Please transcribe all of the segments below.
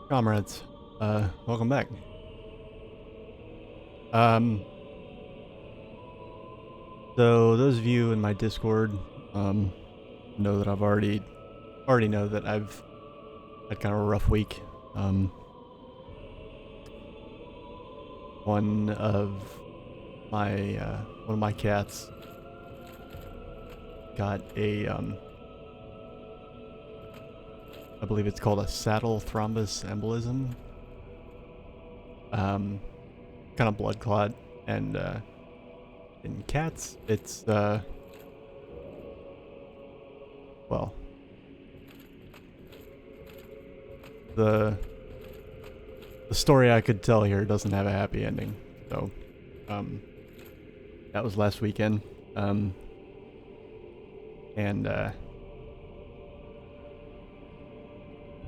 Comrades, welcome back. Um, so those of you in my Discord, know that already know that I've had kind of a rough week. Um, one of one of my cats got I believe it's called a saddle thrombus embolism. Um, kind of blood clot, and in cats, it's well, the the story I could tell here doesn't have a happy ending. So, um, that was last weekend. Um, and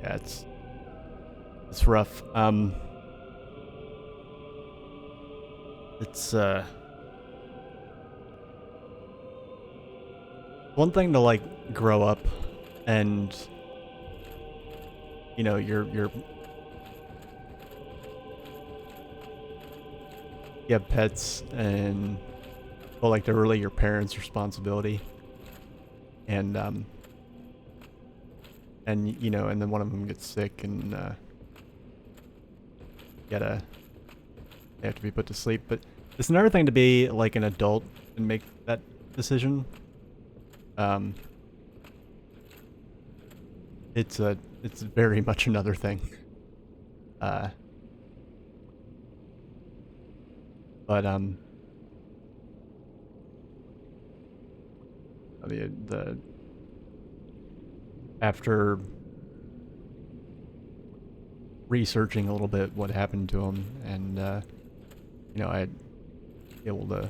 yeah, it's rough. It's one thing to like grow up and you're you have pets and well, like they're really your parents' responsibility. And and then one of them gets sick and gotta they have to be put to sleep. But it's another thing to be like an adult and make that decision. Um, it's very much another thing. Uh, but the after researching a little bit what happened to him, and I able to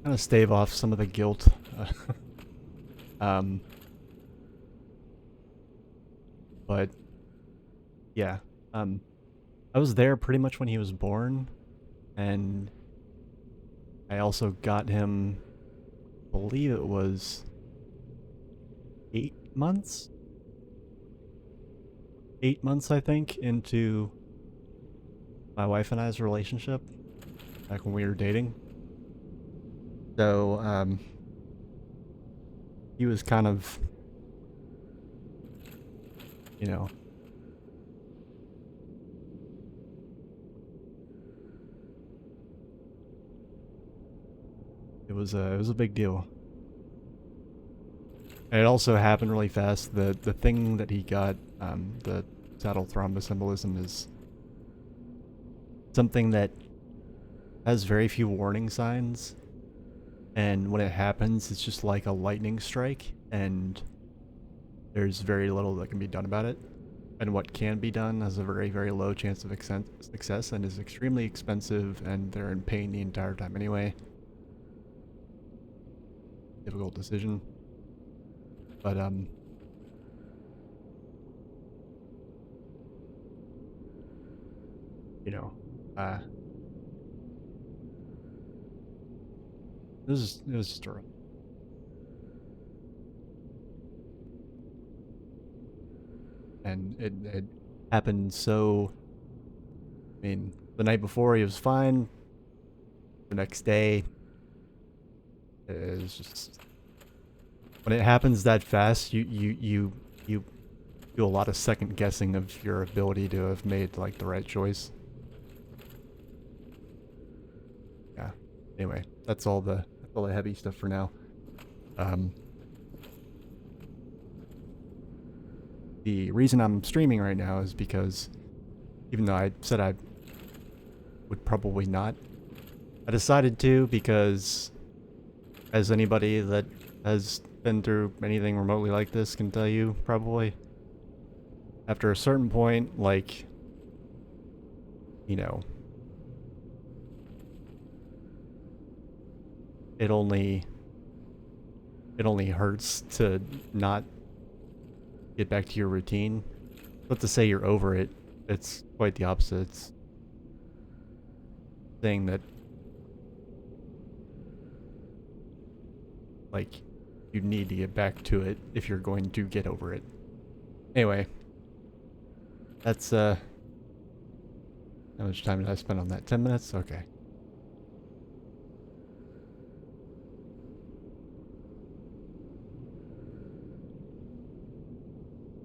kind of stave off some of the guilt. um, but yeah, um, I was there pretty much when he was born, and I also got him, I believe it was 8 months? 8 months, I think, into my wife and I's relationship, back when we were dating. So, he was kind of, you know, it was a big deal. And it also happened really fast. The thing that he got, the saddle thrombus embolism, is something that has very few warning signs. And when it happens, it's just like a lightning strike, and there's very little that can be done about it. And what can be done has a very, very low chance of success and is extremely expensive, and they're in pain the entire time anyway. Difficult decision. But, you know, uh, it was just a rough. And it happened so, I mean, the night before he was fine. The next day, it was just, when it happens that fast, you do a lot of second guessing of your ability to have made like the right choice. Yeah. Anyway, that's all the heavy stuff for now. Um, the reason I'm streaming right now is because even though I said I would probably not, I decided to because, as anybody that has been through anything remotely like this can tell you, probably, after a certain point, like, you know, it only hurts to not get back to your routine. Not to say you're over it. It's quite the opposite. It's saying that, like, you need to get back to it if you're going to get over it. Anyway, That's, how much time did I spend on that? 10 minutes? Okay.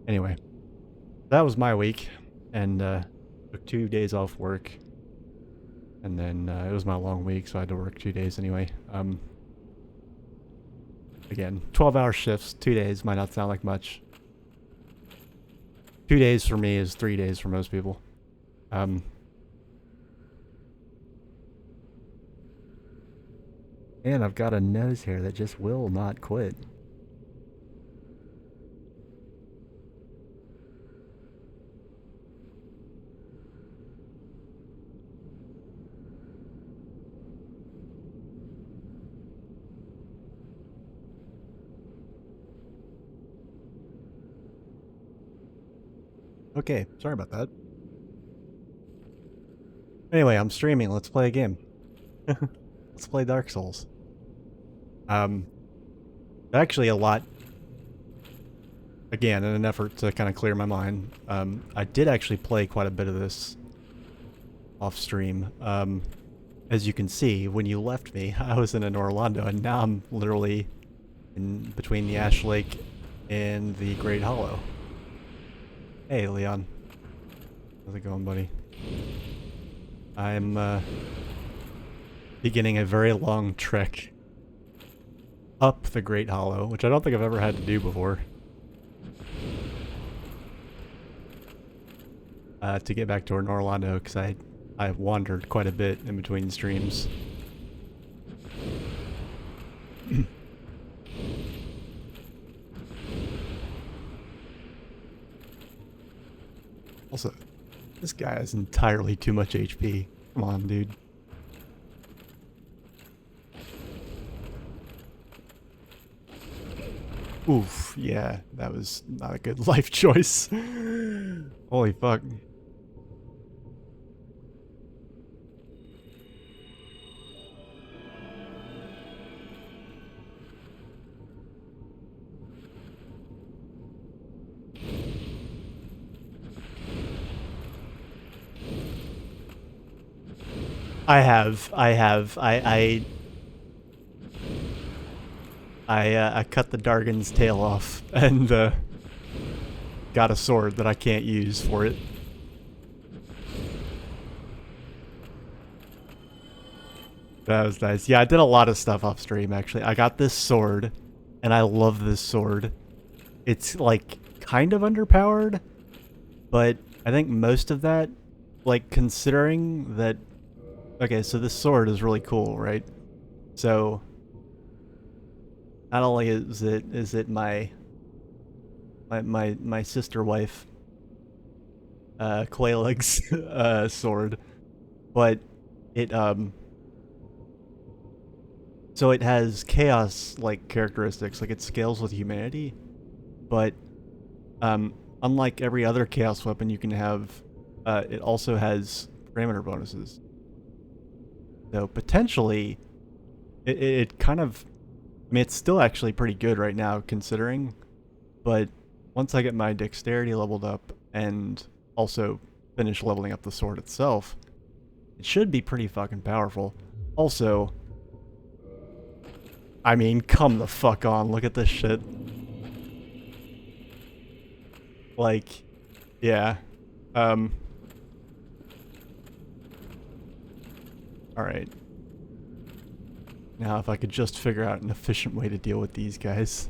Anyway, that was my week, and, took 2 days off work. And then, it was my long week, so I had to work 2 days anyway. Again, 12-hour shifts, 2 days, might not sound like much. 2 days for me is 3 days for most people. And I've got a nose hair that just will not quit. Okay, sorry about that. Anyway, I'm streaming. Let's play a game. Let's play Dark Souls. Actually a lot. Again, in an effort to kind of clear my mind, I did actually play quite a bit of this off stream. As you can see, when you left me, I was in an Orlando, and now I'm literally in between the Ash Lake and the Great Hollow. Hey, Leon. How's it going, buddy? I'm, beginning a very long trek up the Great Hollow, which I don't think I've ever had to do before. To get back to Orlando, because I wandered quite a bit in between streams. Also, this guy has entirely too much HP. Come on, dude. Oof, yeah, that was not a good life choice. Holy fuck. I cut the Dargon's tail off and got a sword that I can't use for it. That was nice. Yeah, I did a lot of stuff off stream actually. I got this sword and I love this sword. It's like kind of underpowered, but I think most of that, like considering that, okay, so this sword is really cool, right? So not only is it my sister wife Quaeleg's sword, but it so it has chaos like characteristics, like it scales with humanity, but unlike every other chaos weapon you can have, it also has parameter bonuses. So potentially it kind of, I mean, it's still actually pretty good right now considering, but once I get my dexterity leveled up and also finish leveling up the sword itself, it should be pretty fucking powerful. Also, I mean, come the fuck on, look at this shit. Like, yeah. Alright. Now if I could just figure out an efficient way to deal with these guys.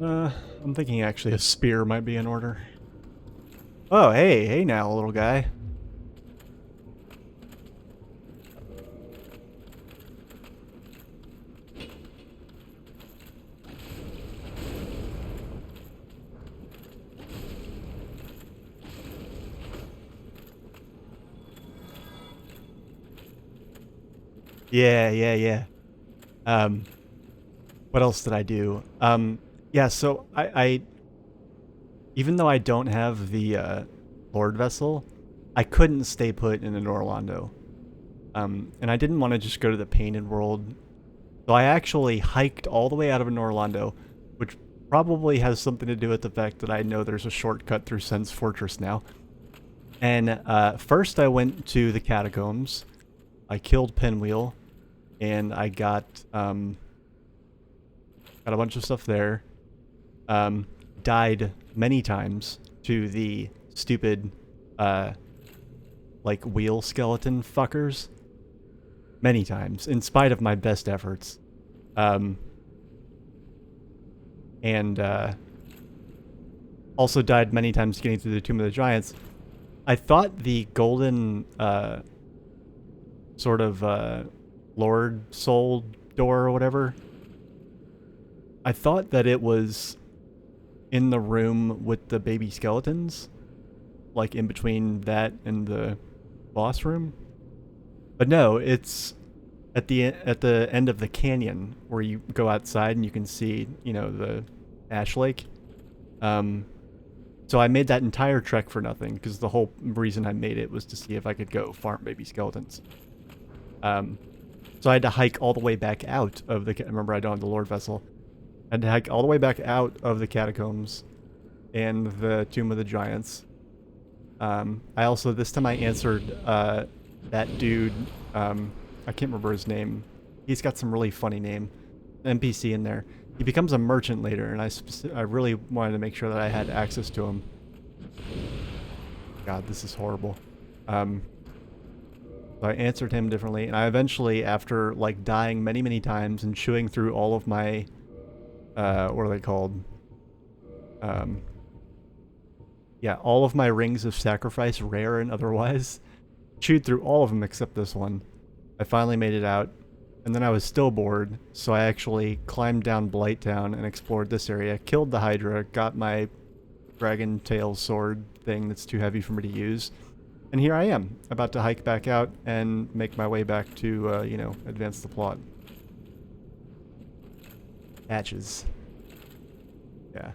I'm thinking actually a spear might be in order. Oh, hey now, little guy. Yeah. What else did I do? Yeah, so I even though I don't have the Lord vessel, I couldn't stay put in an Orlando. And I didn't want to just go to the painted world. So I actually hiked all the way out of an Orlando, which probably has something to do with the fact that I know there's a shortcut through Sen's Fortress now. And first I went to the catacombs. I killed Pinwheel, and I got a bunch of stuff there. Died many times to the stupid like wheel skeleton fuckers. Many times, in spite of my best efforts. And also died many times getting through the Tomb of the Giants. I thought the golden sort of Lord Soul door or whatever, I thought that it was in the room with the baby skeletons, like in between that and the boss room. But no, it's at the end of the canyon where you go outside and you can see, you know, the Ash Lake. So I made that entire trek for nothing because the whole reason I made it was to see if I could go farm baby skeletons. So I had to hike all the way back out of the... Remember, I don't have the Lord Vessel. I had to hike all the way back out of the catacombs and the Tomb of the Giants. I also, this time I answered that dude, I can't remember his name. He's got some really funny name. NPC in there. He becomes a merchant later, and I really wanted to make sure that I had access to him. God, this is horrible. So I answered him differently, and I eventually, after like dying many, many times and chewing through all of my, what are they called? Yeah, all of my rings of sacrifice, rare and otherwise, chewed through all of them except this one. I finally made it out, and then I was still bored, so I actually climbed down Blighttown and explored this area, killed the Hydra, got my dragon tail sword thing that's too heavy for me to use, and here I am, about to hike back out and make my way back to, you know, advance the plot. Patches. Yeah.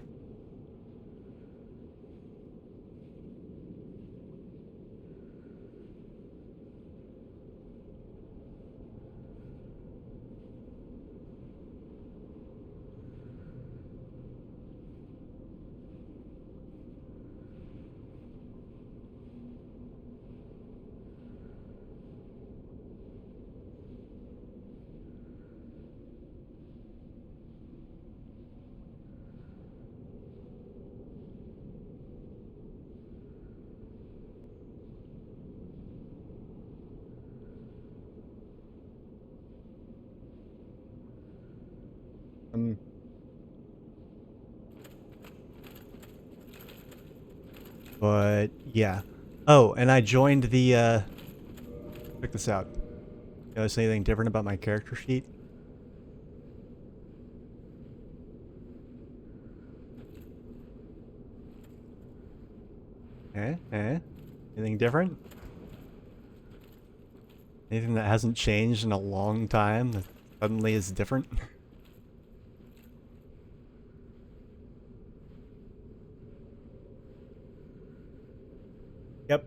But yeah. Oh, and I joined the check this out. Notice anything different about my character sheet? Anything different? Anything that hasn't changed in a long time that suddenly is different? Yep.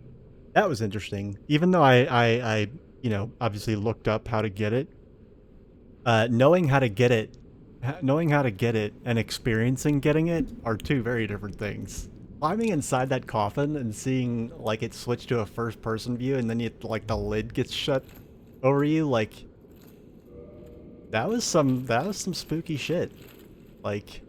That was interesting. Even though I you know, obviously looked up how to get it, knowing how to get it and experiencing getting it are two very different things. Climbing inside that coffin and seeing like it switch to a first-person view, and then you like the lid gets shut over you, like that was some spooky shit. Like,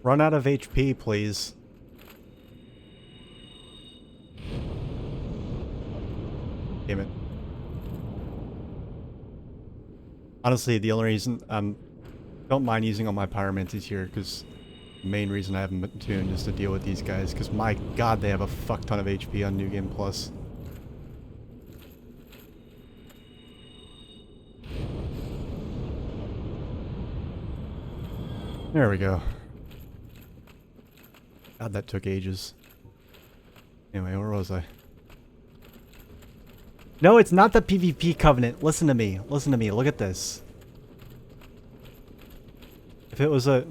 run out of HP, please. Damn it. Honestly, the only reason don't mind using all my pyromancies here, because The main reason I haven't been tuned is to deal with these guys, because my god, they have a fuck ton of HP on New Game Plus. There we go. God, that took ages. Anyway, where was I? No, it's not the PvP covenant. Listen to me. Listen to me. Look at this. If it was a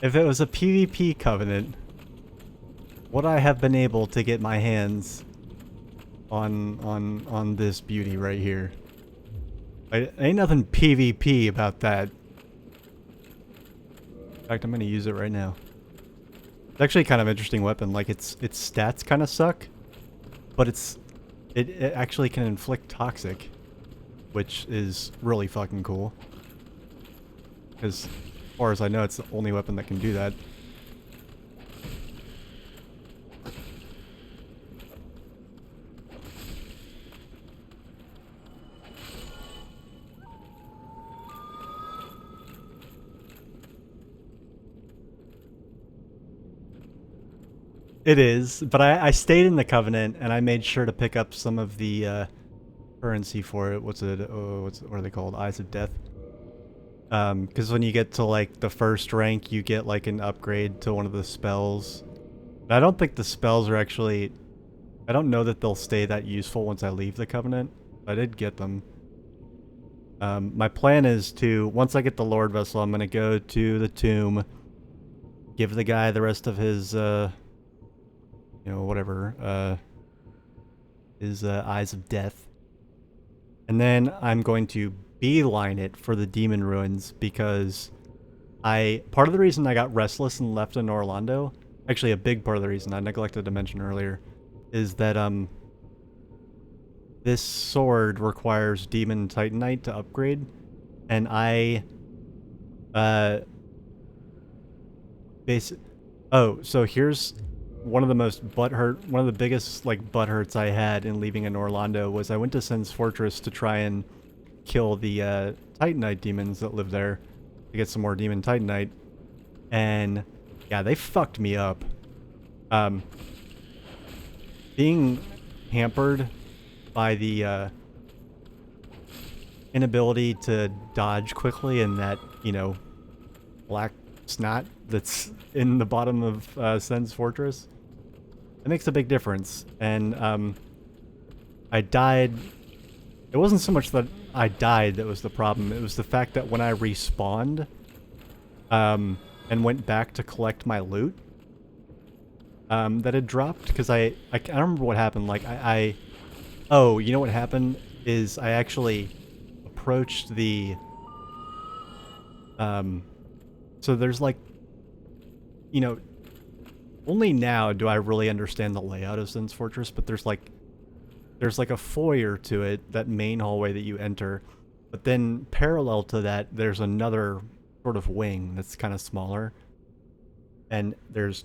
PvP covenant, would I have been able to get my hands on this beauty right here? Ain't nothing PvP about that. In fact, I'm gonna use it right now. It's actually kind of interesting weapon. Like its stats kind of suck, but it actually can inflict toxic, which is really fucking cool. Because as far as I know, it's the only weapon that can do that. It is, but I stayed in the Covenant and I made sure to pick up some of the currency for it. What are they called? Eyes of Death. Because when you get to like the first rank, you get like an upgrade to one of the spells. But I don't think the spells are actually. I don't know that they'll stay that useful once I leave the Covenant. I did get them. My plan is to, once I get the Lord Vessel, I'm gonna go to the tomb, give the guy the rest of his you know, whatever, his Eyes of Death. And then I'm going to beeline it for the Demon Ruins, because part of the reason I got restless and left in Orlando, actually a big part of the reason I neglected to mention earlier, is that this sword requires Demon Titanite to upgrade, and so here's one of the biggest like butthurts I had in leaving in Orlando was I went to Sen's Fortress to try and kill the Titanite demons that live there to get some more Demon Titanite, and yeah, they fucked me up. Being hampered by the inability to dodge quickly and that, you know, black snot that's in the bottom of Sen's Fortress, it makes a big difference. And I died. It wasn't so much that I died that was the problem. It was the fact that when I respawned and went back to collect my loot that had dropped, because I don't remember what happened. Like oh, you know what happened is I actually approached the so there's like, you know, only now do I really understand the layout of Sen's Fortress, but there's like a foyer to it, that main hallway that you enter, but then parallel to that there's another sort of wing that's kind of smaller, and there's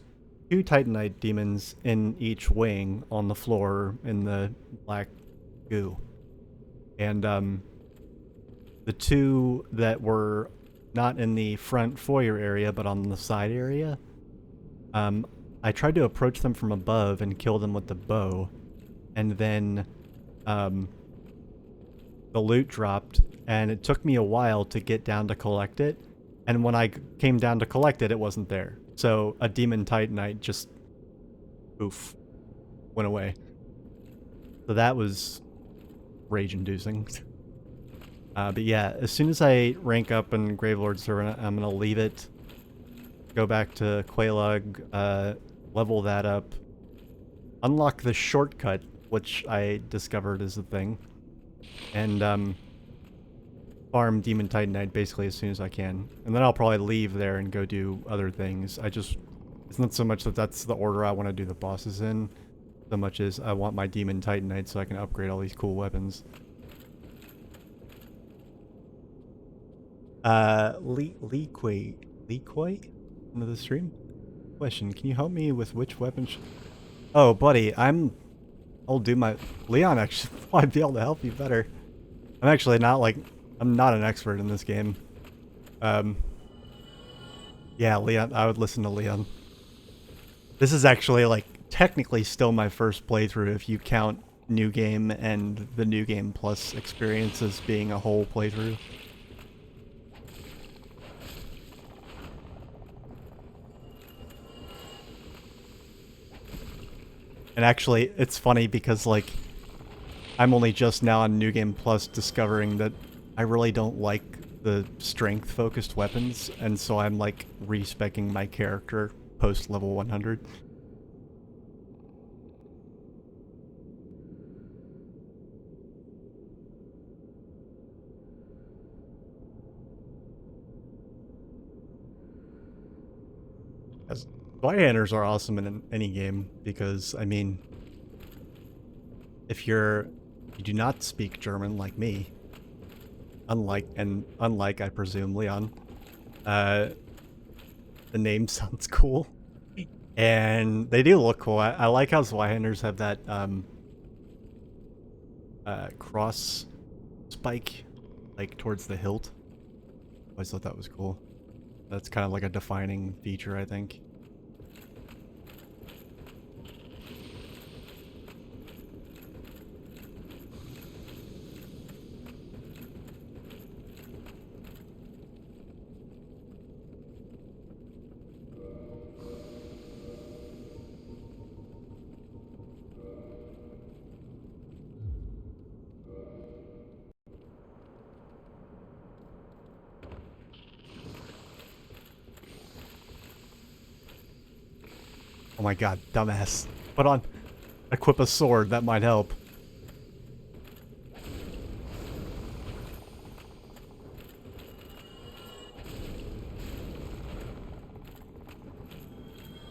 2 Titanite demons in each wing on the floor in the black goo. And the 2 that were not in the front foyer area but on the side area, I tried to approach them from above and kill them with the bow, and then the loot dropped, and it took me a while to get down to collect it, and when I came down to collect it, it wasn't there. So a Demon Titanite just poof went away. So that was rage-inducing. But yeah, as soon as I rank up in Gravelord Servant, I'm gonna leave it, go back to Quelaag, level that up, unlock the shortcut, which I discovered is a thing, and farm Demon Titanite basically as soon as I can. And then I'll probably leave there and go do other things. It's not so much that that's the order I want to do the bosses in, so much as I want my Demon Titanite so I can upgrade all these cool weapons. Lee Quay into the stream? Question, can you help me with which weapon Oh, buddy, I'll do my... Leon actually might be able to help you better. I'm actually not, like... I'm not an expert in this game. Um, yeah, Leon. I would listen to Leon. This is actually, like, technically still my first playthrough if you count New Game and the New Game Plus experience as being a whole playthrough. And actually, it's funny because, like, I'm only just now on New Game Plus discovering that I really don't like the strength-focused weapons, and so I'm, like, respecking my character post-level 100. As Zweihander are awesome in any game, because, I mean, if you do not speak German like me, unlike I presume Leon, uh, the name sounds cool, and they do look cool. I like how Zweihanders have that cross spike, like towards the hilt. I always thought that was cool. That's kind of like a defining feature, I think. Oh my god, dumbass. Put on, equip a sword, that might help.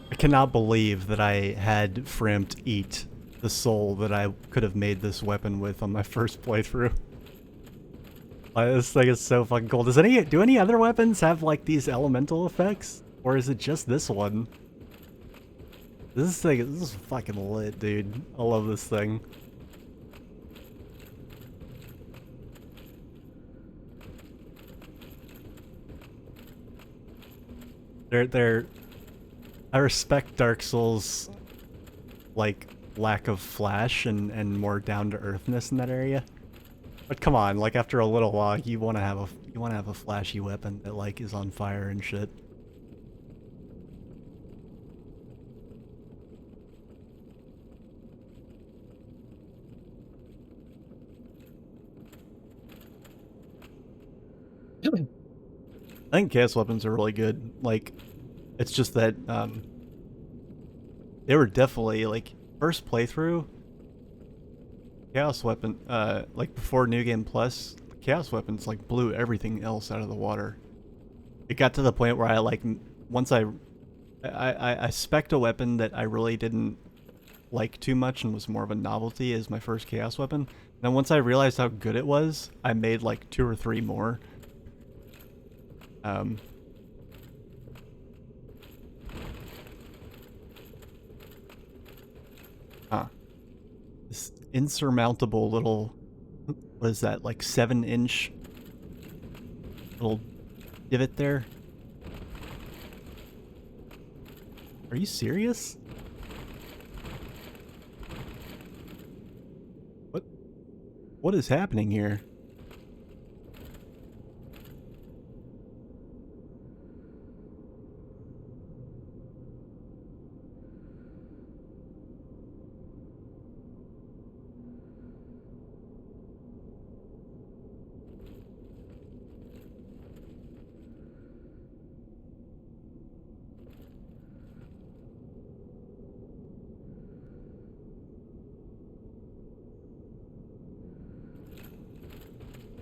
I cannot believe that I had Frimpt eat the soul that I could have made this weapon with on my first playthrough. This thing is so fucking cool. Do any other weapons have, like, these elemental effects? Or is it just this one? This is fucking lit, dude. I love this thing. I respect Dark Souls, like, lack of flash and more down-to-earthness in that area. But come on, like, after a little while, you want to have a flashy weapon that, like, is on fire and shit. I think chaos weapons are really good. Like, it's just that they were definitely, like, first playthrough, chaos weapon, like before New Game Plus, chaos weapons like blew everything else out of the water. It got to the point where I, like, once I spec'd a weapon that I really didn't like too much and was more of a novelty as my first chaos weapon. And then once I realized how good it was, I made like 2 or 3 more. This insurmountable little, what is that, like 7-inch little divot there? Are you serious? What is happening here?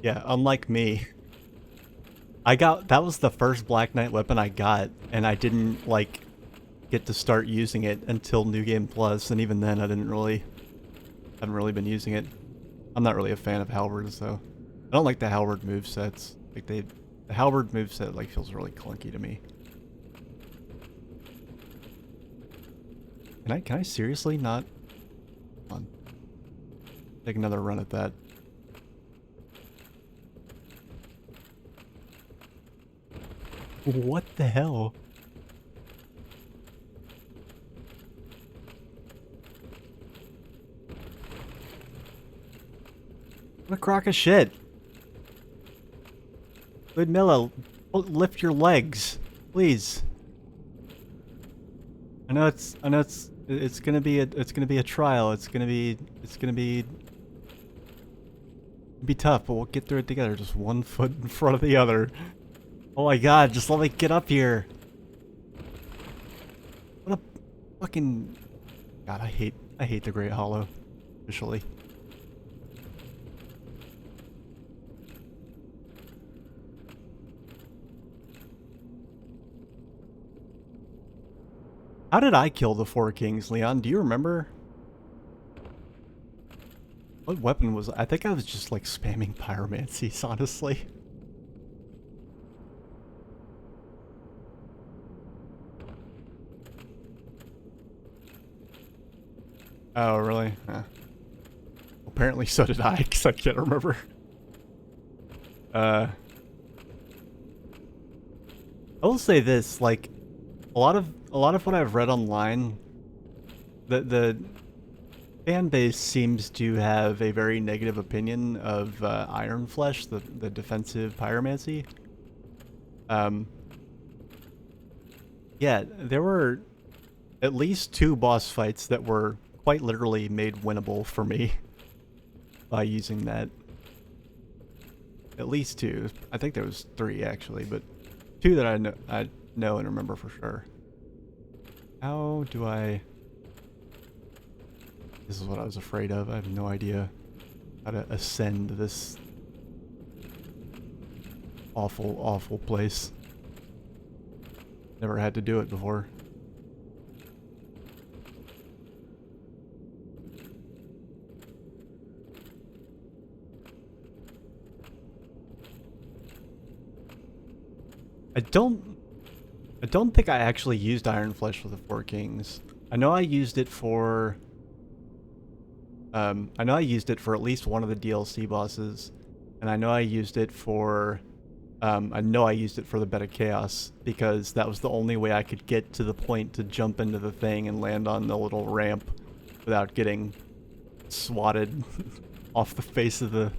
Yeah, unlike me, that was the first Black Knight weapon I got, and I didn't, like, get to start using it until New Game Plus, and even then I haven't really been using it. I'm not really a fan of halberds, though. I don't like the halberd movesets. Like, the halberd moveset, like, feels really clunky to me. Can I seriously not? Hold on. Take another run at that. What the hell? What a crock of shit. Ludmilla, lift your legs, please. I know it's gonna be a trial. It's gonna be tough, but we'll get through it together. Just one foot in front of the other. Oh my god, just let me get up here. What a fucking... God, I hate the Great Hollow. Officially. How did I kill the Four Kings, Leon? Do you remember? What weapon was... I think I was just like spamming pyromancies, honestly. Oh, really? Apparently so did I, because I can't remember. I will say this, like, a lot of what I've read online, the fan base seems to have a very negative opinion of Iron Flesh, the defensive pyromancy. Yeah, there were at least 2 boss fights that were quite literally made winnable for me by using that. At least 2. I think there was 3 actually, but 2 that I know and remember for sure. How do I... This is what I was afraid of. I have no idea how to ascend this awful, awful place. Never had to do it before. I don't think I actually used Iron Flesh for the Four Kings. I know I used it for... I know I used it for at least one of the DLC bosses. And I know I used it for... I know I used it for the Bed of Chaos, because that was the only way I could get to the point to jump into the thing and land on the little ramp without getting swatted off the face of the...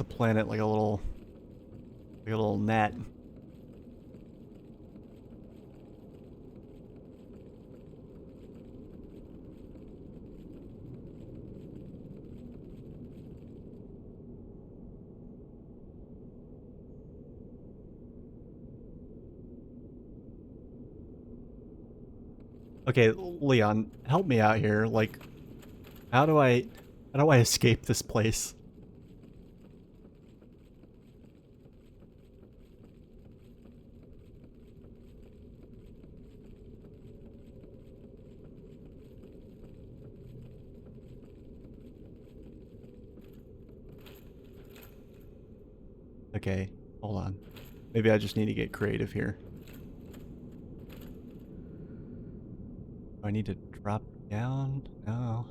planet like a little gnat. Okay, Leon, help me out here. Like, how do I escape this place? Okay, hold on. Maybe I just need to get creative here. Do I need to drop down? No.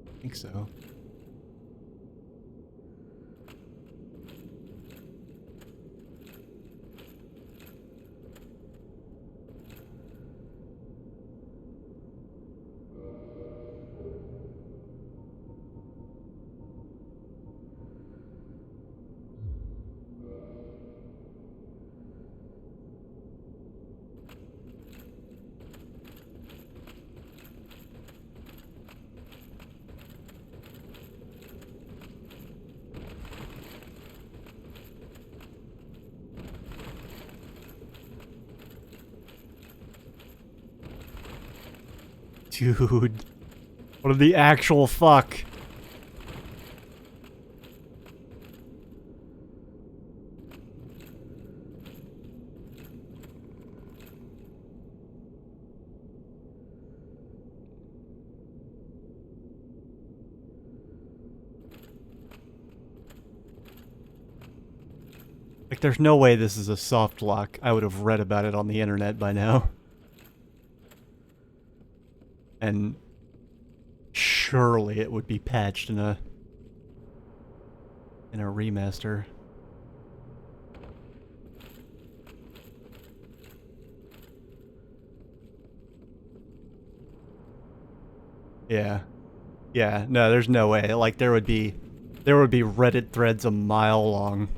I think so. Dude, what the actual fuck? Like, there's no way this is a soft lock. I would have read about it on the internet by now. And surely it would be patched in a remaster. Yeah. Yeah, no, there's no way. Like, there would be Reddit threads a mile long.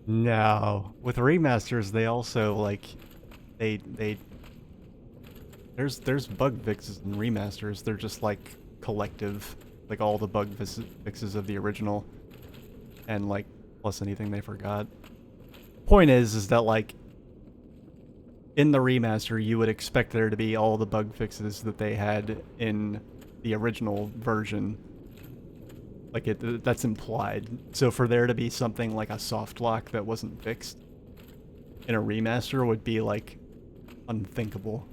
No, with remasters, they also like they there's bug fixes in remasters. They're just like collective, like all the fixes of the original, and like plus anything they forgot. Point is that like in the remaster, you would expect there to be all the bug fixes that they had in the original version. Like that's implied. So for there to be something like a soft lock that wasn't fixed in a remaster would be like unthinkable.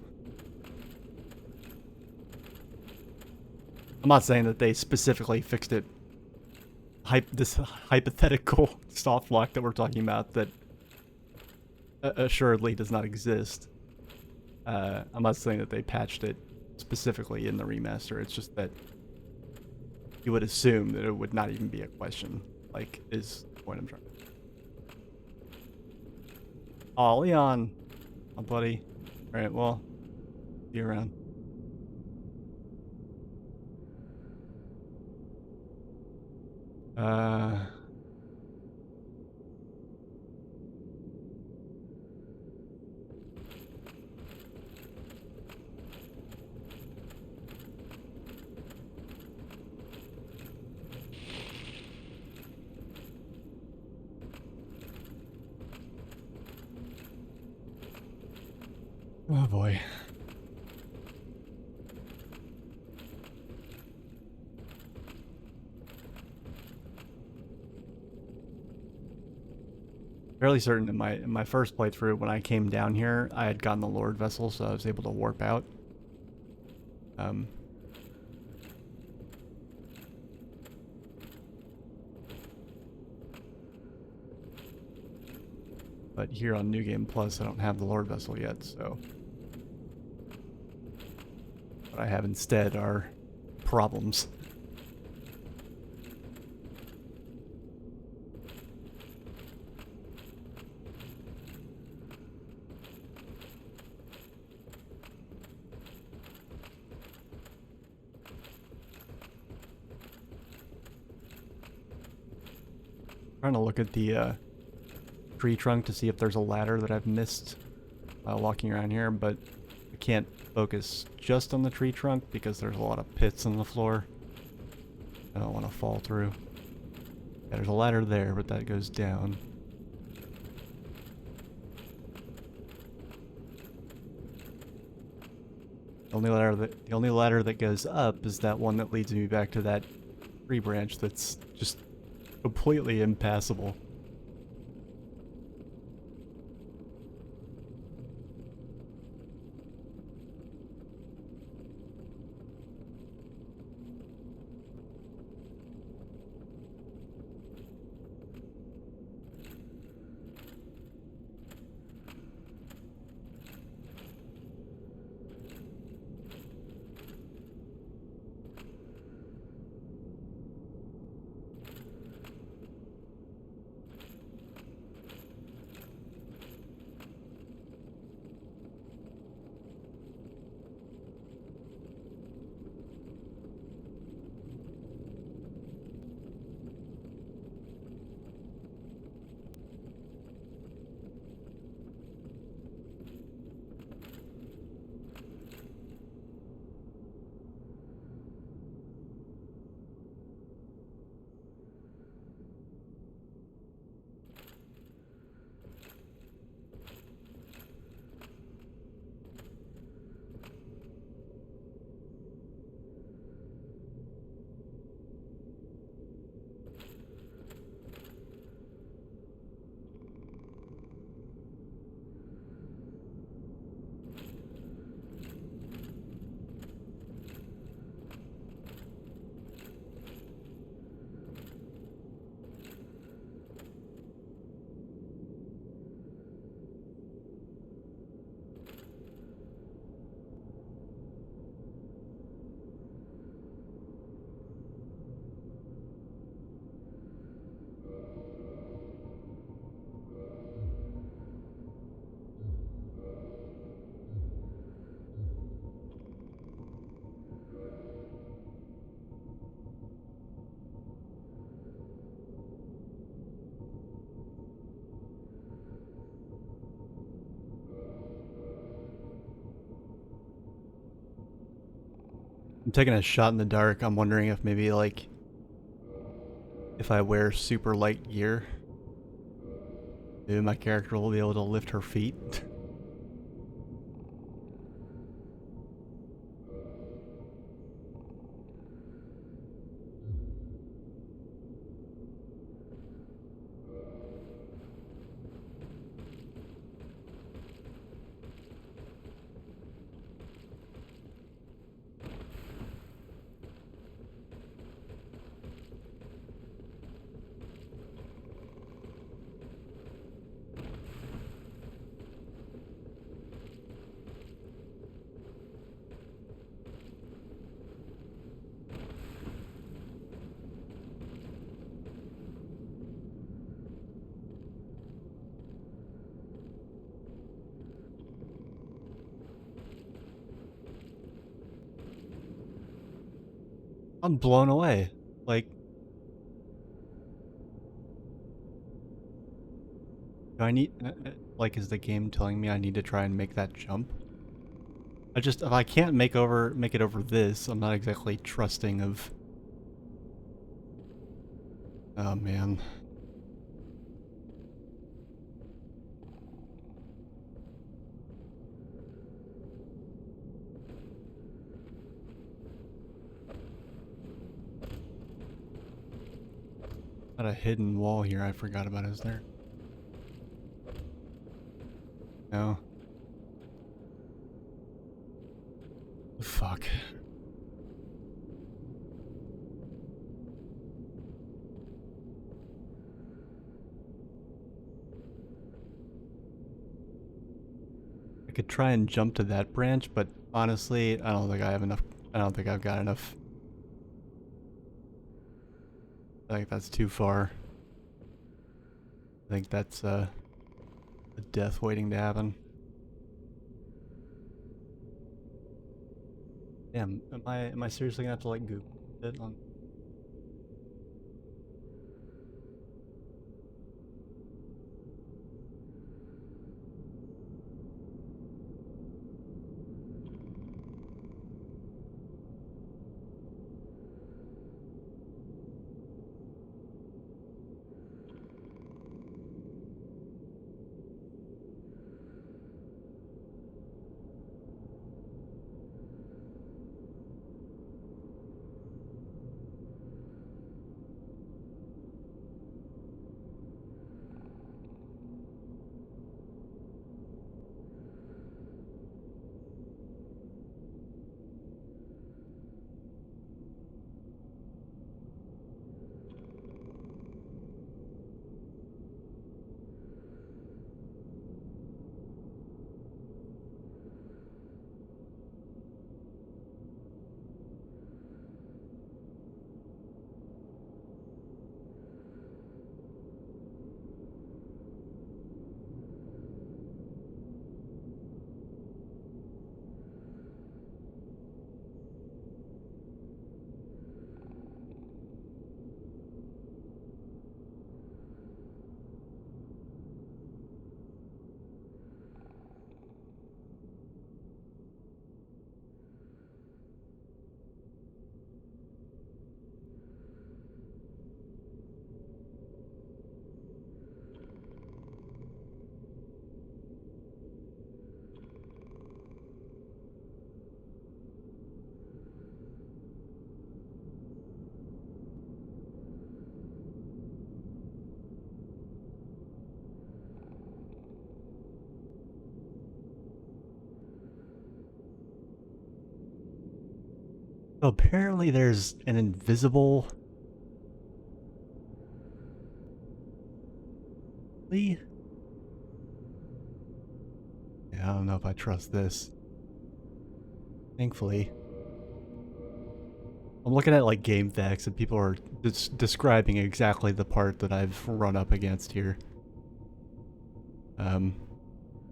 I'm not saying that they specifically fixed it. This hypothetical soft lock that we're talking about that assuredly does not exist. I'm not saying that they patched it specifically in the remaster. It's just that you would assume that it would not even be a question. Like, is the point I'm trying to... Oh, Leon, my buddy. Alright, well, see you around. Uh... Oh boy. Fairly certain in my first playthrough, when I came down here, I had gotten the Lord Vessel, so I was able to warp out. But here on New Game Plus, I don't have the Lord Vessel yet, so... What I have instead are problems. Trying to look at the tree trunk to see if there's a ladder that I've missed while walking around here, but I can't focus just on the tree trunk because there's a lot of pits on the floor. I don't want to fall through. Yeah, there's a ladder there, but that goes down. The only ladder that goes up is that one that leads me back to that tree branch that's just completely impassable. I'm taking a shot in the dark. I'm wondering if maybe, like, if I wear super light gear, maybe my character will be able to lift her feet. I'm blown away. Like, do I need, like, is the game telling me I need to try and make that jump? If I can't make it over this, I'm not exactly trusting of... Oh, man. Got a hidden wall here I forgot about, is there? No. Fuck. I could try and jump to that branch, but honestly, I don't think I have enough. I don't think I've got enough. I think that's too far. I think that's a death waiting to happen. Damn, am I seriously gonna have to like Google it on? So apparently there's an invisible... Yeah, I don't know if I trust this. Thankfully. I'm looking at like game facts and people are describing exactly the part that I've run up against here. I'm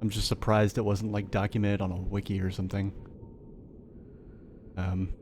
just surprised it wasn't like documented on a wiki or something. Um,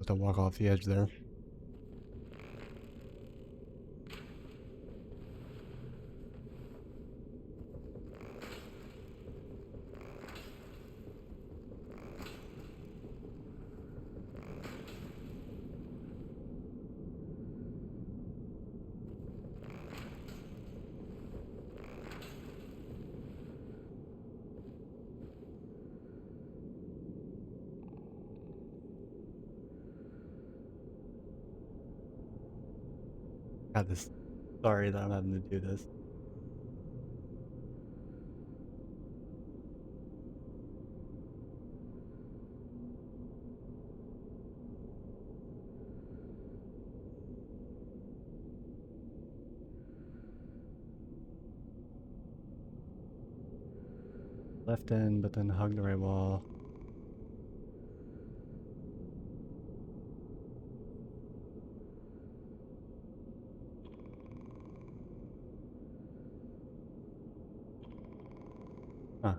Just to walk off the edge there. God, this. Sorry that I'm having to do this. Left in, but then hug the right wall. Huh.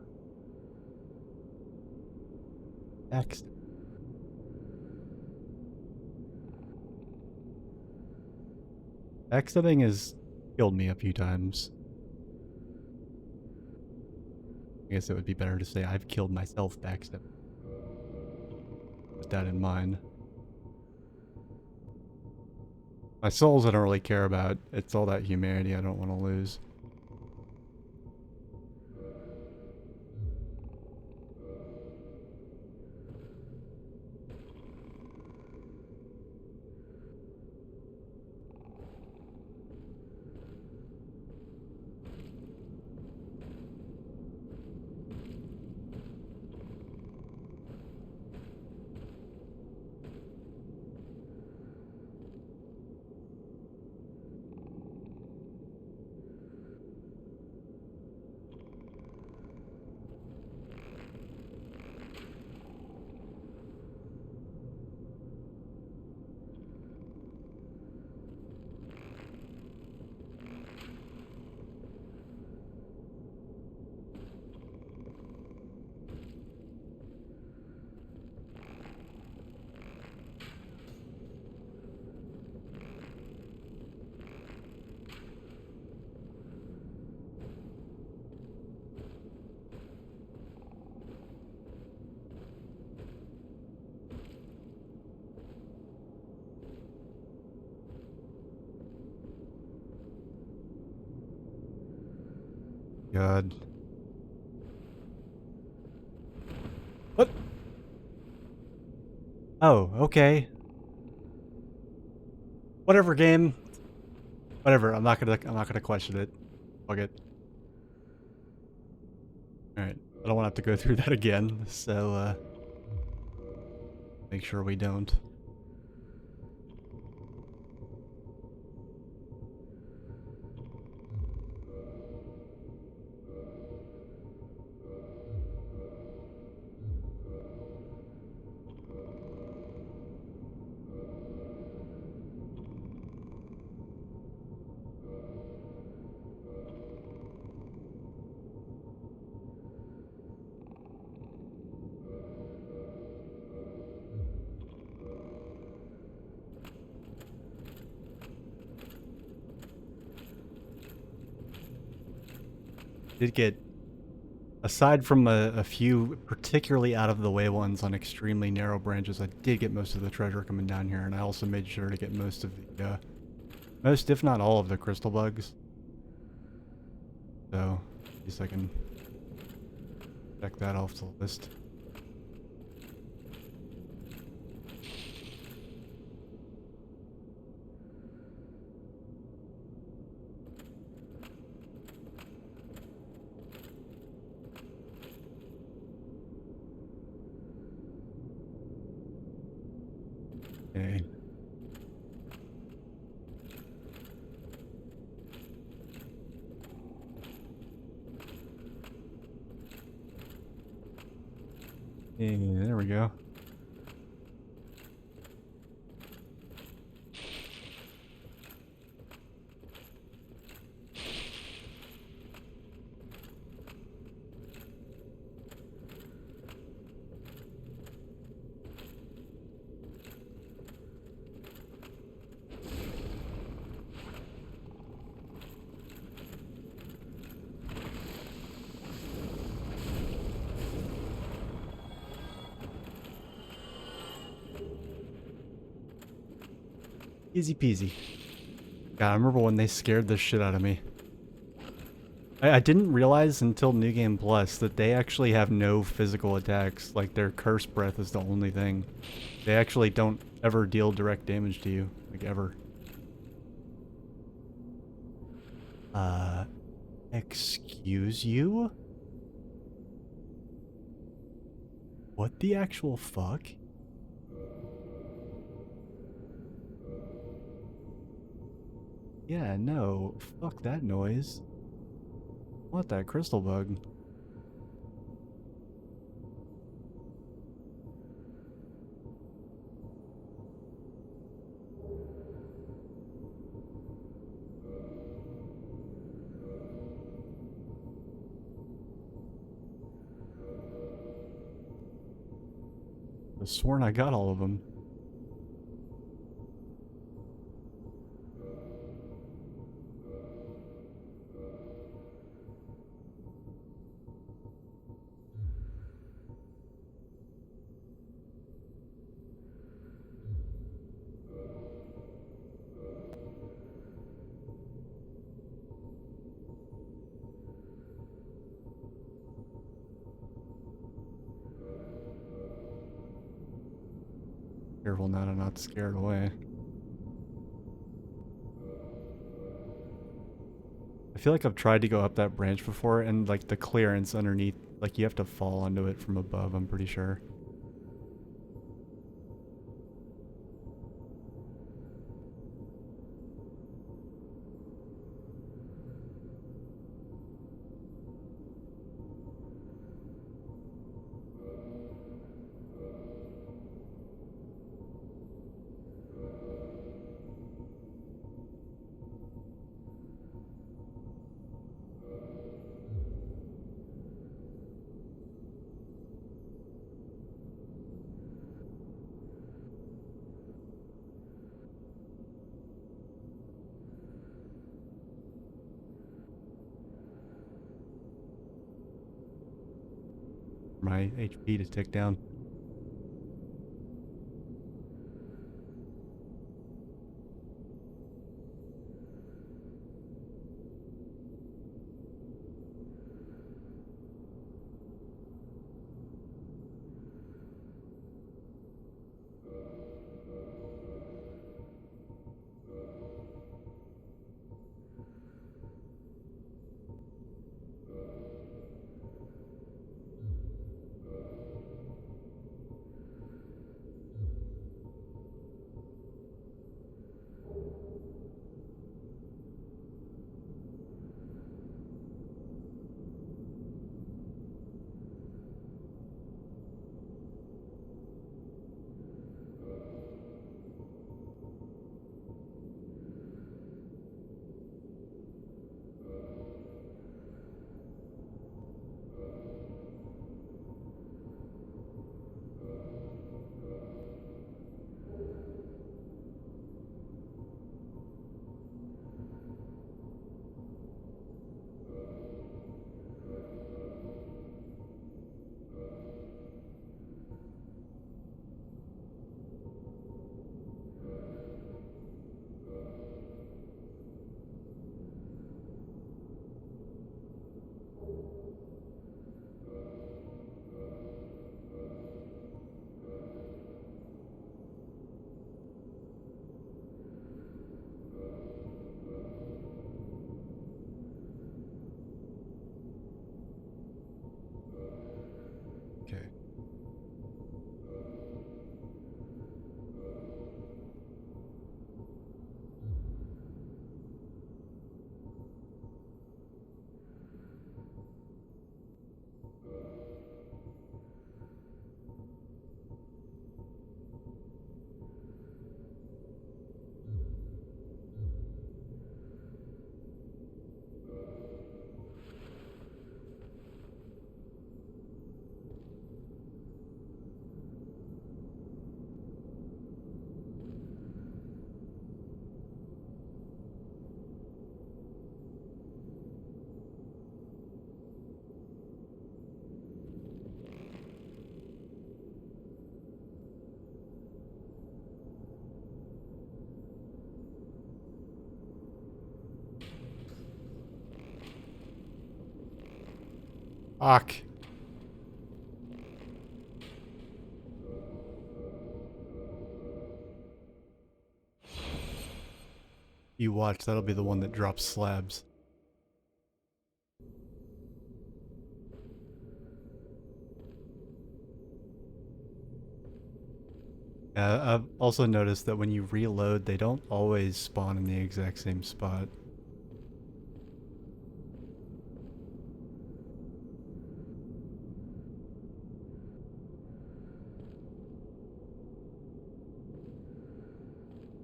Next. Backstabbing has killed me a few times. I guess it would be better to say I've killed myself backstabbing. With that in mind. My souls I don't really care about. It's all that humanity I don't want to lose. God. What? Oh, okay. Whatever, game. Whatever. I'm not gonna question it. Fuck it. Alright. I don't want to have to go through that again, so make sure we don't. Did get, aside from a few particularly out of the way ones on extremely narrow branches, I did get most of the treasure coming down here, and I also made sure to get most of the, most if not all of the crystal bugs. So, at least I can check that off the list. Okay. Yeah, there we go. Easy peasy. God, I remember when they scared the shit out of me. I didn't realize until New Game Plus that they actually have no physical attacks. Like, their curse breath is the only thing. They actually don't ever deal direct damage to you. Like, ever. Excuse you? What the actual fuck? Yeah, no. Fuck that noise. What that crystal bug? I sworn I got all of them. Careful now to not scared away. I feel like I've tried to go up that branch before, and like the clearance underneath, like you have to fall onto it from above, I'm pretty sure. My HP to tick down. Fuck. You watch, that'll be the one that drops slabs. I've also noticed that when you reload, they don't always spawn in the exact same spot.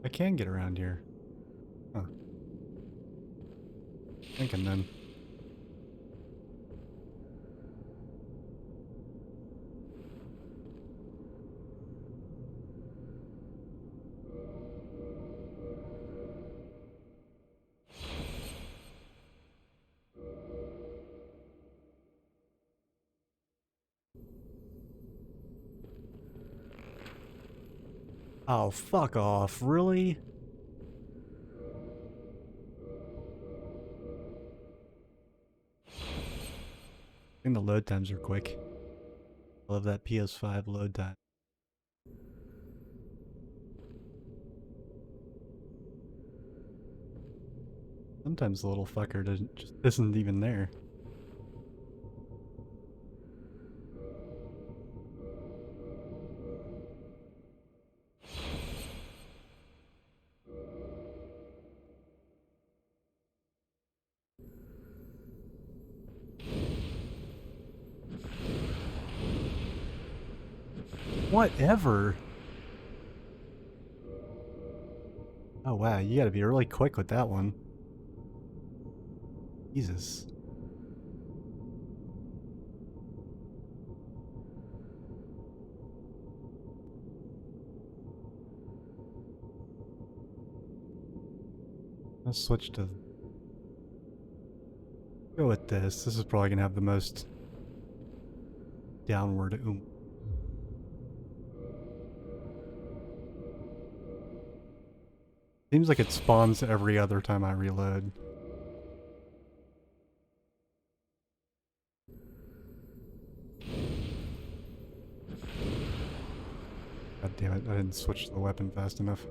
I can get around here. Huh. Thinking then. Oh, fuck off. Really? I think the load times are quick. I love that PS5 load time. Sometimes the little fucker just isn't even there. Whatever. Oh wow, you gotta be really quick with that one. Jesus. Let's switch to... Go with this. This is probably gonna have the most downward Seems like it spawns every other time I reload. God damn it, I didn't switch the weapon fast enough.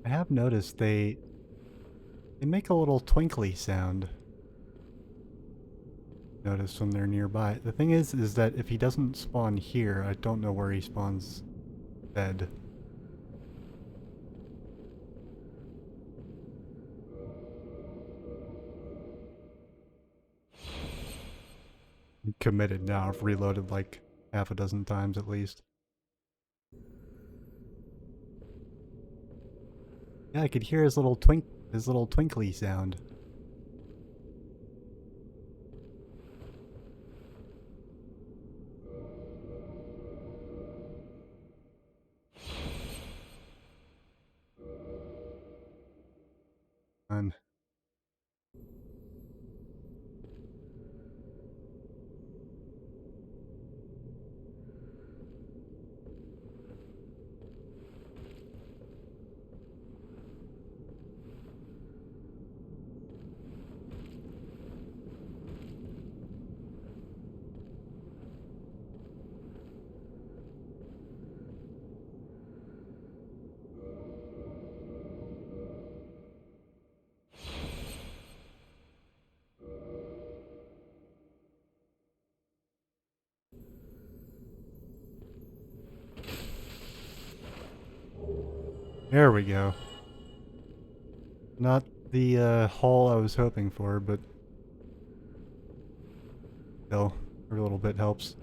I have noticed they make a little twinkly sound. Notice when they're nearby. The thing is that if he doesn't spawn here, I don't know where he spawns dead. I'm committed now. I've reloaded like half a dozen times at least. Yeah, I could hear his little twinkly sound. And there we go. Not the haul I was hoping for, but still, every little bit helps.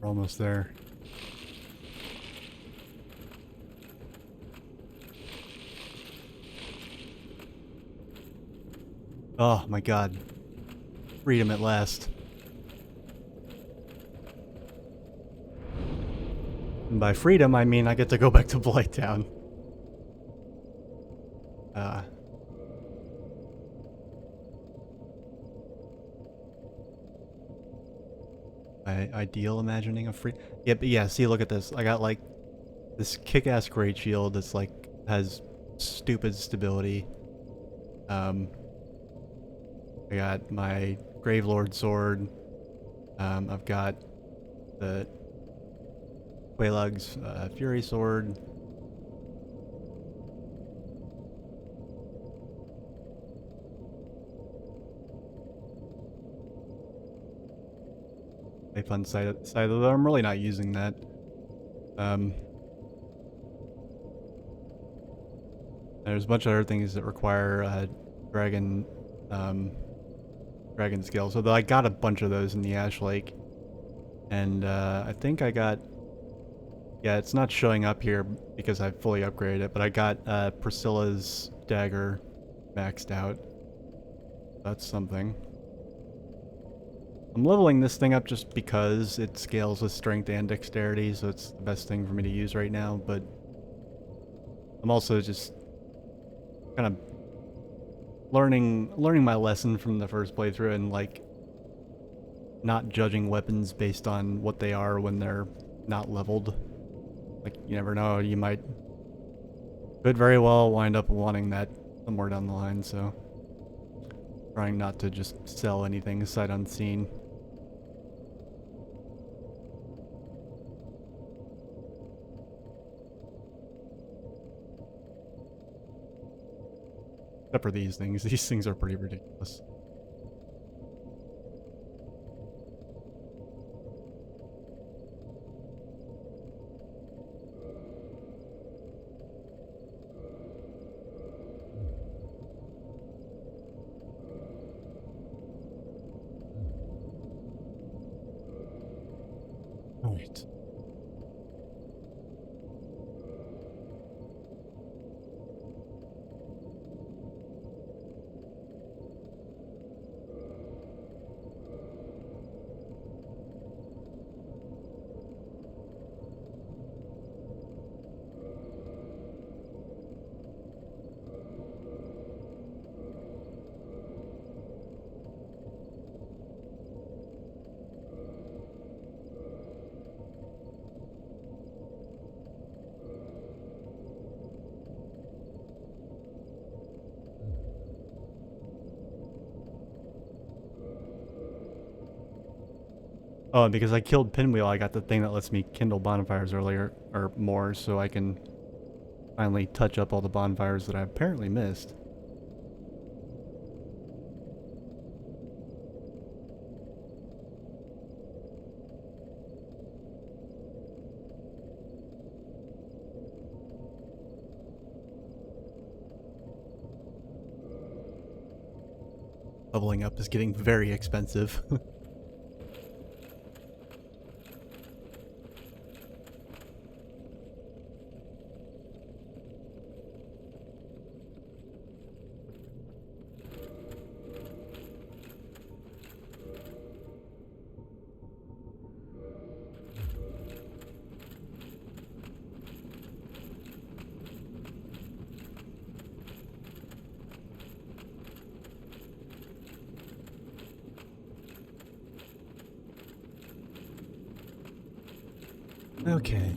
Almost there. Oh my god. Freedom at last. And by freedom, I mean I get to go back to Blighttown. Ideal imagining of free. Yeah, but yeah, see, look at this. I got like this kick-ass great shield that's like has stupid stability. I got my Gravelord sword. I've got the Quelaag's Fury sword. A fun side, though I'm really not using that. There's a bunch of other things that require dragon skill. So I got a bunch of those in the Ash Lake. And I think I got... Yeah, it's not showing up here because I fully upgraded it, but I got Priscilla's dagger maxed out. That's something. I'm leveling this thing up just because it scales with strength and dexterity, so it's the best thing for me to use right now, but I'm also just kind of learning my lesson from the first playthrough and like not judging weapons based on what they are when they're not leveled. Like, you never know, you could very well wind up wanting that somewhere down the line, so trying not to just sell anything sight unseen. Except for these things. These things are pretty ridiculous. All right. Oh, and because I killed Pinwheel, I got the thing that lets me kindle bonfires earlier, or more, so I can finally touch up all the bonfires that I apparently missed. Leveling up is getting very expensive. Okay.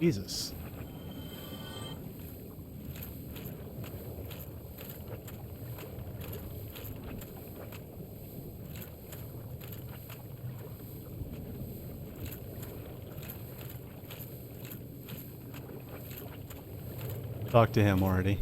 Jesus. Talk to him already.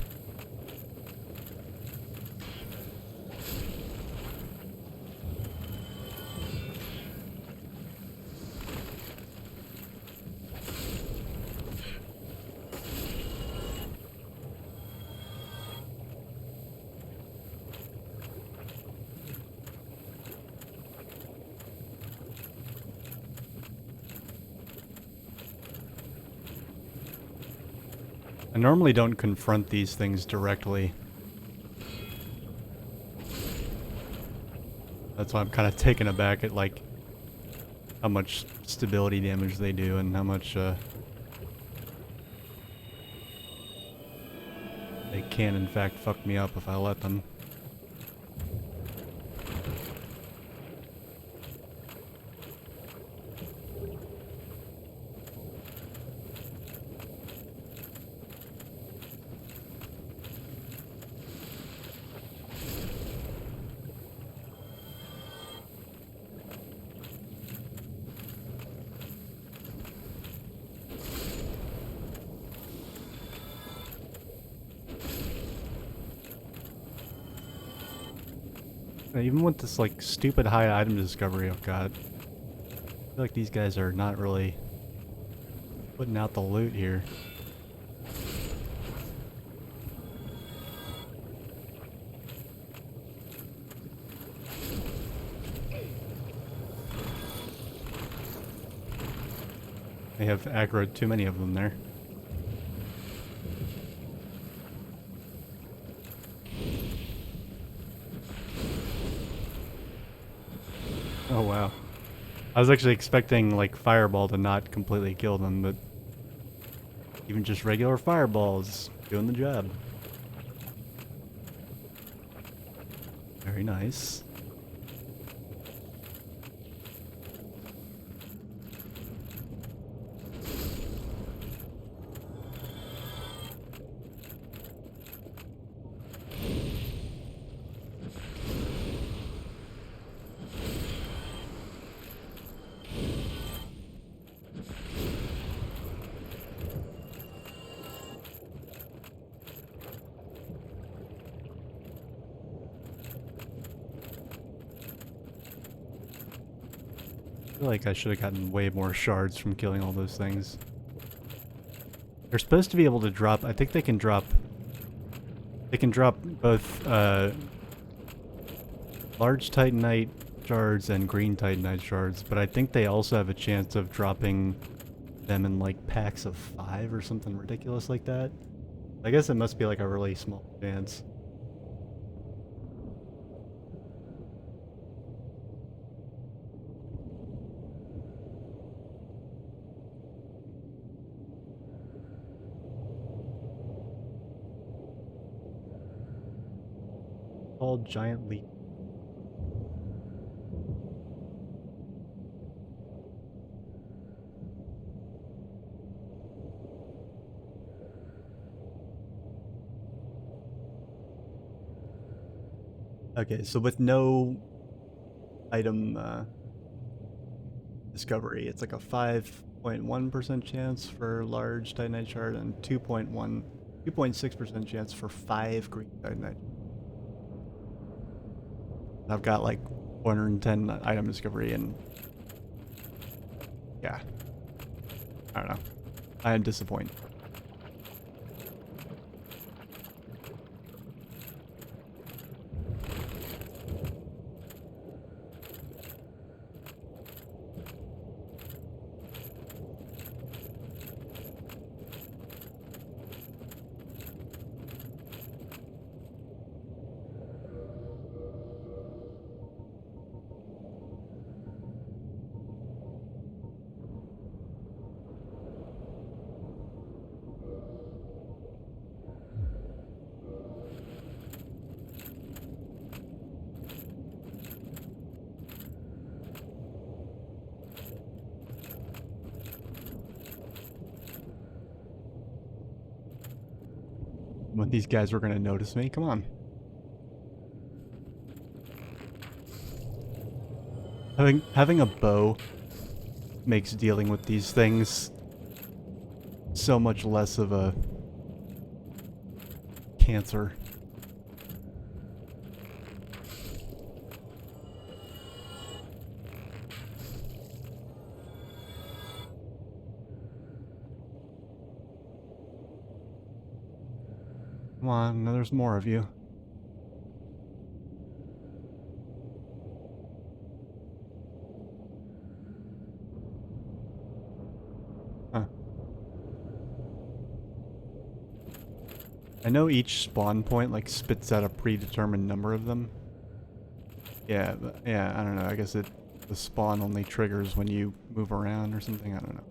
I normally don't confront these things directly. That's why I'm kind of taken aback at, like, how much stability damage they do and how much, they can, in fact, fuck me up if I let them. Even with this, like, stupid high item discovery I've got, I feel like these guys are not really putting out the loot here. They have aggroed too many of them there. Oh wow. I was actually expecting, like, Fireball to not completely kill them, but even just regular Fireball is doing the job. Very nice. I feel like I should have gotten way more shards from killing all those things. They're supposed to be able to drop, I think they can drop both, large Titanite shards and green Titanite shards, but I think they also have a chance of dropping them in, like, packs of 5 or something ridiculous like that. I guess it must be, like, a really small chance. Called Giant Leap. Okay, so with no item discovery, it's like a 5.1% chance for large Titanite shard and 2.6% chance for 5 green Titanite. I've got like 410 item discovery, and yeah, I don't know. I am disappointed. when these guys were gonna notice me. Come on. Having a bow makes dealing with these things so much less of a cancer. Come on, now there's more of you. Huh. I know each spawn point, like, spits out a predetermined number of them. Yeah, but, yeah, I don't know, I guess the spawn only triggers when you move around or something, I don't know.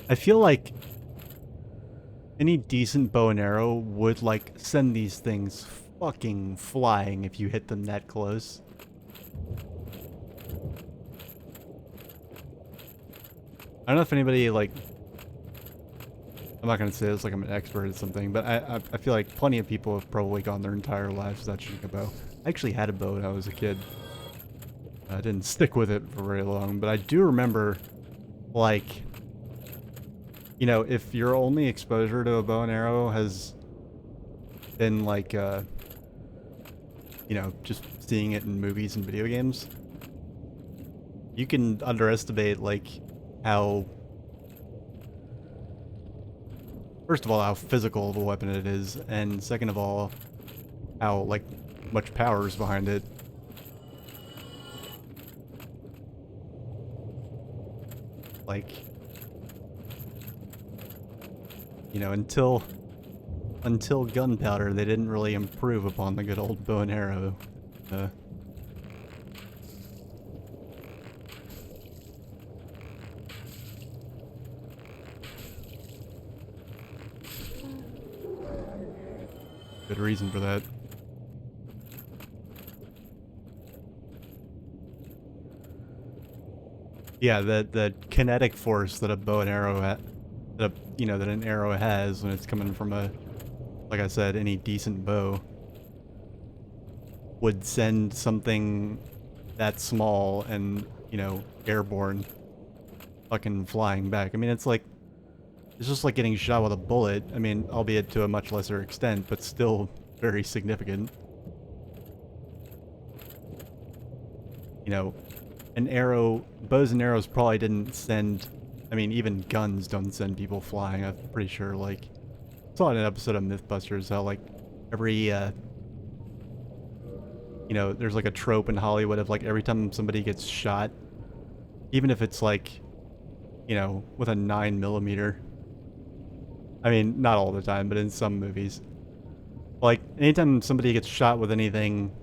I feel like any decent bow and arrow would, like, send these things fucking flying if you hit them that close. I don't know if anybody, like... I'm not gonna say this like I'm an expert at something, but I feel like plenty of people have probably gone their entire lives without shooting a bow. I actually had a bow when I was a kid. I didn't stick with it for very long, but I do remember, like... You know, if your only exposure to a bow and arrow has been like, you know, just seeing it in movies and video games, you can underestimate, like, how... First of all, how physical of a weapon it is, and second of all, how, like, much power is behind it. Like... You know, until gunpowder, they didn't really improve upon the good old bow and arrow. Good reason for that. Yeah, the kinetic force that a bow and arrow that an arrow has when it's coming from a, like I said, any decent bow would send something that small and, you know, airborne fucking flying back. I mean, it's just like getting shot with a bullet. I mean, albeit to a much lesser extent, but still very significant. You know, bows and arrows probably didn't send... I mean, even guns don't send people flying, I'm pretty sure. Like, I saw in an episode of Mythbusters how, like, every, you know, there's like a trope in Hollywood of, like, every time somebody gets shot, even if it's like, you know, with a 9mm. I mean, not all the time, but in some movies. Like, anytime somebody gets shot with anything,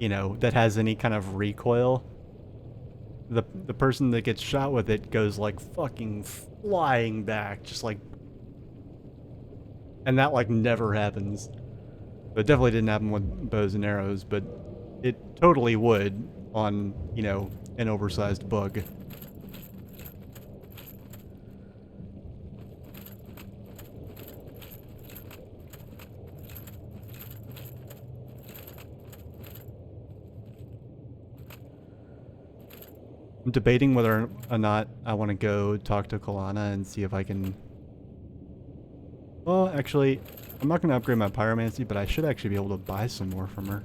you know, that has any kind of recoil, the person that gets shot with it goes, like, fucking flying back, just like... And that, like, never happens. But it definitely didn't happen with bows and arrows, but it totally would on, you know, an oversized bug. I'm debating whether or not I want to go talk to Kalana and see if I can... Well, actually, I'm not going to upgrade my pyromancy, but I should actually be able to buy some more from her.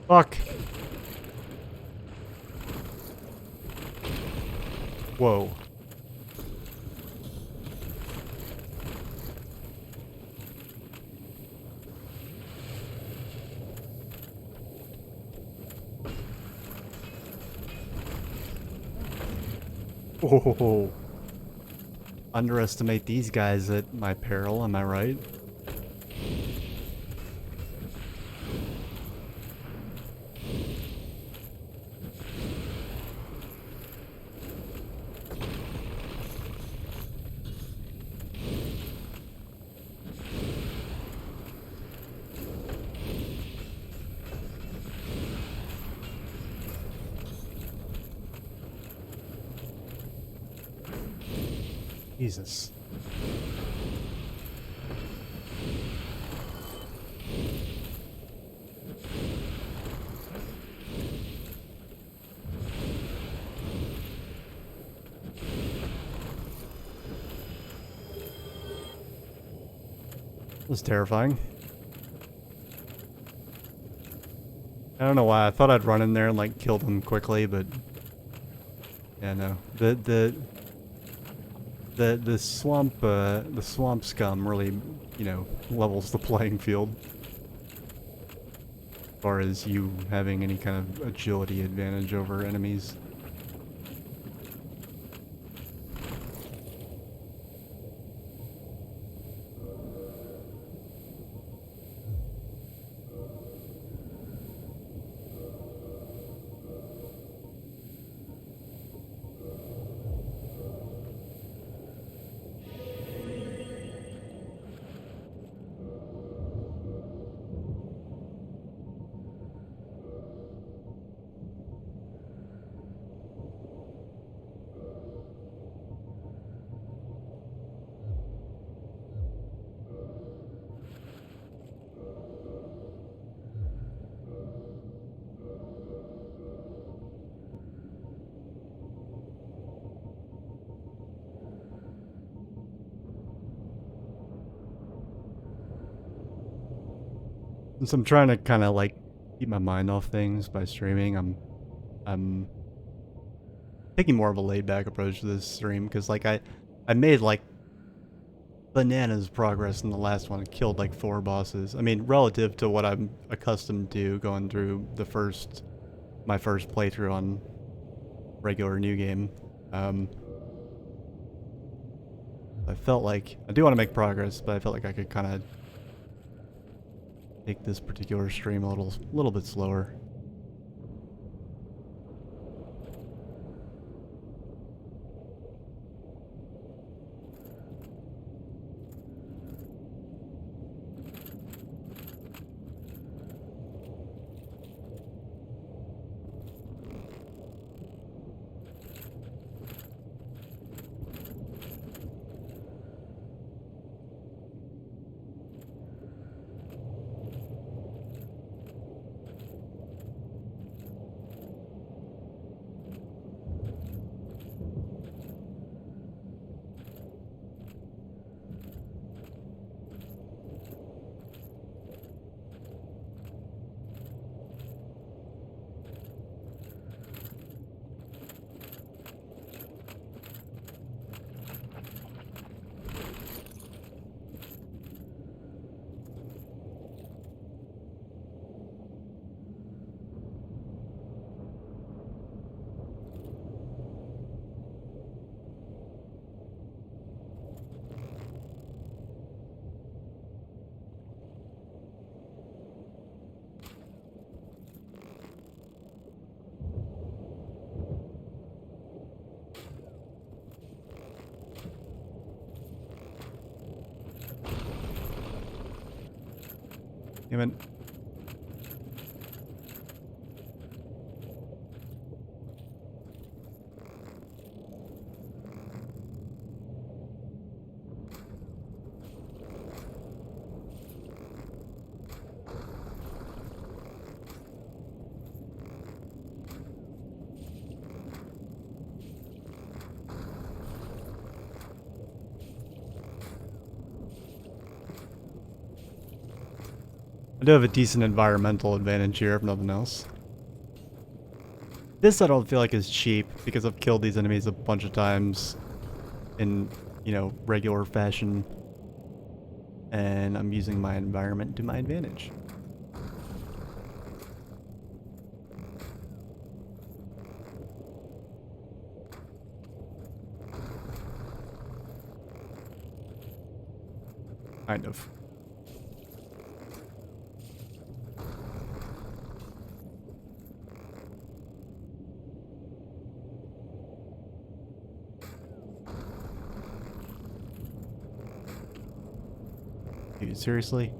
Fuck! Whoa. Oh, underestimate these guys at my peril, am I right? Jesus. That was terrifying. I don't know why. I thought I'd run in there and like kill them quickly, but yeah, no. The swamp scum really, you know, levels the playing field. As far as you having any kind of agility advantage over enemies. Since I'm trying to kind of like keep my mind off things by streaming, I'm taking more of a laid back approach to this stream because like I made like bananas progress in the last one. I killed like 4 bosses. I mean, relative to what I'm accustomed to going through my first playthrough on regular new game. I felt like I do want to make progress, but I felt like I could kind of take this particular stream a little bit slower. Damn it. I do have a decent environmental advantage here, if nothing else. This I don't feel like is cheap, because I've killed these enemies a bunch of times in, you know, regular fashion. And I'm using my environment to my advantage. Kind of. Dude, seriously?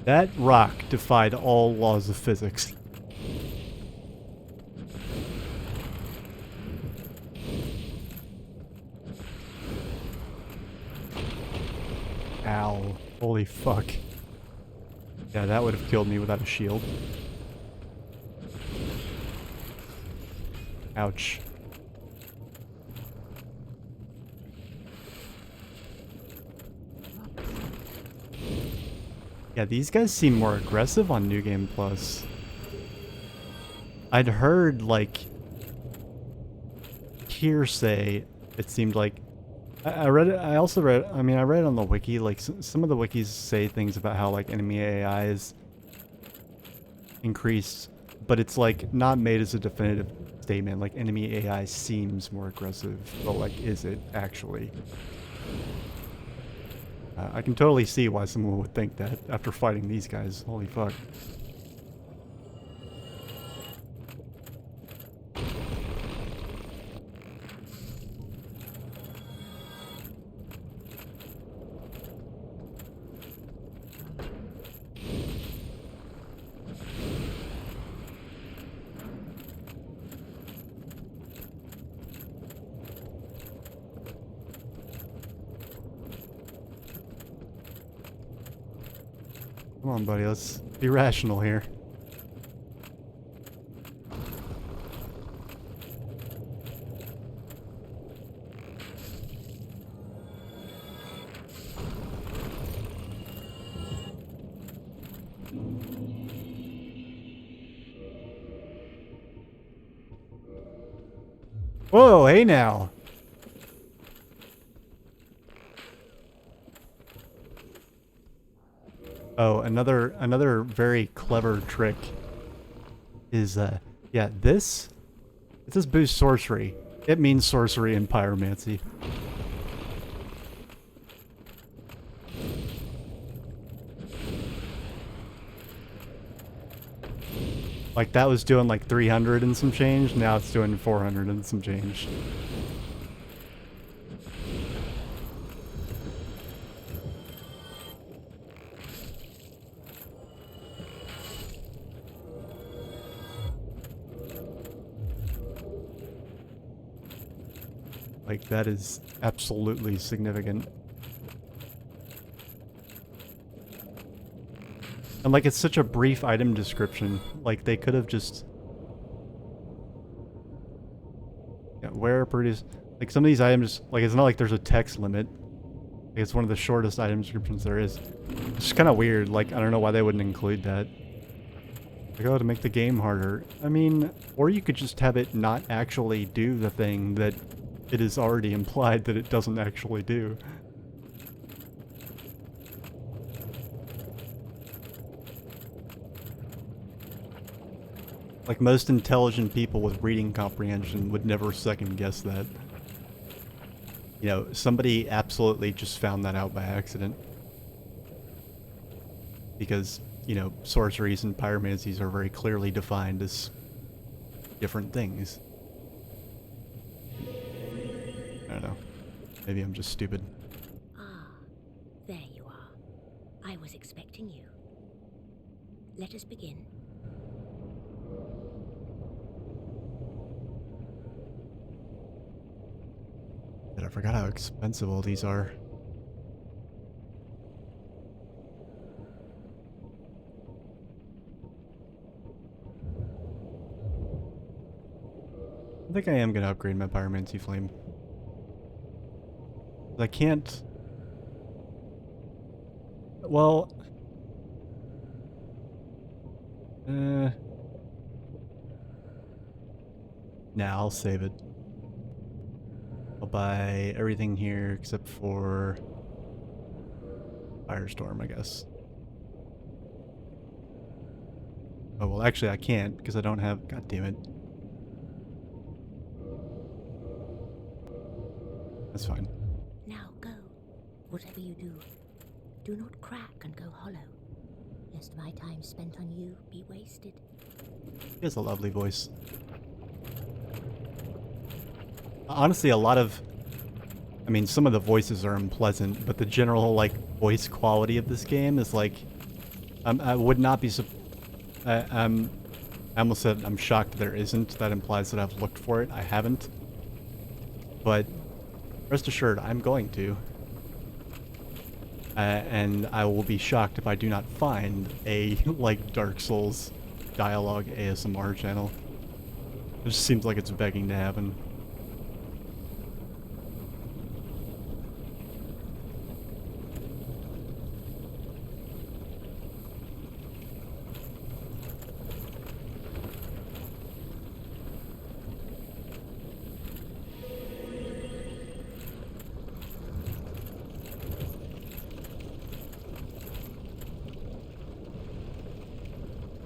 That rock defied all laws of physics. Ow. Holy fuck. Yeah, that would have killed me without a shield. Ouch. Yeah, these guys seem more aggressive on New Game Plus. I'd heard, like, hearsay, it seemed like. I read it, I also read, I mean, I read it on the wiki, like, some of the wikis say things about how, like, enemy AI is increased, but it's, like, not made as a definitive statement. Like, enemy AI seems more aggressive, but, like, is it actually? I can totally see why someone would think that after fighting these guys. Holy fuck. Come on, buddy, let's be rational here. Whoa, hey now! Oh, another very clever trick is, yeah, this? It says boost sorcery. It means sorcery and pyromancy. Like, that was doing like 300 and some change, now it's doing 400 and some change. Like, that is absolutely significant. And like, it's such a brief item description. Like, they could have just... Yeah, where produce... Like, some of these items, like, it's not like there's a text limit. Like, it's one of the shortest item descriptions there is. It's just kind of weird. Like, I don't know why they wouldn't include that. Like, oh, to make the game harder. I mean, or you could just have it not actually do the thing that it is already implied that it doesn't actually do. Like, most intelligent people with reading comprehension would never second guess that. You know, somebody absolutely just found that out by accident. Because, you know, sorceries and pyromancies are very clearly defined as different things. I don't know. Maybe I'm just stupid. Ah, there you are. I was expecting you. Let us begin. But I forgot how expensive all these are. I think I am going to upgrade my pyromancy flame. I can't... Well... Nah, I'll save it. I'll buy everything here except for Firestorm, I guess. Oh, well, actually I can't because I don't have... God damn it. That's fine. Now go. Whatever you do, do not crack and go hollow, lest my time spent on you be wasted. He has a lovely voice. Honestly, a lot of... I mean, some of the voices are unpleasant, but the general, like, voice quality of this game is, like... I would not be... I almost said I'm shocked there isn't. That implies that I've looked for it. I haven't. But rest assured, I'm going to. And I will be shocked if I do not find a, like, Dark Souls dialogue ASMR channel. It just seems like it's begging to happen.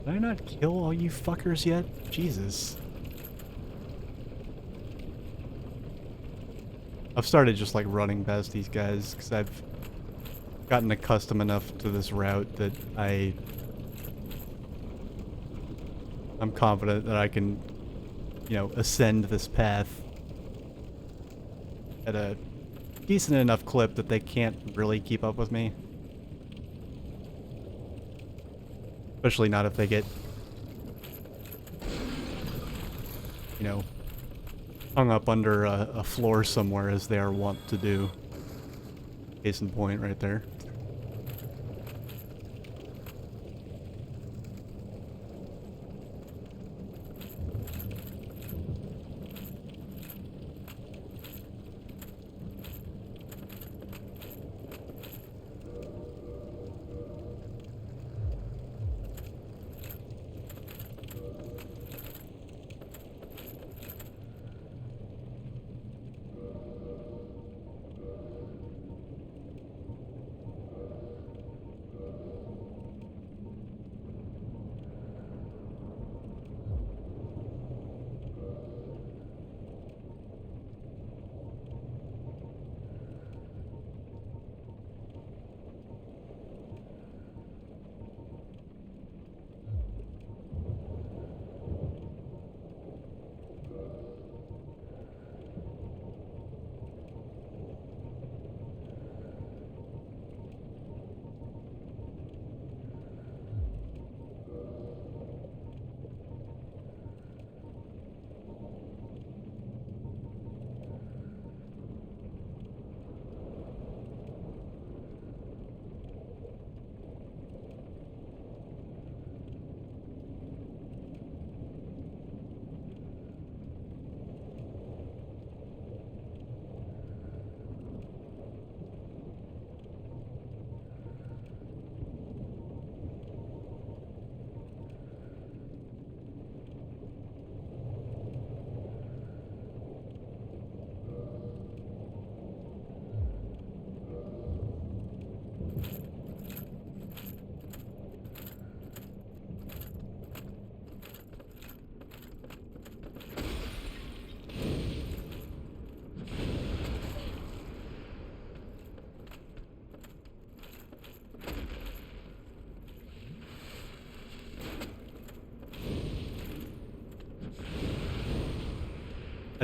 Did I not kill all you fuckers yet? Jesus. I've started just like running past these guys because I've gotten accustomed enough to this route that I'm confident that I can, you know, ascend this path at a decent enough clip that they can't really keep up with me. Especially not if they get, you know, hung up under a floor somewhere as they are wont to do. Case in point right there.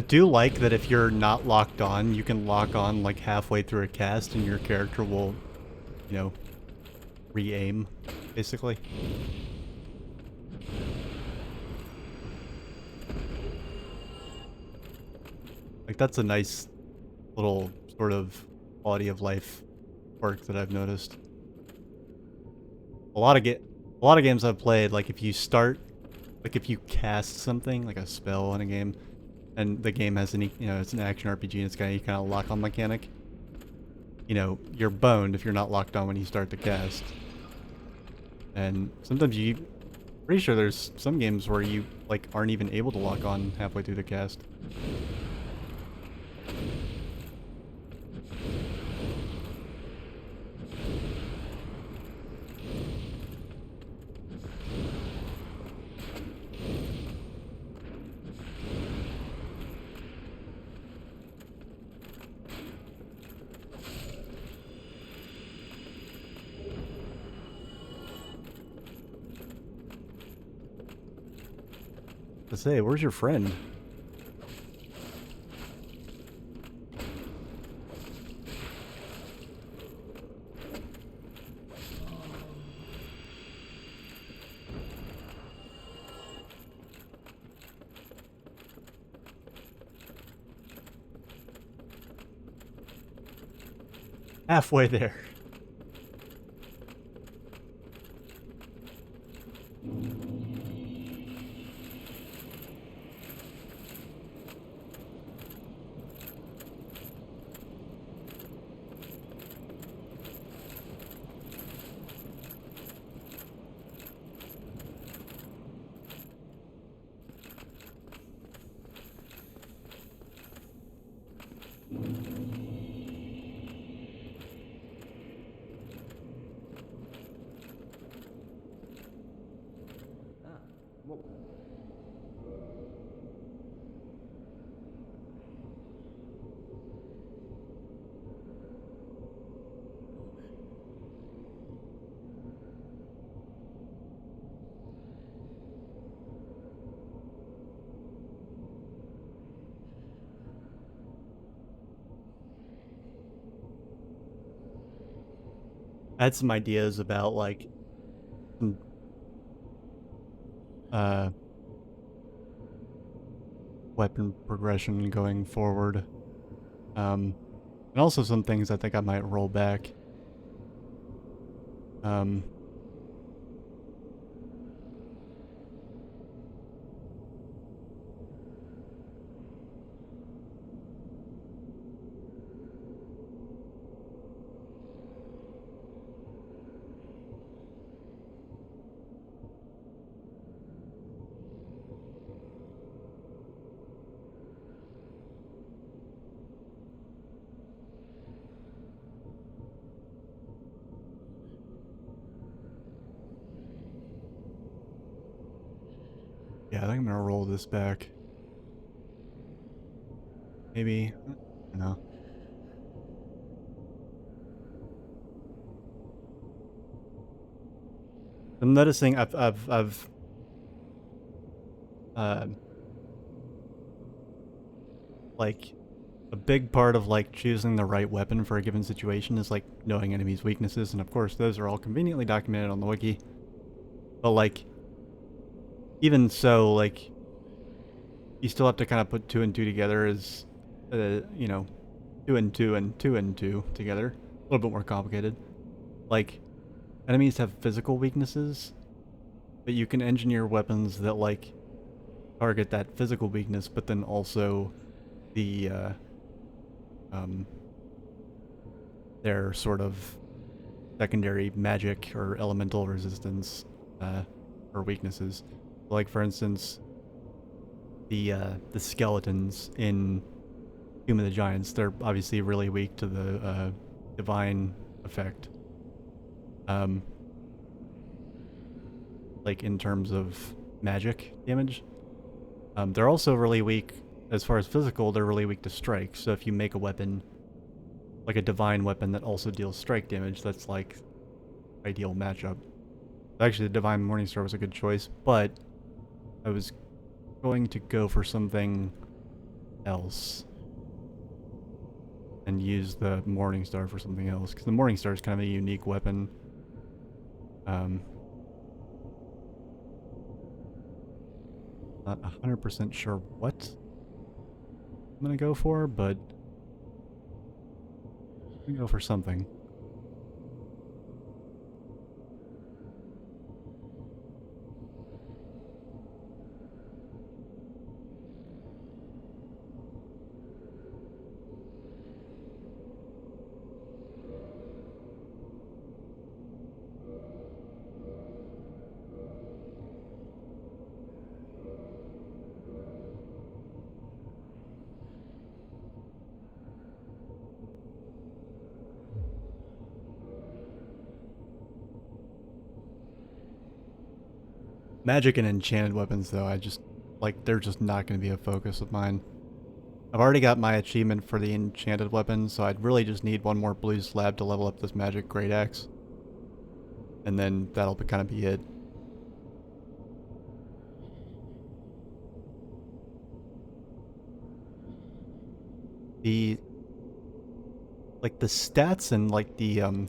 I do like that if you're not locked on, you can lock on like halfway through a cast and your character will, you know, re-aim, basically. Like that's a nice little sort of quality of life perk that I've noticed. A lot of games I've played, like if you start, like if you cast something, like a spell in a game, and the game has any, you know, it's an action RPG and it's got any kind of lock-on mechanic, you know, you're boned if you're not locked on when you start the cast. And sometimes pretty sure there's some games where you, like, aren't even able to lock on halfway through the cast. To say, where's your friend? Halfway there. I had some ideas about, like, uh, weapon progression going forward. And also some things I think I might roll back. Yeah, I think I'm gonna roll this back. Maybe, I don't know. I'm noticing uh, like, a big part of, like, choosing the right weapon for a given situation is, like, knowing enemies' weaknesses, and of course those are all conveniently documented on the wiki. But, like, even so, like, you still have to kind of put two and two together as, you know, two and two and two and two together. A little bit more complicated. Like, enemies have physical weaknesses, but you can engineer weapons that, like, target that physical weakness, but then also the, their sort of secondary magic or elemental resistance, or weaknesses. Like, for instance, the skeletons in Tomb of the Giants, they're obviously really weak to the, divine effect. Like, in terms of magic damage. They're also really weak, as far as physical, they're really weak to strike. So if you make a weapon, like a divine weapon that also deals strike damage, that's, like, ideal matchup. Actually, the Divine Morningstar was a good choice, but I was going to go for something else and use the Morning Star for something else, because the Morning Star is kind of a unique weapon. Not 100% sure what I'm gonna go for, but I'm gonna go for something. Magic and enchanted weapons, though, they're just not going to be a focus of mine. I've already got my achievement for the enchanted weapons, so I'd really just need one more blue slab to level up this magic great axe. And then that'll kind of be it. The stats and the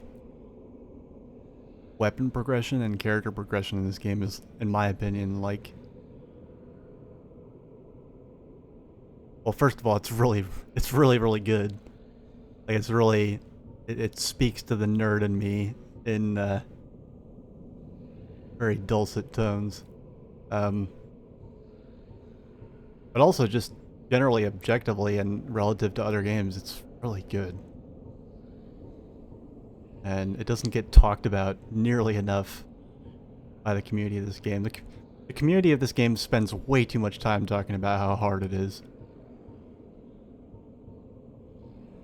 weapon progression and character progression in this game is, in my opinion, well, first of all, it's really really good. Like, it speaks to the nerd in me in very dulcet tones. But also just generally objectively and relative to other games, it's really good. And it doesn't get talked about nearly enough by the community of this game. The community of this game spends way too much time talking about how hard it is.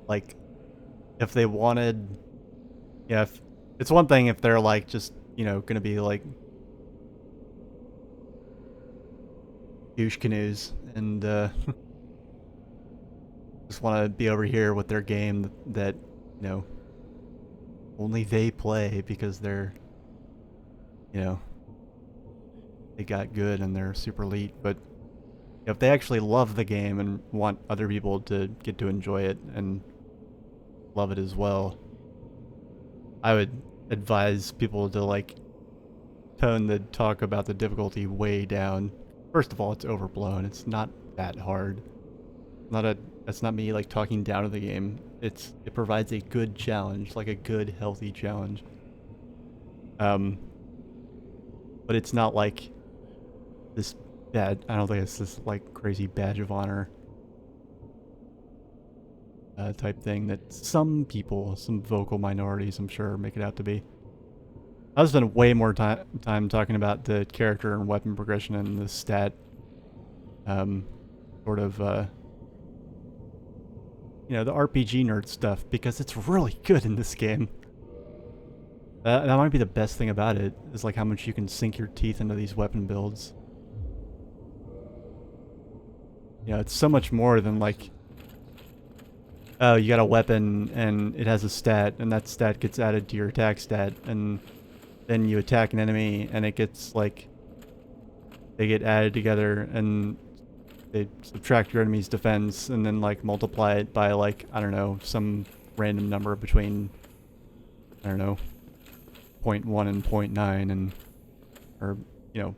Like, if they wanted... Yeah, if, it's one thing if they're, like, just, you know, gonna be, like... douche canoes, and, just want to be over here with their game that, you know, only they play because they're, you know, they got good and they're super elite. But if they actually love the game and want other people to get to enjoy it and love it as well, I would advise people to, like, tone the talk about the difficulty way down. First of all, it's overblown. It's not that hard. That's not me, like, talking down to the game. It provides a good challenge, like a good, healthy challenge. But it's not like this bad. I don't think it's this, like, crazy badge of honor type thing that some people, some vocal minorities, I'm sure, make it out to be. I've spent way more time talking about the character and weapon progression and the stat, sort of, you know, the RPG nerd stuff, because it's really good in this game. That might be the best thing about it, is like how much you can sink your teeth into these weapon builds. You know, it's so much more than, like, oh, you got a weapon and it has a stat, and that stat gets added to your attack stat, and then you attack an enemy and it gets, like, they get added together and they subtract your enemy's defense and then, like, multiply it by, like, I don't know, some random number between, I don't know, 0.1 and 0.9, and, or, you know,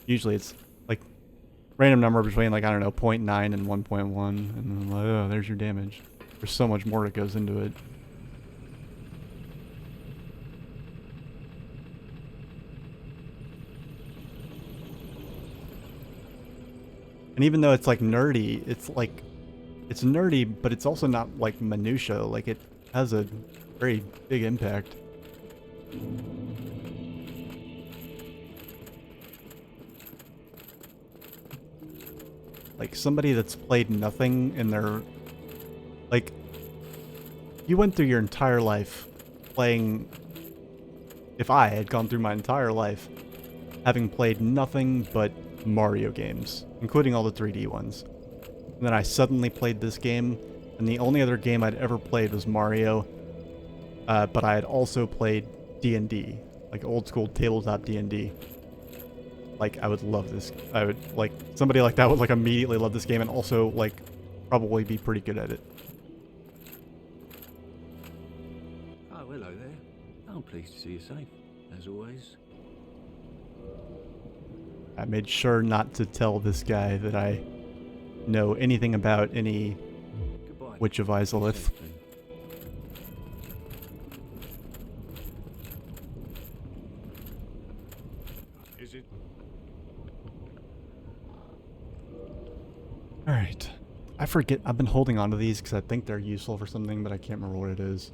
usually it's, like, random number between, like, I don't know, 0.9 and 1.1, and then, like, oh, there's your damage. There's so much more that goes into it. And even though it's, like, nerdy, it's nerdy, but it's also not, like, minutia. Like, it has a very big impact. Like, somebody that's played nothing in their... Like, you went through your entire life playing... If I had gone through my entire life having played nothing but Mario games, including all the 3D ones. And then I suddenly played this game, and the only other game I'd ever played was Mario, but I had also played D&D, like old school tabletop D&D. like, I would love this. I would, like, somebody like that would, like, immediately love this game and also, like, probably be pretty good at it. Oh, hello there. I'm pleased to see you safe, as always. I made sure not to tell this guy that I know anything about any Goodbye. Witch of Be Izalith. safe, Glenn. Is it? Alright. I forget. I've been holding on to these because I think they're useful for something, but I can't remember what it is.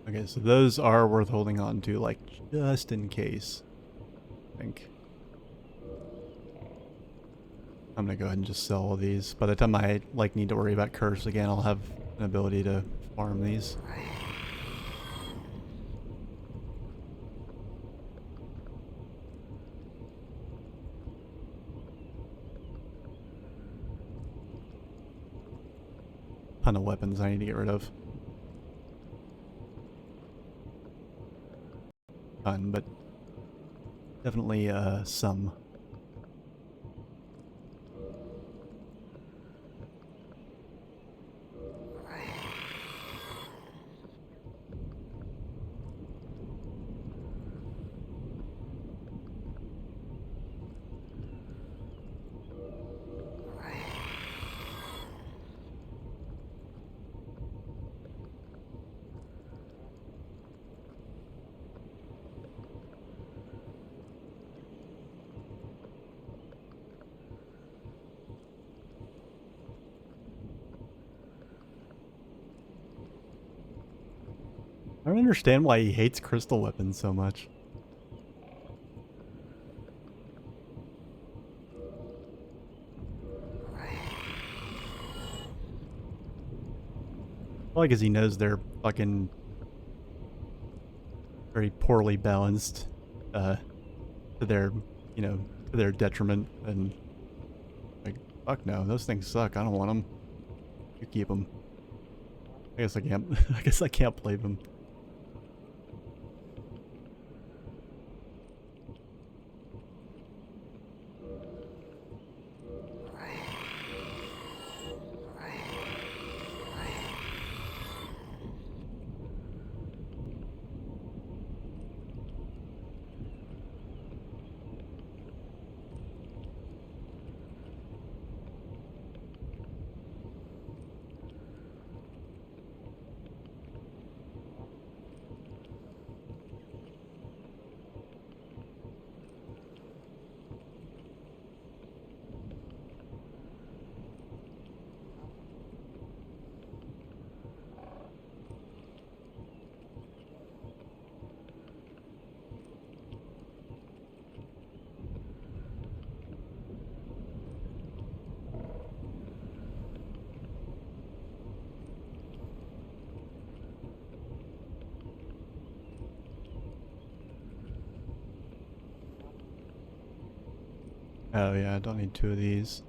Okay, so those are worth holding on to, like, just in case. I think. I'm gonna go ahead and just sell all these. By the time I, like, need to worry about curse again, I'll have an ability to farm these. Ton of weapons I need to get rid of. Ton, but definitely some. I don't understand why he hates crystal weapons so much. Probably because he knows they're fucking very poorly balanced, to their, you know, to their detriment, and like, fuck no, those things suck. I don't want them. You keep them. I guess I can't. I guess I can't play them. Oh yeah, I don't need two of these.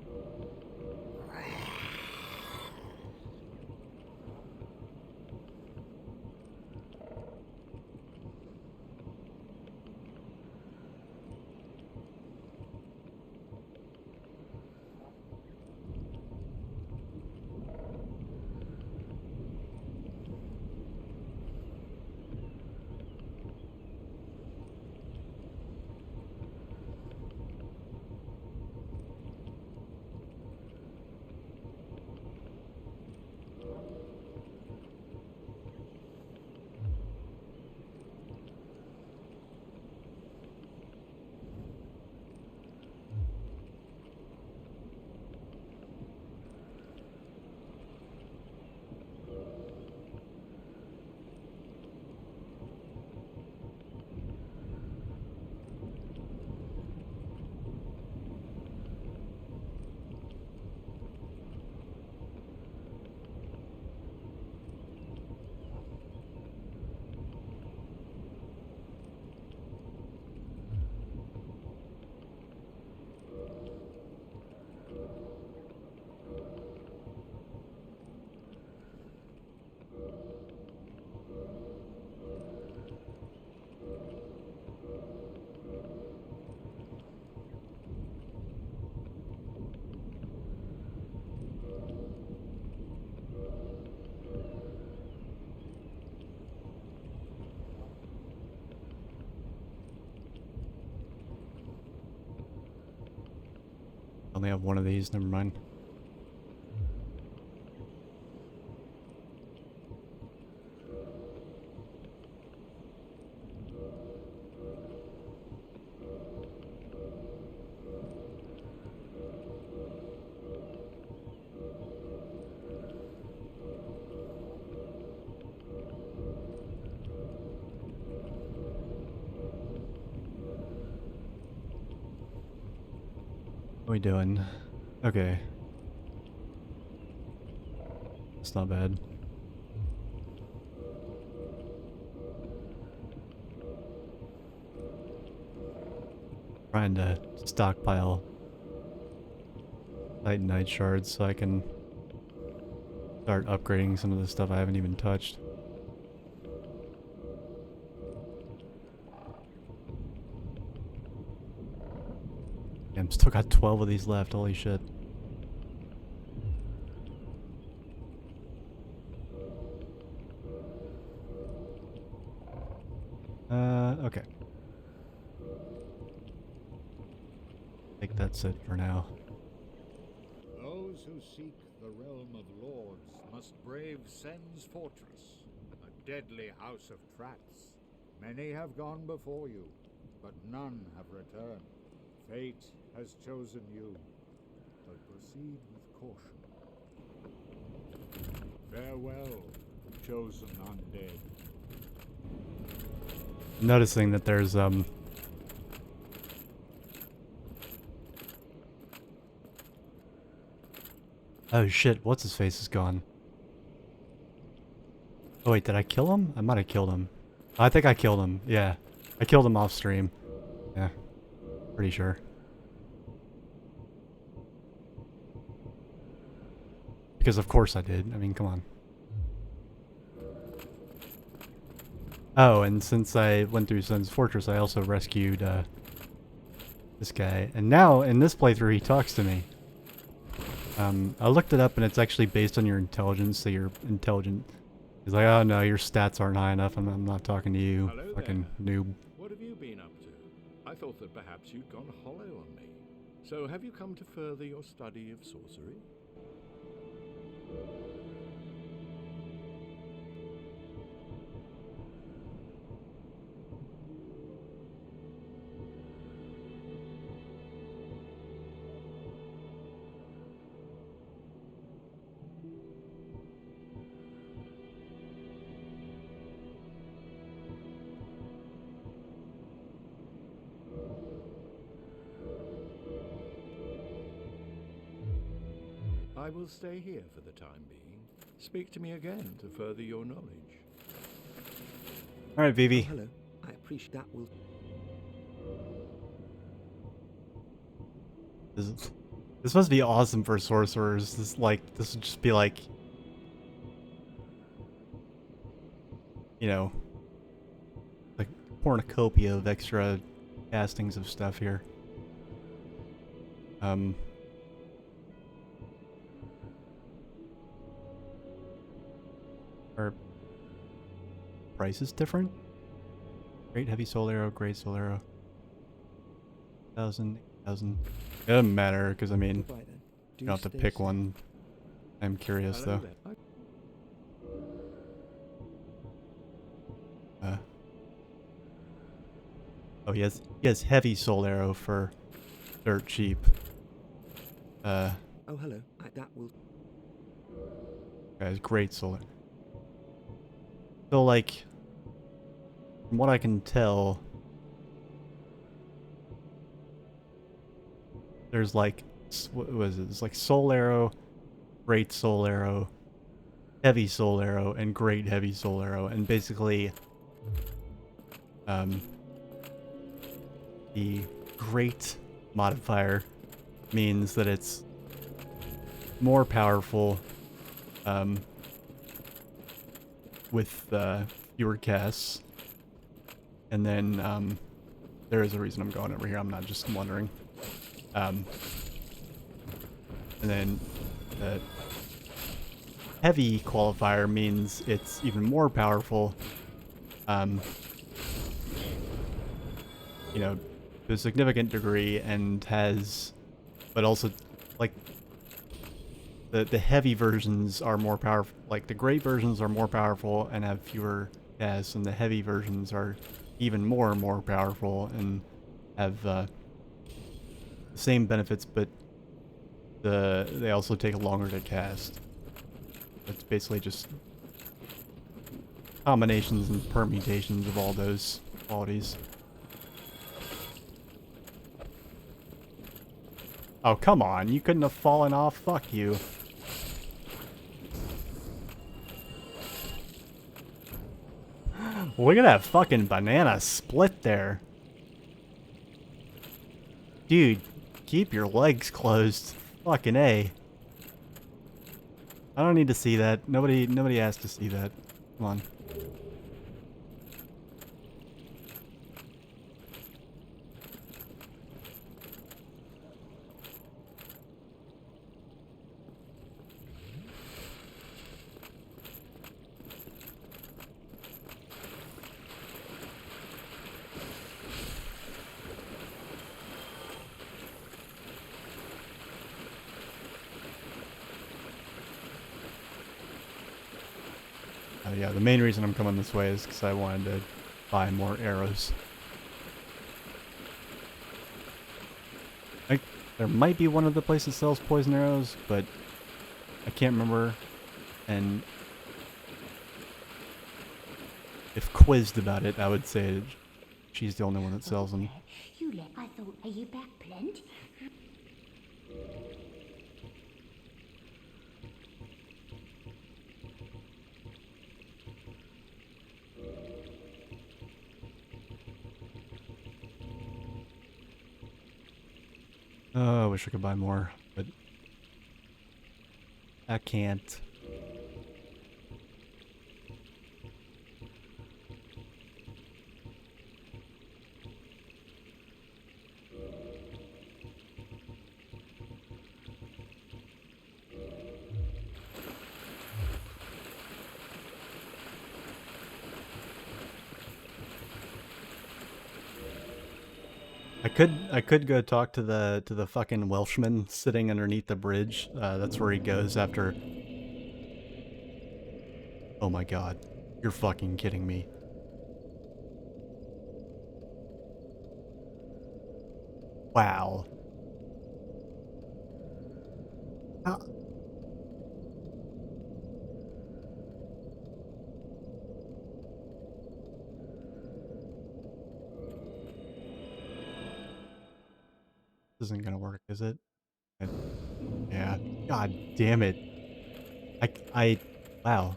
Only have one of these, never mind. What are we doing? Okay. It's not bad. Trying to stockpile Titanite shards so I can start upgrading some of the stuff I haven't even touched. Damn, still got 12 of these left, holy shit. Okay. I think that's it for now. Those who seek the realm of lords must brave Sen's fortress, a deadly house of trats. Many have gone before you, but none have returned. Fate has chosen you, but proceed with caution. Farewell, chosen undead. Noticing that there's oh shit, what's his face is gone. Oh wait, did I kill him? I might have killed him. I think I killed him, yeah. I killed him off stream. Yeah. Pretty sure. Because of course I did. I mean, come on. Oh, and since I went through Sen's Fortress, I also rescued this guy. And now, in this playthrough, he talks to me. I looked it up, and it's actually based on your intelligence, so you're intelligent. He's like, oh no, your stats aren't high enough, I'm not talking to you, Hello fucking there. noob. What have you been up to? I thought that perhaps you'd gone hollow on me. So have you come to further your study of sorcery? I will stay here for the time being. Speak to me again to further your knowledge. Alright, Vivi. Hello. I appreciate that. Will This must be awesome for sorcerers. This would just be like, you know, like cornucopia of extra castings of stuff here. Are prices different? Great heavy soul arrow, great soul arrow. 1,000. It doesn't matter, because I mean, goodbye then. you don't have to pick one. I'm curious Hello though. there. Oh, he has heavy soul arrow for dirt cheap. Oh, hello. That will. Has great soul arrow. So like, from what I can tell, there's like, what was it? It's like soul arrow, great soul arrow, heavy soul arrow, and great heavy soul arrow, and basically, the great modifier means that it's more powerful, with fewer casts, and then there is a reason I'm going over here. I'm not just wondering. And then the heavy qualifier means it's even more powerful, you know, to a significant degree, and has, but also like the heavy versions are more powerful. Like the great versions are more powerful and have fewer casts, and the heavy versions are even more powerful and have the same benefits, but they also take longer to cast. It's basically just combinations and permutations of all those qualities. Oh, come on. You couldn't have fallen off. Fuck you. Look at that fucking banana split there. Dude, keep your legs closed. Fucking A. I don't need to see that. Nobody asked to see that. Come on. Yeah, the main reason I'm coming this way is because I wanted to buy more arrows. There might be one of the places that sells poison arrows, but I can't remember. And if quizzed about it, I would say she's the only one that sells them. You let I thought, are you back, Plent? Oh, I wish I could buy more, but I can't. I could go talk to the fucking Welshman sitting underneath the bridge. That's where he goes after. Oh my god. You're fucking kidding me. Wow. How- This isn't gonna work, is it? Yeah. God damn it. Wow.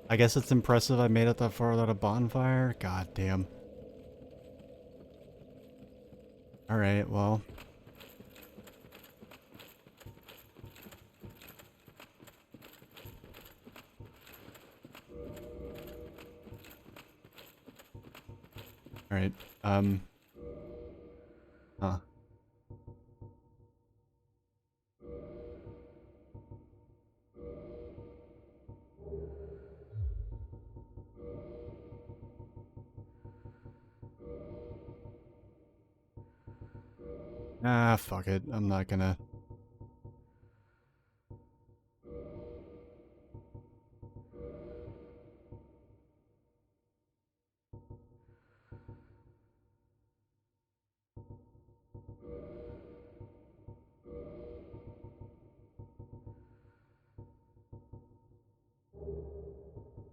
I guess it's impressive I made it that far without a bonfire. God damn. Alright, well. Alright, huh. Ah, fuck it. I'm not gonna...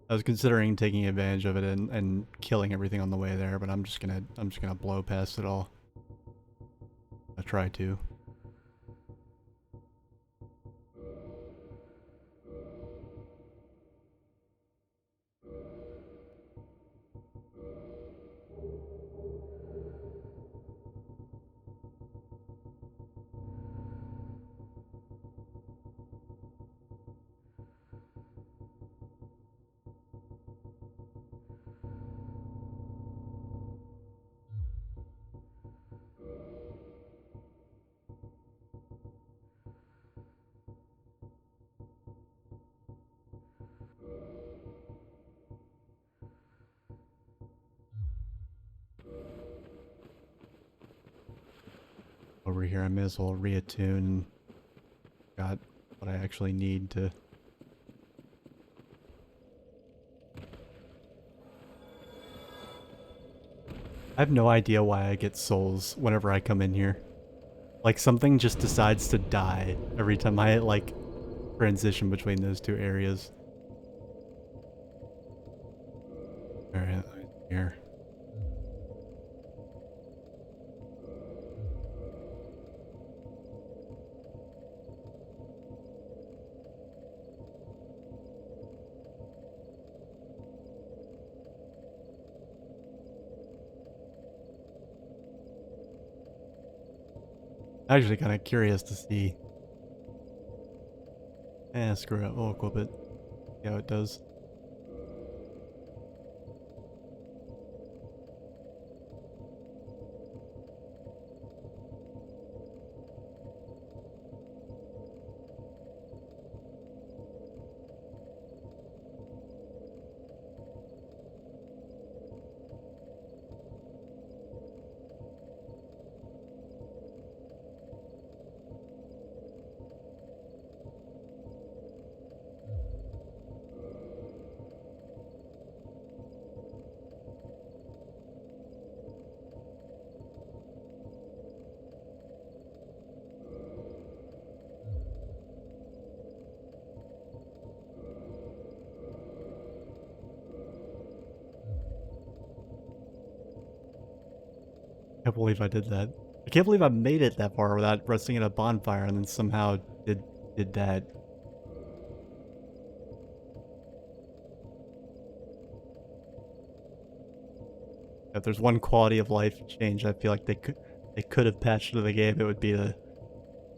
I was considering taking advantage of it and killing everything on the way there, but I'm just gonna blow past it all. I try to. over here. I may as well reattune. Got what I actually need to. I have no idea why I get souls whenever I come in here. Like, something just decides to die every time I, like, transition between those two areas. Alright, here. Actually kind of curious to see. Screw it. We'll equip it. See how it does. I can't believe I did that. I can't believe I made it that far without resting at a bonfire and then somehow did that. If there's one quality of life change I feel like they could have patched into the game, it would be to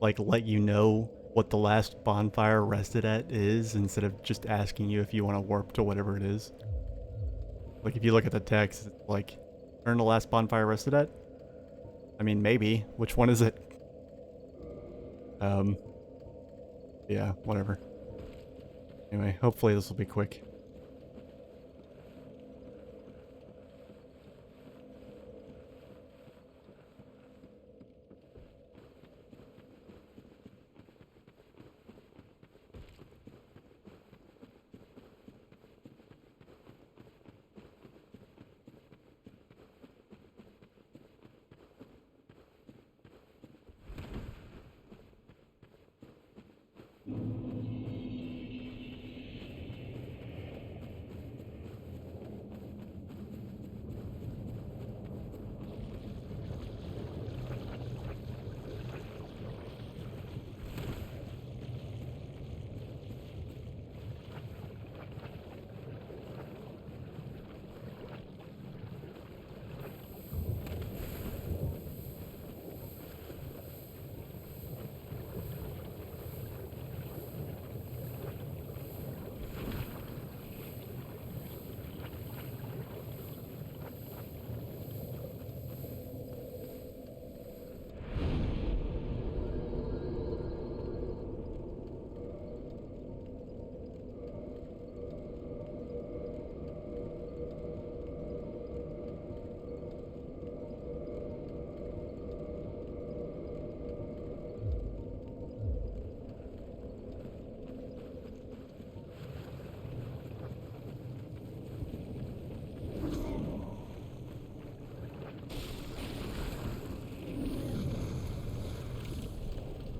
like let you know what the last bonfire rested at is instead of just asking you if you want to warp to whatever it is. Like if you look at the text, it's like, earn the last bonfire rested at? I mean, maybe. Which one is it? Yeah, whatever. Anyway, hopefully this will be quick.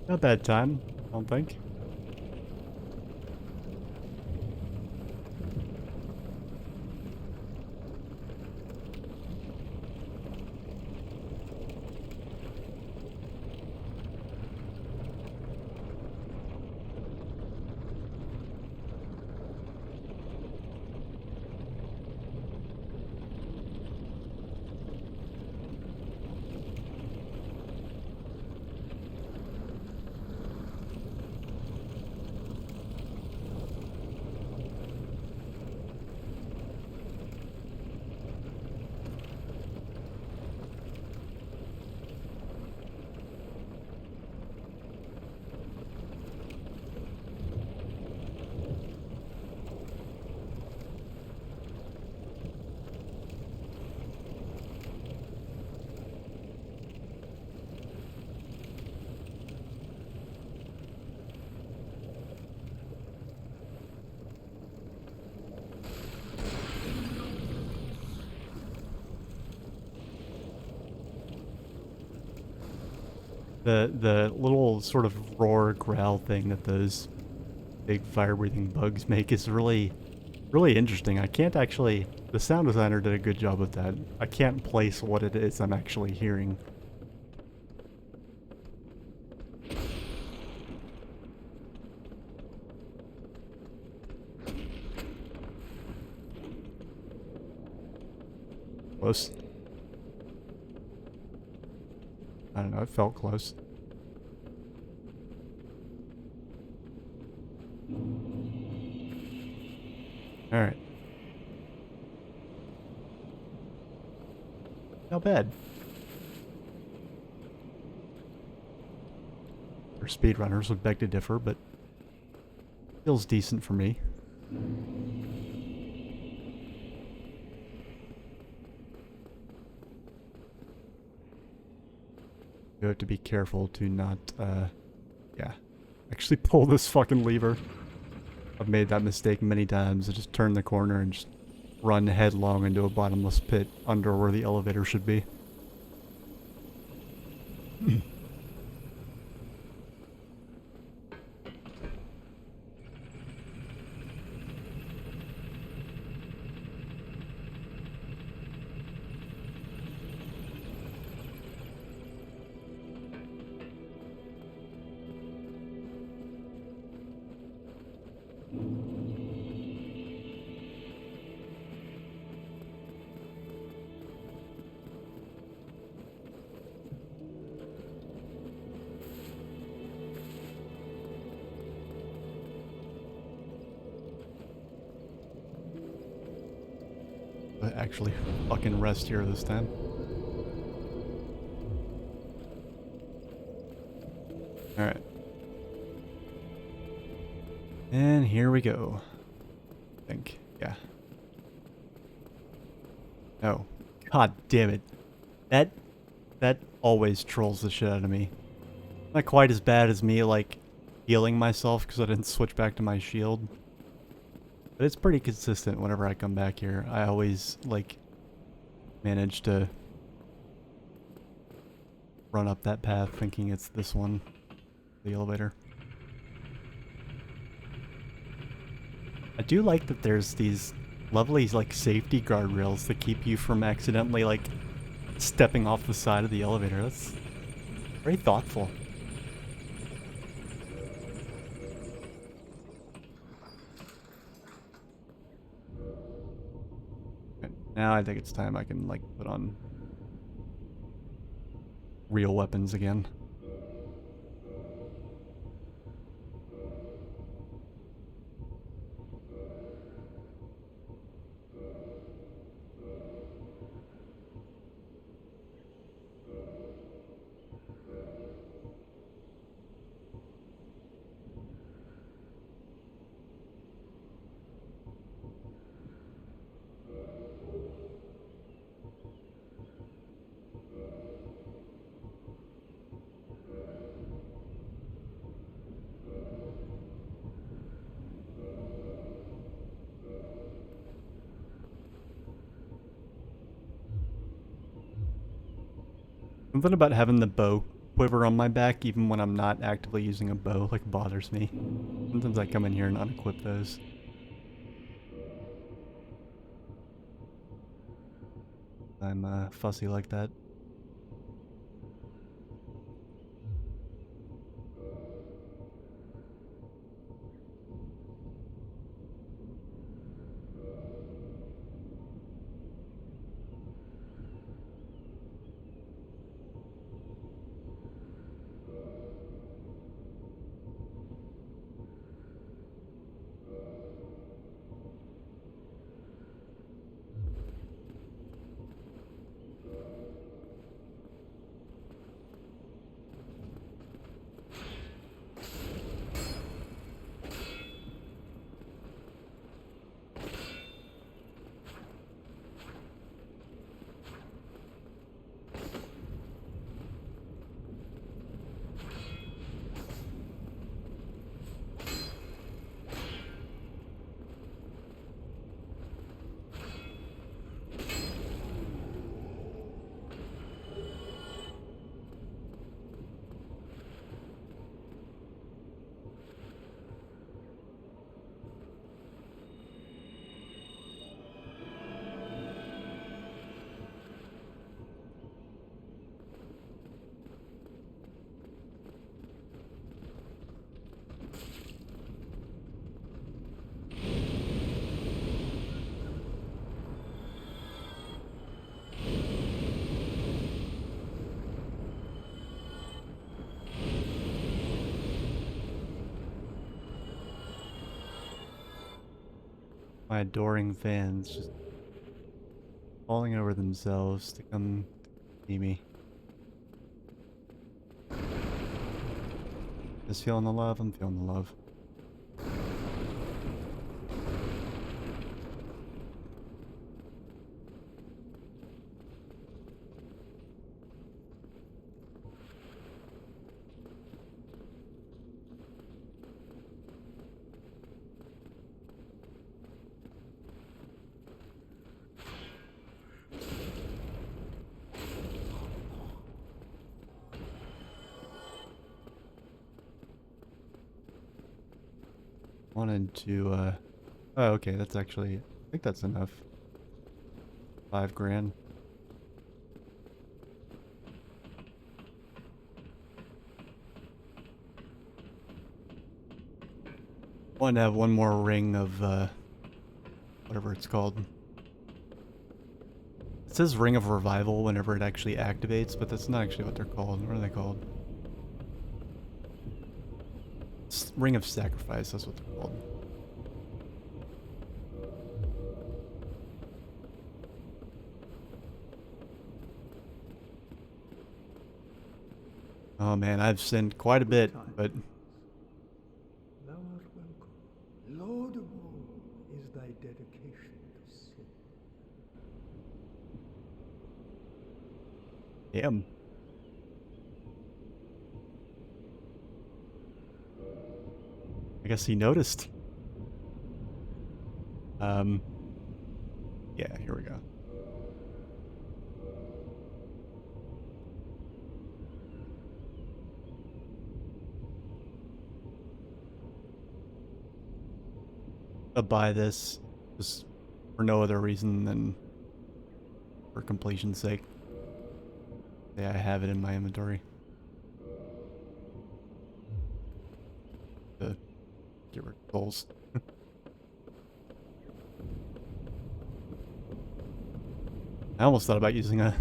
Not bad time, I don't think. The little sort of roar growl thing that those big fire-breathing bugs make is really interesting. I can't actually... The sound designer did a good job with that. I can't place what it is I'm actually hearing. Close. I don't know, it felt close. Alright. Not bad. For speedrunners would beg to differ, but feels decent for me. You have to be careful to not, yeah, actually pull this fucking lever. I've made that mistake many times. I just turn the corner and just run headlong into a bottomless pit under where the elevator should be. But actually fucking rest here this time. Alright. And here we go. I think. Yeah. Oh. God damn it. That always trolls the shit out of me. Not quite as bad as me, like, healing myself because I didn't switch back to my shield. But it's pretty consistent whenever I come back here. I always, like, manage to run up that path thinking it's this one. The elevator. I do like that there's these lovely, like, safety guardrails that keep you from accidentally, like, stepping off the side of the elevator. That's very thoughtful. Okay, now I think it's time I can, like, put on real weapons again. Something about having the bow quiver on my back, even when I'm not actively using a bow, like, bothers me. Sometimes I come in here and unequip those. I'm fussy like that. My adoring fans just falling over themselves to come see me. Just feeling the love, I'm feeling the love. Wanted to, oh, okay, that's actually, I think that's enough. 5 grand. Wanted to have one more ring of, whatever it's called. It says Ring of Revival whenever it actually activates, but that's not actually what they're called. What are they called? Ring of Sacrifice, that's what they're called. Oh man, I've sinned quite a bit, but Thou art welcome. Laudable is thy dedication to sin. damn. I guess he noticed. Yeah, here we go. I'll buy this just for no other reason than for completion's sake. Yeah, I have it in my inventory. To get rid of goals. I almost thought about using a...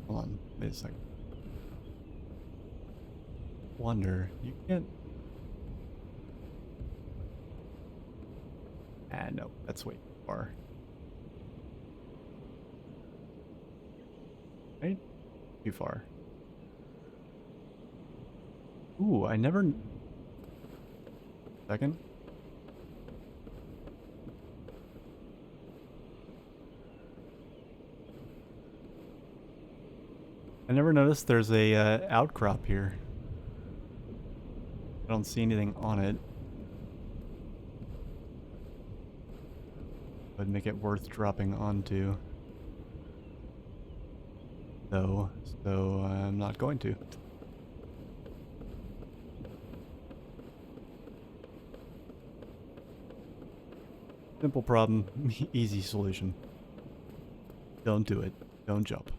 Hold on, wait a second. Wonder, you can't... Ah, no, that's way too far. Right? Too far. Ooh, I never... Second? I never noticed there's a outcrop here. I don't see anything on it. Would make it worth dropping onto. Though, so I'm not going to. Simple problem, easy solution. Don't do it. Don't jump.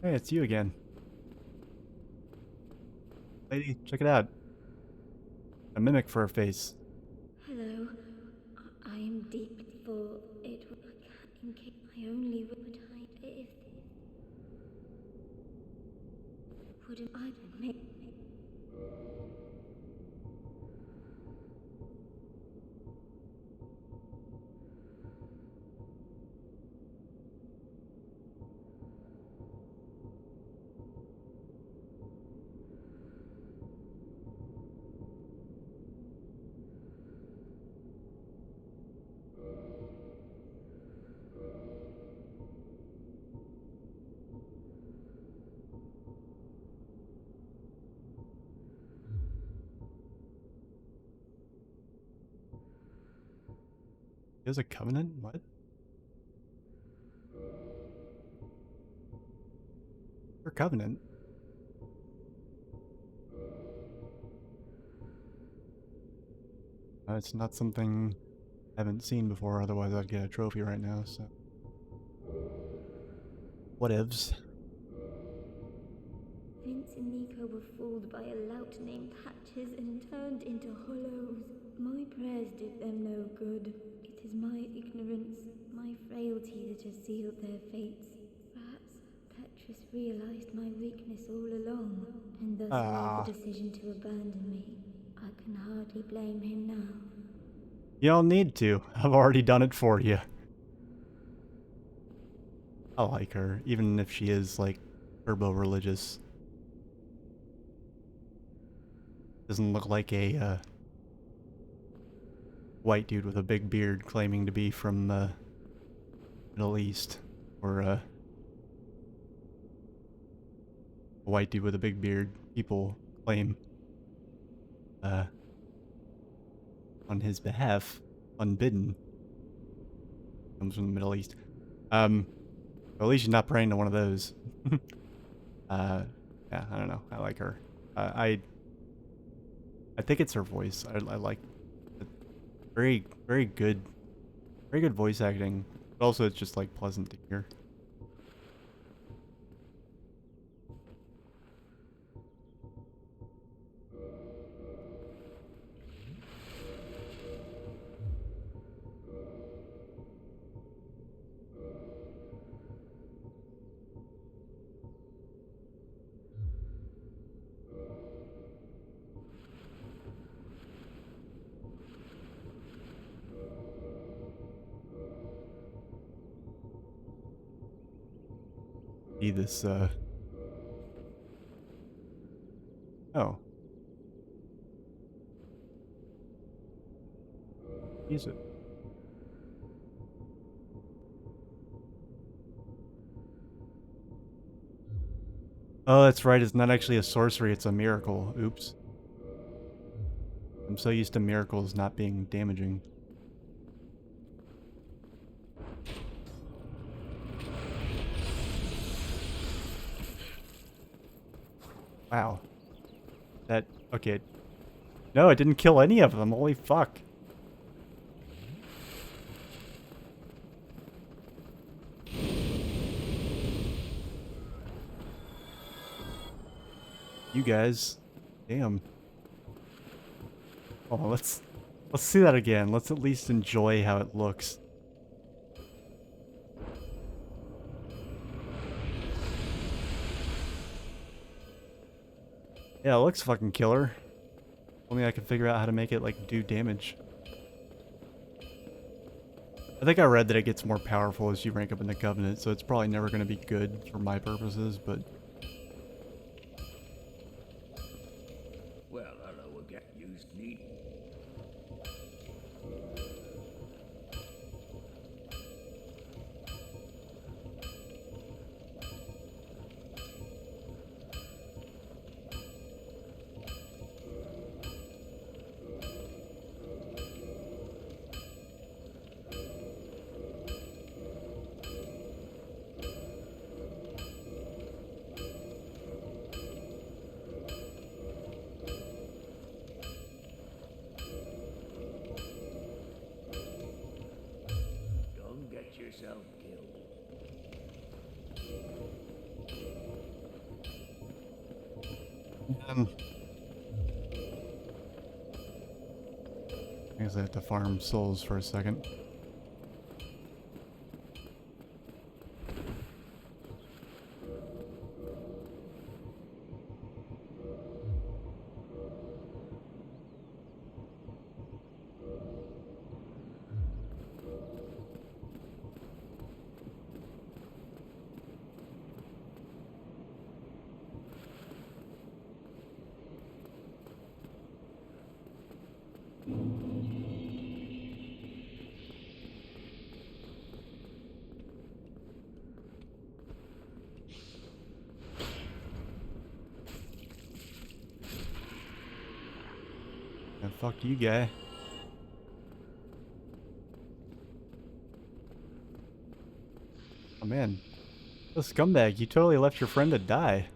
Hey, it's you again. Lady, check it out. A mimic for a face. Hello. I am deep for it. In case I only would I if would I make There's a covenant? What? For covenant? It's not something I haven't seen before, otherwise I'd get a trophy right now, so. Whatevs. Vince and Nico were fooled by a lout named Patches and turned into hollows. My prayers did them no good. It is my ignorance, my frailty that has sealed their fates. Perhaps Petrus realized my weakness all along, and thus made the decision to abandon me. I can hardly blame him now. You don't need to. I've already done it for you. I like her, even if she is, like, turbo-religious. Doesn't look like a, white dude with a big beard claiming to be from, Middle East. Or, a white dude with a big beard people claim, on his behalf, unbidden, comes from the Middle East. Well, at least she's not praying to one of those. Yeah, I don't know. I like her. I think it's her voice. I like it. Very, very good voice acting. But also, it's just like pleasant to hear. See this, oh. Use it. Oh, that's right. It's not actually a sorcery. It's a miracle. Oops. I'm so used to miracles not being damaging. Wow. That... okay. No, it didn't kill any of them. Holy fuck. You guys. Damn. Oh, let's see that again. Let's at least enjoy how it looks. Yeah, it looks fucking killer. Only I can figure out how to make it, like, do damage. I think I read that it gets more powerful as you rank up in the Covenant, so it's probably never going to be good for my purposes, but... Well, hello again, you sneak. Don't get yourself killed. I guess I have to farm souls for a second. And fuck you, guy. man. A scumbag, you totally left your friend to die.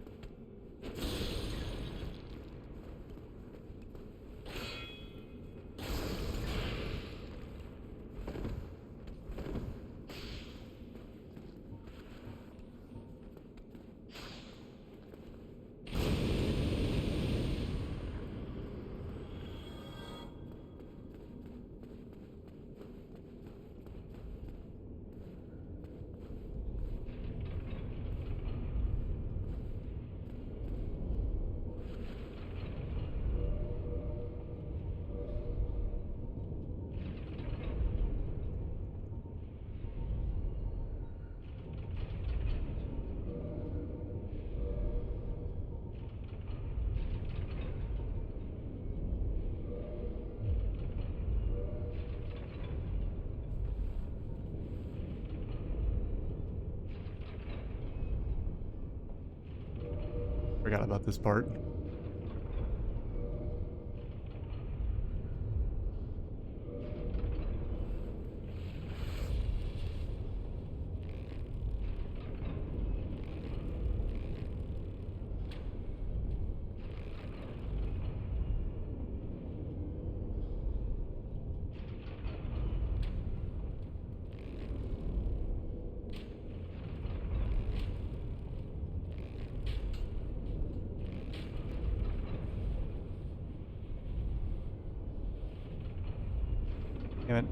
Forgot about this part. Damn it.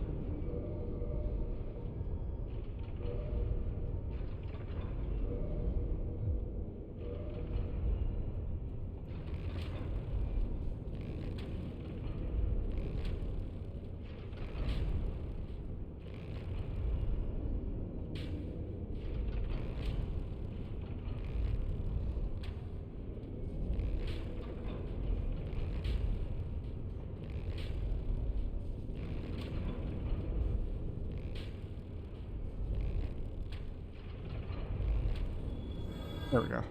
There we go.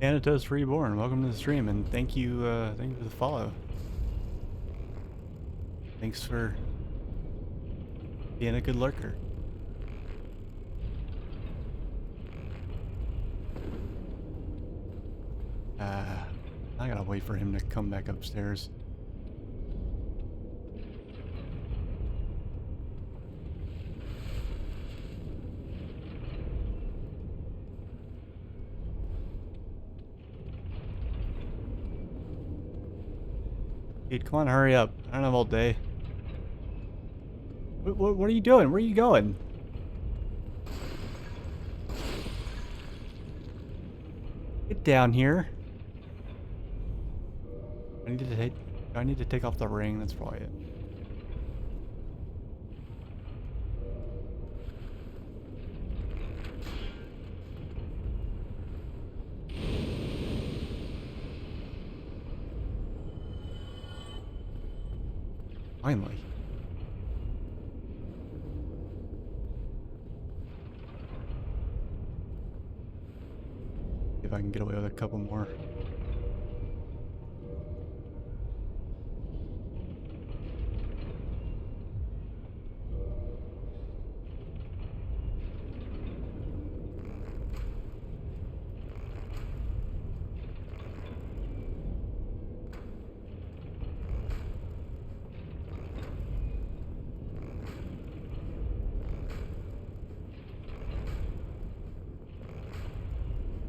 Thanatos Reborn, welcome to the stream, and thank you for the follow. Thanks for being a good lurker. I gotta wait for him to come back upstairs. Dude, come on, hurry up. I don't have all day. What are you doing? Where are you going? Get down here. I need to take off the ring. That's probably it. Finally. If I can get away with a couple more.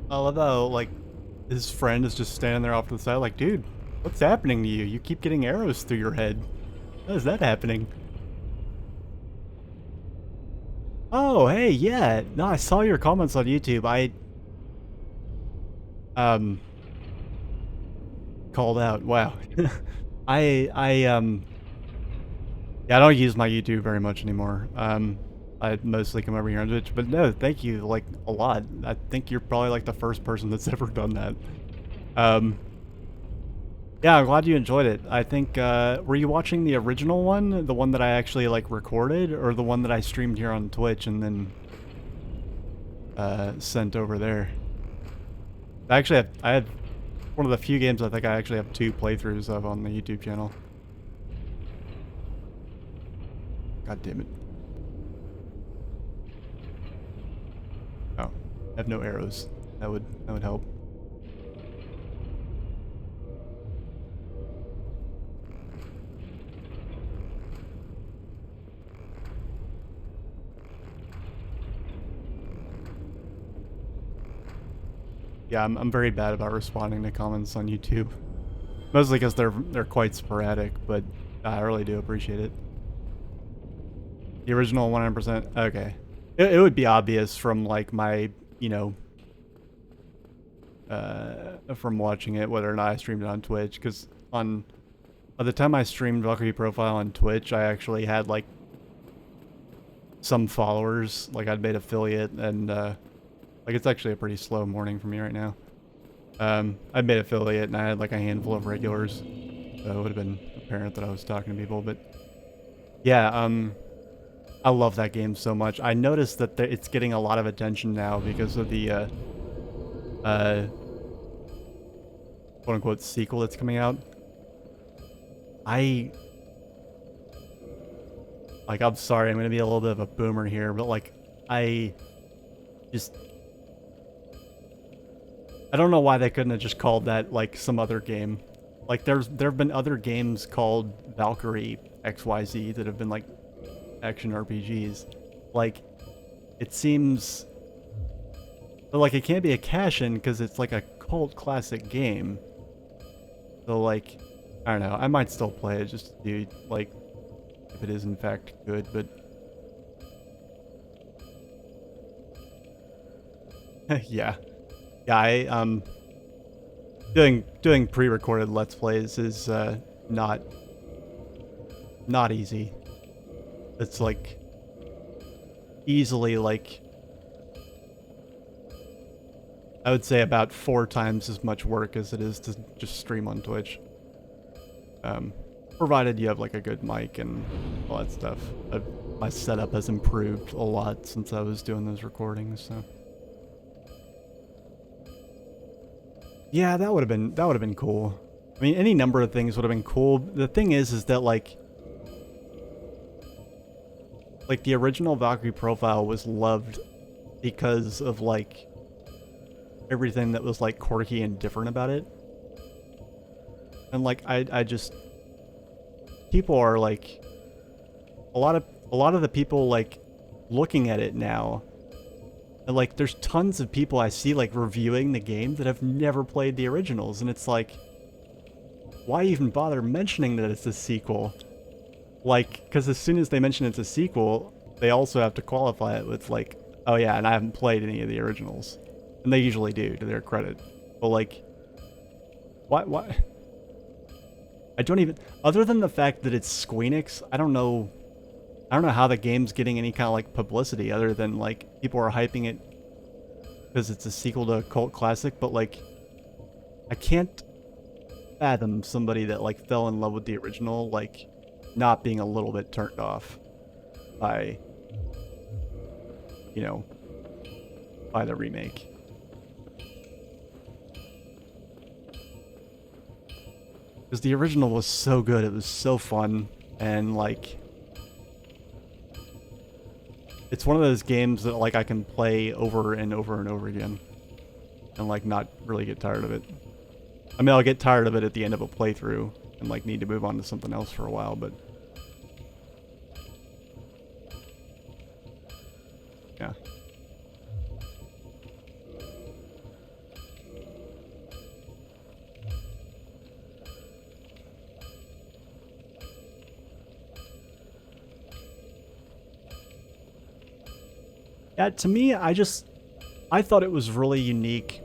I love how, like, his friend is just standing there off to the side, like, dude, what's happening to you? You keep getting arrows through your head. How is that happening? Oh, hey, yeah. No, I saw your comments on YouTube. I called out. Wow. Yeah, I don't use my YouTube very much anymore. I mostly come over here on Twitch, but no, thank you, like, a lot. I think you're probably, like, the first person that's ever done that. Yeah, I'm glad you enjoyed it. I think, were you watching the original one? The one that I actually, like, recorded? Or the one that I streamed here on Twitch and then, sent over there? I had one of the few games I think I actually have 2 playthroughs of on the YouTube channel. God damn it. Oh, I have no arrows. That would help. Yeah, I'm very bad about responding to comments on YouTube. Mostly because they're quite sporadic, but I really do appreciate it. The original 100%? Okay. It would be obvious from, like, my, you know, from watching it, whether or not I streamed it on Twitch, because by the time I streamed Valkyrie Profile on Twitch, I actually had, like, some followers. Like, I'd made affiliate, and, like, it's actually a pretty slow morning for me right now. I'd made affiliate, and I had, like, a handful of regulars, so it would have been apparent that I was talking to people, but yeah, I love that game so much. I noticed that it's getting a lot of attention now because of the, quote-unquote sequel that's coming out. I'm sorry, I'm gonna be a little bit of a boomer here, but, like, I don't know why they couldn't have just called that, like, some other game. Like, there have been other games called Valkyrie XYZ that have been, like, action RPGs. Like, it seems... But, like, it can't be a cash-in because it's, like, a cult classic game. So, like, I don't know. I might still play it just to see, like, if it is, in fact, good, but... Yeah. Yeah, doing pre-recorded Let's Plays is, not easy. It's, like, easily, like, I would say about 4 times as much work as it is to just stream on Twitch. Provided you have, like, a good mic and all that stuff. My setup has improved a lot since I was doing those recordings, so... Yeah, that would have been cool. I mean, any number of things would have been cool. The thing is that, like the original Valkyrie Profile was loved because of, like, everything that was, like, quirky and different about it. And, like, I just... People are, like... A lot of the people, like, looking at it now... And, like, there's tons of people I see, like, reviewing the game that have never played the originals, and it's like, why even bother mentioning that it's a sequel? Like, because as soon as they mention it's a sequel, they also have to qualify it with, like, oh yeah, and I haven't played any of the originals. And they usually do, to their credit. But, like, why? I don't even, other than the fact that it's Squeenix, I don't know how the game's getting any kind of, like, publicity other than, like, people are hyping it because it's a sequel to a cult classic, but, like, I can't fathom somebody that, like, fell in love with the original, like, not being a little bit turned off by, you know, by the remake. Because the original was so good, it was so fun, and, like... It's one of those games that, like, I can play over and over and over again. And, like, not really get tired of it. I mean, I'll get tired of it at the end of a playthrough. And, like, need to move on to something else for a while, but... Yeah. Yeah, to me, I thought it was really unique.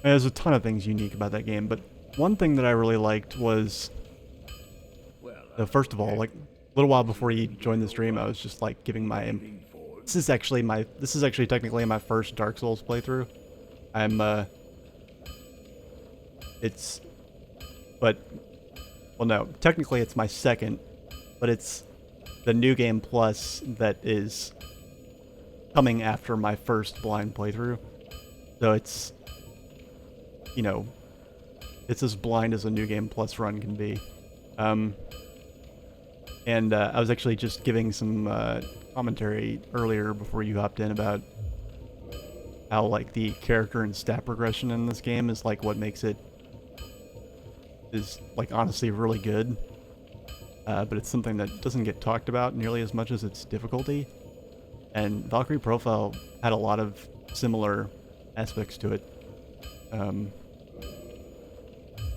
There's a ton of things unique about that game, but one thing that I really liked was, first of all, like, a little while before you joined the stream, I was just, like, giving my, this is actually technically my first Dark Souls playthrough. but, well, no, technically it's my second, but it's the New Game Plus that is coming after my first blind playthrough. So it's, you know, it's as blind as a New Game Plus run can be. And I was actually just giving some commentary earlier before you hopped in about how, like, the character and stat progression in this game is, like, what makes it is, like, honestly really good. But it's something that doesn't get talked about nearly as much as its difficulty. And Valkyrie Profile had a lot of similar aspects to it.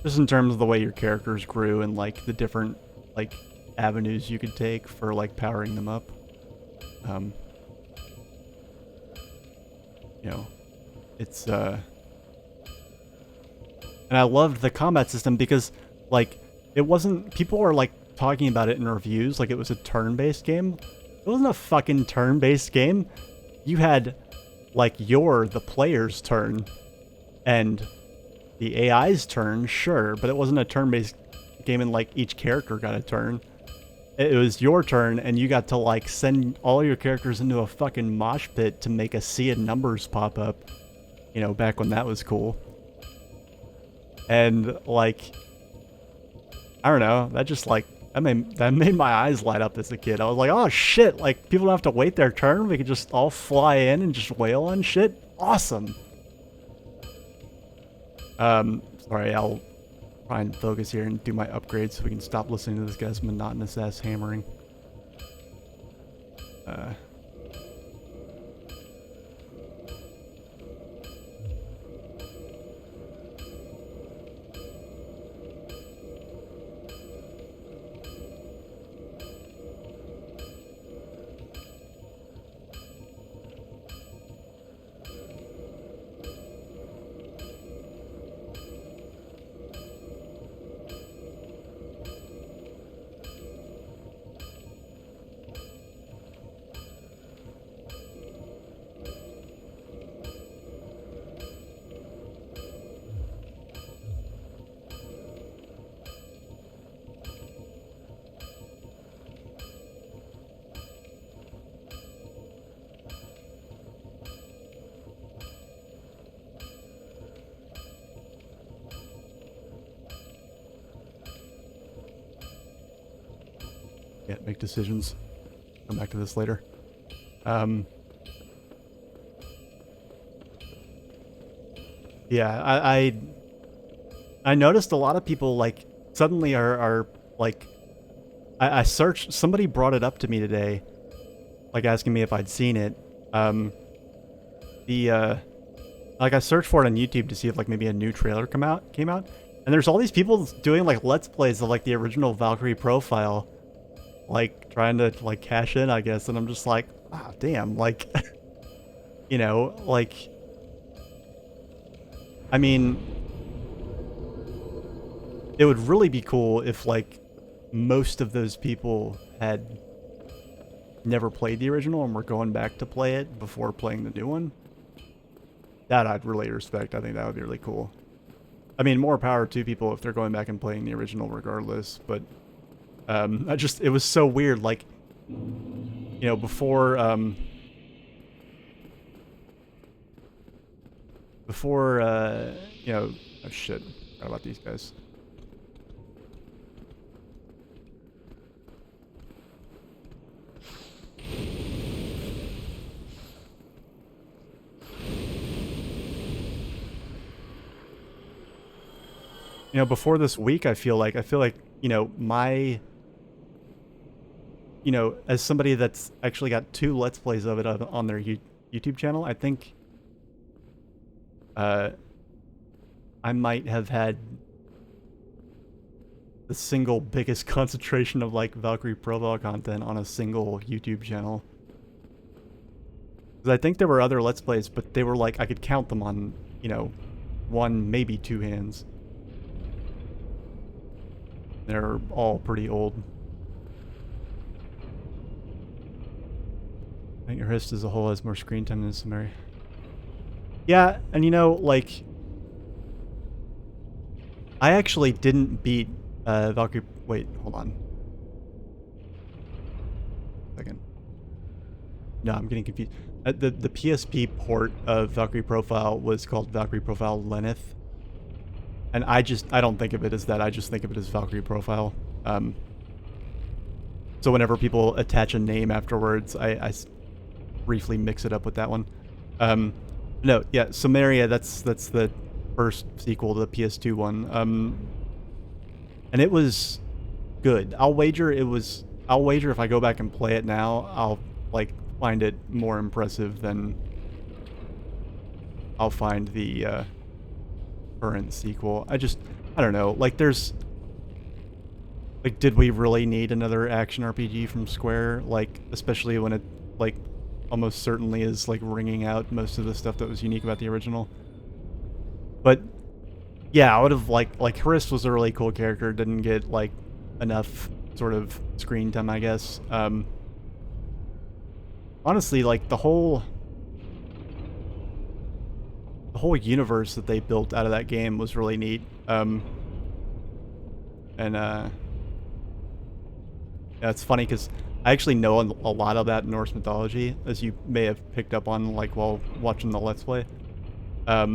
Just in terms of the way your characters grew and, like, the different, like, avenues you could take for, like, powering them up. You know, it's, and I loved the combat system because, like, it wasn't, people were, like, talking about it in reviews like it was a turn-based game. It wasn't a fucking turn-based game. You had, like, the player's turn, and the AI's turn, sure, but it wasn't a turn-based game and, like, each character got a turn. It was your turn, and you got to, like, send all your characters into a fucking mosh pit to make a sea of numbers pop up. You know, back when that was cool. And, like, I don't know, that just, like, that made my eyes light up as a kid. I was like, oh shit, like, people don't have to wait their turn, we could just all fly in and just wail on shit. Awesome. Sorry, I'll try and focus here and do my upgrades so we can stop listening to this guy's monotonous ass hammering. Yeah, make decisions. Come back to this later. Yeah, I noticed a lot of people, like, suddenly are like, I searched, somebody brought it up to me today, like, asking me if I'd seen it. Like, I searched for it on YouTube to see if, like, maybe a new trailer came out, and there's all these people doing, like, Let's Plays of, like, the original Valkyrie Profile, like, trying to, like, cash in, I guess, and I'm just like, ah, damn, like, you know, like, I mean, it would really be cool if, like, most of those people had never played the original and were going back to play it before playing the new one. That I'd really respect. I think that would be really cool. I mean, more power to people if they're going back and playing the original regardless, but it was so weird, like, you know, before, you know, oh shit, forgot about these guys. You know, before this week, I feel like, you know, you know, as somebody that's actually got 2 Let's Plays of it on their YouTube channel, I think, I might have had the single biggest concentration of, like, Valkyrie Profile content on a single YouTube channel. Because I think there were other Let's Plays, but they were, like, I could count them on, you know, 1, maybe 2 hands. They're all pretty old. I think your host as a whole has more screen time than Samari. Yeah, and you know, like, I actually didn't beat Valkyrie. Wait, hold on. Second. No, I'm getting confused. The PSP port of Valkyrie Profile was called Valkyrie Profile Lenneth. And I don't think of it as that. I just think of it as Valkyrie Profile. So whenever people attach a name afterwards, I briefly mix it up with that one. No, yeah, Sumeria, that's the first sequel to the PS2 one. And it was good. I'll wager if I go back and play it now, I'll like find it more impressive than I'll find the current sequel. I don't know. Like did we really need another action RPG from Square? Like, especially when it like almost certainly is like wringing out most of the stuff that was unique about the original. But yeah, I would have like Harist was a really cool character, didn't get like enough sort of screen time, I guess. Honestly, like the whole universe that they built out of that game was really neat. Yeah, it's funny because I actually know a lot about Norse mythology, as you may have picked up on like while watching the Let's Play. I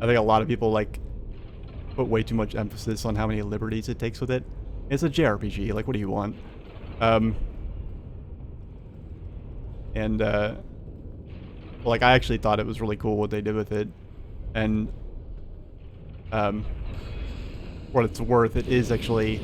think a lot of people like put way too much emphasis on how many liberties it takes with it. It's a JRPG, like what do you want? Like I actually thought it was really cool what they did with it. And what it's worth, it is actually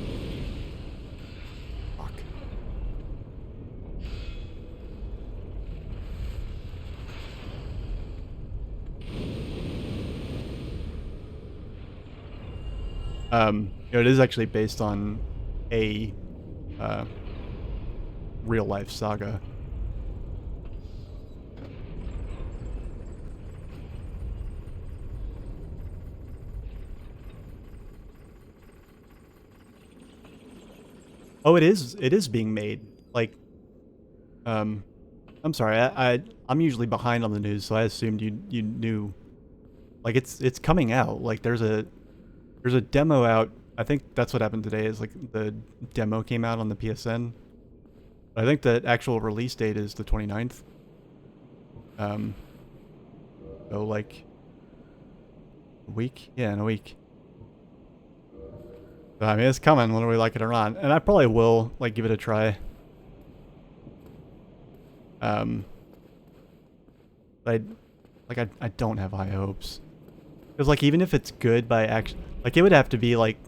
it is actually based on a real life saga. Oh, it is being made. Like, I'm sorry, I'm usually behind on the news, so I assumed you knew. Like, it's coming out. Like, there's a demo out. I think that's what happened today. Is like the demo came out on the PSN. I think the actual release date is the 29th. So like a week? Yeah, in a week. So, I mean, it's coming whether we like it or not, and I probably will like give it a try. But I don't have high hopes. Because like even if it's good by action, like it would have to be like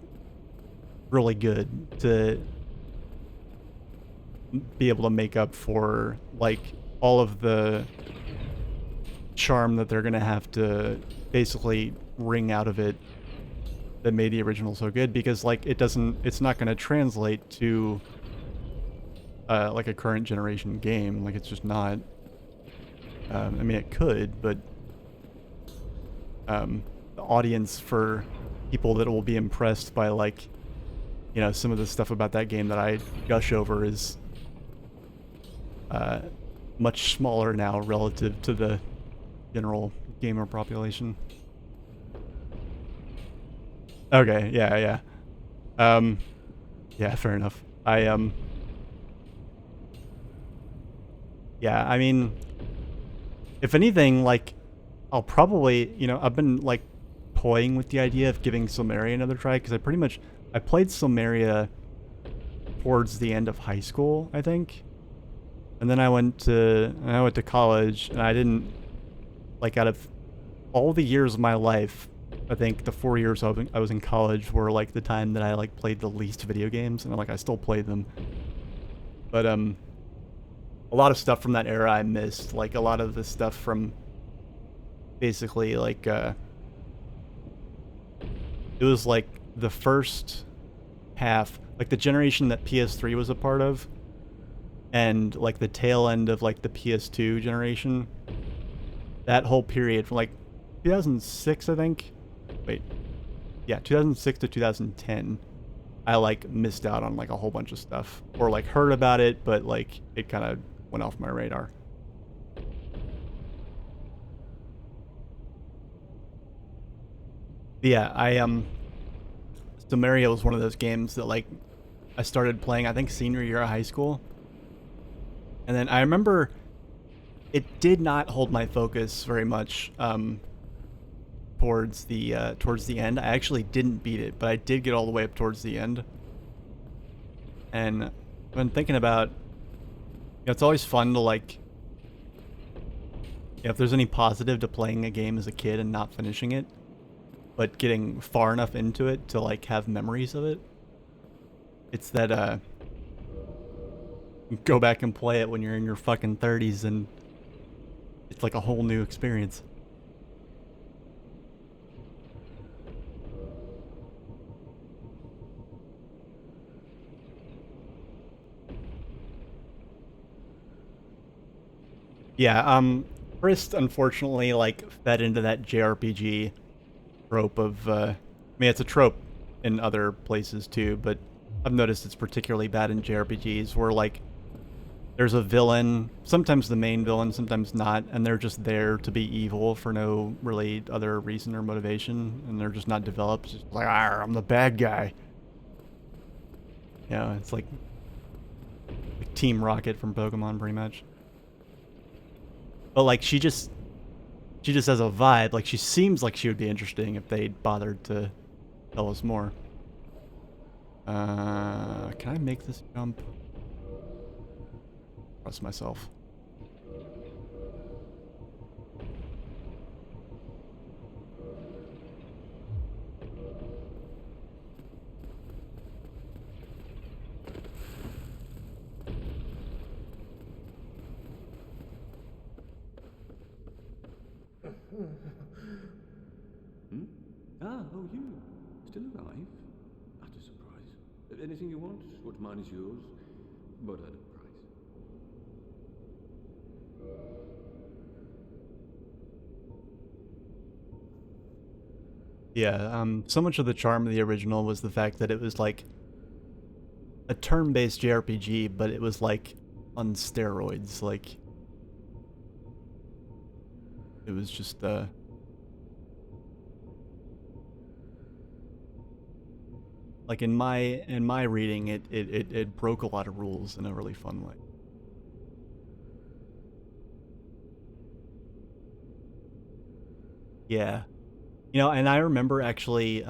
really good to be able to make up for like all of the charm that they're gonna have to basically wring out of it that made the original so good, because like it's not gonna translate to like a current generation game. Like it's just not. I mean, it could, but the audience for people that will be impressed by like, you know, some of the stuff about that game that I gush over is much smaller now relative to the general gamer population. Okay, yeah. Yeah, fair enough. Yeah, I mean, if anything, like, I'll probably, you know, I've been, like, toying with the idea of giving Silmeria another try, because I played Silmeria towards the end of high school, I think. And then I went to college, and I didn't, like, out of all the years of my life, I think the 4 years I was in college were, like, the time that I, like, played the least video games, and, like, I still played them. But, a lot of stuff from that era I missed, like a lot of the stuff from basically like it was like the first half, like the generation that PS3 was a part of, and like the tail end of like the PS2 generation. That whole period from like 2006, I think. Wait. Yeah, 2006 to 2010. I like missed out on like a whole bunch of stuff, or like heard about it, but like it kind of went off my radar. Yeah, Samaria was one of those games that like I started playing, I think senior year of high school. And then I remember it did not hold my focus very much towards the end. I actually didn't beat it, but I did get all the way up towards the end. And I've been thinking about, it's always fun to like, if there's any positive to playing a game as a kid and not finishing it, but getting far enough into it to like have memories of it. It's that go back and play it when you're in your fucking 30s and it's like a whole new experience. Yeah, Frist unfortunately like fed into that JRPG trope of I mean it's a trope in other places too, but I've noticed it's particularly bad in JRPGs where like there's a villain, sometimes the main villain, sometimes not, and they're just there to be evil for no really other reason or motivation, and they're just not developed. Just like, I'm the bad guy. Yeah, it's like Team Rocket from Pokemon, pretty much. But like she just has a vibe. Like she seems like she would be interesting if they'd bothered to tell us more. Can I make this jump? Trust myself. Ah, oh, you. Still alive? That's a surprise. Anything you want? What's mine is yours. But at a price. Yeah, so much of the charm of the original was the fact that it was like a turn-based JRPG, but it was like on steroids. Like it was just like in my reading, it broke a lot of rules in a really fun way. Yeah. You know, and I remember actually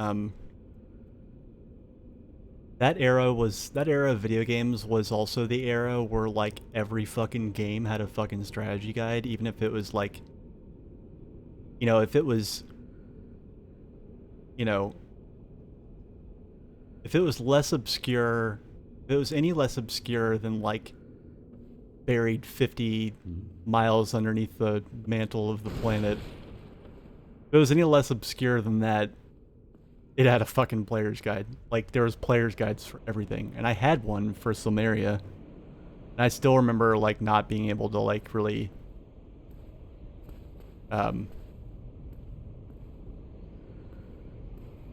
that era of video games was also the era where like every fucking game had a fucking strategy guide, even if it was like, you know, if it was, you know, if it was less obscure, if it was any less obscure than like buried 50 miles underneath the mantle of the planet, if it was any less obscure than that, it had a fucking player's guide. Like, there was player's guides for everything. And I had one for Silmeria. And I still remember, like, not being able to, like, really...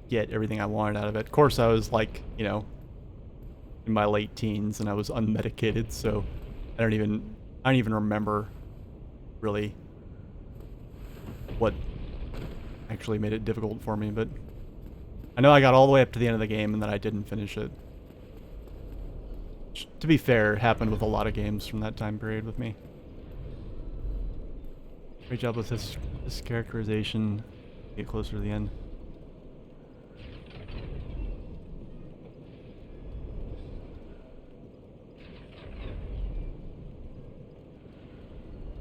get everything I wanted out of it. Of course, I was, like, you know, in my late teens, and I was unmedicated, so I don't even remember, really, what actually made it difficult for me, but I know I got all the way up to the end of the game and then I didn't finish it. Which, to be fair, happened with a lot of games from that time period with me. Great job with this characterization. Get closer to the end.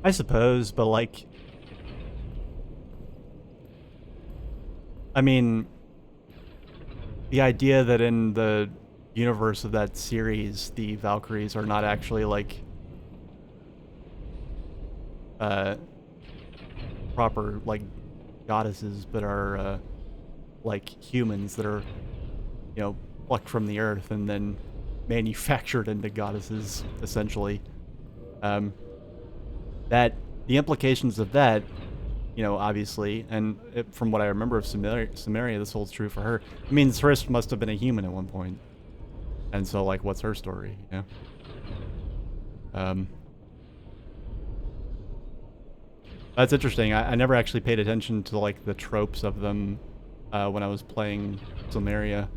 I suppose, but like... I mean, the idea that in the universe of that series, the Valkyries are not actually, like, proper, like, goddesses, but are, like, humans that are, you know, plucked from the earth and then manufactured into goddesses, essentially. That, the implications of that, you know, obviously, and from what I remember of Samaria, this holds true for her. I mean, Thrist must have been a human at one point. And so, like, what's her story, you know? That's interesting. I never actually paid attention to, like, the tropes of them when I was playing Samaria.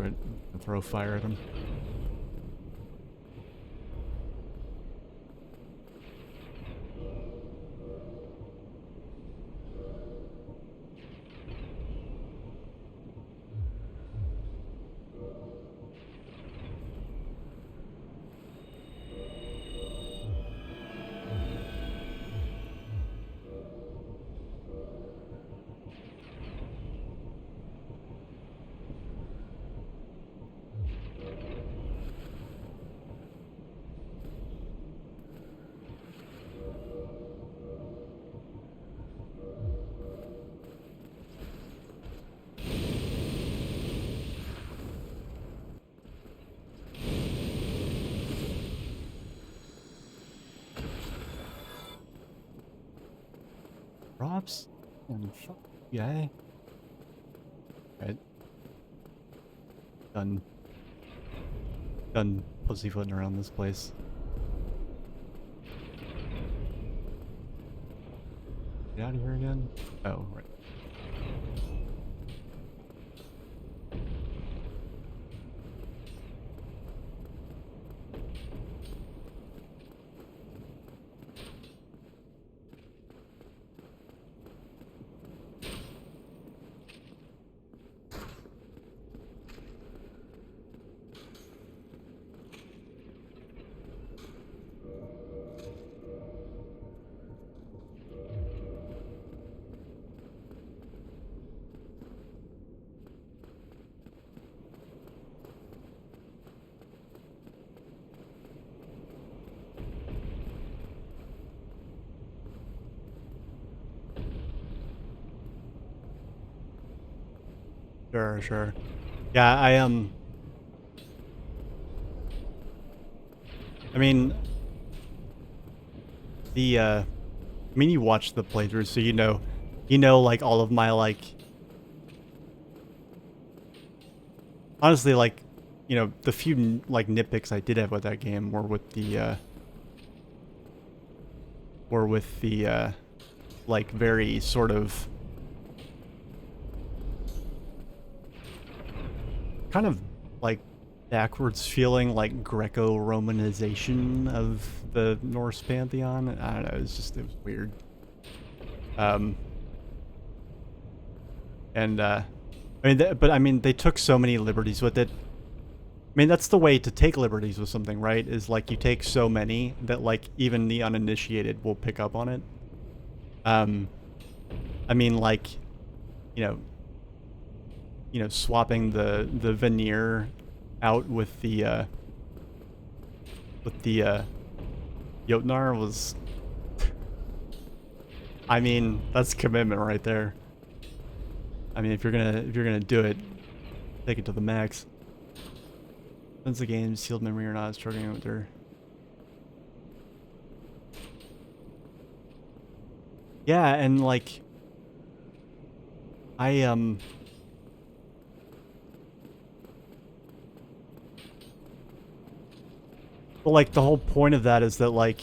it and throw fire at him. Props and fuck yeah. Right. Done pussyfooting around this place. Get out of here again? Oh, right. Sure, sure. Yeah, I mean, I mean, you watched the playthrough, so you know, like, all of my, like, honestly, like, you know, the few, like, nitpicks I did have with that game were with the, like, very sort of, kind of, like, backwards feeling, like, Greco-Romanization of the Norse pantheon. I don't know, it was weird. I mean, they took so many liberties with it. I mean, that's the way to take liberties with something, right? Is, like, you take so many that, like, even the uninitiated will pick up on it. I mean, like, you know, swapping the veneer out with the Jotnar was, I mean, that's commitment right there. I mean, if you're gonna do it, take it to the max. Since the game sealed memory or not, struggling with her. Yeah, and like, well, like, the whole point of that is that, like,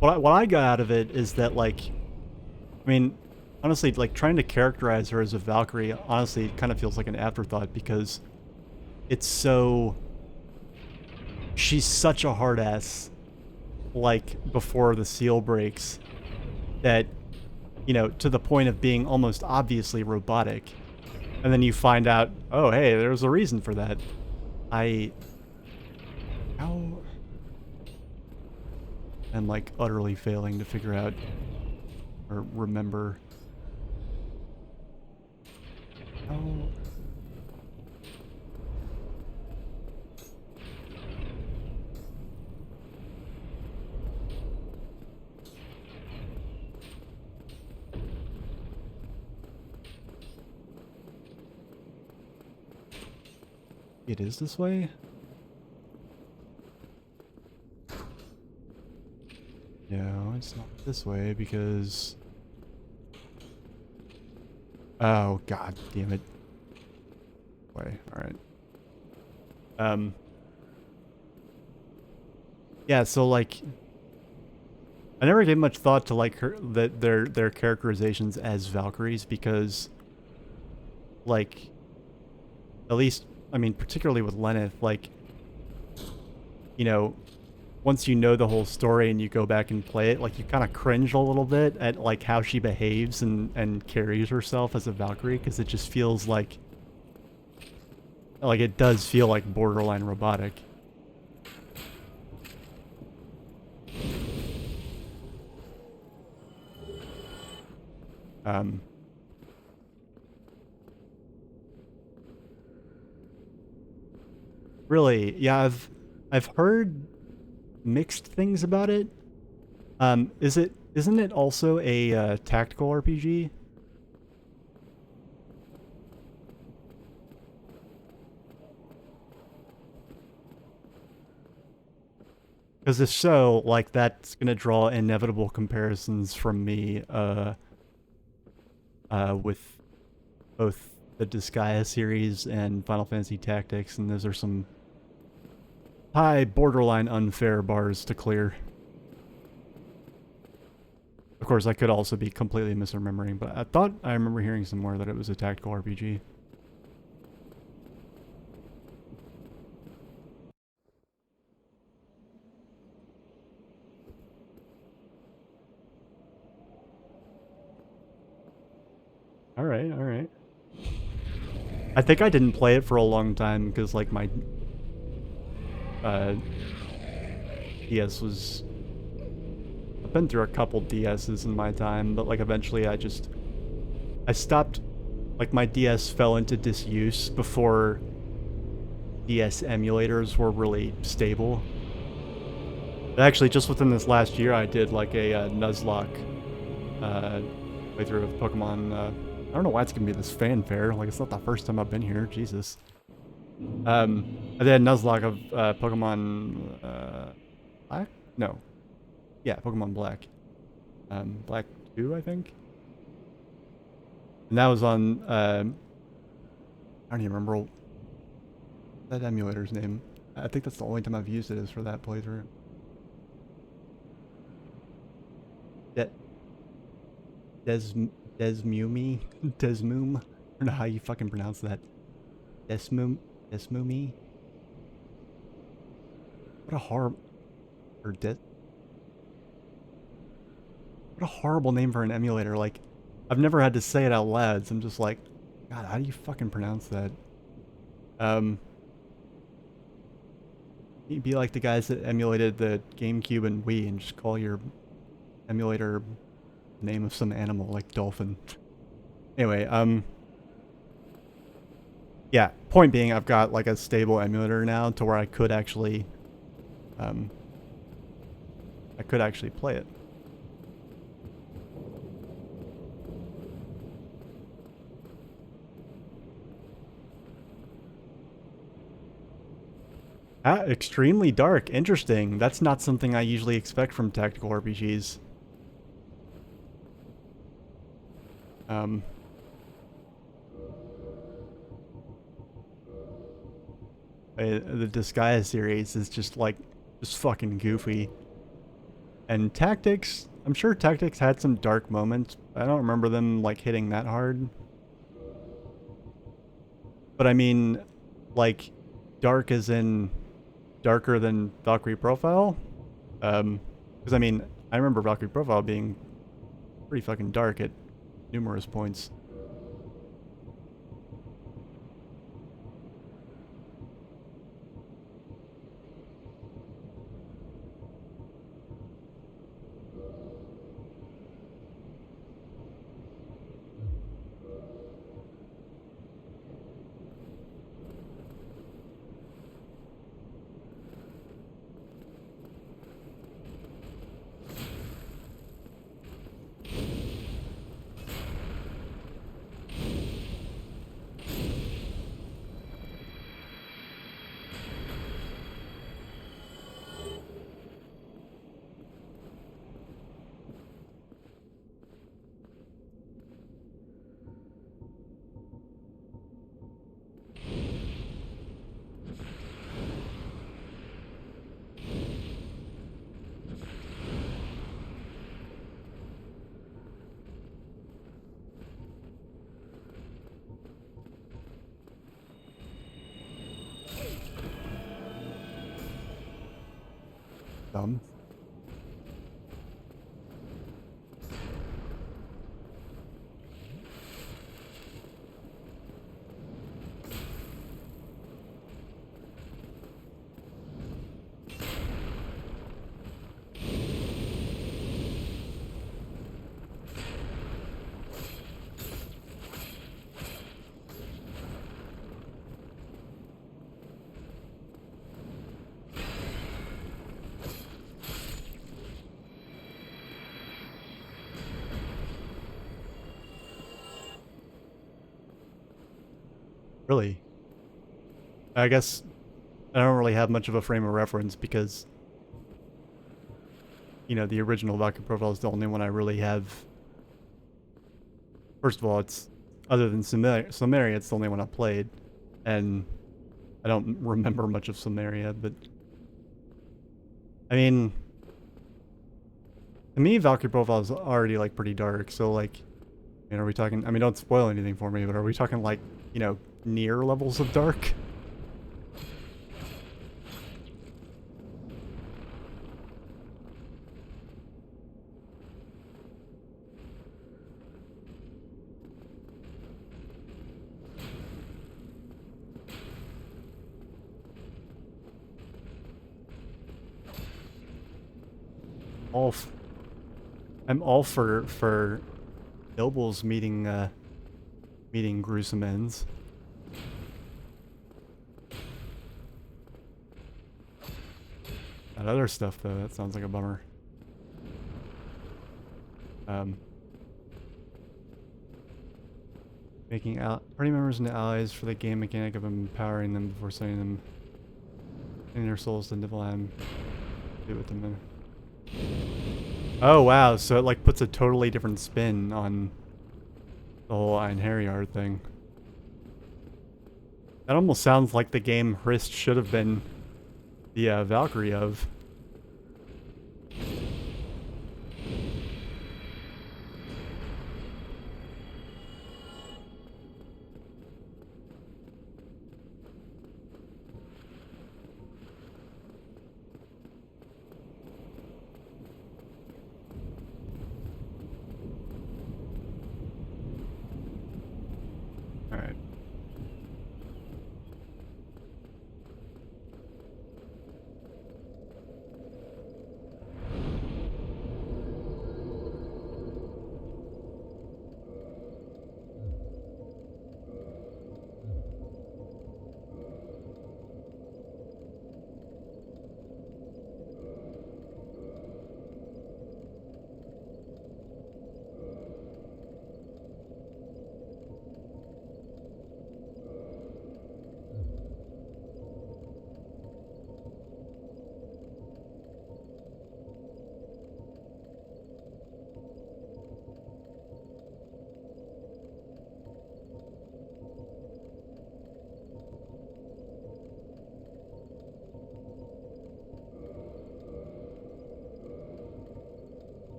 what I got out of it is that, like, I mean, honestly, like, trying to characterize her as a Valkyrie, honestly, kind of feels like an afterthought because it's so, she's such a hard ass, like, before the seal breaks, that, you know, to the point of being almost obviously robotic. And then you find out, oh, hey, there's a reason for that. I'm, like, utterly failing to figure out or remember how. It is this way? No, it's not this way because... Oh, god damn it. Way, alright. Yeah, so, like, I never gave much thought to, like, their characterizations as Valkyries because, like, at least, I mean, particularly with Lenneth, like, you know, once you know the whole story and you go back and play it, like, you kind of cringe a little bit at, like, how she behaves and carries herself as a Valkyrie, because it just feels like it does feel like borderline robotic. Really, yeah, I've heard mixed things about it. Isn't it also a tactical RPG? Because if so, like, that's gonna draw inevitable comparisons from me, with both the Disgaea series and Final Fantasy Tactics, and those are some high, borderline unfair bars to clear. Of course, I could also be completely misremembering, but I thought I remember hearing somewhere that it was a tactical RPG. Alright, alright. I think I didn't play it for a long time because, like, my DS was... I've been through a couple DSs in my time, but, like, eventually I stopped... Like, my DS fell into disuse before DS emulators were really stable. But actually, just within this last year, I did, like, a Nuzlocke playthrough of Pokemon. I don't know why it's gonna be this fanfare. Like, it's not the first time I've been here. Jesus. I did a Nuzlocke of Pokemon Black? No. Yeah, Pokemon Black. Black 2, I think. And that was on I don't even remember that emulator's name. I think that's the only time I've used it is for that playthrough. Desmumi? Desmoom? I don't know how you fucking pronounce that. Desmumi? What a horrible... Or what a horrible name for an emulator. Like, I've never had to say it out loud, so I'm just like, God, how do you fucking pronounce that? You'd be like the guys that emulated the GameCube and Wii and just call your emulator name of some animal, like dolphin. Anyway, yeah, point being, I've got, like, a stable emulator now to where I could actually play it. Ah, extremely dark. Interesting. That's not something I usually expect from tactical RPGs. The Disgaea series is just, like, just fucking goofy. And Tactics, I'm sure Tactics had some dark moments. I don't remember them, like, hitting that hard. But I mean, like, dark as in darker than Valkyrie Profile? Because I mean, I remember Valkyrie Profile being pretty fucking dark at numerous points. Dumb. Really? I guess I don't really have much of a frame of reference because, you know, the original Valkyrie profile is the only one I really have. First of all, it's, other than Sumeria, it's the only one I played. And I don't remember much of Sumeria, but I mean, to me, Valkyrie profile is already like pretty dark. So like, I mean, are we talking? I mean, don't spoil anything for me, but are we talking like, you know, near levels of dark? I'm all for nobles meeting meeting gruesome ends. That other stuff though, that sounds like a bummer. Making party members into allies for the game mechanic of empowering them before sending them in their souls to Nibelheim. Do with them. Oh wow, so it like puts a totally different spin on the whole Einherjar thing. That almost sounds like the game Hrist should have been the Valkyrie of. Alright.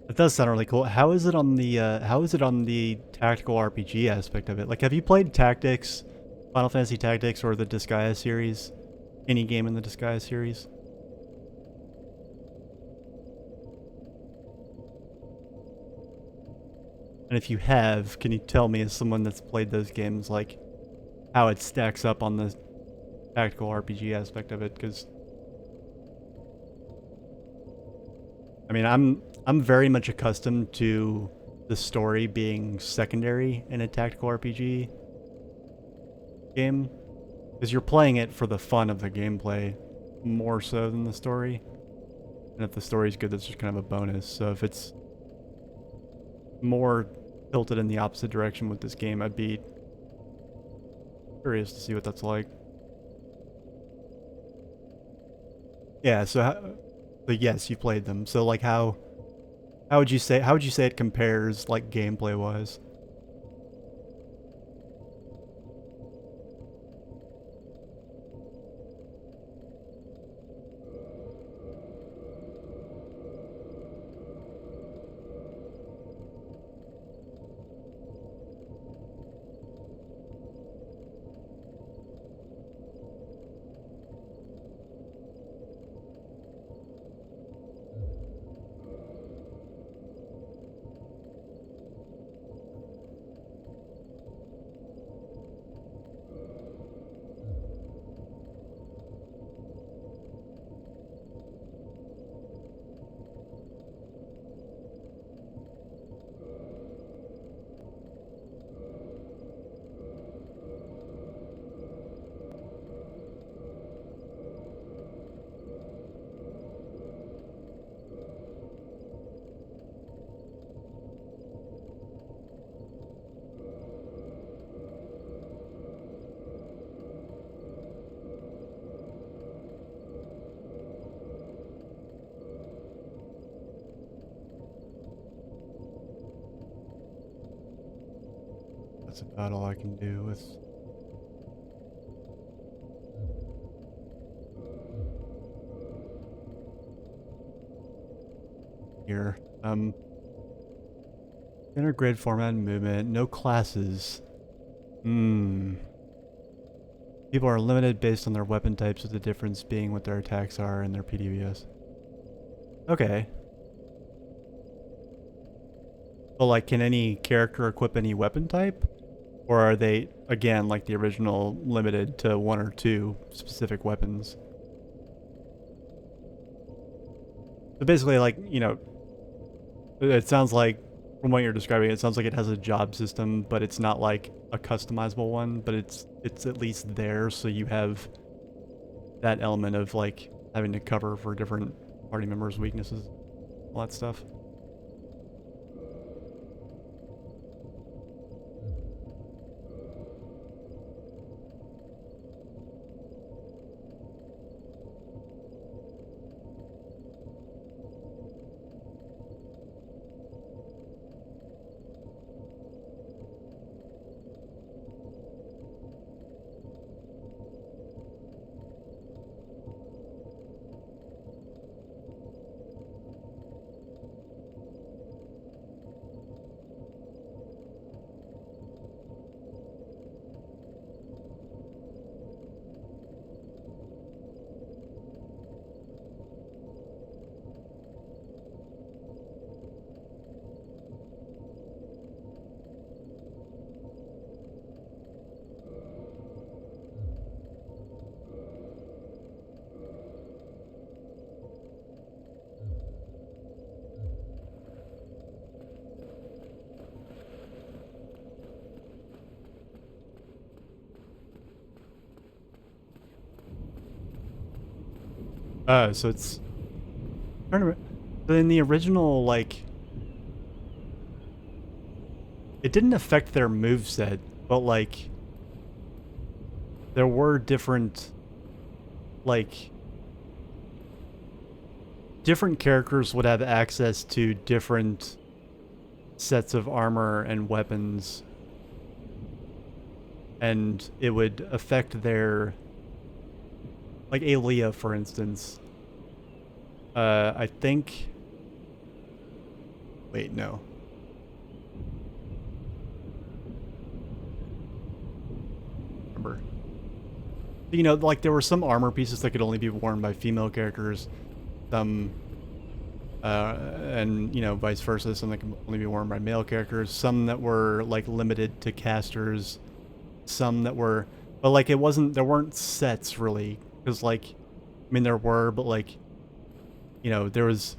It does sound really cool. How is it on the tactical RPG aspect of it? Like, have you played Tactics, Final Fantasy Tactics, or the Disgaea series? Any game in the Disgaea series? And if you have, can you tell me, as someone that's played those games, like, how it stacks up on the tactical RPG aspect of it? Because I mean, I'm very much accustomed to the story being secondary in a tactical RPG game, because you're playing it for the fun of the gameplay more so than the story. And if the story's good, that's just kind of a bonus. So if it's more tilted in the opposite direction with this game, I'd be curious to see what that's like. Yeah, so yes, you played them. So like how How would you say it compares, like, gameplay wise? That's about all I can do with... Here. Standard grid format and movement. No classes. People are limited based on their weapon types, with the difference being what their attacks are and their PDVS. Okay. But, like, can any character equip any weapon type? Or are they, again, like the original, limited to 1 or 2 specific weapons? So basically, like, you know, it sounds like, from what you're describing, it sounds like it has a job system, but it's not like a customizable one, but it's at least there, so you have that element of, like, having to cover for different party members' weaknesses, all that stuff. So it's... But in the original, like... It didn't affect their moveset, but, like... There were different... Like... Different characters would have access to different sets of armor and weapons. And it would affect their... Like Aaliyah, for instance. I think... Wait, no. Remember. You know, like, there were some armor pieces that could only be worn by female characters. Some... and, you know, vice versa. Some that can only be worn by male characters. Some that were, like, limited to casters. Some that were... But, like, it wasn't... There weren't sets, really. Because, like, I mean, there were, but, like, you know, there was...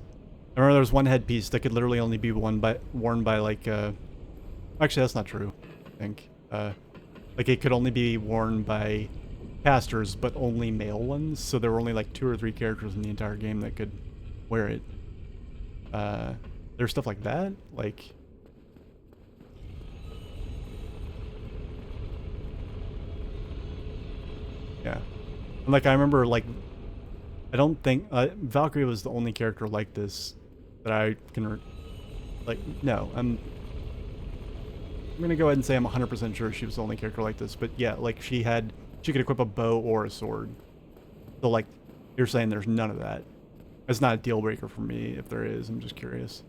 I remember there was one headpiece that could literally only be worn by, like, actually, that's not true, I think. Like, it could only be worn by casters, but only male ones, so there were only, like, 2 or 3 characters in the entire game that could wear it. There's stuff like that, like... Yeah. And, like, I remember, like, I don't think... Valkyrie was the only character like this that I can Like, no, I'm gonna go ahead and say I'm 100% sure she was the only character like this, but yeah, like she could equip a bow or a sword. So like, you're saying there's none of that. It's not a deal breaker for me if there is, I'm just curious.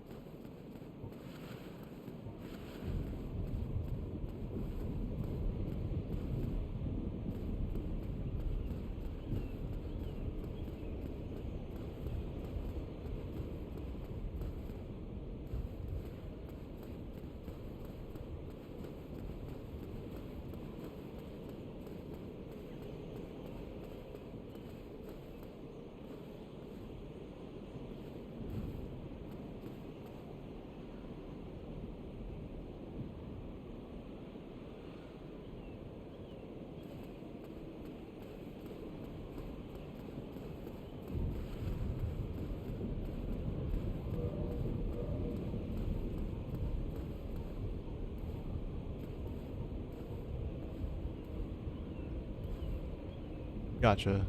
Gotcha.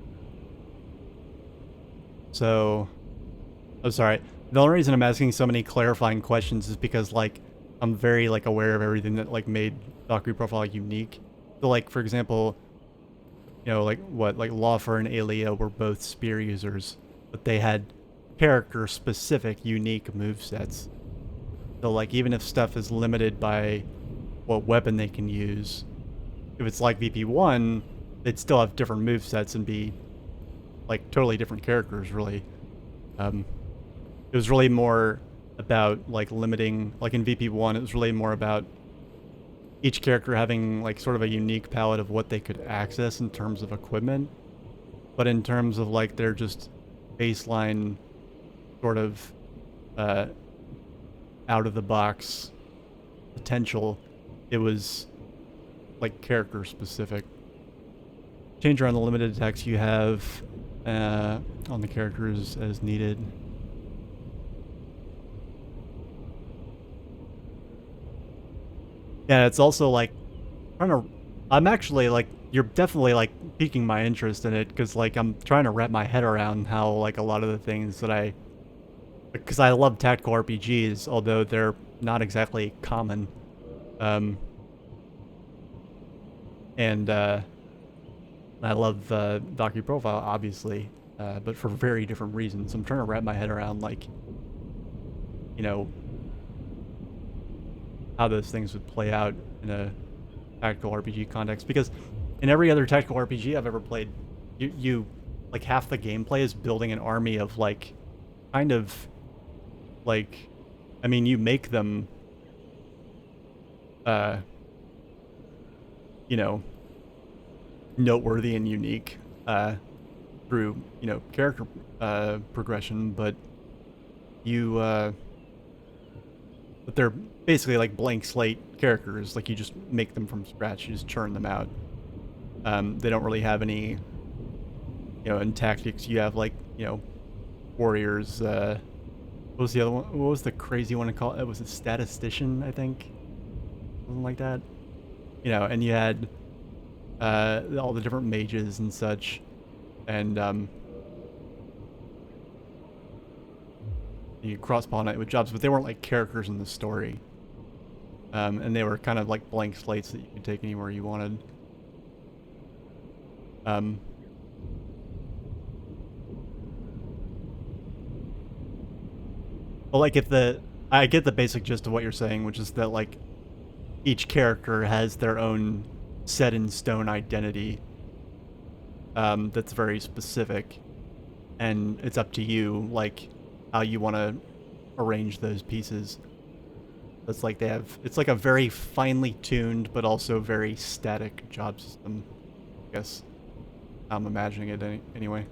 So, I'm sorry. The only reason I'm asking so many clarifying questions is because, like, I'm very, like, aware of everything that, like, made Valkyrie profile unique. So, like, for example, you know, like, like, Laufer and Aelia were both spear users, but they had character-specific, unique movesets. So, like, even if stuff is limited by what weapon they can use, if it's like VP1, they'd still have different movesets and be, like, totally different characters, really. It was really more about, like, limiting, like, in VP1, it was really more about each character having, like, sort of a unique palette of what they could access in terms of equipment. But in terms of, like, their just baseline sort of out-of-the-box potential, it was, like, character-specific. Change around the limited attacks you have on the characters as needed. Yeah, it's also like I'm actually like, you're definitely like piquing my interest in it, because like I'm trying to wrap my head around how like a lot of the things that because I love tactical RPGs, although they're not exactly common. And I love Valkyrie Profile, obviously, but for very different reasons. I'm trying to wrap my head around, like, you know, how those things would play out in a tactical RPG context. Because in every other tactical RPG I've ever played, you like, half the gameplay is building an army of, like, kind of, like, I mean, you make them, you know, noteworthy and unique through, you know, character progression, but but they're basically like blank slate characters. Like, you just make them from scratch, you just churn them out. They don't really have any, you know, in tactics you have, like, you know, warriors. What was the other one? What was the crazy one to call it? It was a statistician, I think, something like that. You know, and you had all the different mages and such, and you cross-pollinate with jobs, but they weren't like characters in the story. And they were kind of like blank slates that you could take anywhere you wanted. Well, like, I get the basic gist of what you're saying, which is that, like, each character has their own set-in-stone identity that's very specific, and it's up to you, like, how you want to arrange those pieces. It's like it's like a very finely tuned, but also very static job system, I guess. I'm imagining it anyway.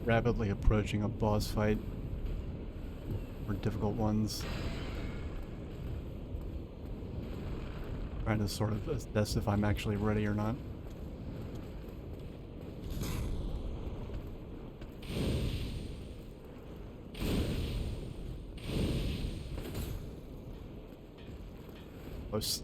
rapidly approaching a boss fight. More difficult ones. Trying to sort of assess if I'm actually ready or not. Close.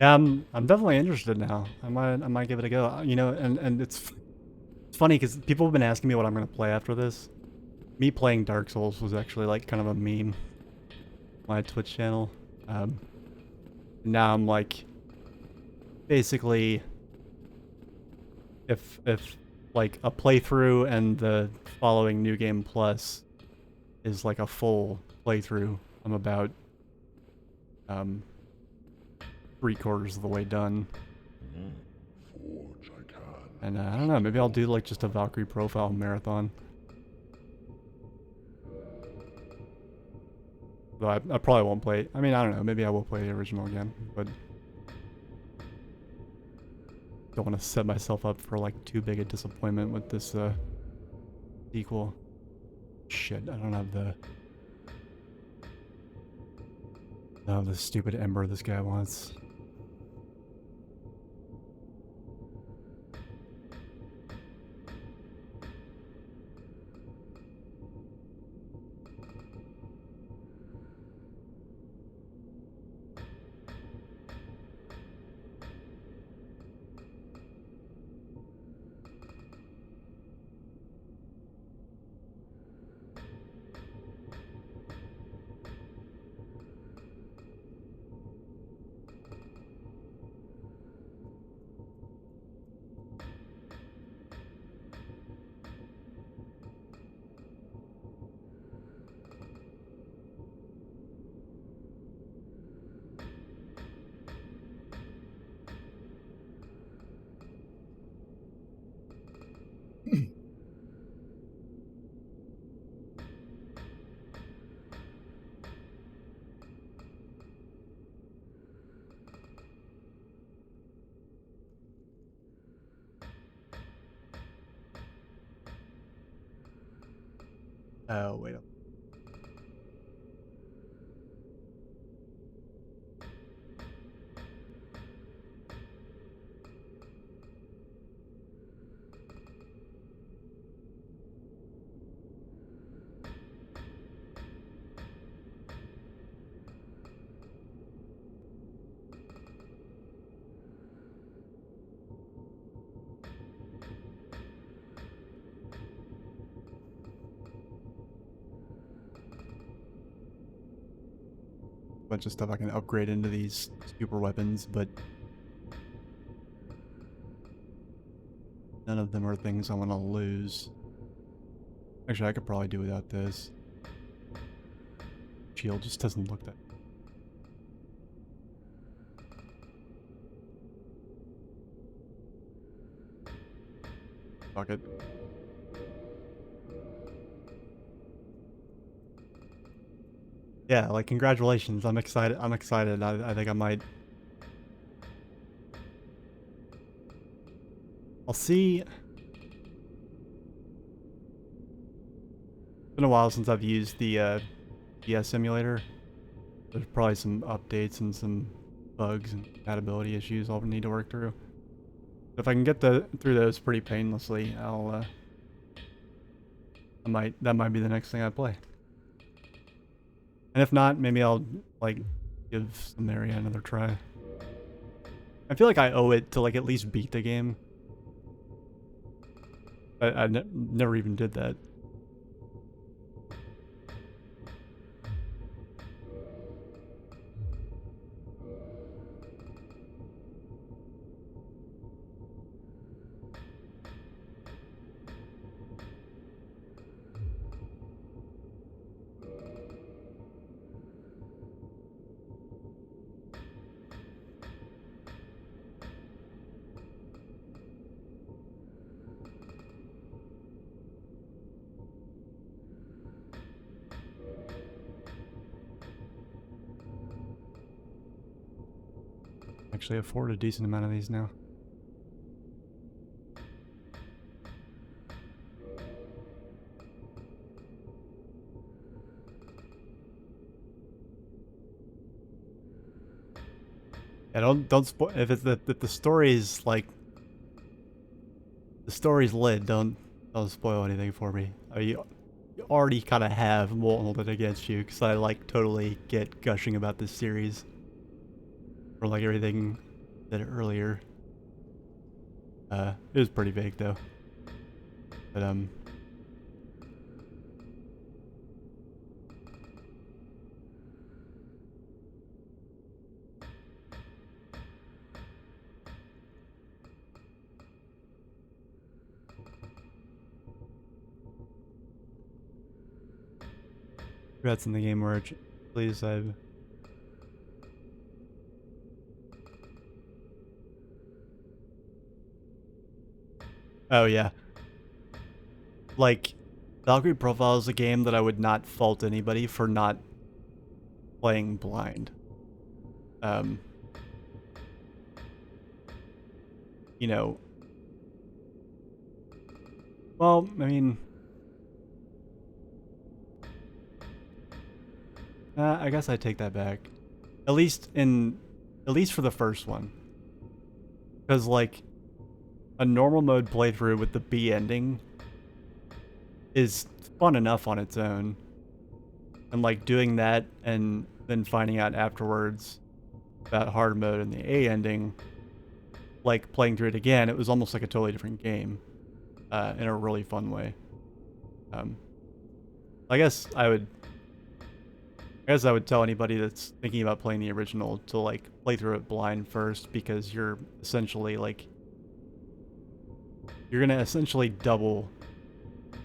Yeah, I'm definitely interested now. I might give it a go. You know, and it's funny because people have been asking me what I'm gonna play after this. Me playing Dark Souls was actually like kind of a meme on my Twitch channel. Now I'm like, basically, if like a playthrough and the following New Game Plus is like a full playthrough, I'm about 3/4 of the way done. Forge I can. And I don't know, maybe I'll do like just a Valkyrie profile marathon. Though I probably won't play. I mean, I don't know. Maybe I will play the original again, but don't want to set myself up for like too big a disappointment with this sequel. Shit, I don't have the stupid ember this guy wants. Oh, wait up. bunch of stuff I can upgrade into these super weapons, but none of them are things I want to lose. Actually, I could probably do without this. Shield just doesn't look that. Fuck it. Yeah, like congratulations. I'm excited. I'm excited. I think I might. I'll see. It's been a while since I've used the PS simulator. There's probably some updates and some bugs and compatibility issues I'll need to work through. If I can get through those pretty painlessly, I'll that might be the next thing I play. And if not, maybe I'll like give some area another try. I feel like I owe it to like at least beat the game. I never even did that. Actually afford a decent amount of these now. Yeah, don't spoil if it's if the story's like the story's lit. Don't spoil anything for me. You already kind of have hold it against you because I like totally get gushing about this series. Or like everything that earlier. It was pretty vague though. But congrats in the game where please I've oh yeah. Like, Valkyrie Profile is a game that I would not fault anybody for not playing blind. You know. Well, I mean... I guess I take that back. At least for the first one. Because, like, a normal mode playthrough with the B ending is fun enough on its own. And like doing that and then finding out afterwards about hard mode and the A ending, like playing through it again, it was almost like a totally different game in a really fun way. I guess I would tell anybody that's thinking about playing the original to like play through it blind first, because you're essentially like you're gonna essentially double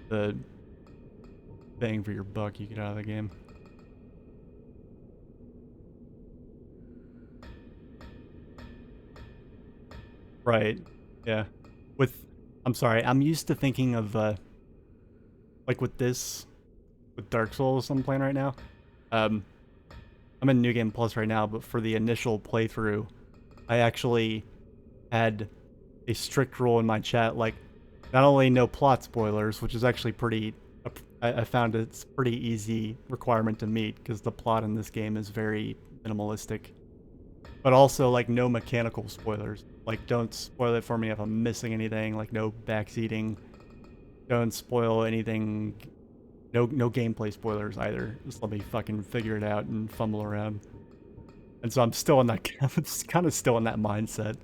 the bang for your buck you get out of the game. Right. Yeah. I'm sorry, I'm used to thinking of like with Dark Souls I'm playing right now. I'm in New Game Plus right now, but for the initial playthrough, I actually had a strict rule in my chat, like not only no plot spoilers, which is actually pretty, I found it's pretty easy requirement to meet because the plot in this game is very minimalistic, but also like no mechanical spoilers. Like don't spoil it for me if I'm missing anything, like no backseating, don't spoil anything, no gameplay spoilers either. Just let me fucking figure it out and fumble around. And so I'm still in that, I'm kind of still in that mindset.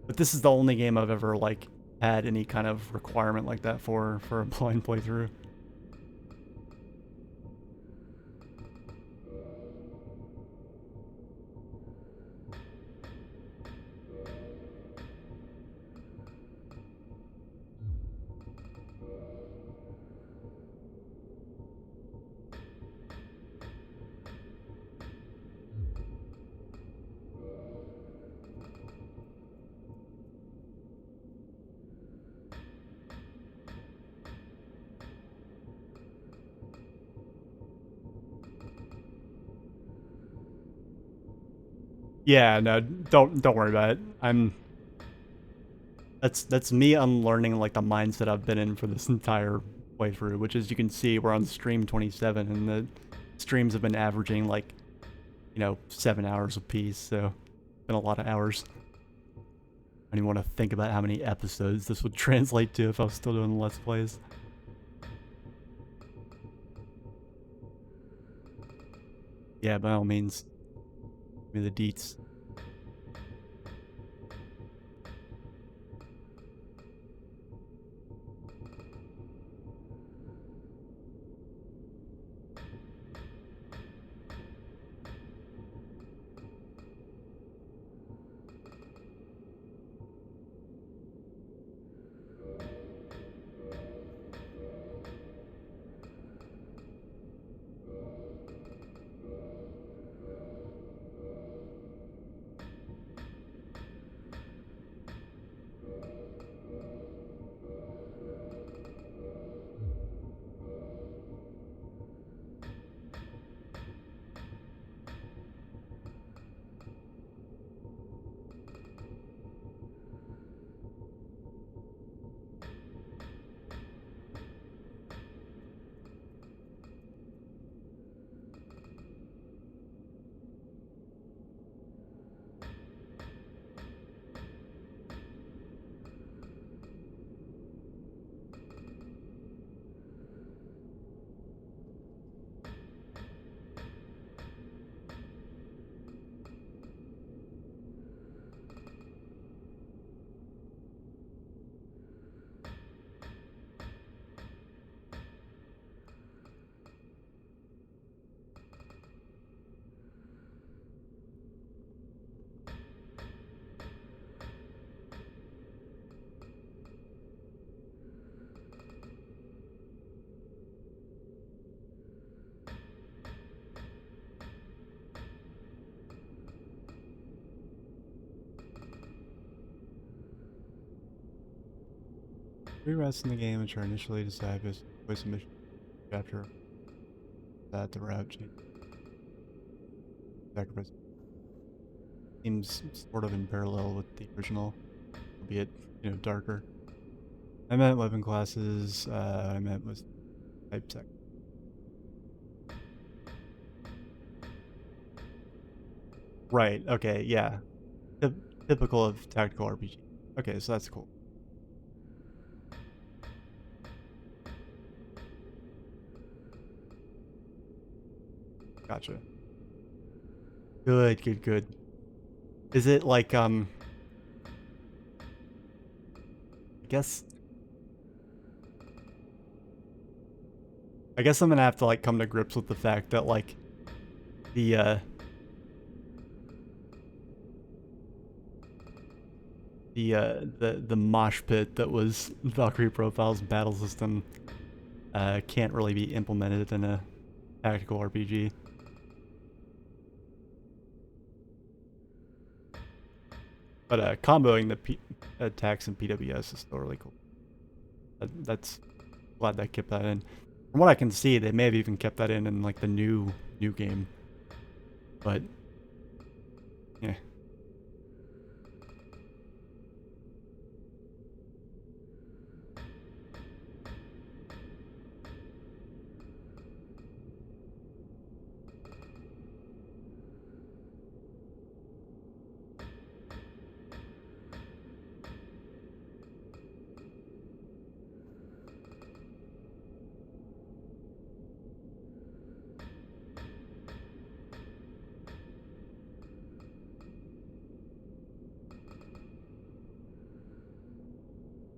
But this is the only game I've ever like had any kind of requirement like that for a blind playthrough. Yeah, no, don't worry about it. That's me unlearning like the mindset I've been in for this entire playthrough, which as you can see, we're on stream 27 and the streams have been averaging like, 7 hours apiece, so been a lot of hours. I don't even want to think about how many episodes this would translate to if I was still doing Let's Plays. Yeah, by all means. Give me the deets. Reroutes in the game which are initially decided as voice mission chapter that the route change. Sacrifice seems sort of in parallel with the original, albeit, darker. I meant weapon classes, I meant was type sec. Right, okay, yeah. Typical of tactical RPG. Okay, so that's cool. Gotcha. Good, good, good. Is it like, I guess I'm gonna have to like come to grips with the fact that like the the mosh pit that was Valkyrie Profile's battle system can't really be implemented in a tactical RPG. But comboing the attacks in PWS is still really cool. That's glad they kept that in. From what I can see, they may have even kept that in like the new game. But yeah.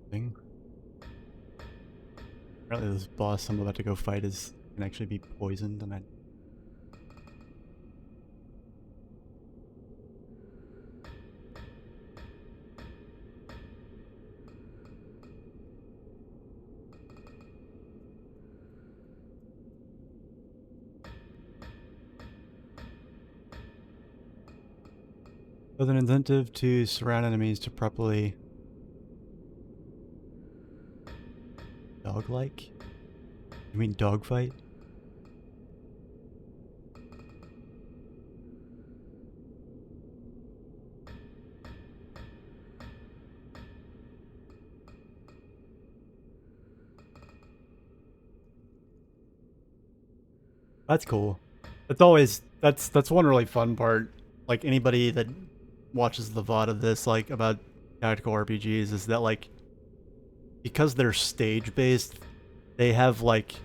Thing. Apparently this boss I'm about to go fight can actually be poisoned, and with an incentive to surround enemies to properly dog-like? You mean dogfight? That's cool. It's always that's one really fun part. Like anybody that watches the VOD of this, like about tactical RPGs, is that like because they're stage based, they have like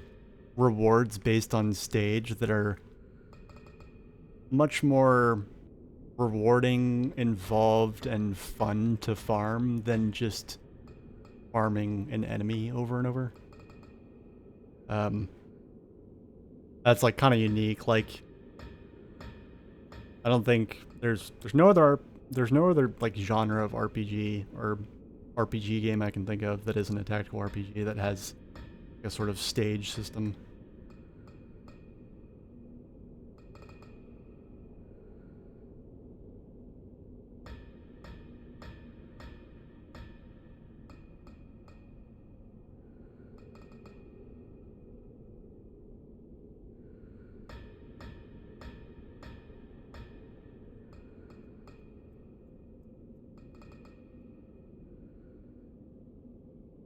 rewards based on stage that are much more rewarding, involved, and fun to farm than just farming an enemy over and over. That's like kind of unique. Like, I don't think there's no other like genre of RPG or RPG game I can think of that isn't a tactical RPG that has a sort of stage system.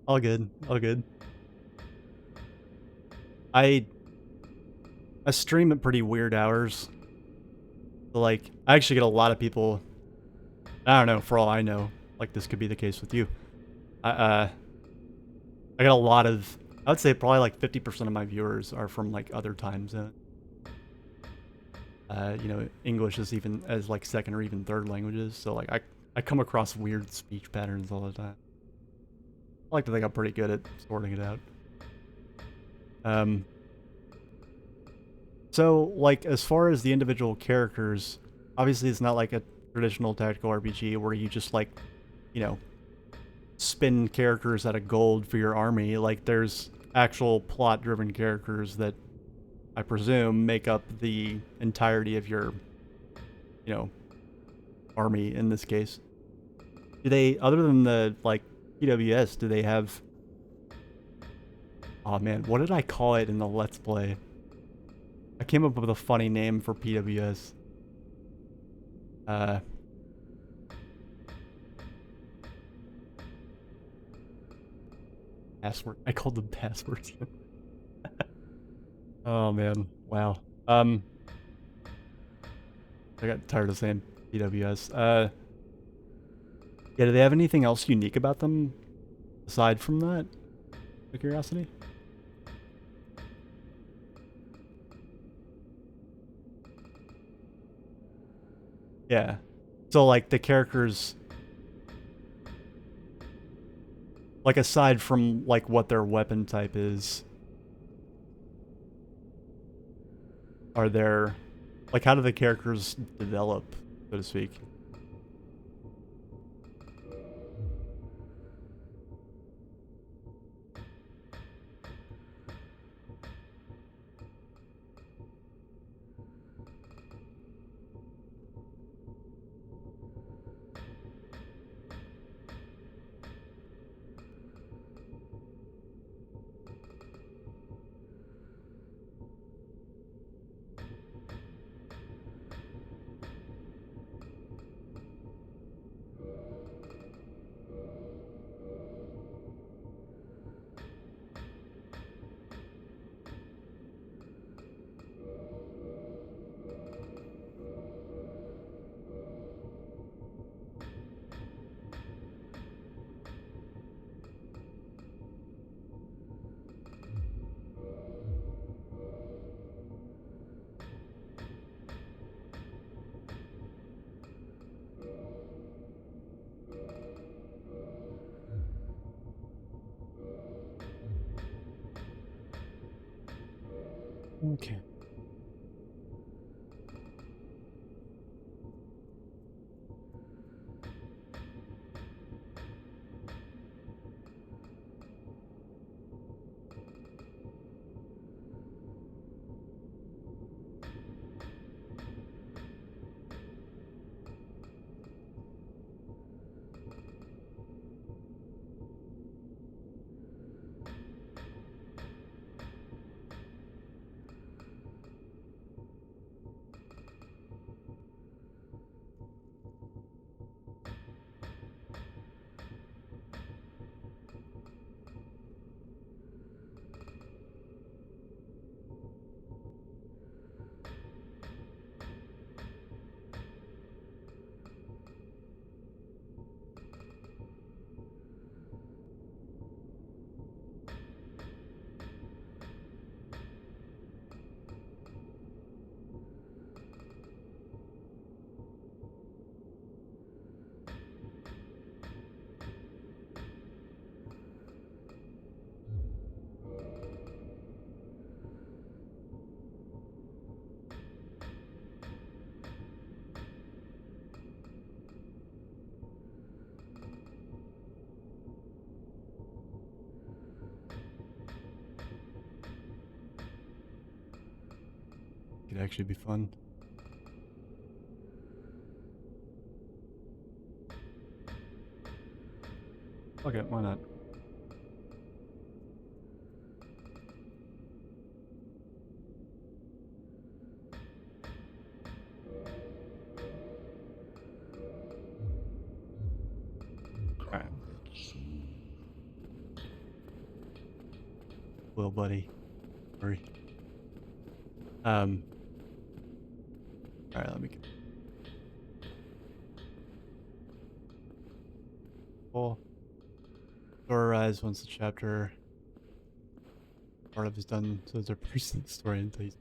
All good, all good. I stream at pretty weird hours. So like, I actually get a lot of people. I don't know. For all I know, like this could be the case with you. I got a lot of. I would say probably like 50% of my viewers are from like other time zones. You know, English is even as like second or even third languages. So like, I come across weird speech patterns all the time. I like to think I'm pretty good at sorting it out. So, like, as far as the individual characters, obviously it's not like a traditional tactical RPG where you just, like, you know, spin characters out of gold for your army. Like, there's actual plot-driven characters that, I presume, make up the entirety of your, you know, army in this case. Do they, other than the, like, PWS, do they have... Oh man, what did I call it in the Let's Play? I came up with a funny name for PWS. Password. I called them passwords. Oh man, wow. I got tired of saying PWS. Yeah, do they have anything else unique about them aside from that? Out of curiosity? Yeah. So like the characters, like aside from like what their weapon type is, are there, like how do the characters develop, so to speak? Okay. It'd actually be fun. Okay, why not? Alright. Well, buddy. Hurry. Alright, let me get... Well, door arrives once the chapter part of is done, so they're person story until you...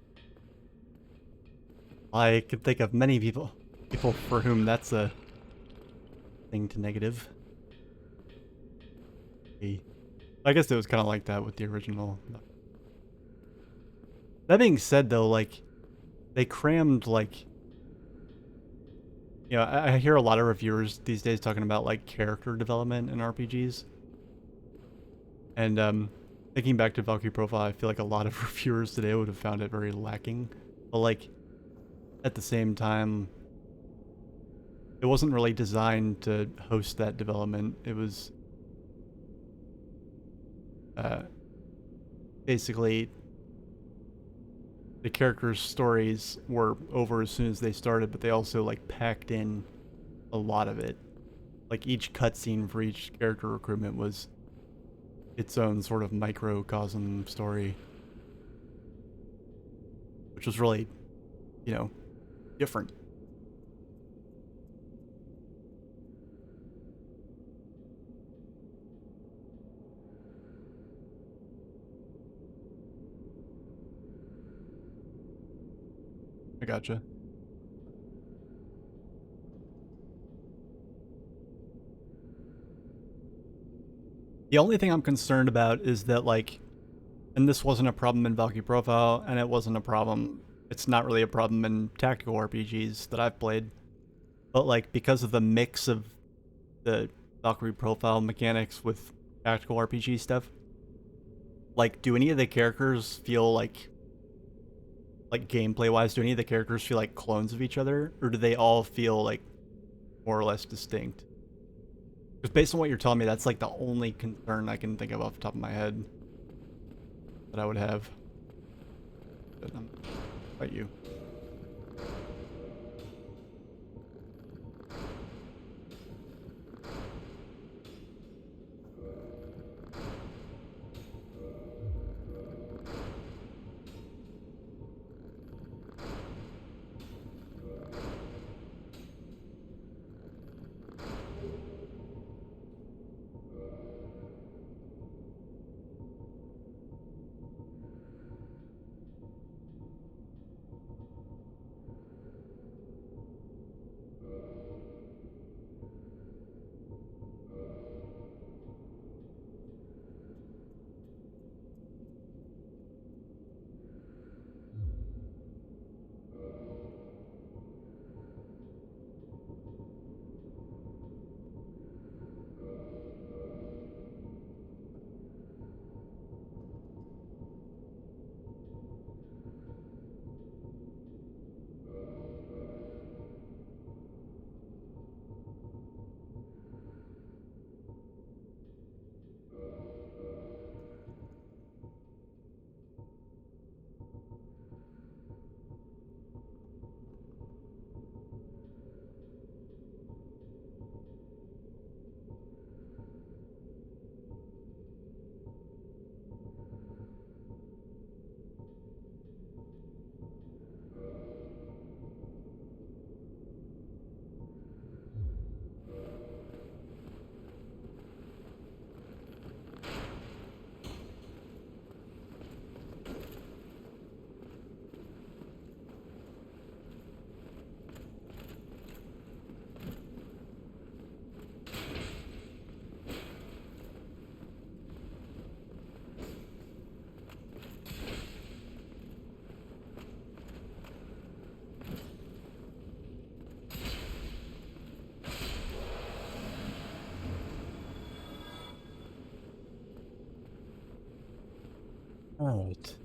I could think of many people for whom that's a thing to negative. I guess it was kind of like that with the original. That being said, though, like, they crammed, like... You know, I hear a lot of reviewers these days talking about, like, character development in RPGs. And, thinking back to Valkyrie Profile, I feel like a lot of reviewers today would have found it very lacking. But, like, at the same time, it wasn't really designed to host that development. It was... basically... The characters' stories were over as soon as they started, but they also, like, packed in a lot of it. Like, each cutscene for each character recruitment was its own sort of microcosm story. Which was really, you know, different. I gotcha. The only thing I'm concerned about is that, like, and this wasn't a problem in Valkyrie Profile, and it wasn't a problem, it's not really a problem in tactical RPGs that I've played, but, like, because of the mix of the Valkyrie Profile mechanics with tactical RPG stuff, like, do any of the characters feel like gameplay-wise, do any of the characters feel like clones of each other, or do they all feel, like, more or less distinct? Because based on what you're telling me, that's, like, the only concern I can think of off the top of my head that I would have. But, about you. Alright.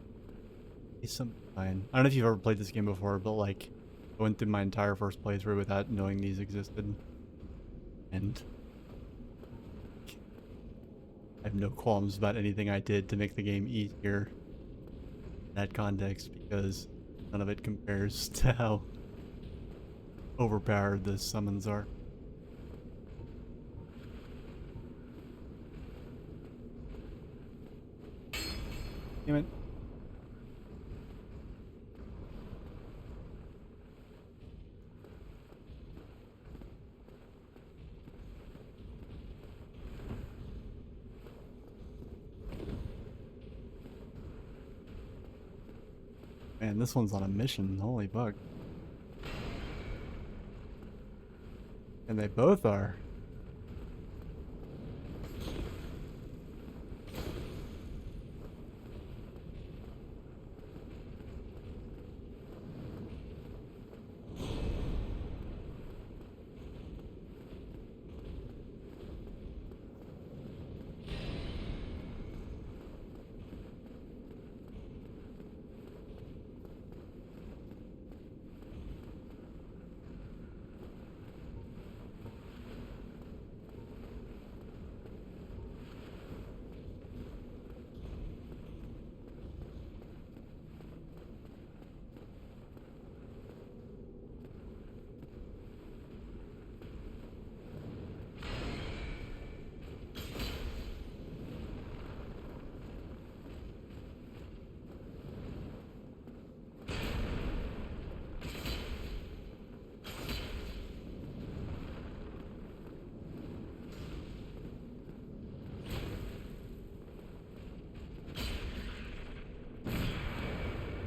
Some fine. I don't know if you've ever played this game before, but like, I went through my entire first playthrough without knowing these existed, and I have no qualms about anything I did to make the game easier in that context, because none of it compares to how overpowered the summons are. Damn it. Man, this one's on a mission. Holy fuck. And they both are.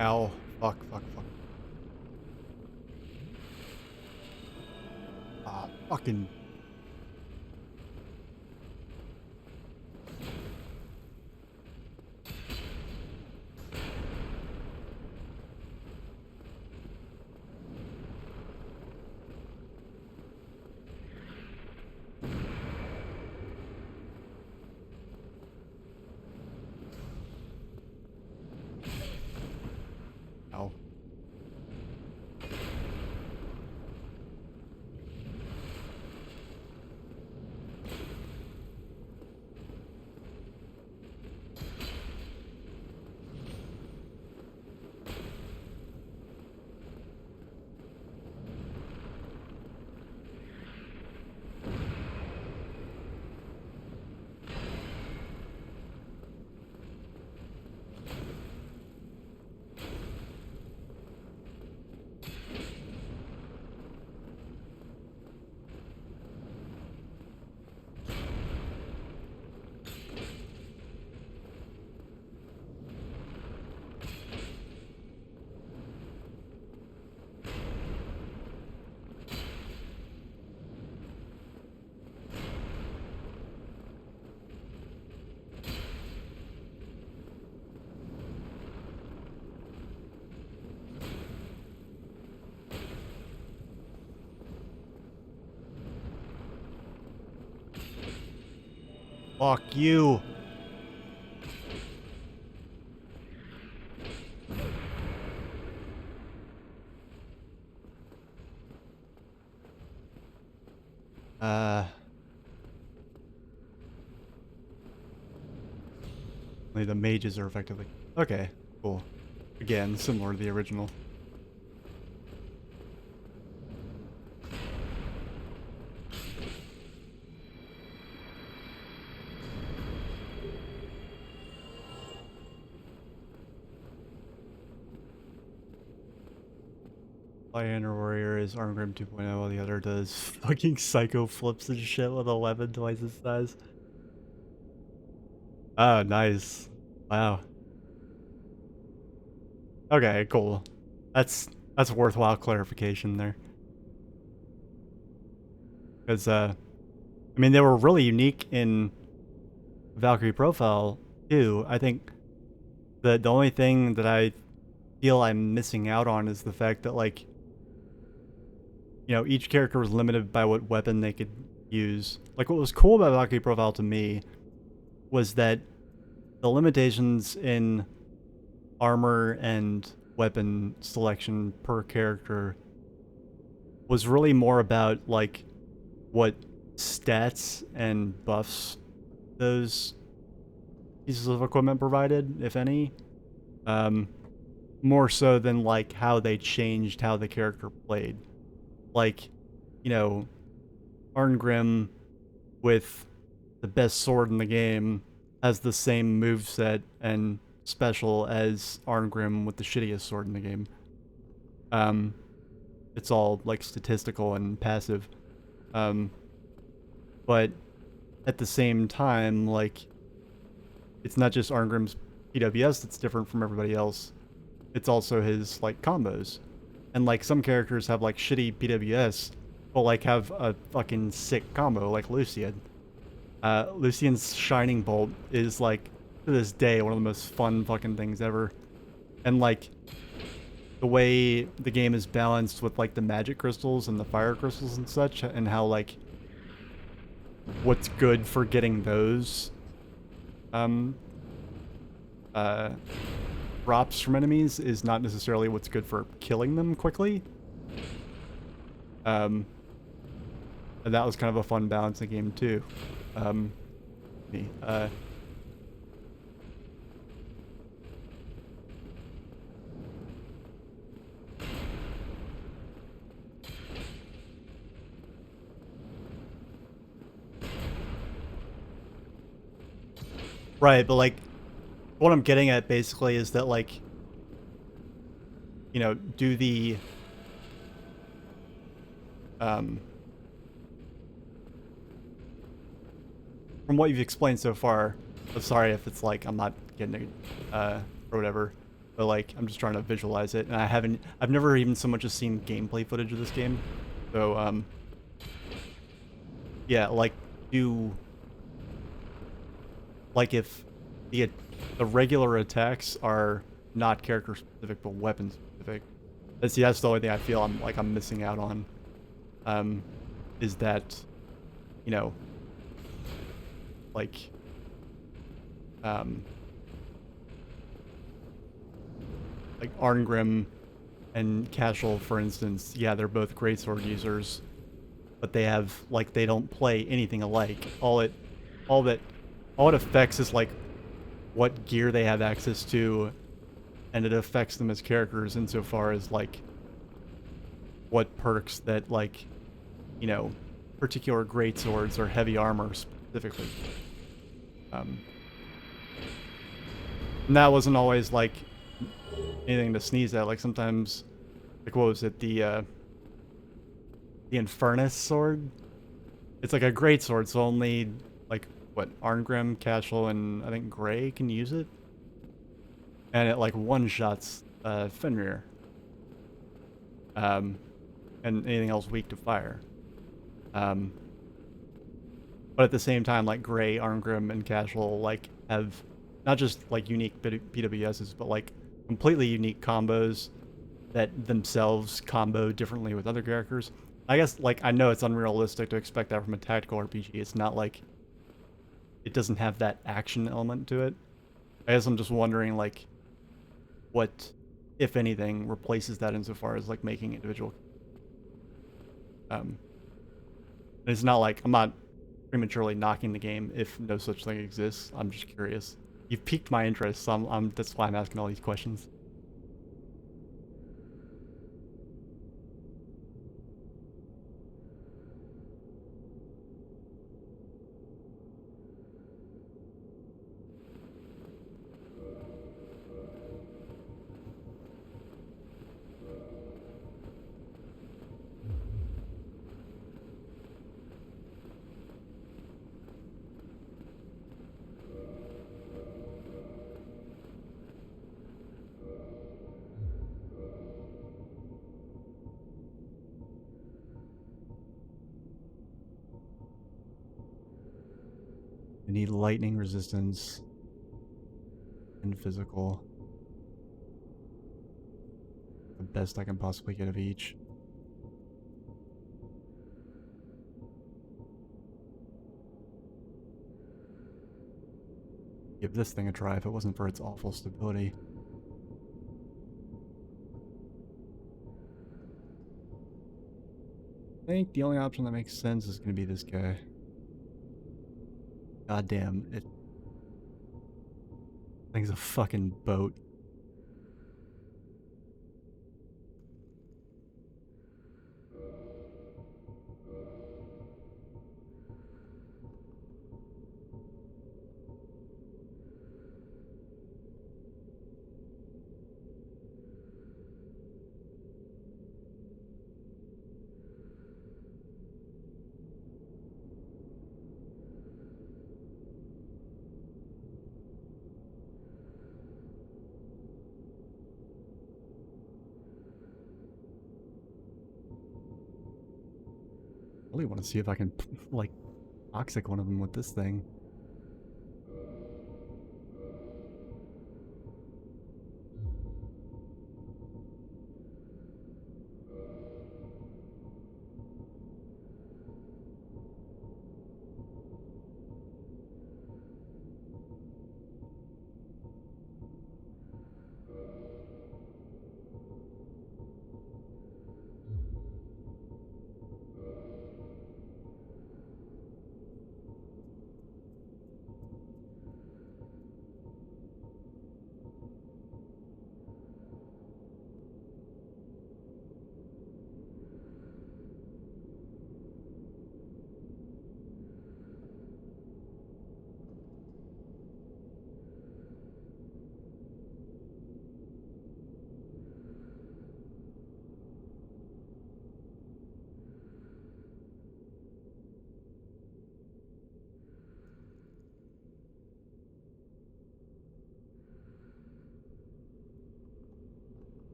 Ow. Fuck, fuck, fuck. Ah, fucking. Ow. Fuck you. Only the mages are effectively. Okay, cool. Again, similar to the original. Fire Warrior is Arm Grim 2.0 while the other does fucking psycho flips and shit with 11 twice his size. Oh, nice. Wow. Okay, cool. That's worthwhile clarification there. Because, I mean, they were really unique in Valkyrie Profile, too. I think the only thing that I feel I'm missing out on is the fact that, like, you know, each character was limited by what weapon they could use. Like, what was cool about Valkyrie Profile to me was that the limitations in armor and weapon selection per character was really more about like what stats and buffs those pieces of equipment provided, if any. More so than like how they changed how the character played. Like, you know, Arngrim with the best sword in the game has the same moveset and special as Arngrim with the shittiest sword in the game. It's all like statistical and passive. But at the same time, like, it's not just Arngrim's PWS that's different from everybody else. It's also his like combos. And like some characters have like shitty PWS, but like have a fucking sick combo like Lucian. Lucian's Shining Bolt is like, to this day, one of the most fun fucking things ever. And like, the way the game is balanced with like the magic crystals and the fire crystals and such, and how like, what's good for getting those, drops from enemies is not necessarily what's good for killing them quickly. And that was kind of a fun balance in the game too. Right, but like, what I'm getting at basically is that like, you know, do the from what you've explained so far, I'm sorry if it's like I'm not getting it or whatever, but like I'm just trying to visualize it, and I've never even so much as seen gameplay footage of this game, so yeah, like if the regular attacks are not character specific but weapon specific. That's the only thing I feel I'm missing out on. Is that, you know, like Arngrim and Cashel, for instance, yeah, they're both greatsword users, but they don't play anything alike. All it affects is like what gear they have access to, and it affects them as characters insofar as like what perks that, like, you know, particular greatswords or heavy armor specifically. And that wasn't always like anything to sneeze at. Like sometimes, like what was it, the Infernus sword? It's like a greatsword, so only like what, Arngrim, Cashel, and I think Gray can use it. And it like one-shots Fenrir. And anything else weak to fire. But at the same time, like Gray, Arngrim, and Cashel like have not just like unique PWSs, but like completely unique combos that themselves combo differently with other characters. I guess, like, I know it's unrealistic to expect that from a tactical RPG. It's not like it doesn't have that action element to it. I guess I'm just wondering, like, what, if anything, replaces that insofar as, like, making individual... it's not like, I'm not prematurely knocking the game if no such thing exists. I'm just curious. You've piqued my interest, so that's why I'm asking all these questions. I need lightning resistance and physical. The best I can possibly get of each. Give this thing a try if it wasn't for its awful stability. I think the only option that makes sense is gonna be this guy. God damn, it thing's a fucking boat. I really want to see if I can, like, toxic one of them with this thing.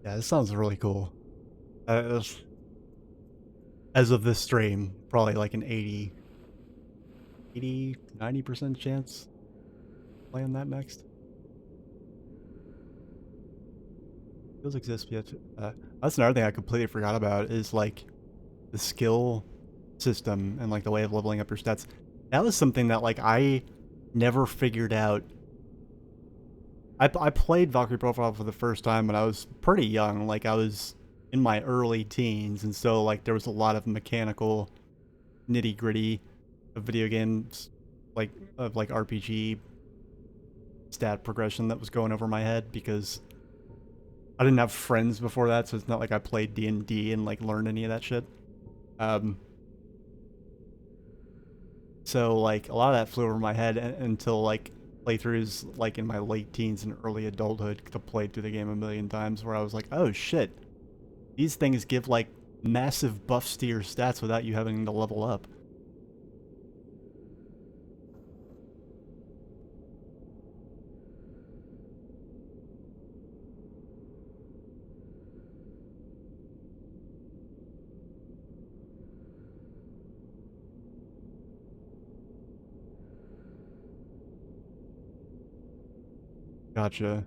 Yeah, this sounds really cool. As of this stream, probably like an 90% chance playing that next. Skills exist yet. That's another thing I completely forgot about is like the skill system and like the way of leveling up your stats. That was something that like I never figured out. I played Valkyrie Profile for the first time when I was pretty young, like I was in my early teens, and so like there was a lot of mechanical nitty gritty of video games, like of like RPG stat progression that was going over my head because I didn't have friends before that, so it's not like I played D&D and like learned any of that shit. So like a lot of that flew over my head until like playthroughs like in my late teens and early adulthood to play through the game a million times where I was like, oh shit, these things give like massive buffs to your stats without you having to level up. Gotcha.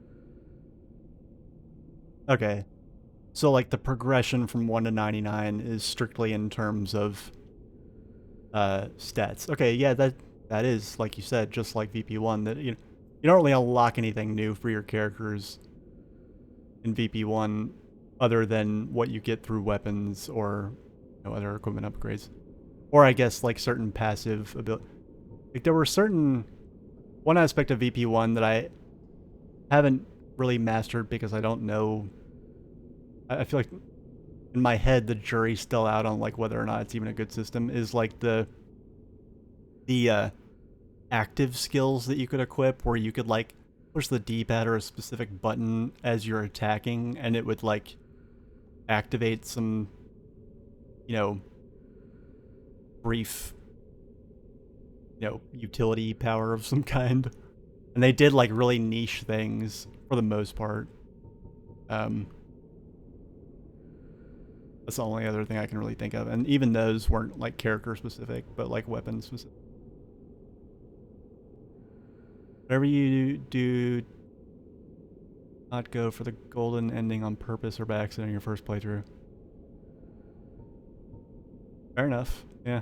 Okay. So like the progression from 1 to 99 is strictly in terms of stats. Okay, yeah, that is, like you said, just like VP1, that you don't really unlock anything new for your characters in VP1 other than what you get through weapons or other equipment upgrades. Or I guess like certain passive ability. Like there were certain one aspect of VP1 that I haven't really mastered because I don't know. I feel like in my head the jury's still out on like whether or not it's even a good system. Is like the the active skills that you could equip, where you could like push the D-pad or a specific button as you're attacking, and it would like activate some, you know, brief, you know, utility power of some kind. And they did like really niche things for the most part. That's the only other thing I can really think of. And even those weren't like character specific, but like weapon specific. Whatever you do, not go for the golden ending on purpose or by accident in your first playthrough. Fair enough. Yeah.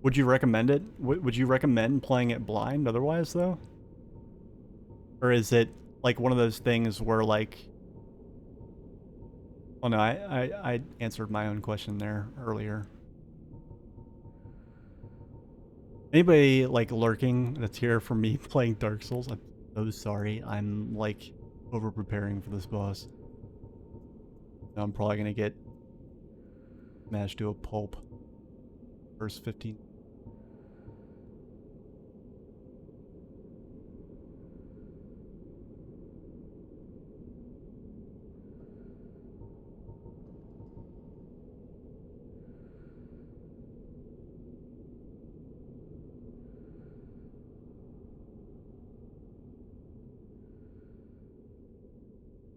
Would you recommend it? Would you recommend playing it blind otherwise, though? Or is it like one of those things where like... Oh no, I answered my own question there earlier. Anybody like lurking that's here for me playing Dark Souls? I'm so sorry. I'm like over preparing for this boss. I'm probably gonna get smashed to a pulp. First 15.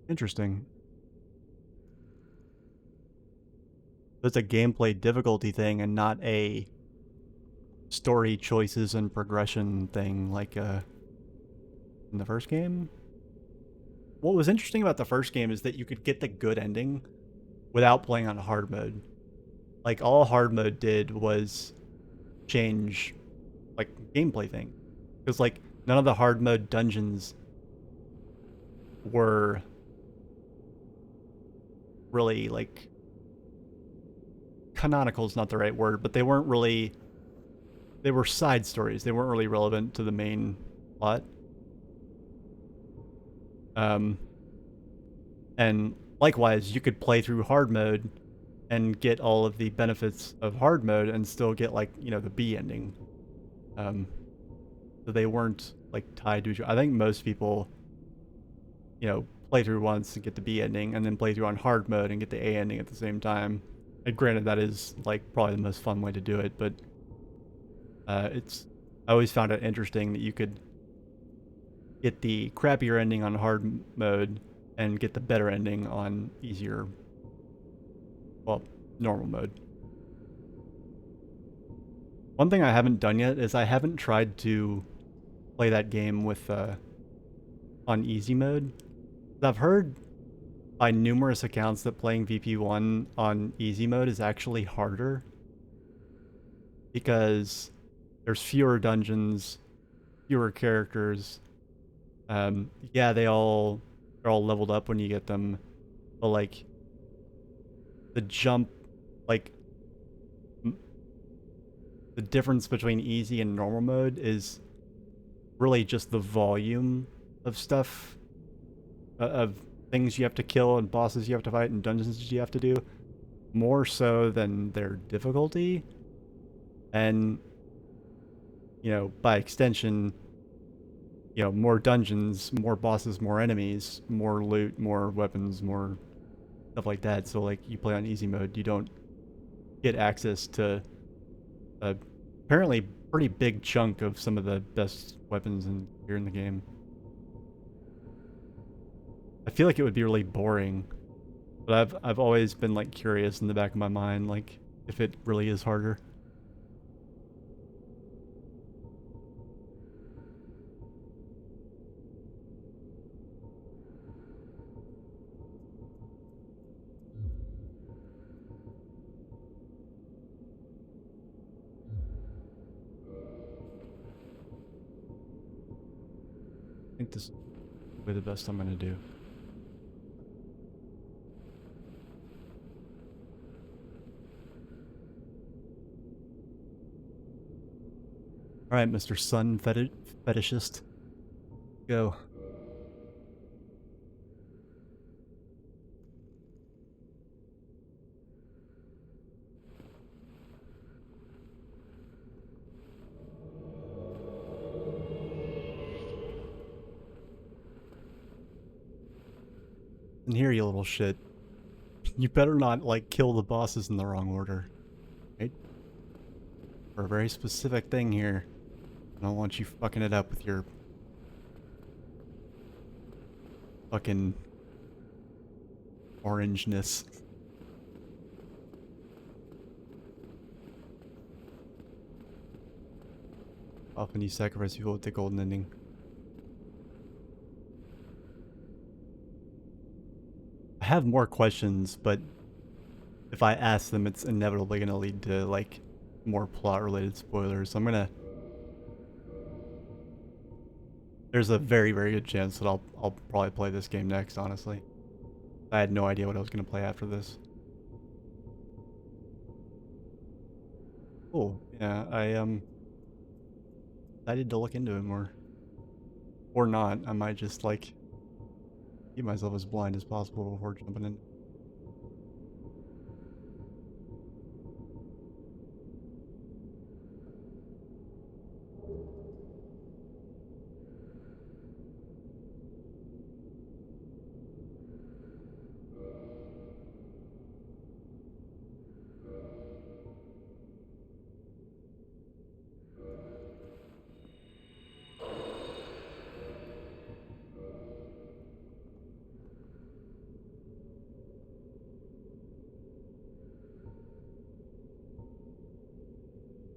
Interesting. It's a gameplay difficulty thing and not a story choices and progression thing like in the first game. What was interesting about the first game is that you could get the good ending without playing on hard mode. Like all hard mode did was change like gameplay thing. Because like none of the hard mode dungeons were really like canonical is not the right word, but they weren't really, they were side stories. They weren't really relevant to the main plot. And likewise, you could play through hard mode and get all of the benefits of hard mode and still get like, you know, the B ending. So they weren't like tied to each other. I think most people, you know, play through once and get the B ending and then play through on hard mode and get the A ending at the same time. And granted, that is like probably the most fun way to do it, but I always found it interesting that you could get the crappier ending on hard mode and get the better ending on easier, well, normal mode. One thing I haven't done yet is I haven't tried to play that game with on easy mode. I've heard by numerous accounts that playing VP1 on easy mode is actually harder because there's fewer dungeons, fewer characters. Yeah, they're all leveled up when you get them, but like the jump, like the difference between easy and normal mode is really just the volume of stuff, of things you have to kill and bosses you have to fight and dungeons you have to do, more so than their difficulty. And, you know, by extension, you know, more dungeons, more bosses, more enemies, more loot, more weapons, more stuff like that. So like you play on easy mode, you don't get access to a apparently pretty big chunk of some of the best weapons here in the game. I feel like it would be really boring, but I've always been like curious in the back of my mind, like if it really is harder. I think this will be the best I'm gonna do. Alright, Mr. Sun Fetishist. Go. Listen here, you little shit. You better not, like, kill the bosses in the wrong order. Right? For a very specific thing here. I don't want you fucking it up with your fucking orangeness. Often you sacrifice people with the golden ending. I have more questions, but if I ask them, it's inevitably going to lead to, like, more plot-related spoilers. So I'm going to... There's a very, very good chance that I'll probably play this game next, honestly. I had no idea what I was going to play after this. Cool. Yeah, I decided to look into it more. Or not. I might just, like, keep myself as blind as possible before jumping in.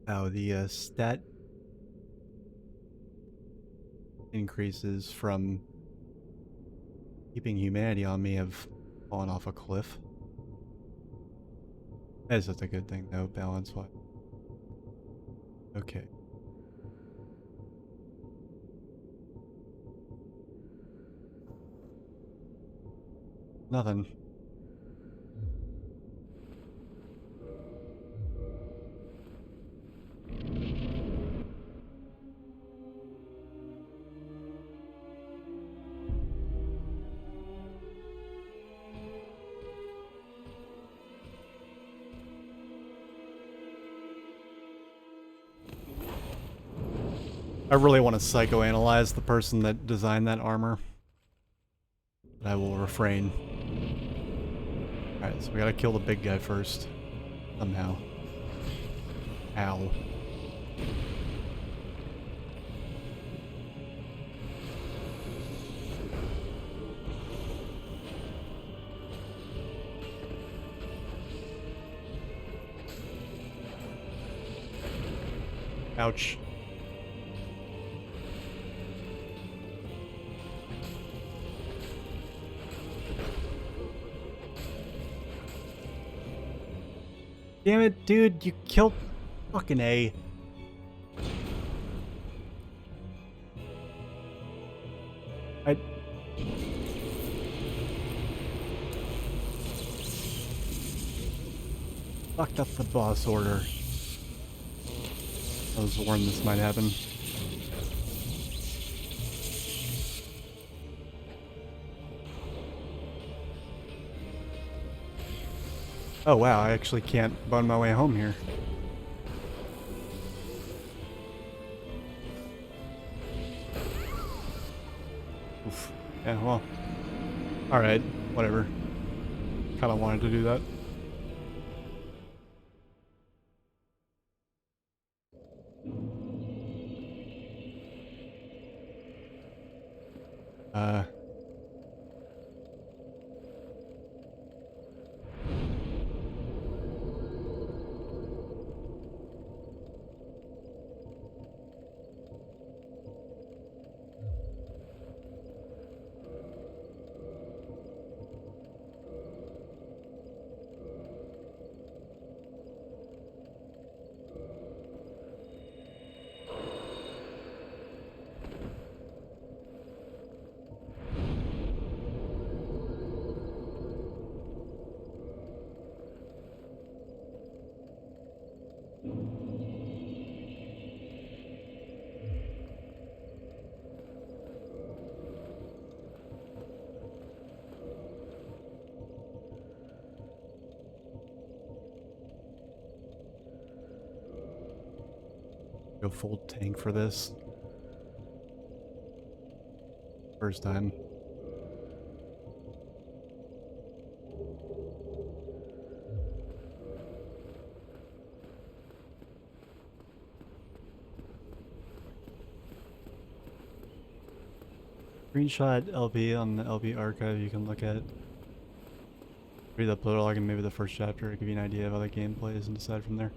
Oh, the stat increases from keeping humanity on me have fallen off a cliff. That's a good thing though, balance-wise. Okay. Nothing. I really want to psychoanalyze the person that designed that armor. But I will refrain. Alright, so we gotta kill the big guy first. Somehow. Ow. Ouch. Damn it, dude, you killed fucking A. I fucked up the boss order. I was warned this might happen. Oh wow, I actually can't bun my way home here. Oof. Yeah, well. Alright, whatever. Kinda wanted to do that. Go full tank for this. First time. Screenshot LB on the LB archive you can look at. Read the prologue and maybe the first chapter to give you an idea of how the game plays and decide from there.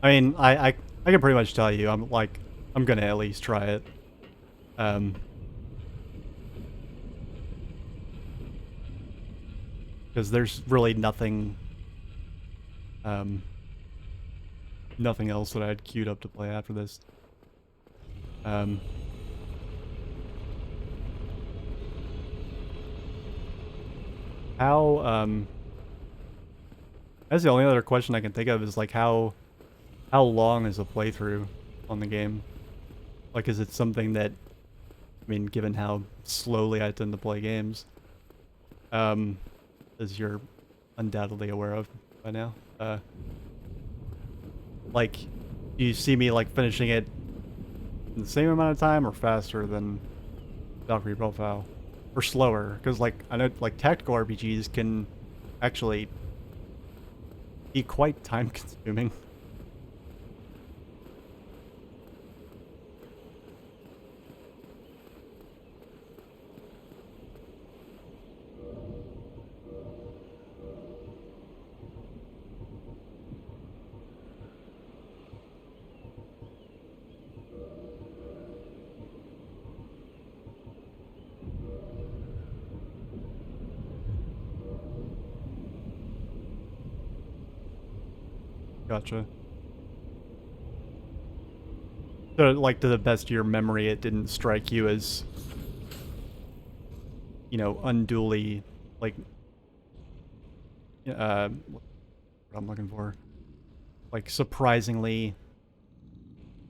I mean, I can pretty much tell you, I'm gonna at least try it. Because there's really nothing nothing else that I had queued up to play after this. That's the only other question I can think of is like how long is a playthrough on the game? Like, is it something that, I mean, given how slowly I tend to play games, as you're undoubtedly aware of by now, like, do you see me like finishing it in the same amount of time or faster than Valkyrie Profile? Or slower? Because like, I know like tactical RPGs can actually be quite time consuming. Gotcha. So, like, to the best of your memory, it didn't strike you as, you know, unduly, like, what I'm looking for, like, surprisingly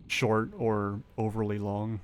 short or overly long.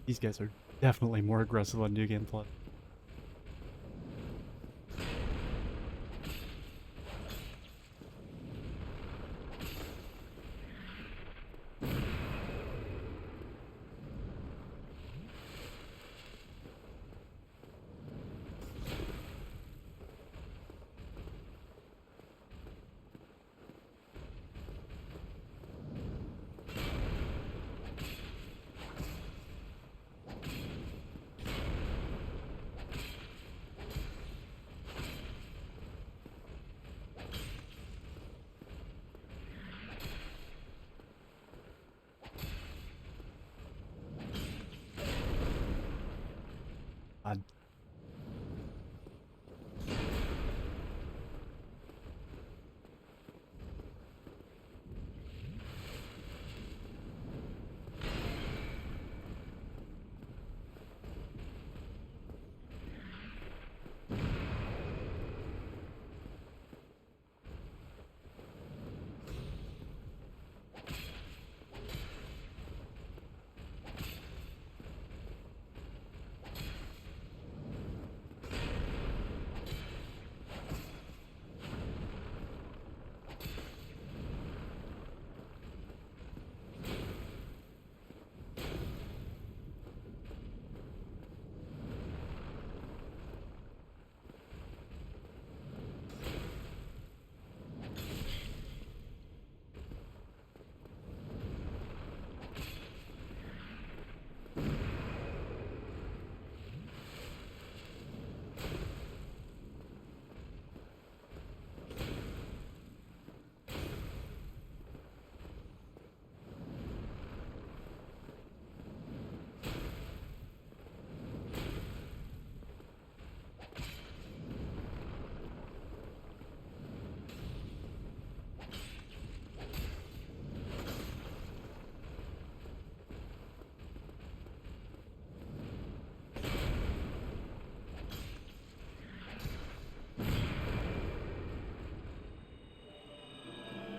These guys are definitely more aggressive on New Game Plus. I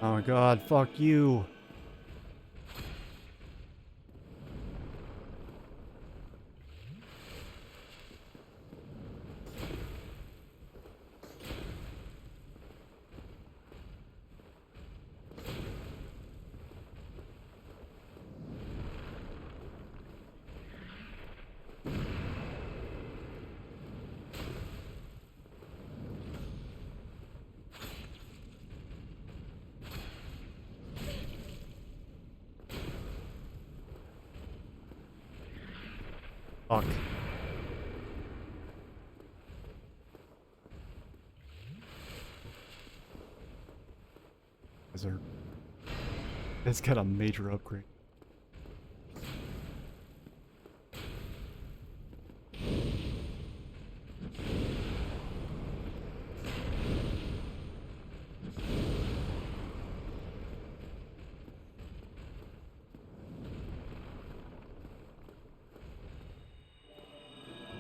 Oh my god, fuck you. Fuck. It's got a major upgrade.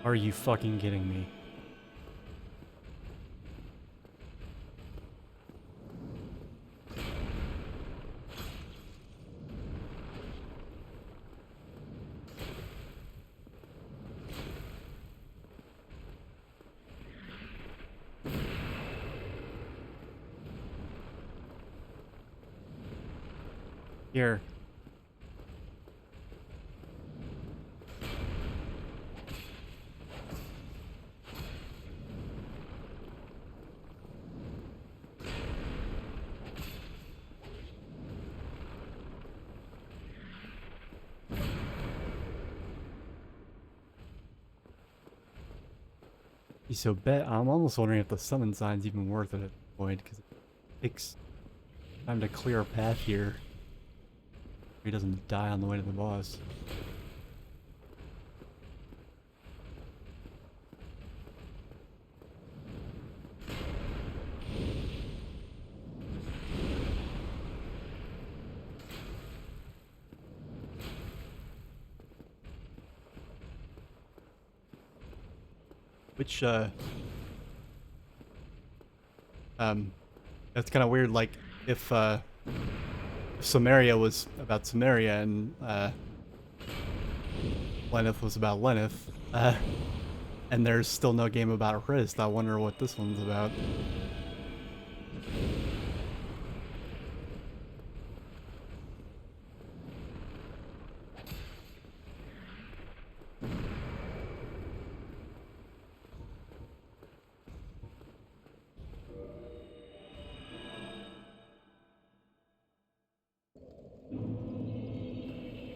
Are you fucking kidding me? Here. So bet I'm almost wondering if the summon sign's even worth it at this point, because it takes time to clear a path here. He doesn't die on the way to the boss. Which, that's kind of weird, like, if Samaria was about Samaria and, Lenneth was about Lenneth, and there's still no game about Rist, I wonder what this one's about.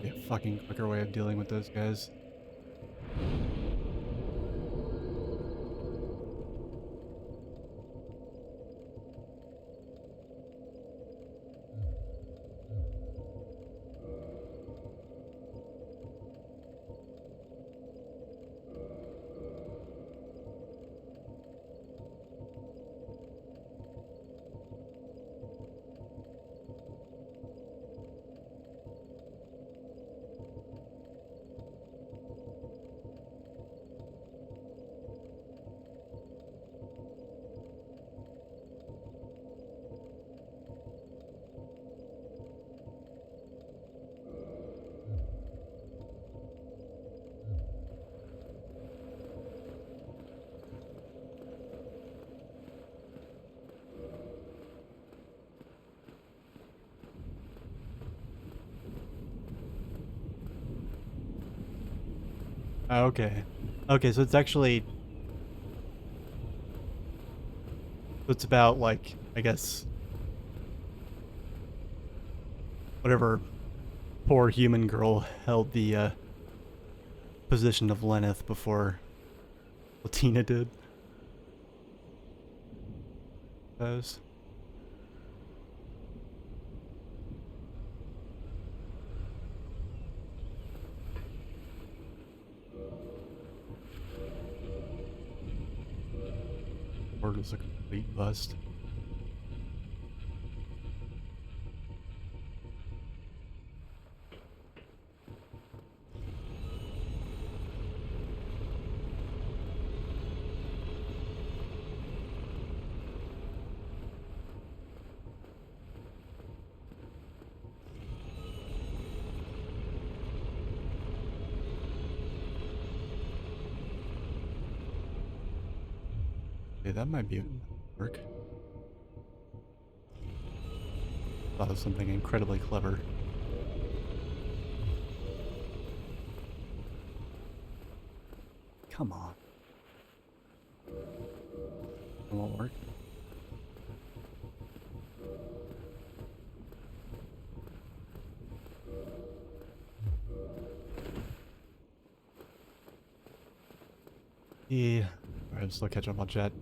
Be a fucking quicker way of dealing with those guys. Oh, okay. Okay, so it's actually... So it's about, like, I guess... whatever poor human girl held the, position of Lenneth before Latina did. Those. Word was a complete bust. Okay, that might be work. Thought of something incredibly clever. Come on. It won't work. Yeah. Alright, I'm still catching up on chat.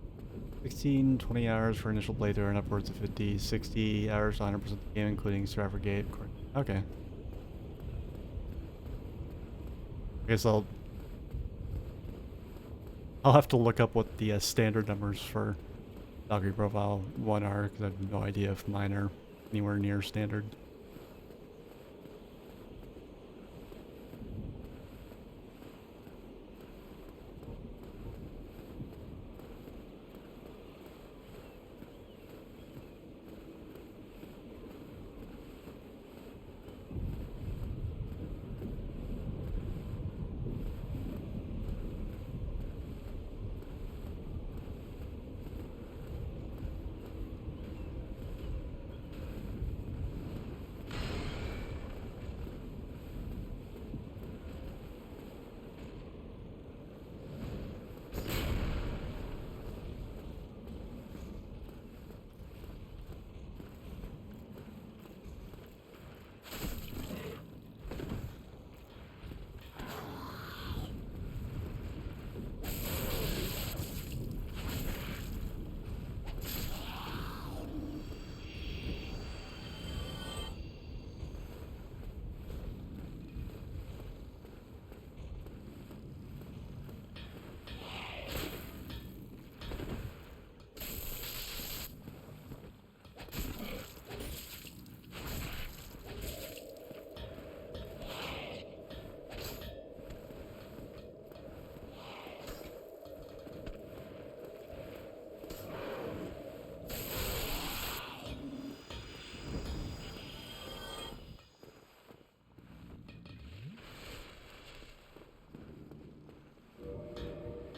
16, 20 hours for initial playthrough and upwards of 50, 60 hours to 100% the game, including Survivor Gate. Okay. I guess I'll have to look up what the standard numbers for Valkyrie Profile 1 are, because I have no idea if mine are anywhere near standard.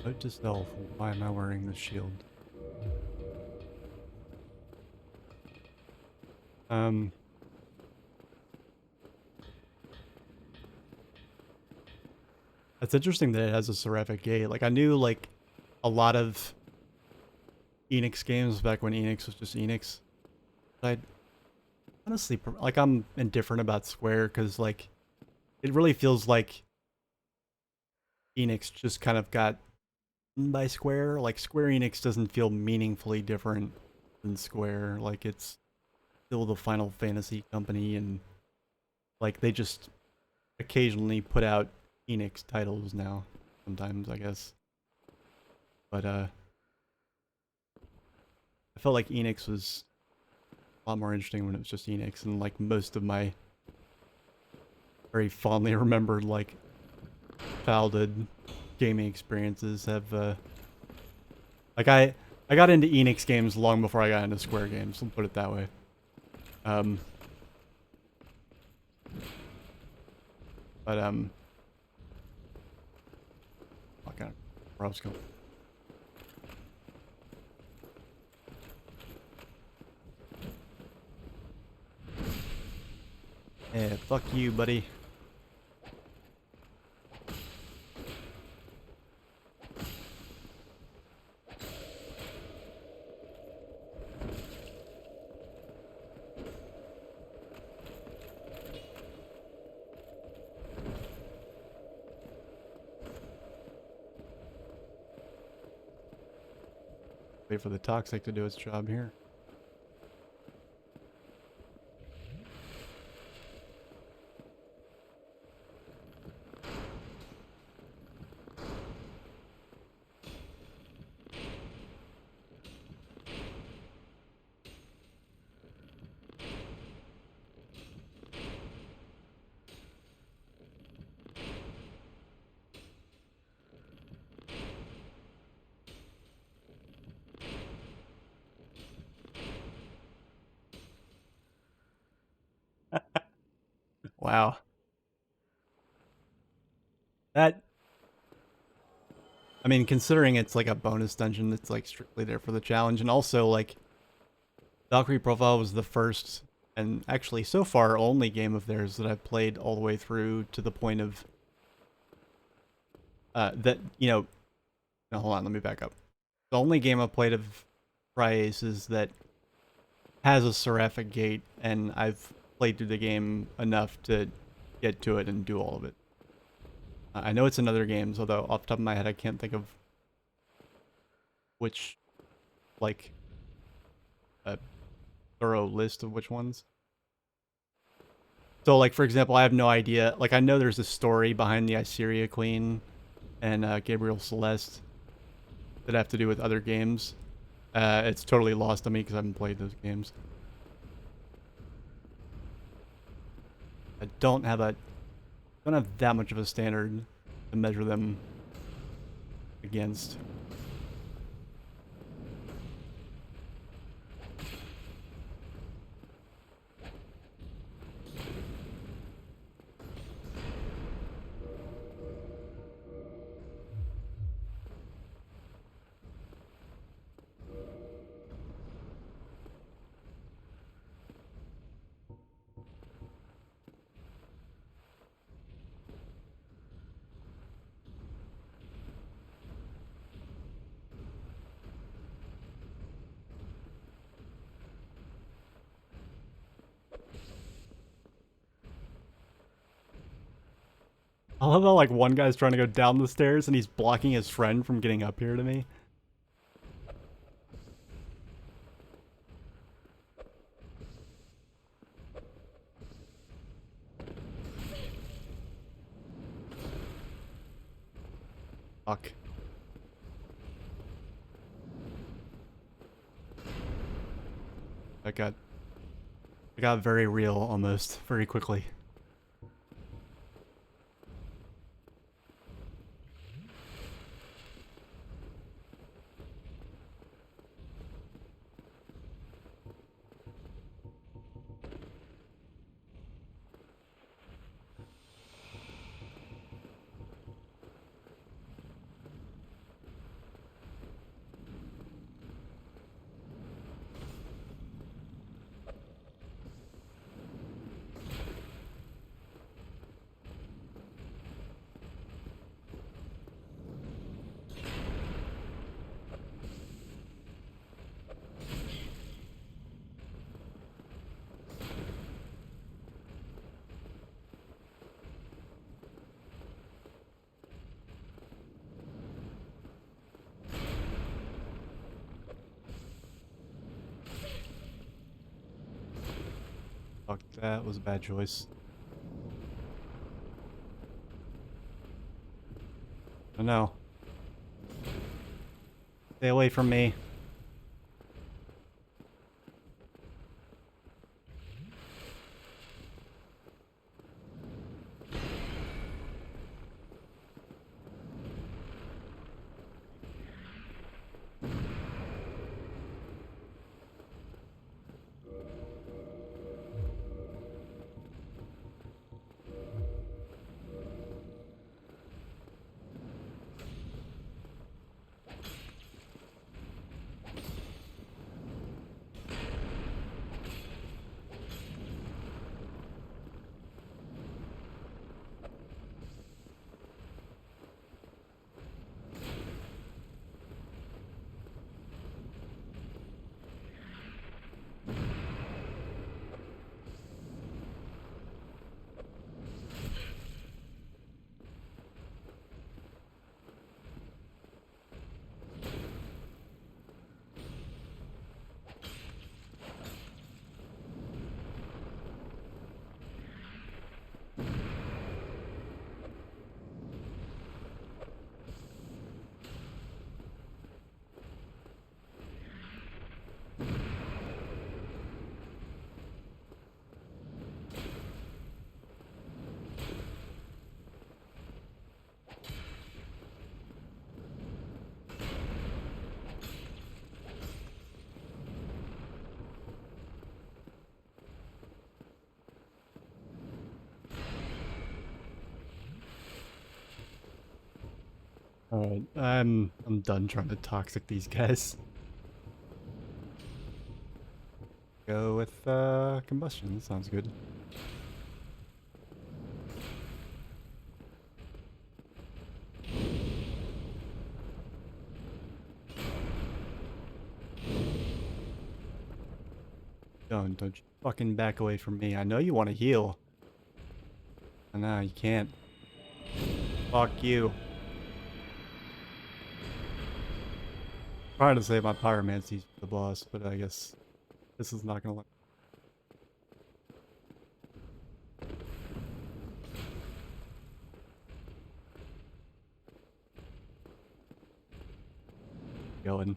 Note to self, why am I wearing this shield? That's interesting that it has a seraphic gate. Like, I knew, like, a lot of Enix games back when Enix was just Enix. But I honestly, like, I'm indifferent about Square, because, like, it really feels like Enix just kind of got by Square. Like, Square Enix doesn't feel meaningfully different than Square. Like, it's still the Final Fantasy company, and like they just occasionally put out Enix titles now. Sometimes, I guess. But I felt like Enix was a lot more interesting when it was just Enix, and like most of my very fondly remembered like childhood gaming experiences have like I got into Enix games long before I got into Square games, let's put it that way. Fuck out. Where I was going. Yeah, fuck you, buddy. Wait for the toxic to do its job here. Wow. That... I mean, considering it's like a bonus dungeon that's like strictly there for the challenge, and also like Valkyrie Profile was the first and actually so far only game of theirs that I've played all the way through to the point of that, you know, no, hold on, let me back up. The only game I've played of Tri-Aces that has a seraphic gate, and I've played through the game enough to get to it and do all of it. I know it's in other games, although off the top of my head I can't think of which, like, a thorough list of which ones. So, like, for example, I have no idea. Like, I know there's a story behind the Iseria Queen and Gabriel Celeste that have to do with other games. It's totally lost on me because I haven't played those games. I don't have that much of a standard to measure them against. I love how, like, one guy's trying to go down the stairs and he's blocking his friend from getting up here to me. Fuck. It got very real almost, very quickly. Fuck, that was a bad choice. Oh no. Stay away from me. Alright, I'm done trying to toxic these guys. Go with combustion, that sounds good. Don't you fucking back away from me. I know you want to heal. I know, you can't. Fuck you. Trying to save my pyromancies for the boss, but I guess this is not gonna let me going.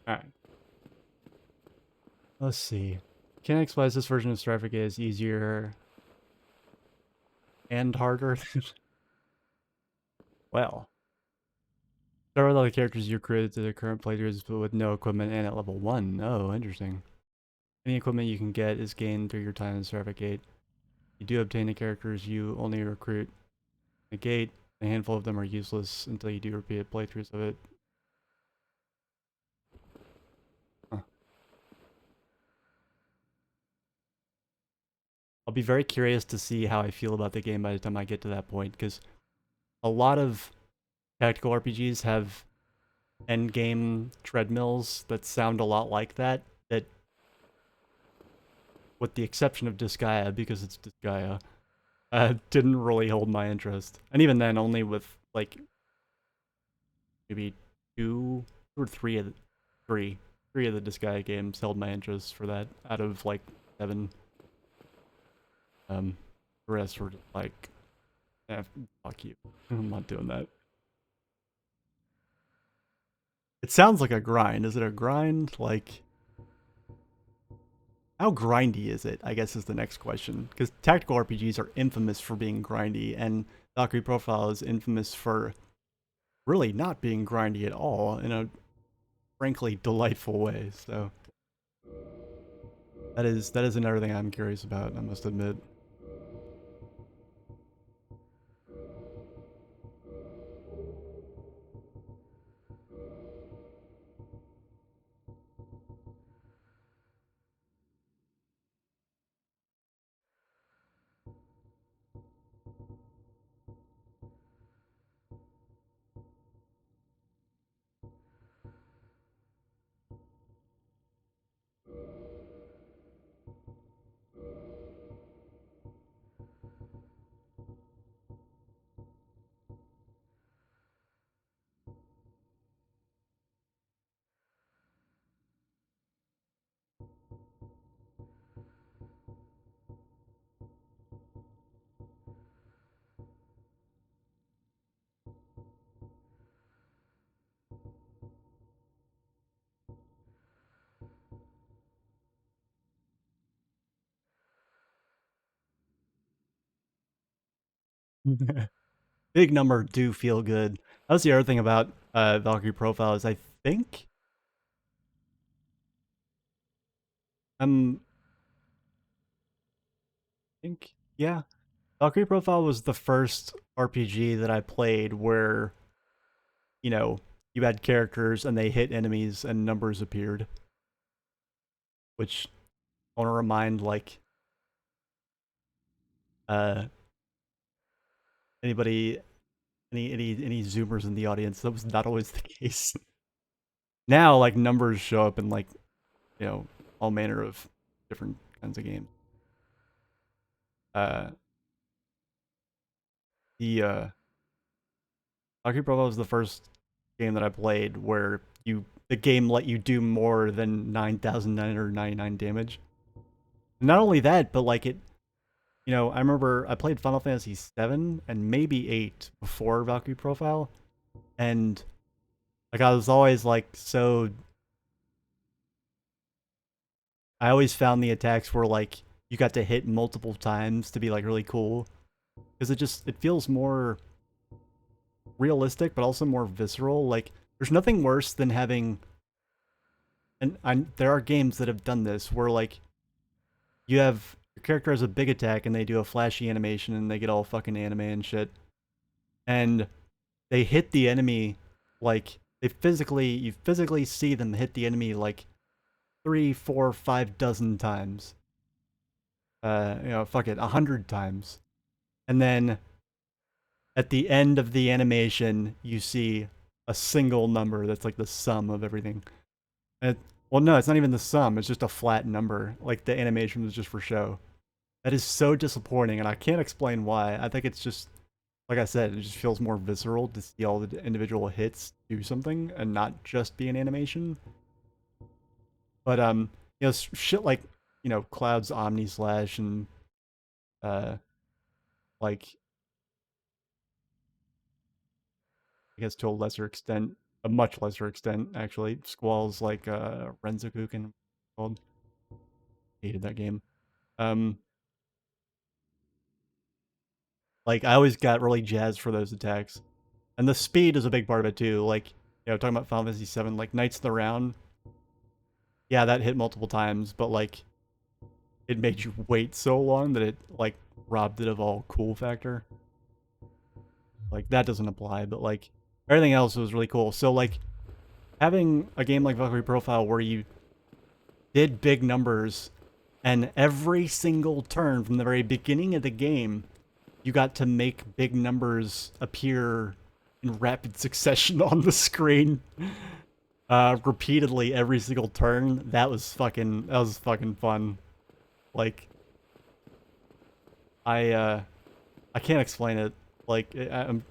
Alright. Let's see. Can I explain this version of Straffic is easier and harder? Well. Start with all the characters you created to the current playthroughs, but with no equipment and at level 1. Oh, interesting. Any equipment you can get is gained through your time in Straffic Gate. You do obtain the characters you only recruit a gate. A handful of them are useless until you do repeated playthroughs of it. Huh. I'll be very curious to see how I feel about the game by the time I get to that point, because a lot of tactical RPGs have endgame treadmills that sound a lot like that, with the exception of Disgaea, because it's Disgaea, didn't really hold my interest. And even then, only with, like, maybe two or three of the Disgaea games held my interest for that, out of, like, 7. The rest were just like, eh, fuck you. I'm not doing that. It sounds like a grind. Is it a grind? Like, how grindy is it, I guess is the next question. Because tactical RPGs are infamous for being grindy, and Valkyrie Profile is infamous for really not being grindy at all, in a frankly delightful way, so... That is another thing I'm curious about, I must admit. Big number do feel good. That's the other thing about Valkyrie Profile is I I'm yeah. Valkyrie Profile was the first RPG that I played where, you know, you had characters and they hit enemies and numbers appeared. Which I want to remind, like, uh anybody, any zoomers in the audience, that was not always the case. Now, like, numbers show up in, like, you know, all manner of different kinds of games. Uh the Valkyrie Profile was the first game that I played where the game let you do more than 9,999 damage. And not only that, but like I remember I played Final Fantasy 7 and maybe 8 before Valkyrie Profile, and like I was always like I always found the attacks where like you got to hit multiple times to be like really cool. because it feels more realistic, but also more visceral. Like, there's nothing worse than having, and there are games that have done this where like you have your character has a big attack and they do a flashy animation and they get all fucking anime and shit, and they hit the enemy like you physically see them hit the enemy like 3, 4, 5 dozen times. Fuck it, 100 times, and then at the end of the animation, you see a single number that's like the sum of everything. And well, no, it's not even the sum. It's just a flat number. Like the animation was just for show. That is so disappointing, and I can't explain why. I think it's just, like I said, it just feels more visceral to see all the individual hits do something and not just be an animation. But shit like Cloud's Omni Slash and uh, like I guess to a lesser extent, a much lesser extent, actually. Squall's like Renzokuken called. Hated that game. Um, like I always got really jazzed for those attacks, and the speed is a big part of it too. Like talking about Final Fantasy VII, like Knights of the Round. Yeah, that hit multiple times, but like it made you wait so long that it like robbed it of all cool factor. Like that doesn't apply, but like everything else was really cool. So like having a game like Valkyrie Profile where you did big numbers, and every single turn from the very beginning of the game, you got to make big numbers appear in rapid succession on the screen, repeatedly every single turn. That was fucking fun. Like, I can't explain it. Like, I'm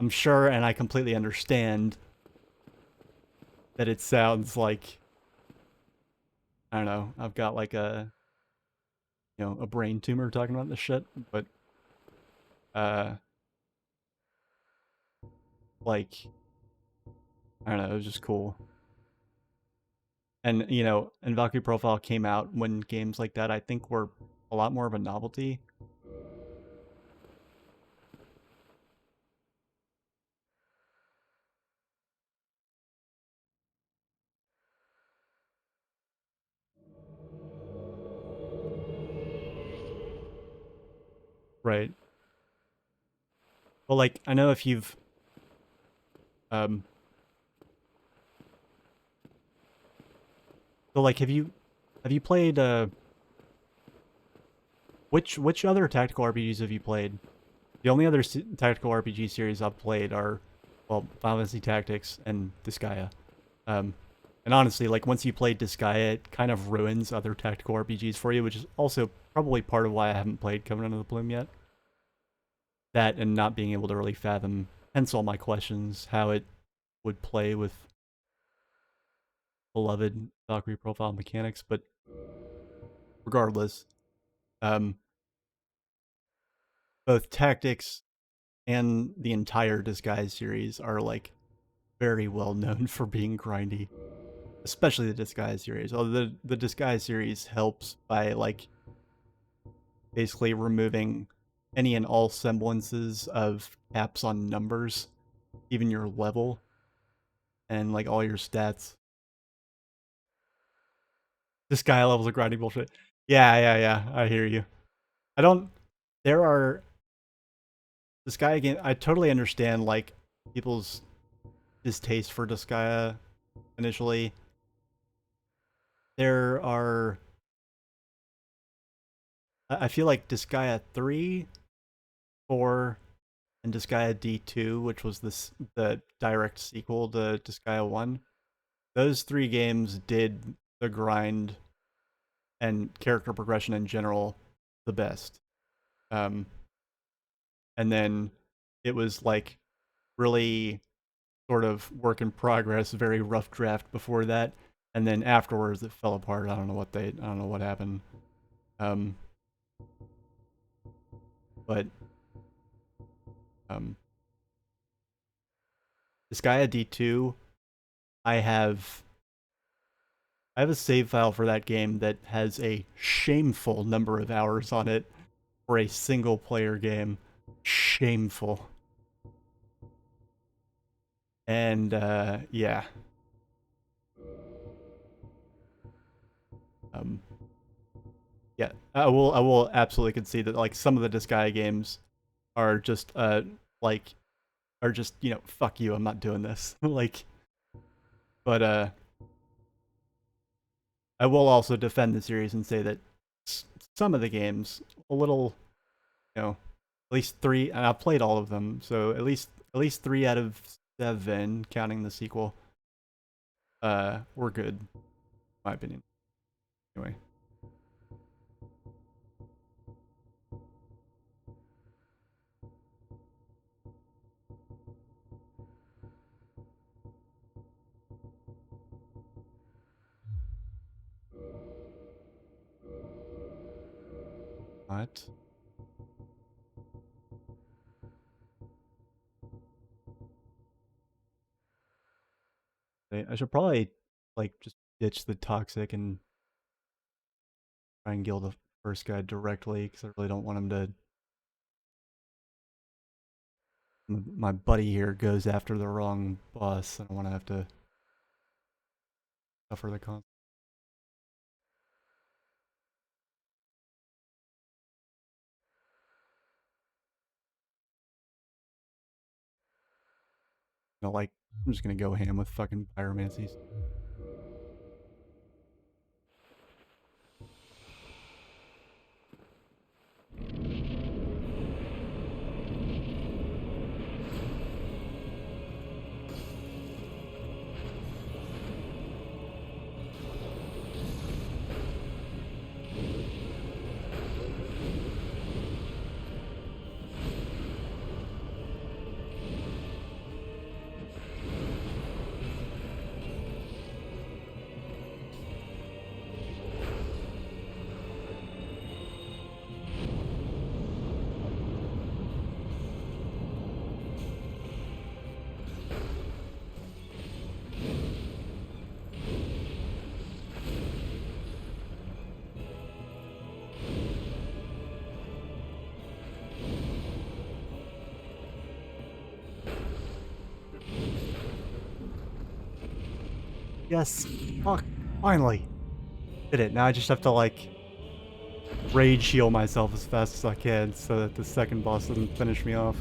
sure, and I completely understand that it sounds like, I don't know, I've got like a brain tumor talking about this shit, but uh like I don't know, it was just cool. And and Valkyrie Profile came out when games like that I think were a lot more of a novelty. Right. Well, like I know if you've um so like have you played which other tactical RPGs have you played? The only other tactical RPG series I've played are, well, Final Fantasy Tactics and Disgaea. Um, and honestly, like once you play Disgaea, it kind of ruins other tactical RPGs for you, which is also probably part of why I haven't played Covenant of the Plume yet. That and not being able to really fathom, hence all my questions, how it would play with beloved Valkyrie profile mechanics. But regardless, um, both Tactics and the entire Disguise series are like very well known for being grindy, especially the Disguise series. Although the Disguise series helps by like basically removing any and all semblances of caps on numbers, even your level and like all your stats. Disgaea levels are grinding bullshit. Yeah. I hear you. I don't. There are Disgaea game. I totally understand like people's distaste for Disgaea initially. There are. I feel like Disgaea 3, 4, and Disgaea D2, which was the direct sequel to Disgaea 1. Those three games did the grind and character progression in general the best. And then it was like really sort of work in progress, very rough draft before that, and then afterwards it fell apart. I don't know what happened. Um, but um, Disgaea D2, I have I have a save file for that game that has a shameful number of hours on it. for a single player game. Shameful. And yeah. Yeah, I will absolutely concede that like some of the Disgaea games are just like are just, you know, fuck you, I'm not doing this. Like, but I will also defend the series and say that some of the games a little, you know, at least 3, and I've played all of them, so at least 3 out of 7 counting the sequel were good in my opinion. Anyway. What? I should probably like just ditch the toxic and try and kill the first guy directly because I really don't want him to. My buddy here goes after the wrong boss. I don't want to have to suffer the con. No, like I'm just gonna go ham with fucking pyromancies. Yes. Fuck. Finally. Did it. Now I just have to like rage heal myself as fast as I can so that the second boss doesn't finish me off.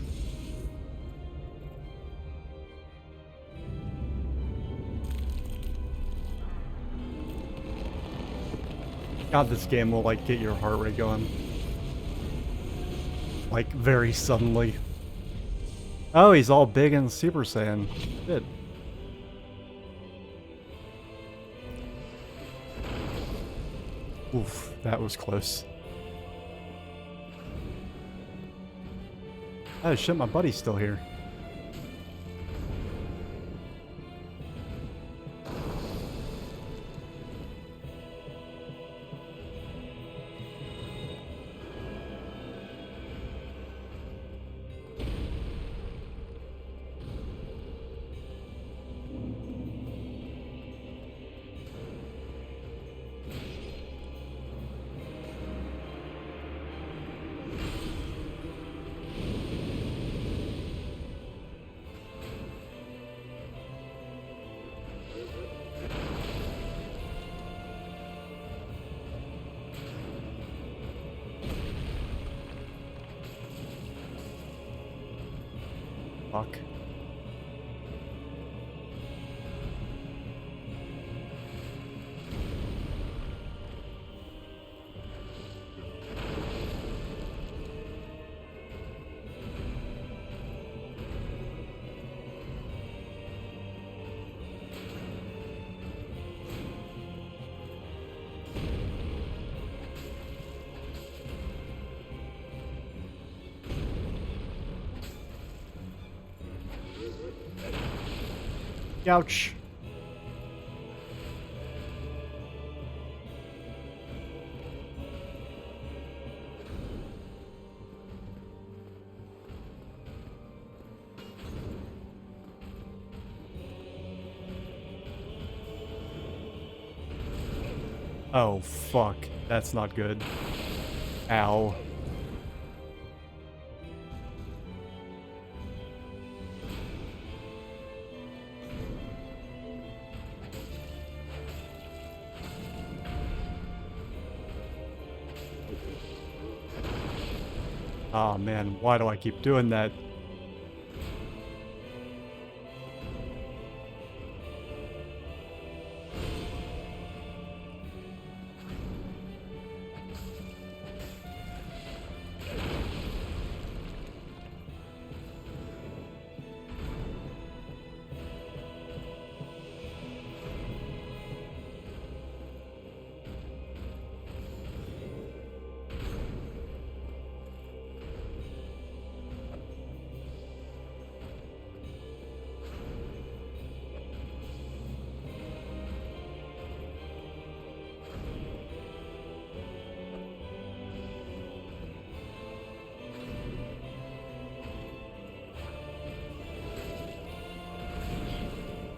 God, this game will like get your heart rate going. Like very suddenly. Oh, he's all big and Super Saiyan. Good. Oof, that was close. Oh shit, my buddy's still here. Fuck. Ouch. Oh, fuck. That's not good. Ow. Oh man, why do I keep doing that?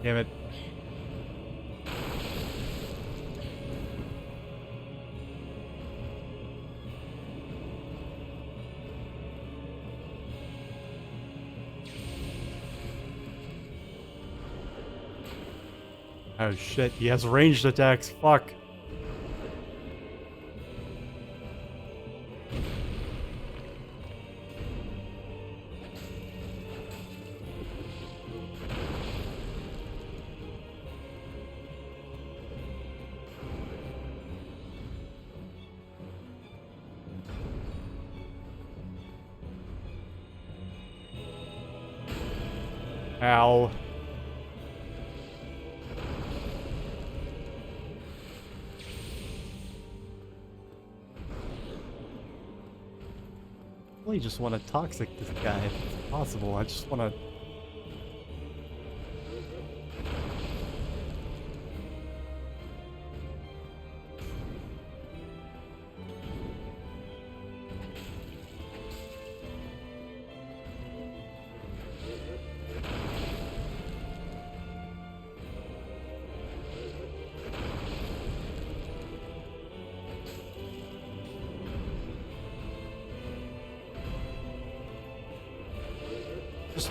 Damn it. Oh shit, he has ranged attacks, fuck. Ow. I really just want to toxic this guy if it's possible. I just want to...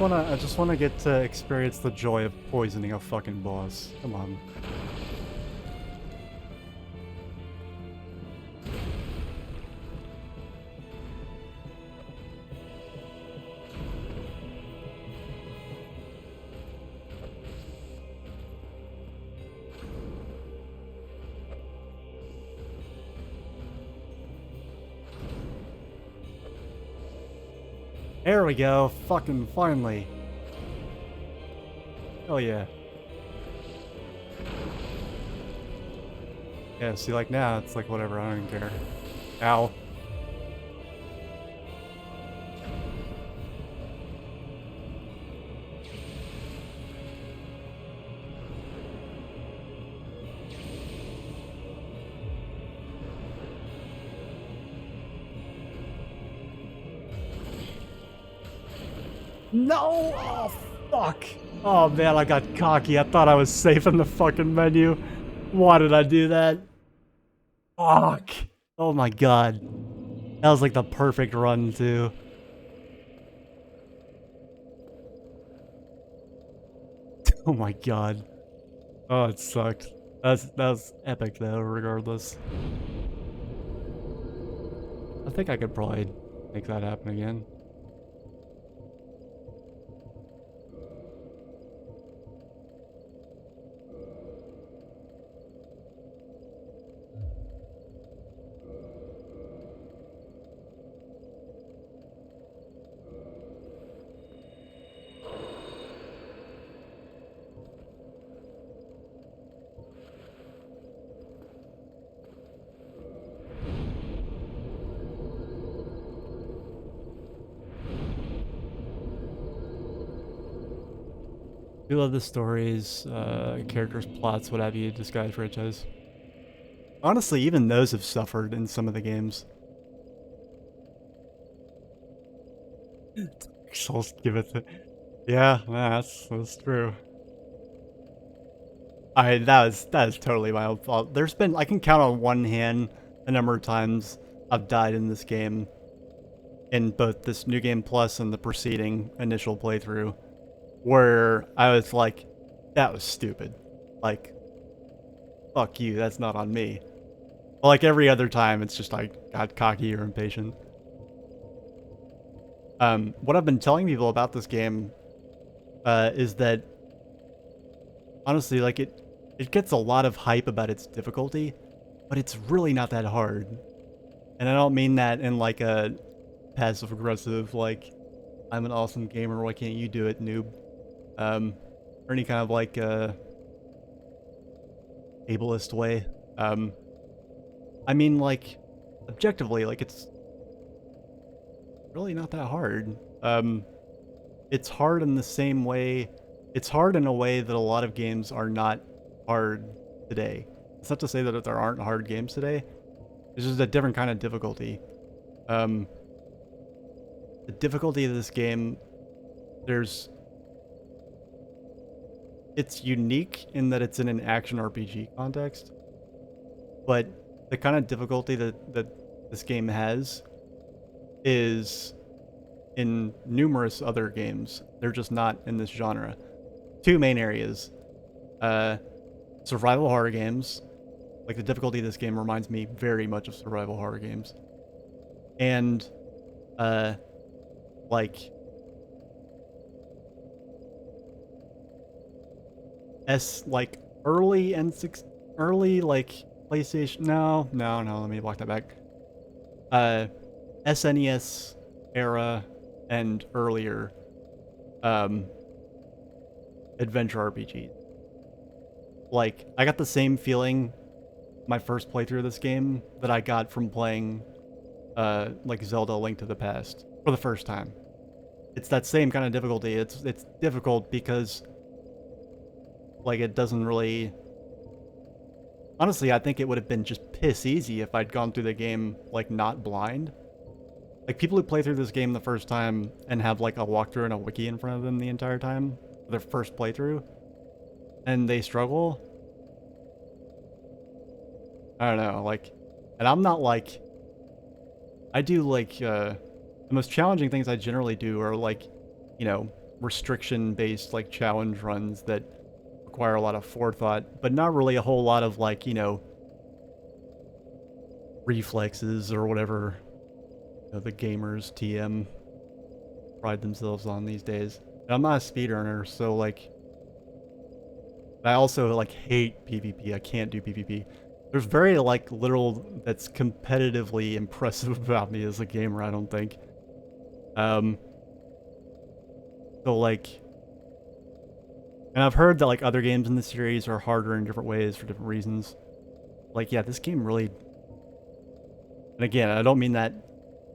I just wanna get to experience the joy of poisoning a fucking boss. Come on. There we go, fucking finally. Oh yeah. Yeah, see, like now, it's like whatever, I don't even care. Ow. No! Oh, fuck! Oh man, I got cocky. I thought I was safe in the fucking menu. Why did I do that? Fuck! Oh my god. That was like the perfect run, too. Oh my god. Oh, it sucked. That was epic, though, regardless. I think I could probably make that happen again. We love the stories, characters, plots, what have you, Disguised franchise. Honestly, even those have suffered in some of the games. So I'll give it to... Yeah, that's true. That is totally my own fault. There's been, I can count on one hand the number of times I've died in this game. In both this New Game Plus and the preceding initial playthrough. Where I was like, that was stupid. Like, fuck you, that's not on me. But like every other time, it's just like, got cocky or impatient. What I've been telling people about this game is that honestly, like it gets a lot of hype about its difficulty, but it's really not that hard. And I don't mean that in like a passive aggressive, like I'm an awesome gamer, why can't you do it, noob? Or any kind of like ableist way. I mean, like objectively, like it's really not that hard. It's hard in the same way. It's hard in a way that a lot of games are not hard today. It's not to say that there aren't hard games today. It's just a different kind of difficulty. The difficulty of this game, it's unique in that it's in an action RPG context, but the kind of difficulty that this game has is in numerous other games. They're just not in this genre. Two main areas. Survival horror games. Like, the difficulty of this game reminds me very much of survival horror games. And, like... early N6... Early, like, PlayStation... No, let me walk that back. SNES era and earlier, adventure RPG. Like, I got the same feeling my first playthrough of this game that I got from playing, like Zelda: Link to the Past for the first time. It's that same kind of difficulty. It's difficult because, like, it doesn't really... Honestly, I think it would have been just piss easy if I'd gone through the game, like, not blind. Like, people who play through this game the first time and have, like, a walkthrough and a wiki in front of them the entire time, their first playthrough, and they struggle. I don't know, like, and I'm not, like, I do, like, the most challenging things I generally do are, like, you know, restriction-based, like, challenge runs that require a lot of forethought, but not really a whole lot of, like, you know, reflexes or whatever, you know, the gamers TM pride themselves on these days. And I'm not a speedrunner, so, like, I also, like, hate PvP. I can't do PvP. There's very, like, little that's competitively impressive about me as a gamer, I don't think. So, like... And I've heard that, like, other games in the series are harder in different ways for different reasons. Like, yeah, this game really... And again, I don't mean that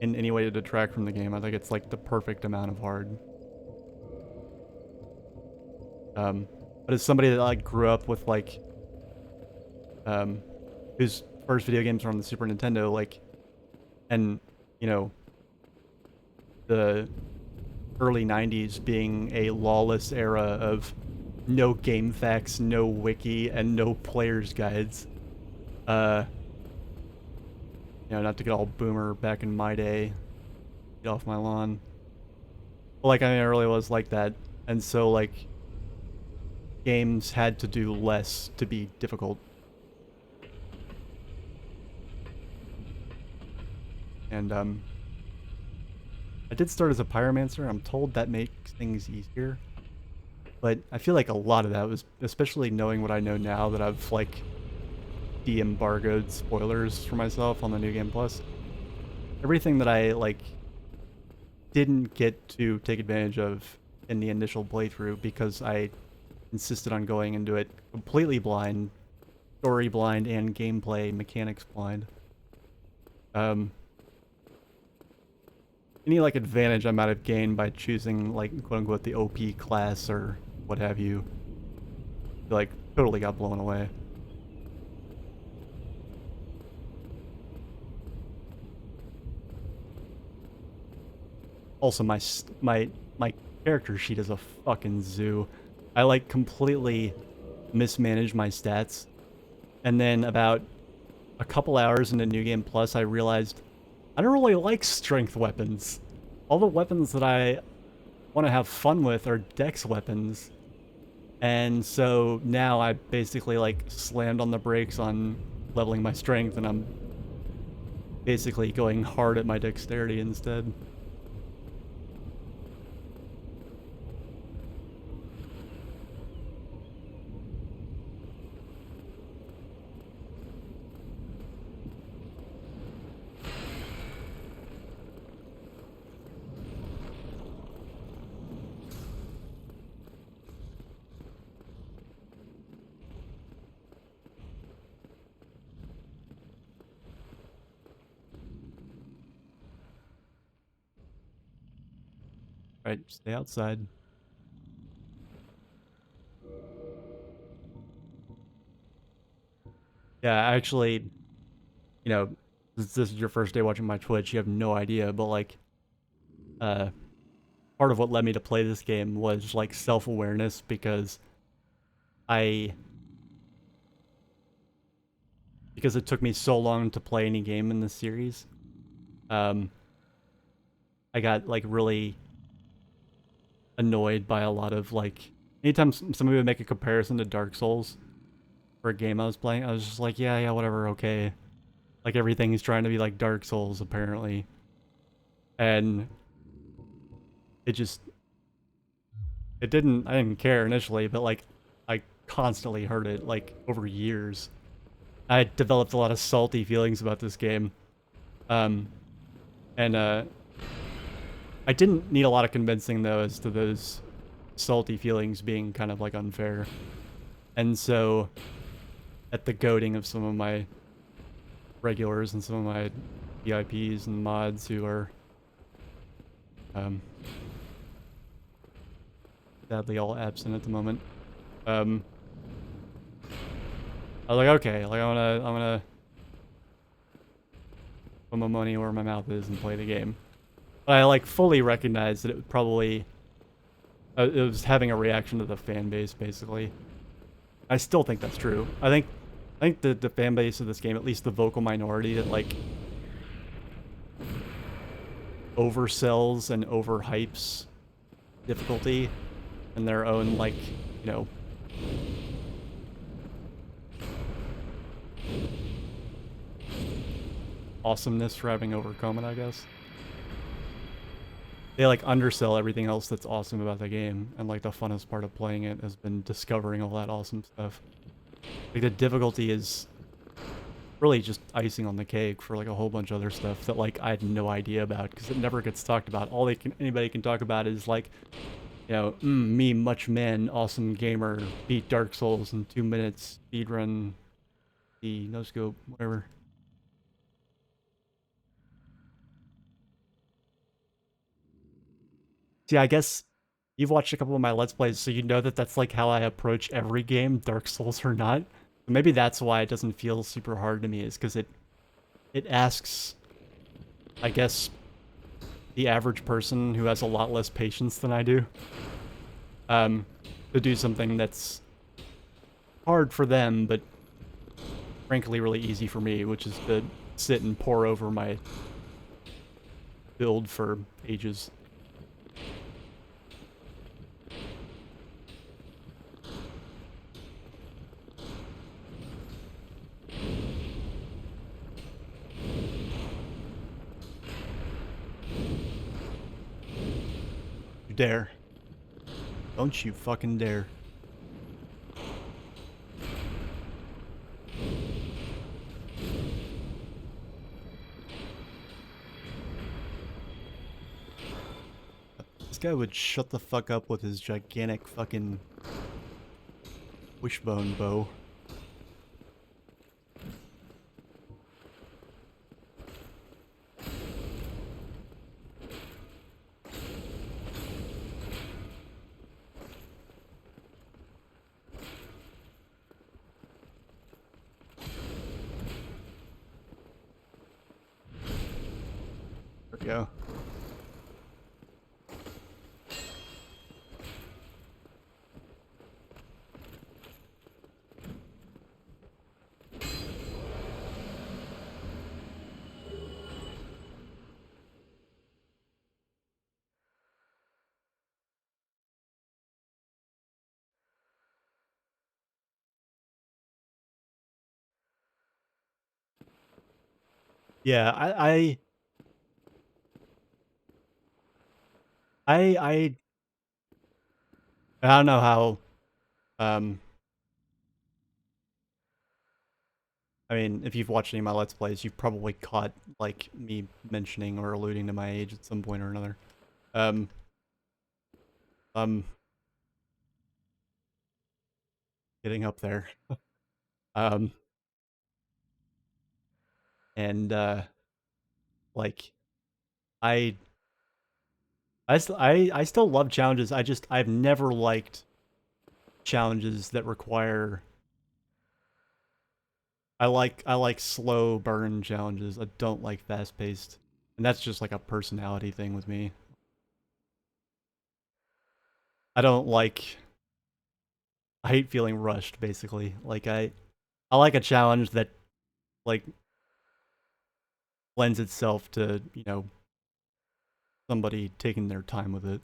in any way to detract from the game. I think it's, like, the perfect amount of hard. But as somebody that, like, grew up with, like... whose first video games were on the Super Nintendo, like... And, you know... The early 90s being a lawless era of... no game facts, no wiki, and no player's guides. You know, not to get all boomer back in my day. Get off my lawn. But, like, I mean, it really was like that. And so, like, games had to do less to be difficult. And, I did start as a pyromancer. I'm told that makes things easier. But I feel like a lot of that was, especially knowing what I know now that I've, like, de-embargoed spoilers for myself on the New Game Plus. Everything that I, like, didn't get to take advantage of in the initial playthrough because I insisted on going into it completely blind, story blind, and gameplay mechanics blind. Any, like, advantage I might have gained by choosing, like, quote-unquote, the OP class or what have you, like, totally got blown away. Also, my character sheet is a fucking zoo. I, like, completely mismanaged my stats, and then about a couple hours into New Game Plus, I realized I don't really like strength weapons. All the weapons that I want to have fun with are dex weapons. And so now I basically, like, slammed on the brakes on leveling my strength, and I'm basically going hard at my dexterity instead. Right, stay outside. Yeah, actually, you know, since this is your first day watching my Twitch, you have no idea, but like, part of what led me to play this game was like self-awareness I because it took me so long to play any game in this series. Um, I got like really annoyed by a lot of like anytime somebody would make a comparison to Dark Souls for a game I was playing, I was just like, yeah, whatever, okay. Like everything's trying to be like Dark Souls apparently, and it just I didn't care initially, but like I constantly heard it like over years. I developed a lot of salty feelings about this game. Um, and I didn't need a lot of convincing though as to those salty feelings being kind of like unfair. And so at the goading of some of my regulars and some of my VIPs and mods who are um, sadly all absent at the moment, I was like, okay, like I'm gonna put my money where my mouth is and play the game. But I like fully recognized that it would probably it was having a reaction to the fan base basically. I still think that's true. I think the fan base of this game, at least the vocal minority that like oversells and overhypes difficulty in their own like, you know, awesomeness for having overcome it, I guess. They like undersell everything else that's awesome about the game, and like the funnest part of playing it has been discovering all that awesome stuff. Like the difficulty is really just icing on the cake for like a whole bunch of other stuff that like I had no idea about because it never gets talked about. All anybody can talk about is like, you know, me, much man, awesome gamer, beat Dark Souls in 2 minutes, speedrun the no scope, whatever. See, I guess you've watched a couple of my Let's Plays, so you know that that's like how I approach every game, Dark Souls or not. Maybe that's why it doesn't feel super hard to me, is because it asks, I guess, the average person who has a lot less patience than I do, to do something that's hard for them, but frankly really easy for me, which is to sit and pore over my build for ages. You dare. Don't you fucking dare. This guy would shut the fuck up with his gigantic fucking wishbone bow. There we go. Yeah, I I don't know how, um, I mean, if you've watched any of my Let's Plays, you've probably caught, like, me mentioning or alluding to my age at some point or another. Um, um, getting up there. Um, and, like, I, I still love challenges. I've never liked challenges that require. I like slow burn challenges. I don't like fast paced, and that's just like a personality thing with me. I don't like. I hate feeling rushed. Basically, like I like a challenge that like lends itself to somebody taking their time with it.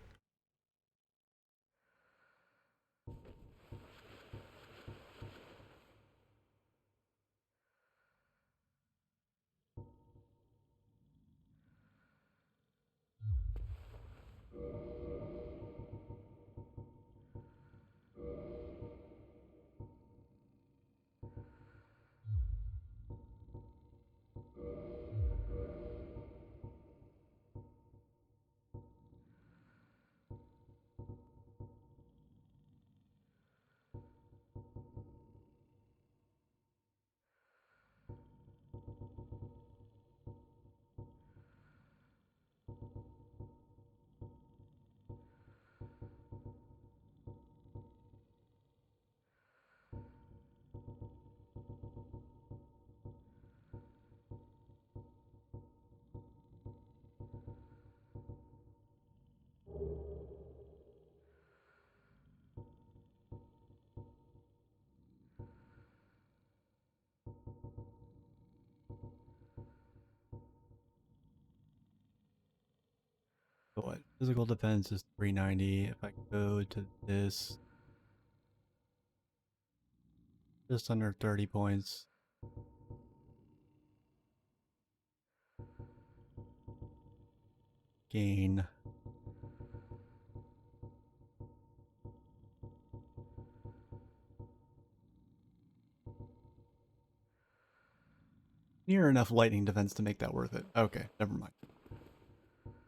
So what? Physical defense is 390. If I go to this, just under 30 points. Gain. Near enough lightning defense to make that worth it. Okay, never mind.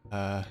Uh,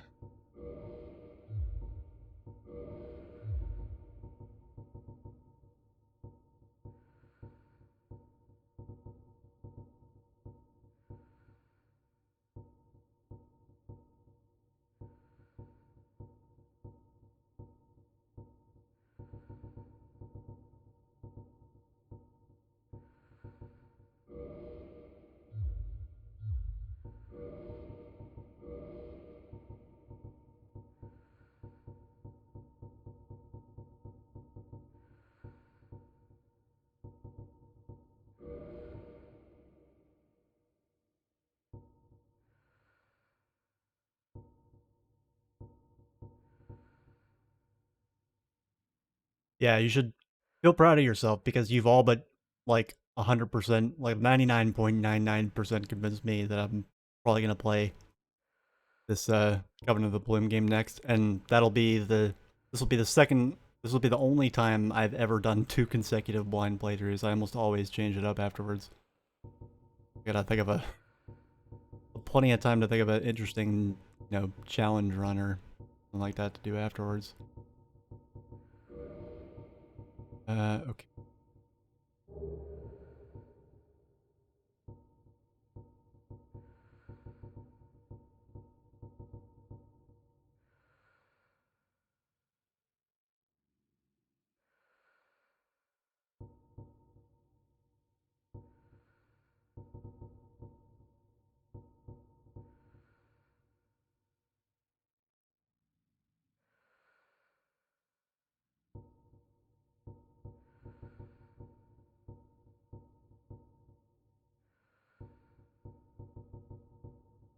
yeah, you should feel proud of yourself because you've all but like 100%, like 99.99% convinced me that I'm probably gonna play this Covenant of the Bloom game next, and this will be the second. This will be the only time I've ever done 2 consecutive blind playthroughs. I almost always change it up afterwards. Gotta think of plenty of time to think of an interesting, challenge run or something like that to do afterwards. Okay.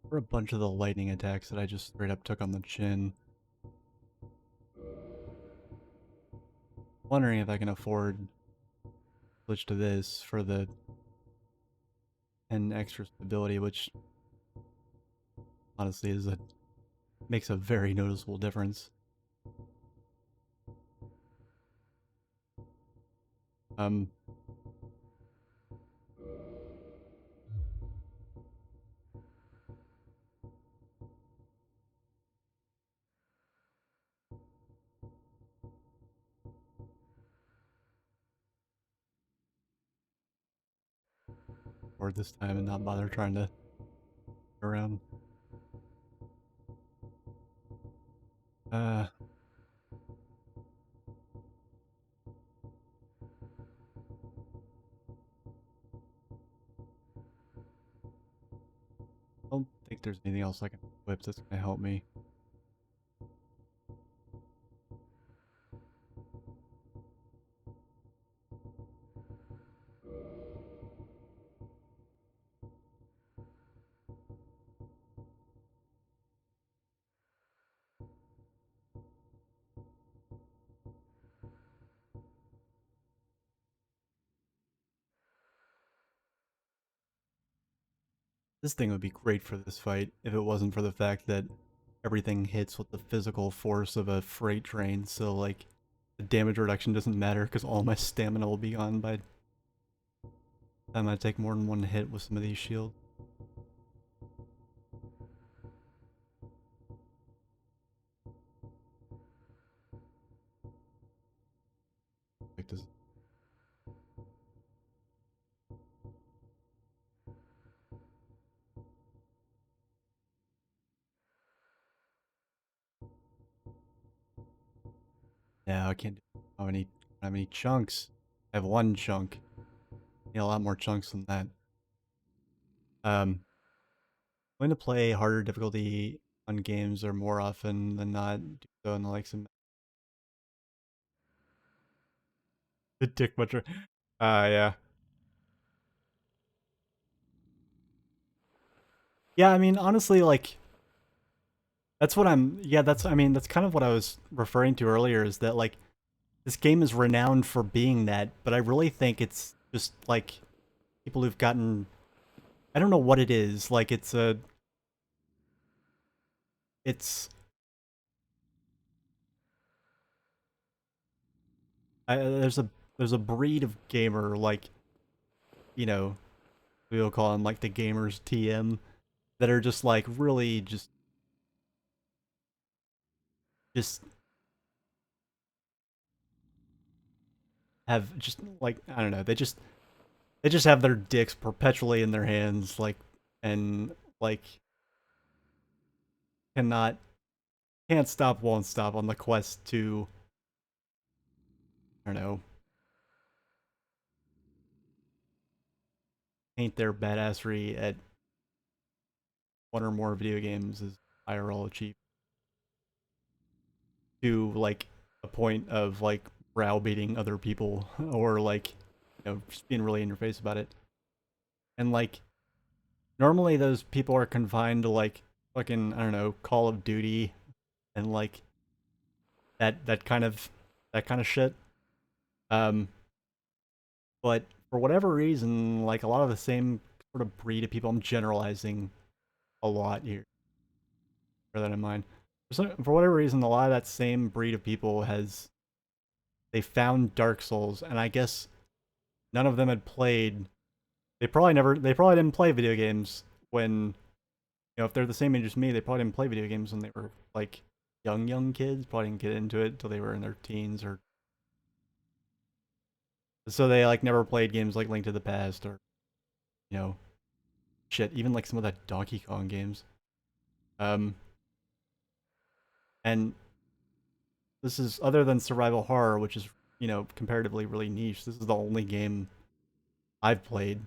For a bunch of the lightning attacks that I just straight up took on the chin. Wondering if I can afford switch to this for the 10 extra stability, which honestly makes a very noticeable difference. Um, or this time and not bother trying to around. I don't think there's anything else I can equip that's gonna help me. This thing would be great for this fight if it wasn't for the fact that everything hits with the physical force of a freight train, so like the damage reduction doesn't matter because all my stamina will be gone by the time I take more than one hit with some of these shields. Like this. Yeah, I can't do I don't have any chunks. I have one chunk. Need a lot more chunks than that. I'm going to play harder difficulty on games or more often than not do so in the likes of the Dick Butcher. Yeah. Yeah, I mean, honestly, like, that's what I mean, that's kind of what I was referring to earlier, is that, like, this game is renowned for being that, but I really think it's just, like, people who've gotten, I don't know what it is, like, it's, there's a breed of gamer, like, you know, we'll call them, like, the gamers TM, that are just, like, really just have, just, like, I don't know, they just have their dicks perpetually in their hands, like, and, like, cannot, can't stop, won't stop on the quest to, I don't know, paint their badassery at one or more video games as IRL achieved. To, like, a point of, like, browbeating other people, or, like, you know, just being really in your face about it. And, like, normally those people are confined to, like, fucking, I don't know, Call of Duty, and, like, that kind of shit. Um, but for whatever reason, like, a lot of the same sort of breed of people, I'm generalizing a lot here, bear that in mind. For whatever reason, a lot of that same breed of people they found Dark Souls, and I guess none of them had played. They probably didn't play video games when, you know, if they're the same age as me, they probably didn't play video games when they were, like, young kids. Probably didn't get into it until they were in their teens, or so they, like, never played games like Link to the Past, or, you know, shit, even like some of the Donkey Kong games. Um, and this is, other than survival horror, which is, you know, comparatively really niche, this is the only game I've played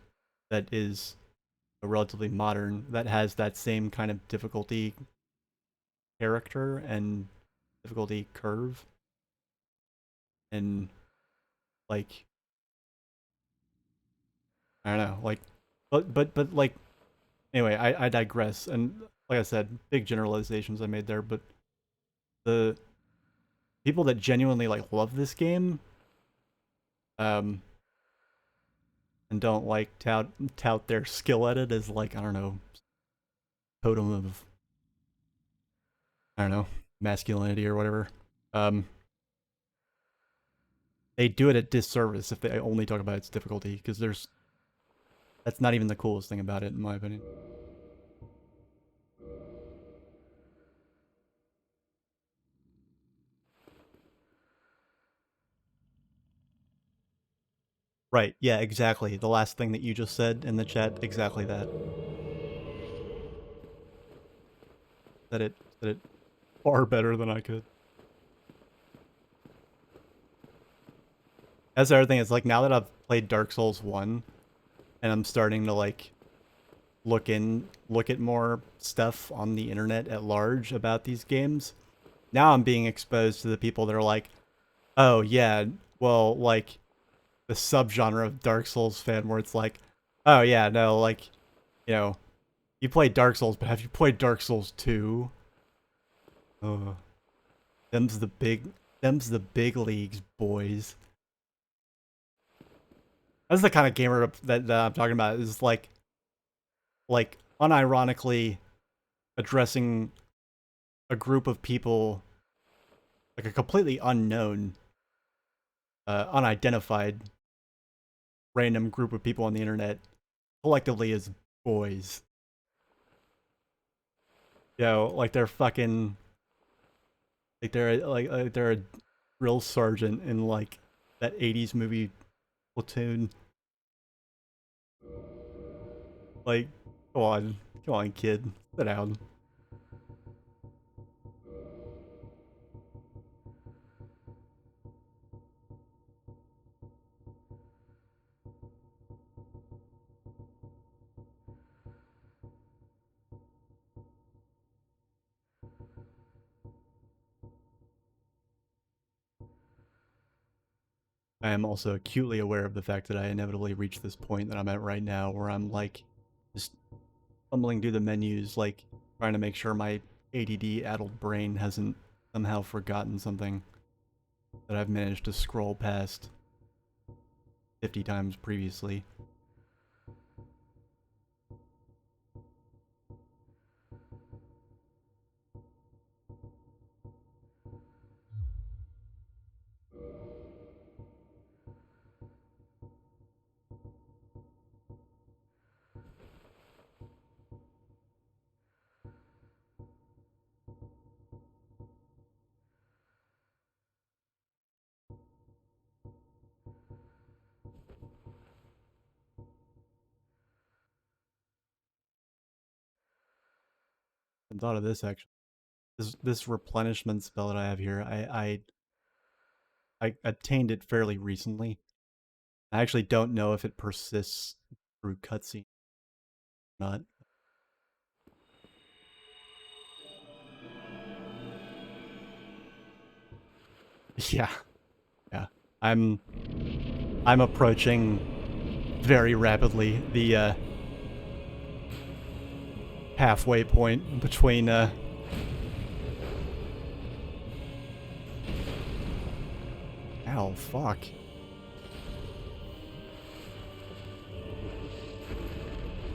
that is relatively modern that has that same kind of difficulty character and difficulty curve. And, like, I don't know, like, but like, anyway, I digress. And like I said, big generalizations I made there, but the people that genuinely, like, love this game, um, and don't, like, tout their skill at it as, like, I don't know, totem of, I don't know, masculinity or whatever. They do it at disservice if they only talk about its difficulty, because that's not even the coolest thing about it, in my opinion. Right, yeah, exactly. The last thing that you just said in the chat, exactly that. Said it far better than I could. That's the other thing. It's like now that I've played Dark Souls 1 and I'm starting to like look at more stuff on the internet at large about these games. Now I'm being exposed to the people that are like, oh yeah, well, like the subgenre of Dark Souls fan where it's like, oh yeah, no, like, you know, you played Dark Souls, but have you played Dark Souls 2? Oh, them's the big leagues, boys. That's the kind of gamer that I'm talking about, is like unironically addressing a group of people, like a completely unknown, unidentified, random group of people on the internet, collectively as boys. You know, like they're fucking, like they're a drill sergeant in like that 80s movie Platoon. Like, come on, kid, sit down. I am also acutely aware of the fact that I inevitably reach this point that I'm at right now where I'm like just fumbling through the menus, like trying to make sure my ADD-addled brain hasn't somehow forgotten something that I've managed to scroll past 50 times previously. I thought of this actually. This replenishment spell that I have here, I obtained it fairly recently. I actually don't know if it persists through cutscene or not. Yeah, yeah. I'm approaching very rapidly the halfway point between ow, fuck.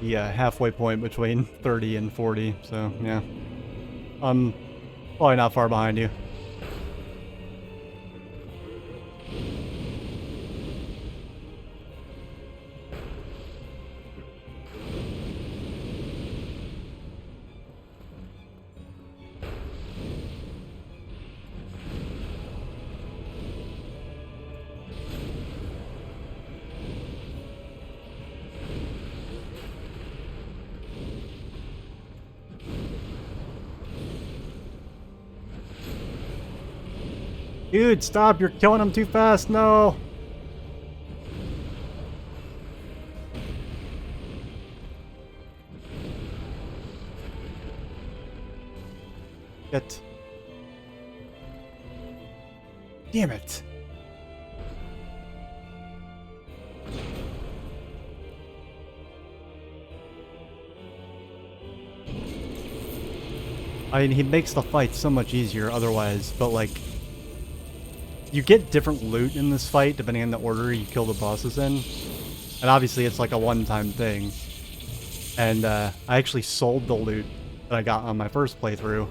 Yeah, halfway point between 30 and 40, so yeah. I'm probably not far behind you. Dude, stop! You're killing him too fast! No! Get. Damn it! I mean, he makes the fight so much easier otherwise, but like, you get different loot in this fight depending on the order you kill the bosses in. And obviously it's like a one-time thing. And I actually sold the loot that I got on my first playthrough.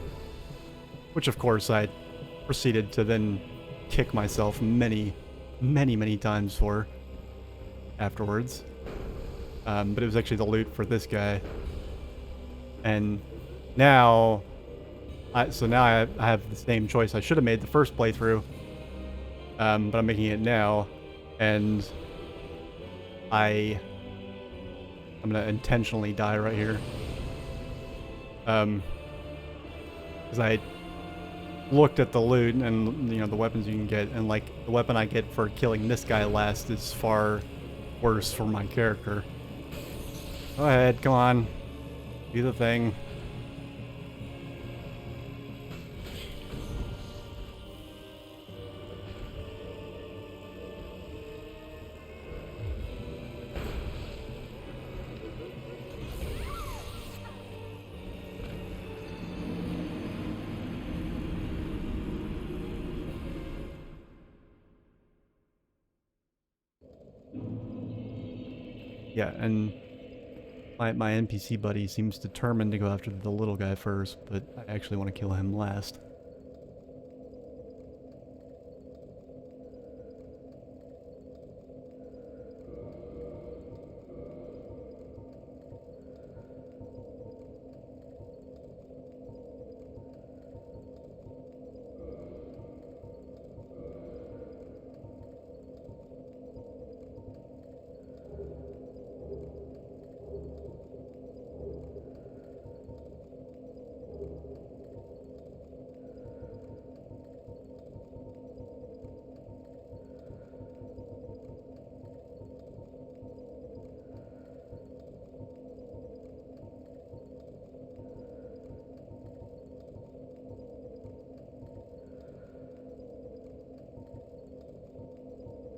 Which of course I proceeded to then kick myself many times for afterwards. But it was actually the loot for this guy. And now... So now I have the same choice I should have made the first playthrough. But I'm making it now, and I'm gonna intentionally die right here. Because looked at the loot and, you know, the weapons you can get, and like the weapon I get for killing this guy last is far worse for my character. Go ahead, come on. Do the thing. Yeah, and my NPC buddy seems determined to go after the little guy first, but I actually want to kill him last.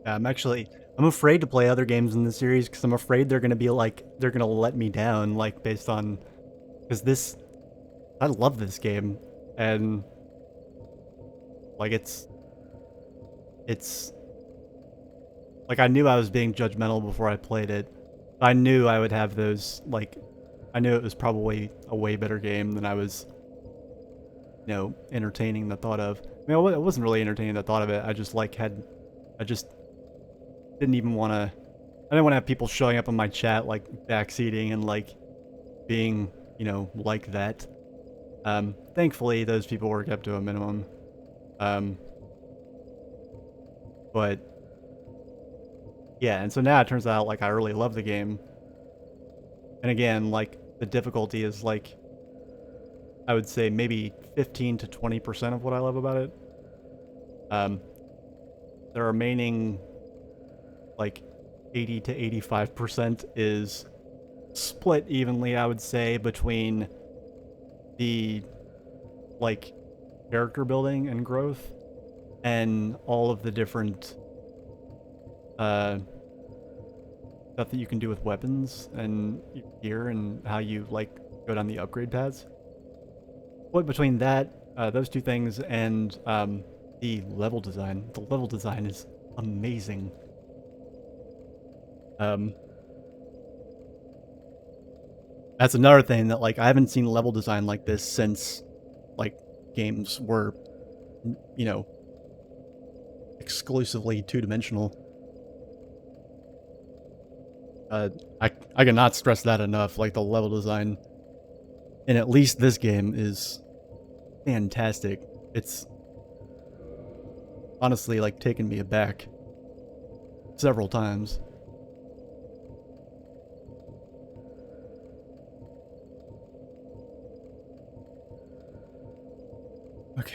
Yeah, I'm afraid to play other games in the series because I'm afraid they're gonna be like, they're gonna let me down, like based on, because I love this game, and like it's like I knew I was being judgmental before I played it. I knew I would have those, like, I knew it was probably a way better game than I was, you know, entertaining the thought of. I mean, I wasn't really entertaining the thought of it. I just I just didn't even want to. I didn't want to have people showing up in my chat like backseating and like being, you know, like that. Thankfully, those people were kept to a minimum. But yeah, and so now it turns out like I really love the game. And again, like the difficulty is like, I would say maybe 15 to 20% of what I love about it. The remaining like 80 to 85% is split evenly, I would say, between the like character building and growth and all of the different stuff that you can do with weapons and gear and how you like go down the upgrade paths. What between that, those two things, and the level design. The level design is amazing. That's another thing that like I haven't seen level design like this since like games were, you know, exclusively two-dimensional. I cannot stress that enough. Like the level design in at least this game is fantastic. It's honestly like taken me aback several times. Okay.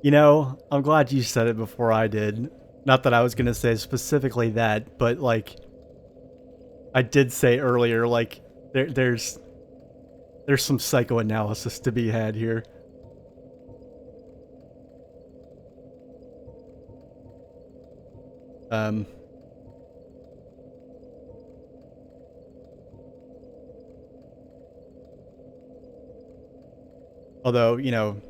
You know, I'm glad you said it before I did. Not that I was gonna say specifically that, but like I did say earlier, like there's some psychoanalysis to be had here. Um Although, you know,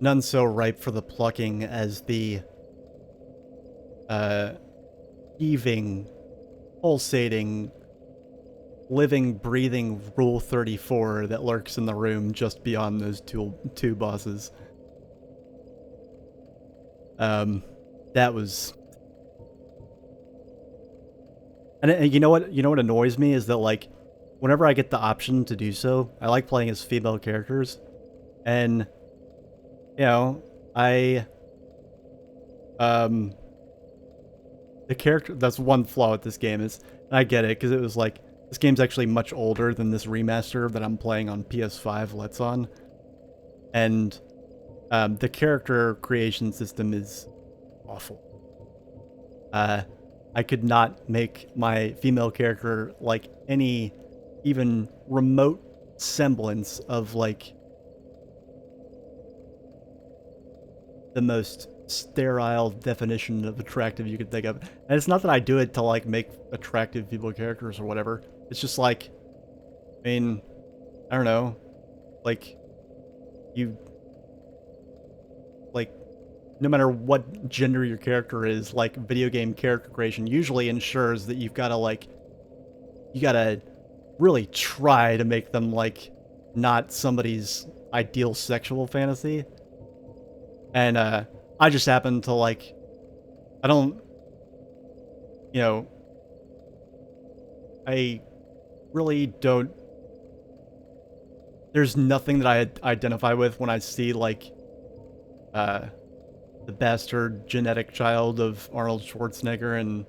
none so ripe for the plucking as the heaving, pulsating, living, breathing Rule 34 that lurks in the room just beyond those two bosses. That was... And you know what? You know what annoys me is that, like, whenever I get the option to do so, I like playing as female characters. And, you know, the character, that's one flaw with this game is, and I get it, because it was like, this game's actually much older than this remaster that I'm playing on PS5 Let's On. And, the character creation system is awful. I could not make my female character like any even remote semblance of like the most sterile definition of attractive you could think of. And it's not that I do it to like make attractive female characters or whatever. It's just like, I mean, I don't know, like you, like, no matter what gender your character is, like, video game character creation usually ensures that you've gotta, like, you gotta really try to make them, like, not somebody's ideal sexual fantasy. And, I just happen to, like, I don't, you know, I really don't, there's nothing that I identify with when I see, like, the bastard genetic child of Arnold Schwarzenegger and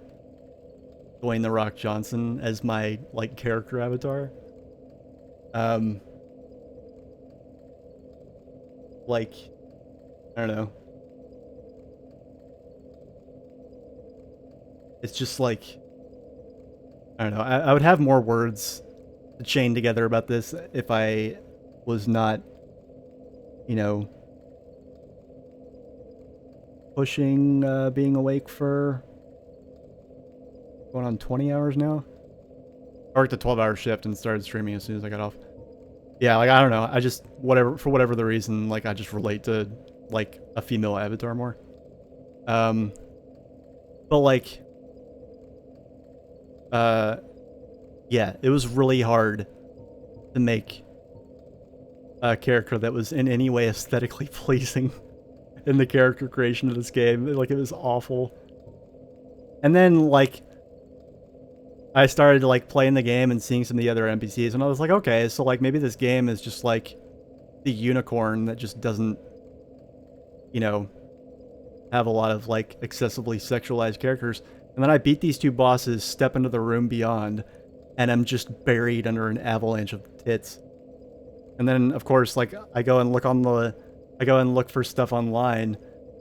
Dwayne "The Rock" Johnson as my, like, character avatar. Like, I don't know. It's just like, I don't know. I would have more words to chain together about this if I was not, you know, pushing being awake for going on 20 hours now. I worked a 12-hour shift and started streaming as soon as I got off. Yeah, like, I don't know. I just, for whatever the reason, like, I just relate to, like, a female avatar more. But, like, yeah, it was really hard to make a character that was in any way aesthetically pleasing in the character creation of this game. Like, it was awful. And then, like, I started, like, playing the game and seeing some of the other NPCs, and I was like, okay, so, like, maybe this game is just, like, the unicorn that just doesn't, you know, have a lot of, like, excessively sexualized characters. And then I beat these two bosses, step into the room beyond, and I'm just buried under an avalanche of tits. And then, of course, like, I go and look for stuff online,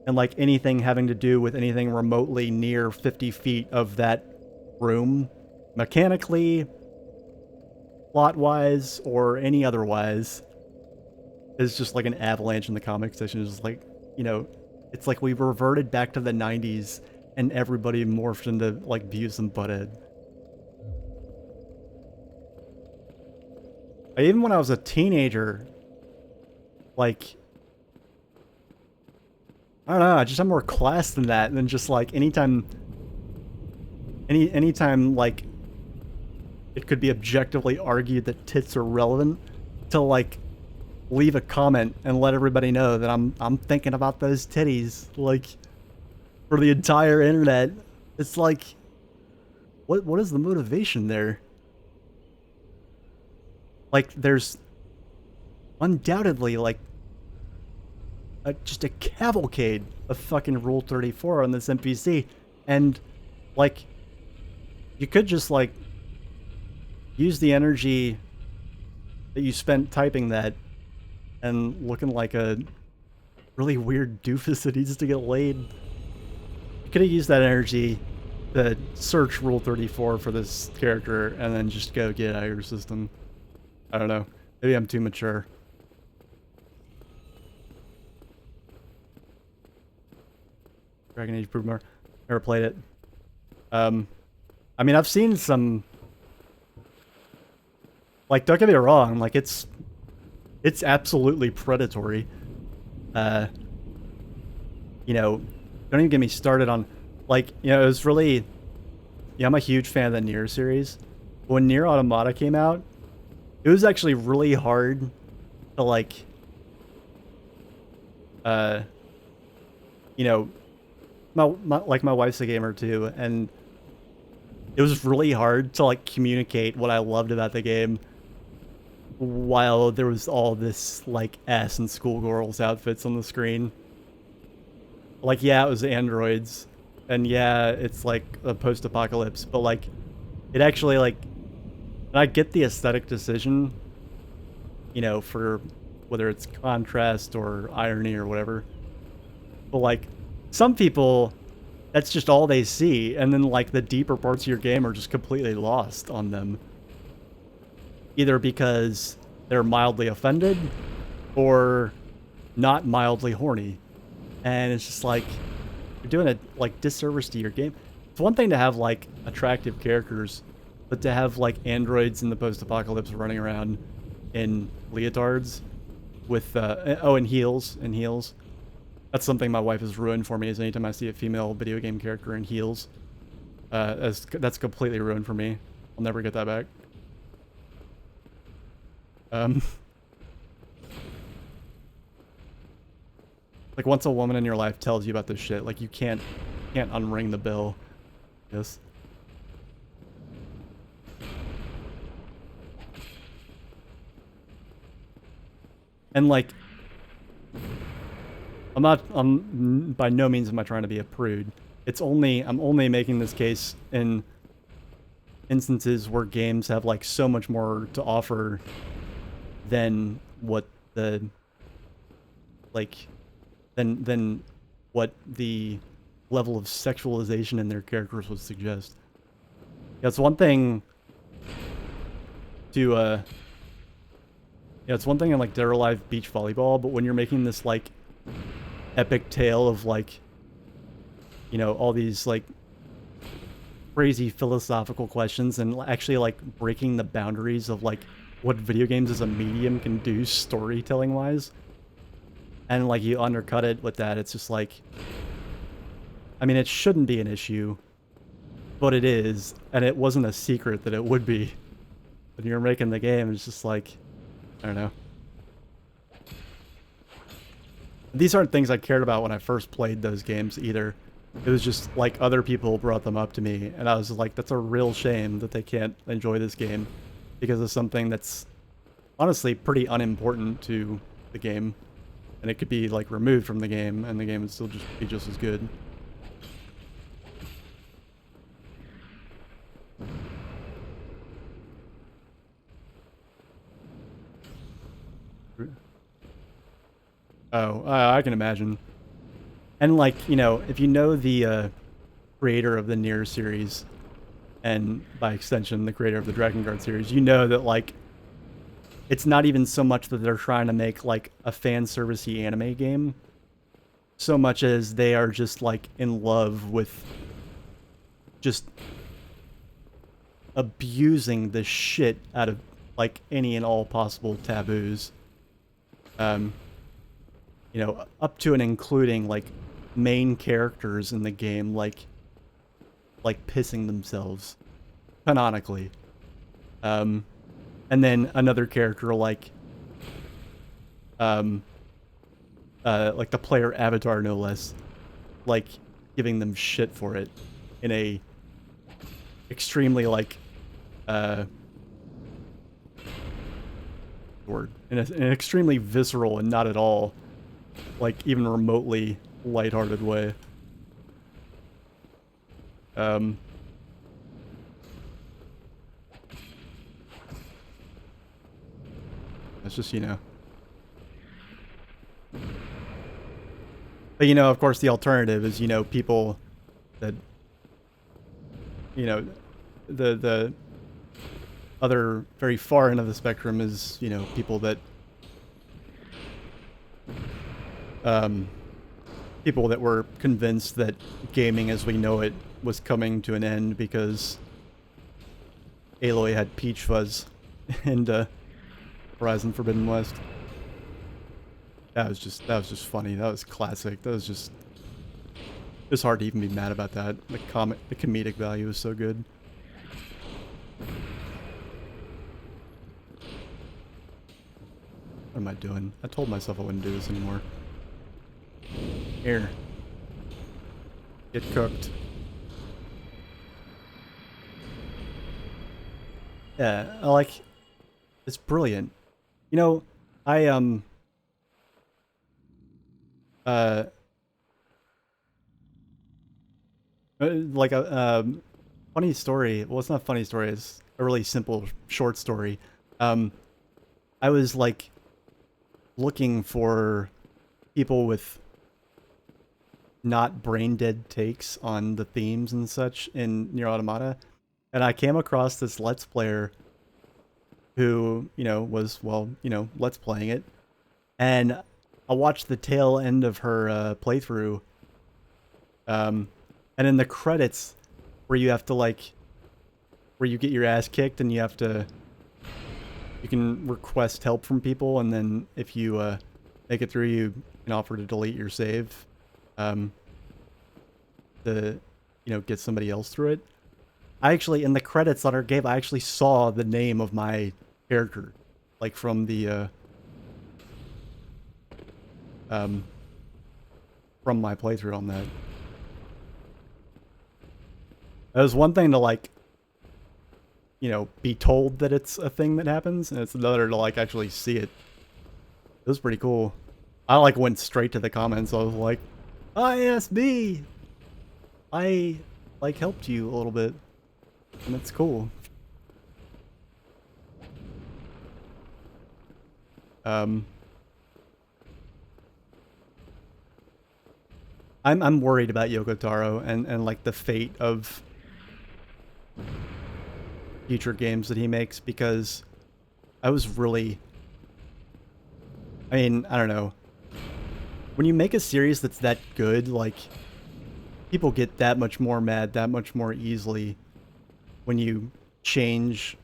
and, like, anything having to do with anything remotely near 50 feet of that room, mechanically, plot-wise, or any otherwise, is just like an avalanche in the comic section. It's just like, you know, it's like we reverted back to the 90s, and everybody morphed into, like, Beavis and Butthead. Even when I was a teenager, like, I don't know, I just have more class than that, and then just, like, anytime, like, it could be objectively argued that tits are relevant, to, like, leave a comment and let everybody know that I'm thinking about those titties, like, for the entire internet. It's like, what is the motivation there? Like, there's undoubtedly, like, just a cavalcade of fucking Rule 34 on this NPC, and, like, you could just, like, use the energy that you spent typing that and looking like a really weird doofus that needs to get laid. You could have used that energy to search Rule 34 for this character and then just go get it out of your system. I don't know. Maybe I'm too mature. Dragon Age Broodmore. Never played it. I mean, I've seen some... Like, don't get me wrong, like, it's It's absolutely predatory. You know, don't even get me started on, like, you know, it was really, yeah, I'm a huge fan of the Nier series. When Nier Automata came out, it was actually really hard to, like, you know, my wife's a gamer too, and it was really hard to, like, communicate what I loved about the game while there was all this, like, ass and schoolgirls outfits on the screen. Like, yeah, it was androids, and yeah, it's like a post-apocalypse, but, like, it actually, like, and I get the aesthetic decision, you know, for whether it's contrast or irony or whatever, but, like, some people, that's just all they see, and then, like, the deeper parts of your game are just completely lost on them. Either because they're mildly offended, or not mildly horny. And it's just like, you're doing a, like, disservice to your game. It's one thing to have, like, attractive characters, but to have, like, androids in the post-apocalypse running around in leotards with, and heels, That's something my wife has ruined for me, is anytime I see a female video game character in heels. That's completely ruined for me. I'll never get that back. Like, once a woman in your life tells you about this shit, like, you can't unring the bell. Yes. And, like, I'm by no means am I trying to be a prude. I'm only making this case in instances where games have, like, so much more to offer than what the, like, than what the level of sexualization in their characters would suggest. Yeah, it's one thing to, yeah, it's one thing in, like, Dead or Alive beach volleyball, but when you're making this, like, epic tale of, like, you know, all these, like, crazy philosophical questions and actually, like, breaking the boundaries of, like, what video games as a medium can do storytelling-wise, and, like, you undercut it with that, it's just like, I mean, it shouldn't be an issue, but it is, and it wasn't a secret that it would be. When you're making the game, it's just like, I don't know. These aren't things I cared about when I first played those games either. It was just, like, other people brought them up to me, and I was like, that's a real shame that they can't enjoy this game because of something that's honestly pretty unimportant to the game. And it could be, like, removed from the game, and the game would still just be just as good. Oh, I can imagine. And, like, you know, if you know the creator of the Nier series, and by extension, the creator of the Dragon Guard series, you know that, like, it's not even so much that they're trying to make, like, a fan servicey anime game, so much as they are just, like, in love with just abusing the shit out of, like, any and all possible taboos. You know, up to and including, like, main characters in the game, like pissing themselves, canonically. And then another character, like the player avatar, no less, like, giving them shit for it in a extremely, like, in an extremely visceral and not at all, like, even remotely lighthearted way. It's just, you know. But, you know, of course, the alternative is, you know, people that, you know, the other very far end of the spectrum is, you know, people that were convinced that gaming as we know it was coming to an end because Aloy had peach fuzz and Horizon Forbidden West. That was just funny. That was classic. That was just it's hard to even be mad about that. The comedic value is so good. What am I doing? I told myself I wouldn't do this anymore. Here. Get cooked. Yeah, I like it's brilliant. You know, I like a funny story. Well, it's not a funny story. It's a really simple short story. I was like looking for people with not brain dead takes on the themes and such in Nier Automata, and I came across this Let's Player who, you know, was, well, you know, Let's Playing it, and I watched the tail end of her playthrough, and in the credits where you have to like, where you get your ass kicked and you have to, you can request help from people, and then if you make it through, you can offer to delete your save, to, you know, get somebody else through it. I actually, in the credits on our game, I actually saw the name of my character, like from the, from my playthrough on that. It was one thing to like, you know, be told that it's a thing that happens, and it's another to like actually see it. It was pretty cool. I like went straight to the comments. I was like, ISB! I like helped you a little bit. And it's cool. I'm worried about Yoko Taro and like the fate of future games that he makes, because I was really, I mean, I don't know. When you make a series that's that good, like, people get that much more mad, that much more easily when you change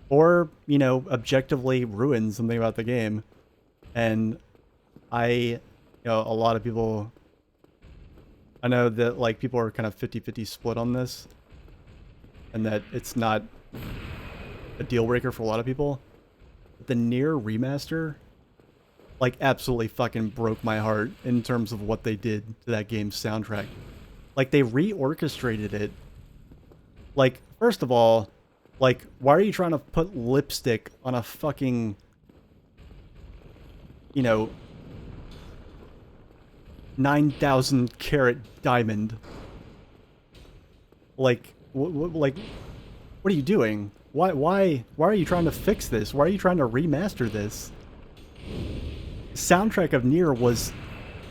or, you know, objectively ruin something about the game. And you know, a lot of people, I know that, like, people are kind of 50-50 split on this, and that it's not a deal breaker for a lot of people. The Nier remaster, like, absolutely fucking broke my heart in terms of what they did to that game's soundtrack. Like, they reorchestrated it. Like, first of all, like, why are you trying to put lipstick on a fucking, you know, 9,000 carat diamond? Like, like, what are you doing? Why are you trying to fix this? Why are you trying to remaster this? The soundtrack of Nier was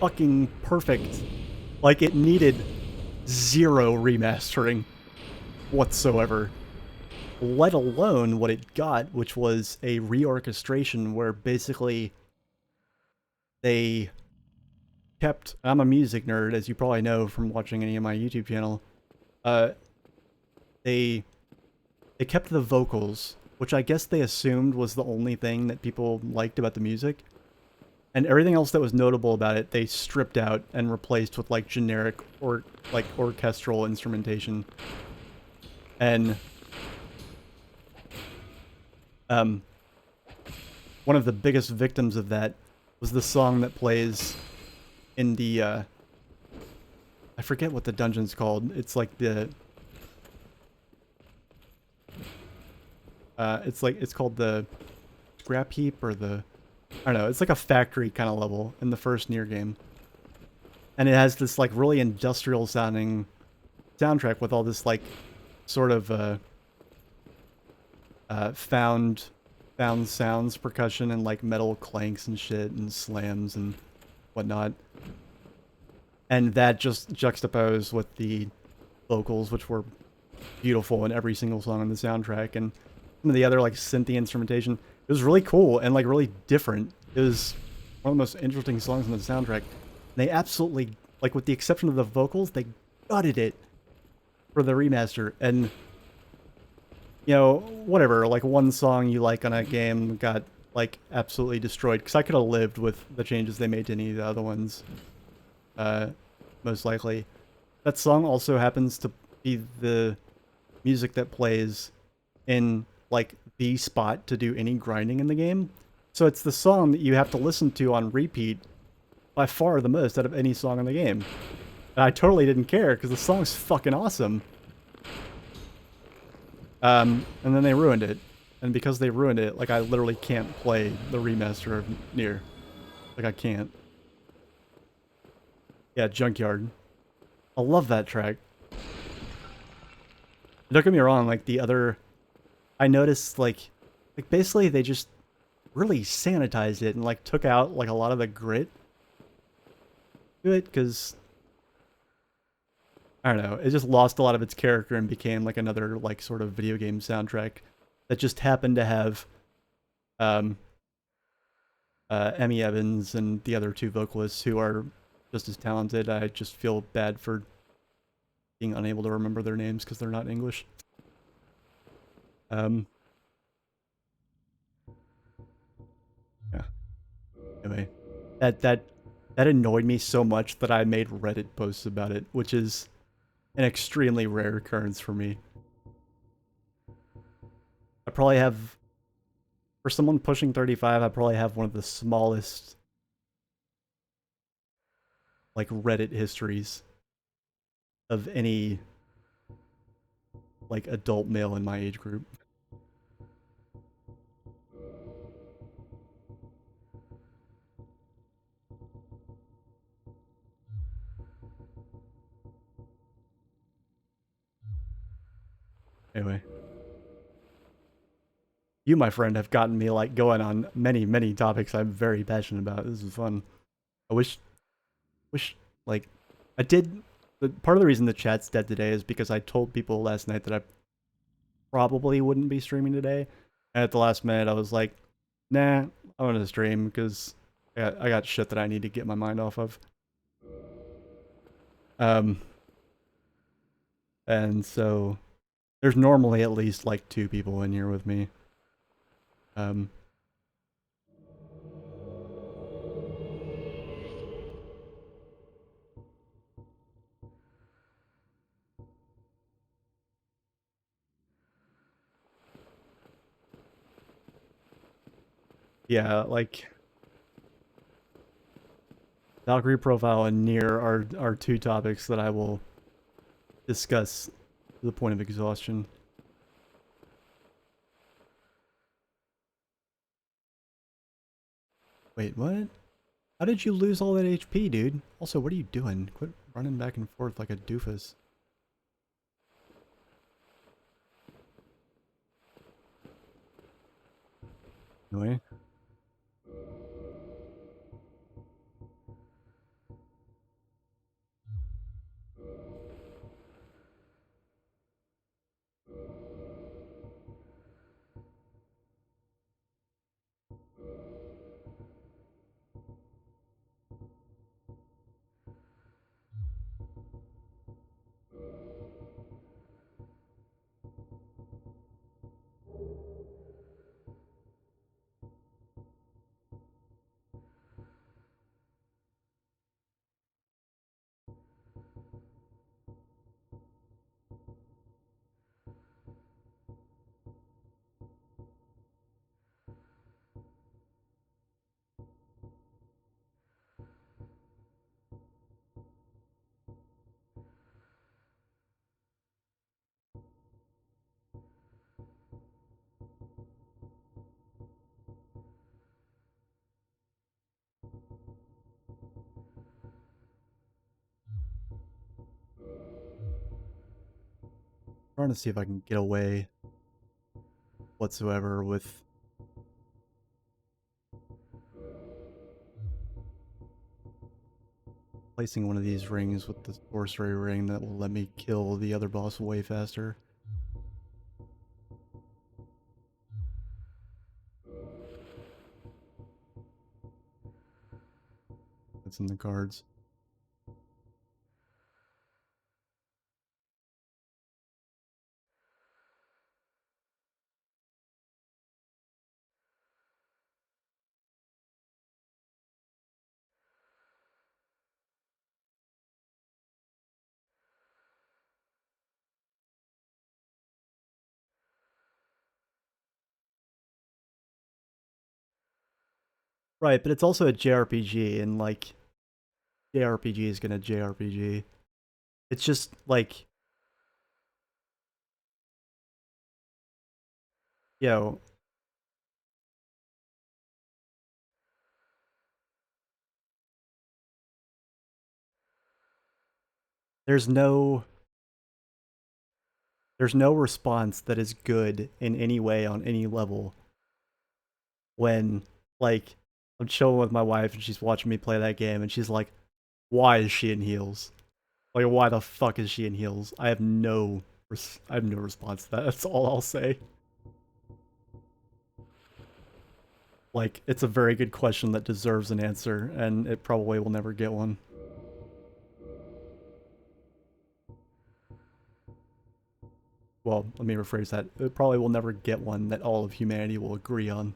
fucking perfect. Like, it needed zero remastering whatsoever. Let alone what it got, which was a reorchestration where basically they kept, I'm a music nerd, as you probably know from watching any of my YouTube channel, they kept the vocals, which I guess they assumed was the only thing that people liked about the music. And everything else that was notable about it, they stripped out and replaced with, like, generic or, like, orchestral instrumentation. And one of the biggest victims of that was the song that plays in the, I forget what the dungeon's called. It's like the, it's called the scrap heap, or the, I don't know, it's like a factory kind of level in the first Nier game. And it has this, like, really industrial sounding soundtrack with all this, like, sort of, found sounds, percussion, and, like, metal clanks and shit, and slams and whatnot. And that just juxtaposed with the vocals, which were beautiful in every single song on the soundtrack, and some of the other, like, synthy instrumentation. It was really cool and, like, really different. It was one of the most interesting songs on the soundtrack. They absolutely, like, with the exception of the vocals, they gutted it for the remaster. And, you know, whatever, like, one song you like on a game got like absolutely destroyed because I could have lived with the changes they made to any of the other ones. Most likely. That song also happens to be the music that plays in like the spot to do any grinding in the game. So it's the song that you have to listen to on repeat by far the most out of any song in the game. And I totally didn't care because the song's fucking awesome. And then they ruined it. And because they ruined it, like I literally can't play the remaster of Nier. Like I can't. Yeah, Junkyard. I love that track. Don't get me wrong, like the other I noticed like basically they just really sanitized it and like took out like a lot of the grit to it because I don't know, it just lost a lot of its character and became like another like sort of video game soundtrack that just happened to have um Emmy Evans and the other two vocalists who are just as talented. I just feel bad for being unable to remember their names because they're not English. Yeah. Anyway, that annoyed me so much that I made Reddit posts about it, which is an extremely rare occurrence for me. I probably have, for someone pushing 35, I probably have one of the smallest like Reddit histories of any like adult male in my age group. Anyway, you, my friend, have gotten me like going on many, many topics I'm very passionate about. This is fun. I wish, like, I did. Part of the reason the chat's dead today is because I told people last night that I probably wouldn't be streaming today. And at the last minute, I was like, nah, I want to stream because I got shit that I need to get my mind off of. Um, and so there's normally at least like 2 people in here with me. Um, yeah, like Valkyrie profile and Nier are 2 topics that I will discuss to the point of exhaustion. Wait, what? How did you lose all that HP, dude? Also, what are you doing? Quit running back and forth like a doofus. Anyway. Trying to see if I can get away whatsoever with placing one of these rings with the sorcery ring that will let me kill the other boss way faster. That's in the cards. Right, but it's also a JRPG, and like JRPG is gonna JRPG. It's just like, yo, there's no there's no response that is good in any way on any level when like I'm chilling with my wife and she's watching me play that game and she's like, "Why is she in heels? Like, why the fuck is she in heels?" I have no response to that. That's all I'll say. Like, it's a very good question that deserves an answer, and it probably will never get one. Well, let me rephrase that. It probably will never get one that all of humanity will agree on.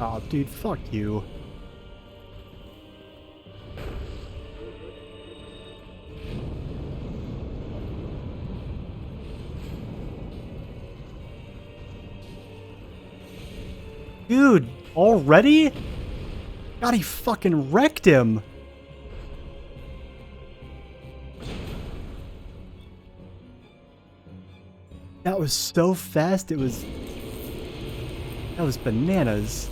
Aw, oh, dude, fuck you. Dude, already? God, he fucking wrecked him. That was so fast, that was bananas.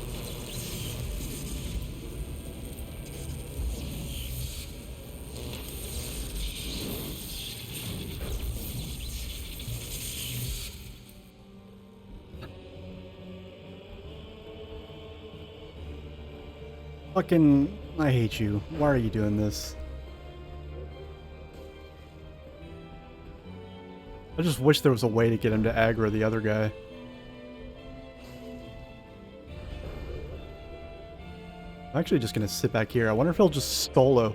Fucking, I hate you. Why are you doing this? I just wish there was a way to get him to aggro the other guy. I'm actually just gonna sit back here. I wonder if he'll just solo.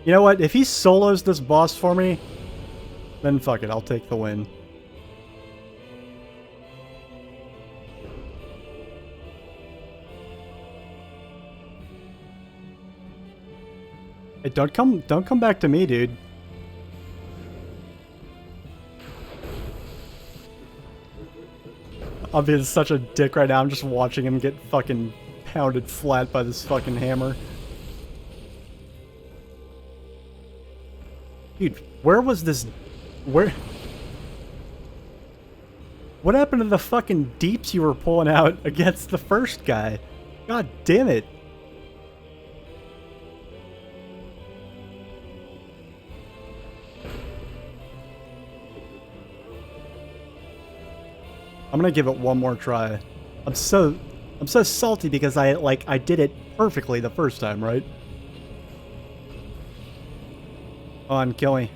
You know what? If he solos this boss for me, then fuck it. I'll take the win. Hey, don't come back to me, dude. I'm being such a dick right now. I'm just watching him get fucking pounded flat by this fucking hammer. Dude, where was this... Where... What happened to the fucking deeps you were pulling out against the first guy? God damn it. I'm gonna give it one more try. I'm so salty because I did it perfectly the first time, right? Come on, kill me.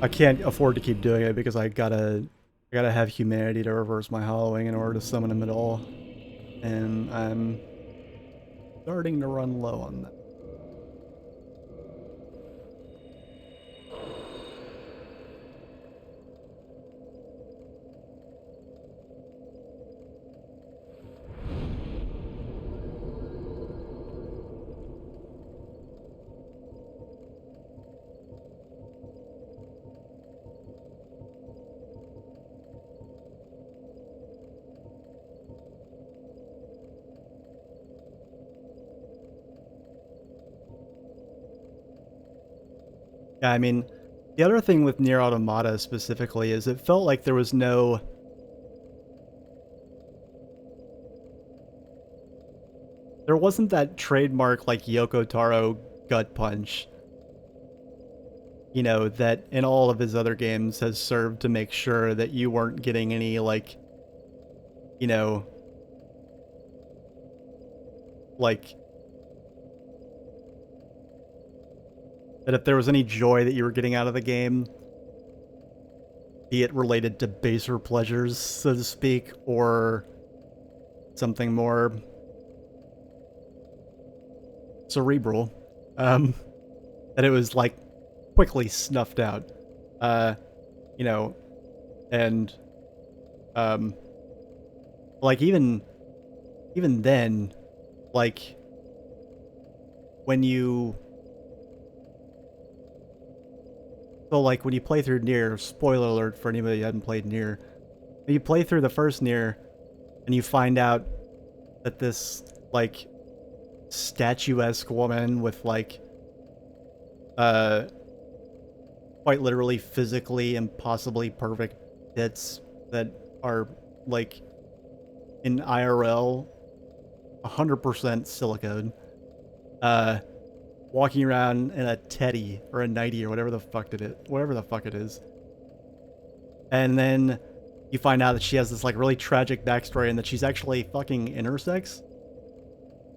I can't afford to keep doing it because I gotta have humanity to reverse my hollowing in order to summon him at all. And I'm starting to run low on that. I mean, the other thing with Nier Automata specifically is it felt like there was no... There wasn't that trademark, like, Yoko Taro gut punch, you know, that in all of his other games has served to make sure that you weren't getting any, like, you know, like, that if there was any joy that you were getting out of the game, be it related to baser pleasures, so to speak, or something more cerebral, that it was, like, quickly snuffed out. You know, and, like, even then, like, when you... So, like, when you play through Nier, spoiler alert for anybody who hadn't played Nier, when you play through the first Nier, and you find out that this, like, statuesque woman with, like, quite literally physically impossibly perfect tits that are, like, in IRL, 100% silicone, walking around in a teddy or a nightie or whatever the fuck it is. And then you find out that she has this, like, really tragic backstory and that she's actually fucking intersex.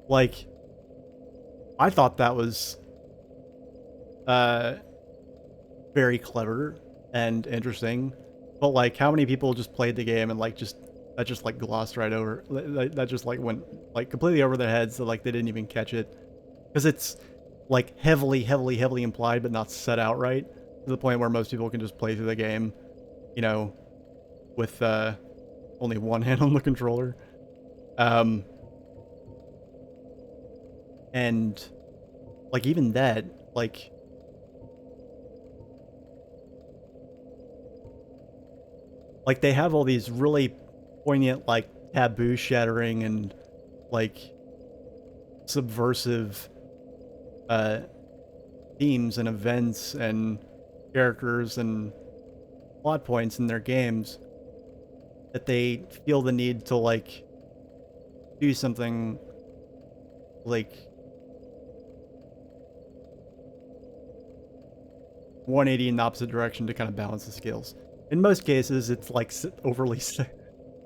Like, I thought that was very clever and interesting, but, like, how many people just played the game and, like, just like glossed right over, that just, like, went, like, completely over their heads, so, like, they didn't even catch it, because it's, like, heavily implied but not said outright, to the point where most people can just play through the game, you know, with only one hand on the controller. And, like, even that, like, they have all these really poignant, like, taboo shattering and, like, subversive themes and events and characters and plot points in their games that they feel the need to, like, do something, like, 180 in the opposite direction to kind of balance the scales. In most cases, it's, like, overly...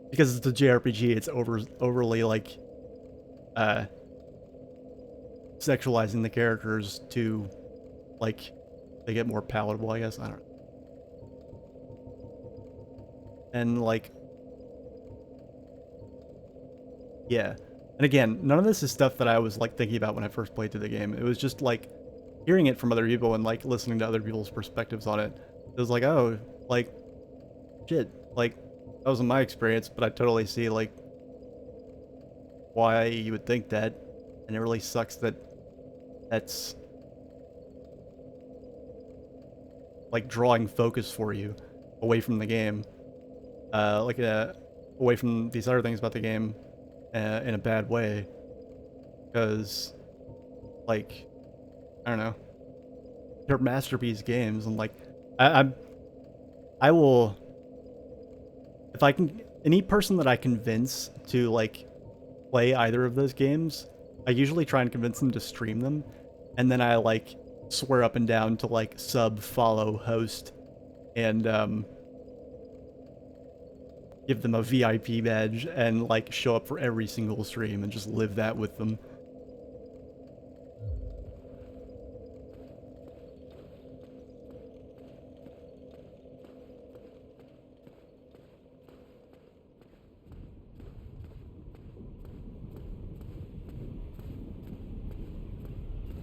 because it's a JRPG, it's overly, like, sexualizing the characters to, like, they get more palatable, I guess. I don't know. And, like, yeah. And again, none of this is stuff that I was, like, thinking about when I first played through the game. It was just, like, hearing it from other people and, like, listening to other people's perspectives on it. It was like, oh, like, shit, like, that wasn't my experience, but I totally see, like, why you would think that, and it really sucks that that's, like, drawing focus for you away from the game, away from these other things about the game, in a bad way, because, like, I don't know, they're masterpiece games, and, like, I will, if I can, any person that I convince to, like, play either of those games, I usually try and convince them to stream them, and then I, like, swear up and down to, like, sub, follow, host, and, give them a VIP badge, and, like, show up for every single stream, and just live that with them.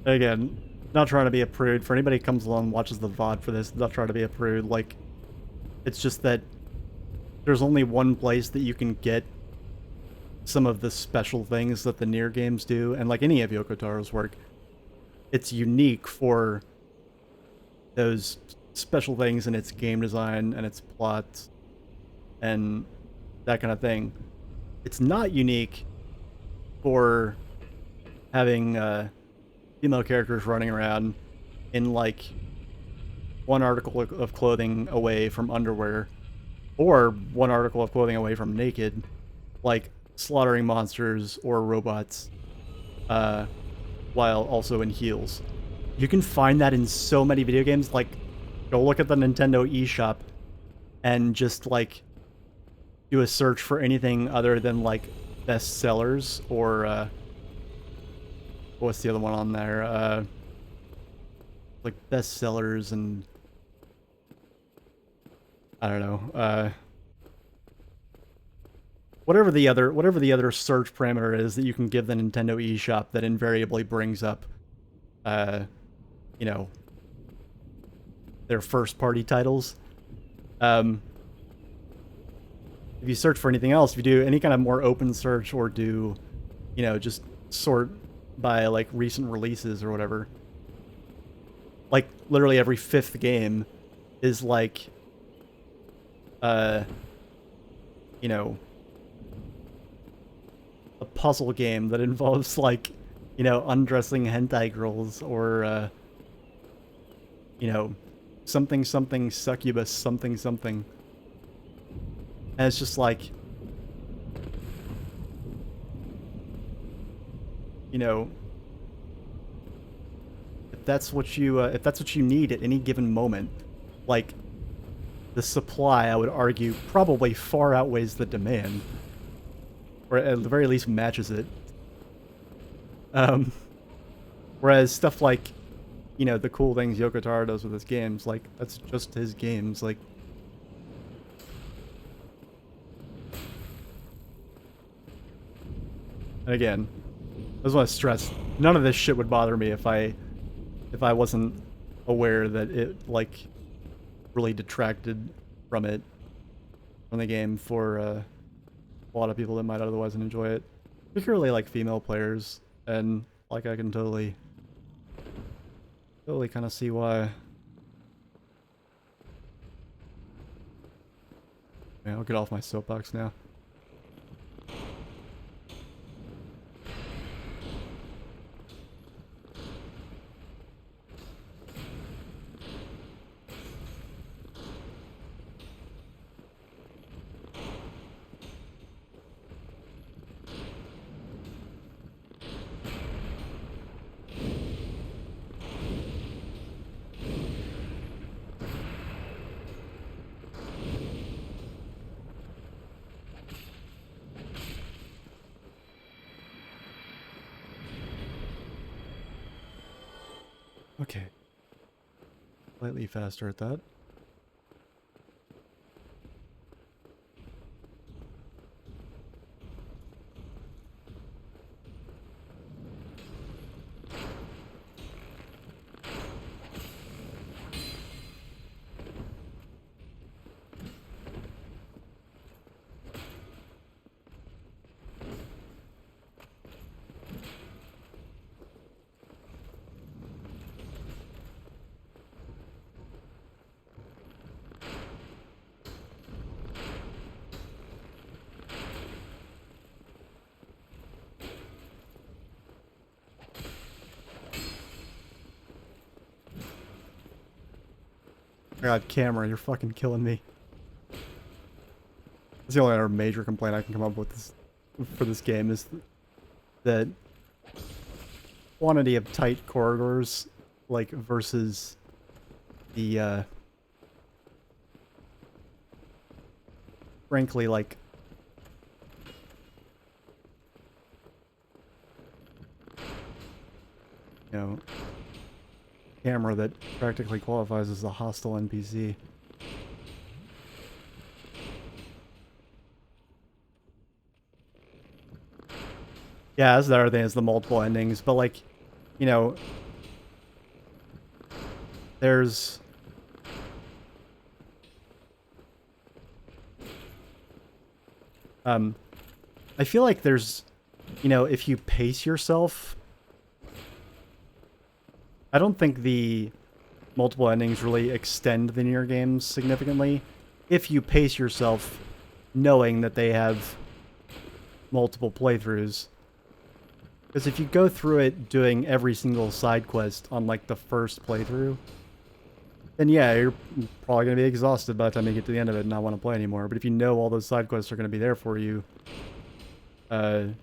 Again, not trying to be a prude. For anybody who comes along and watches the VOD for this, not trying to be a prude. Like, it's just that there's only one place that you can get some of the special things that the Nier games do, and like any of Yoko Taro's work, it's unique for those special things in its game design and its plot and that kind of thing. It's not unique for having female characters running around in, like, one article of clothing away from underwear, or one article of clothing away from naked, like slaughtering monsters or robots, while also in heels. You can find that in so many video games. Like, go look at the Nintendo eShop and just, like, do a search for anything other than, like, best sellers or, what's the other one on there? Like, best sellers and... I don't know, whatever the other search parameter is that you can give the Nintendo eShop that invariably brings up, you know, their first-party titles. If you search for anything else, if you do any kind of more open search or do, you know, just sort by, like, recent releases or whatever, like, literally every 5th game is, like, you know, a puzzle game that involves, like, you know, undressing hentai girls or, you know, something something succubus something something. And it's just like, you know, if that's what you need at any given moment, like, the supply, I would argue, probably far outweighs the demand. Or at the very least matches it. Whereas stuff like, you know, the cool things Yoko Taro does with his games, like, that's just his games, like... And again, I just want to stress, none of this shit would bother me if I wasn't aware that it, like, really detracted from the game for, a lot of people that might otherwise enjoy it. Particularly, like, female players, and, like, I can totally kind of see why. Yeah, I'll get off my soapbox now. Okay. Slightly faster at that. God, camera, you're fucking killing me. That's the only other major complaint I can come up with for this game is that quantity of tight corridors, like, versus the, frankly, like, you know, camera that practically qualifies as a hostile NPC. Yeah, that's the other thing, is the multiple endings, but, like, you know, there's... I feel like there's, you know, if you pace yourself... I don't think the multiple endings really extend the Nier games significantly if you pace yourself knowing that they have multiple playthroughs. Because if you go through it doing every single side quest on, like, the first playthrough, then yeah, you're probably going to be exhausted by the time you get to the end of it and not want to play anymore. But if you know all those side quests are going to be there for you in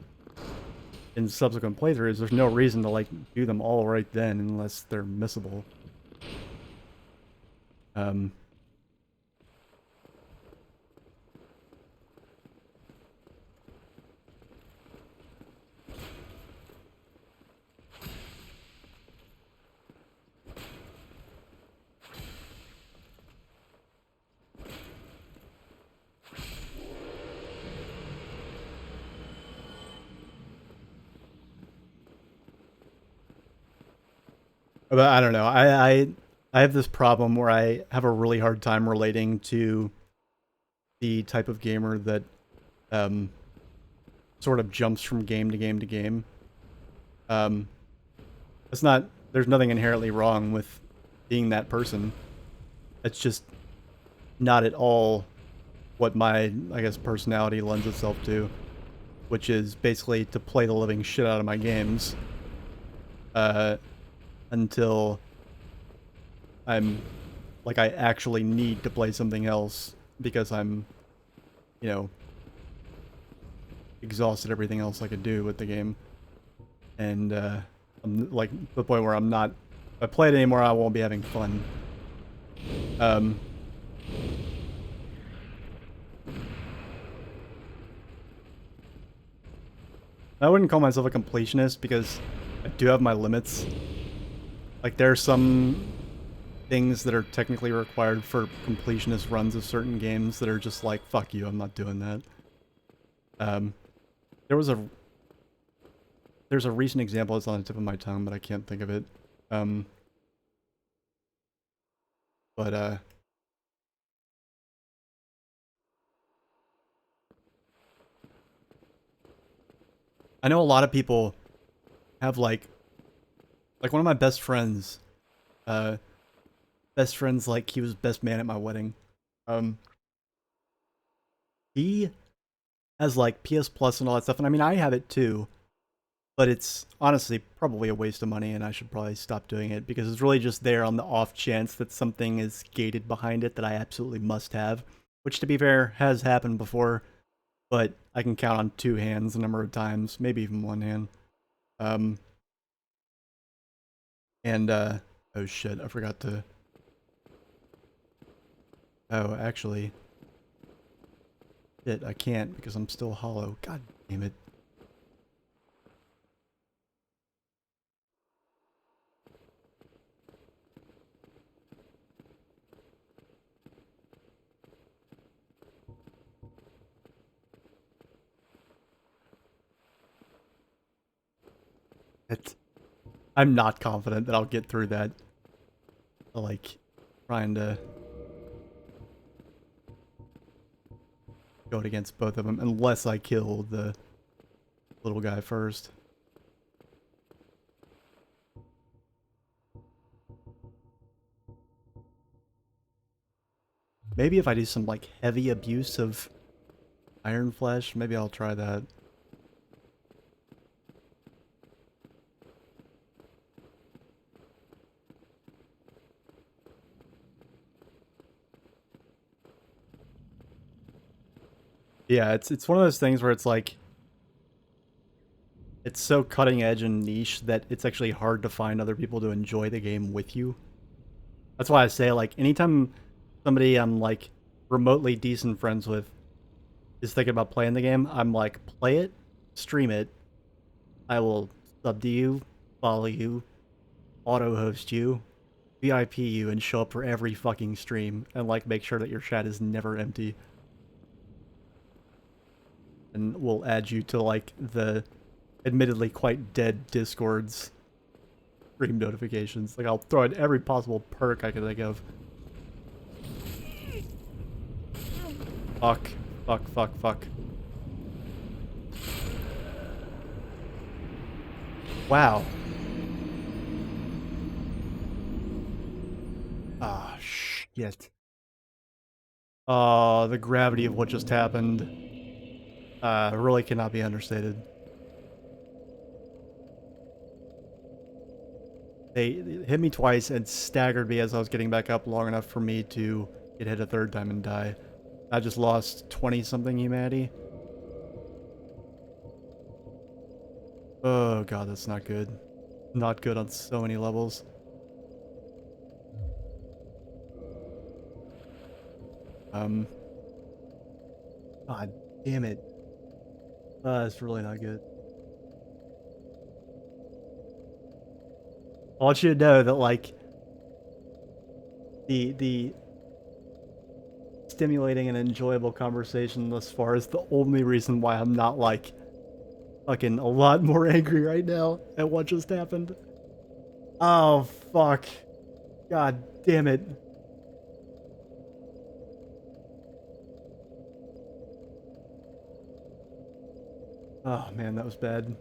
subsequent playthroughs, there's no reason to like do them all right then unless they're missable. But I don't know. I have this problem where I have a really hard time relating to the type of gamer that sort of jumps from game to game to game. It's not. There's nothing inherently wrong with being that person. It's just not at all what my, I guess, personality lends itself to, which is basically to play the living shit out of my games until I'm like I actually need to play something else because I'm, you know, exhausted everything else I could do with the game. And I'm like to the point where I'm not, if I play it anymore, I won't be having fun. I wouldn't call myself a completionist because I do have my limits. Like, there are some things that are technically required for completionist runs of certain games that are just like, fuck you, I'm not doing that. There's a recent example that's on the tip of my tongue, but I can't think of it. I know a lot of people have like one of my best friends, like he was best man at my wedding. He has like PS Plus and all that stuff, and I mean I have it too, but it's honestly probably a waste of money and I should probably stop doing it because it's really just there on the off chance that something is gated behind it that I absolutely must have, which to be fair has happened before, but I can count on two hands the number of times, maybe even one hand. Oh shit, I forgot to... Oh, actually... Shit, I can't because I'm still hollow. God damn it. I'm not confident that I'll get through that. Like, trying to go against both of them, unless I kill the little guy first. Maybe if I do some, like, heavy abuse of Iron Flesh, maybe I'll try that. Yeah, it's one of those things where it's like, it's so cutting edge and niche that it's actually hard to find other people to enjoy the game with you. That's why I say, like, anytime somebody I'm, like, remotely decent friends with is thinking about playing the game, I'm like, play it, stream it, I will sub to you, follow you, auto-host you, VIP you, and show up for every fucking stream, and, like, make sure that your chat is never empty. And we'll add you to, like, the admittedly quite dead Discord's stream notifications. Like, I'll throw in every possible perk I can think of. Fuck. Fuck, fuck, fuck. Wow. Ah, shit. The gravity of what just happened really cannot be understated. They hit me twice and staggered me as I was getting back up long enough for me to get hit a third time and die. I just lost 20-something humanity. Oh god, that's not good. Not good on so many levels. God damn it. It's really not good. I want you to know that, like, the stimulating and enjoyable conversation thus far is the only reason why I'm not, like, fucking a lot more angry right now at what just happened. Oh, fuck. God damn it. Oh, man, that was bad.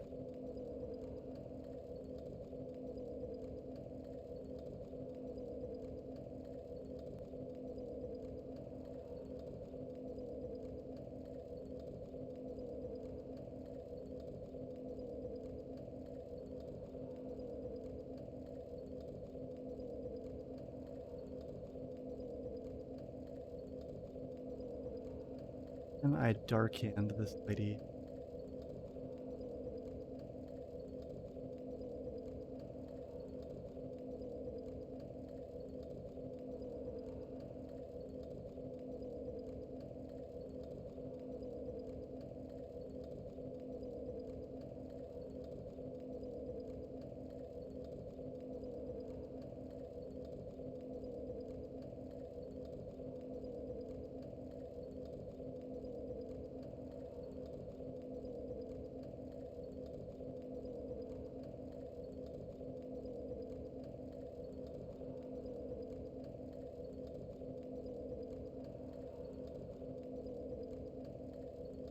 And I dark hand this lady.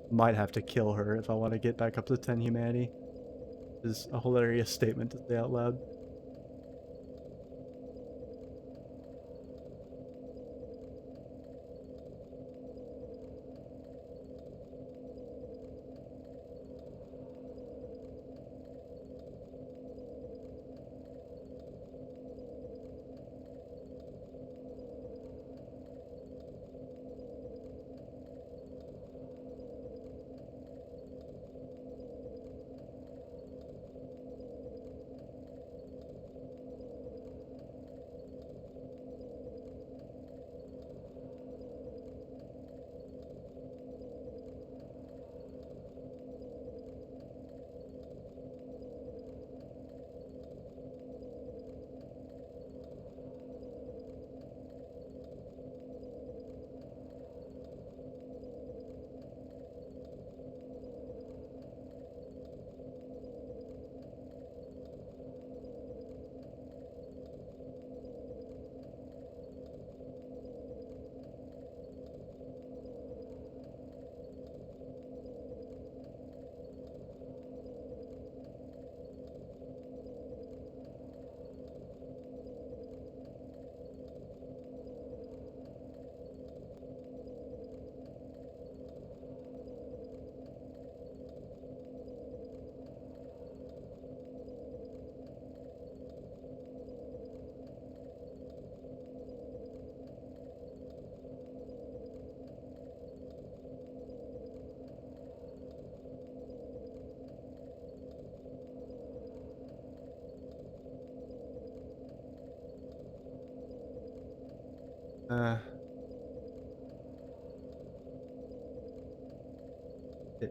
Might have to kill her if I want to get back up to 10 humanity. Is a hilarious statement to say out loud.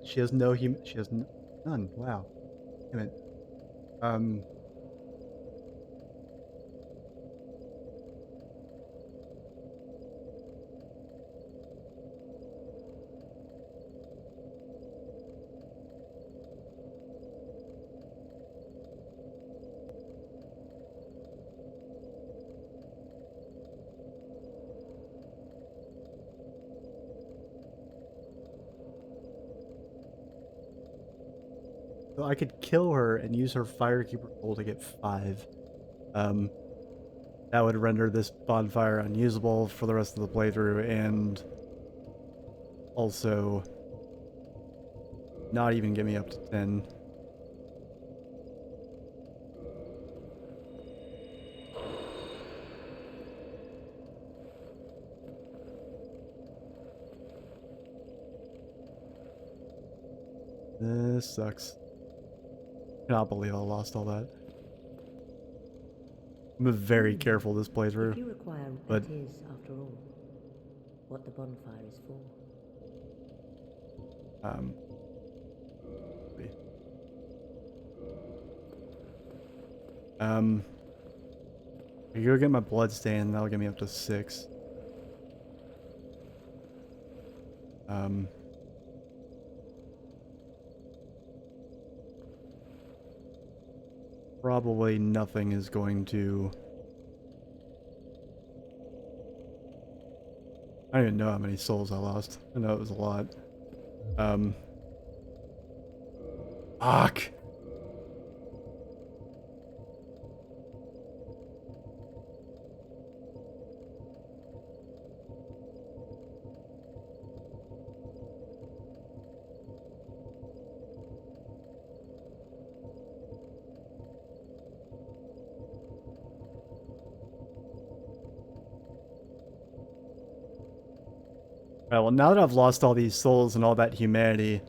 She has no she has none. Wow. Damn it. So I could kill her and use her Firekeeper goal to get 5. That would render this bonfire unusable for the rest of the playthrough, and also not even get me up to 10. This sucks. Cannot believe I lost all that. I'm very careful this If playthrough. you require, but- that is, after all, what the bonfire is for. See. I go get my blood stain, that'll get me up to 6. Probably nothing is going to... I don't even know how many souls I lost. I know it was a lot. Fuck! Alright, well now that I've lost all these souls and all that humanity,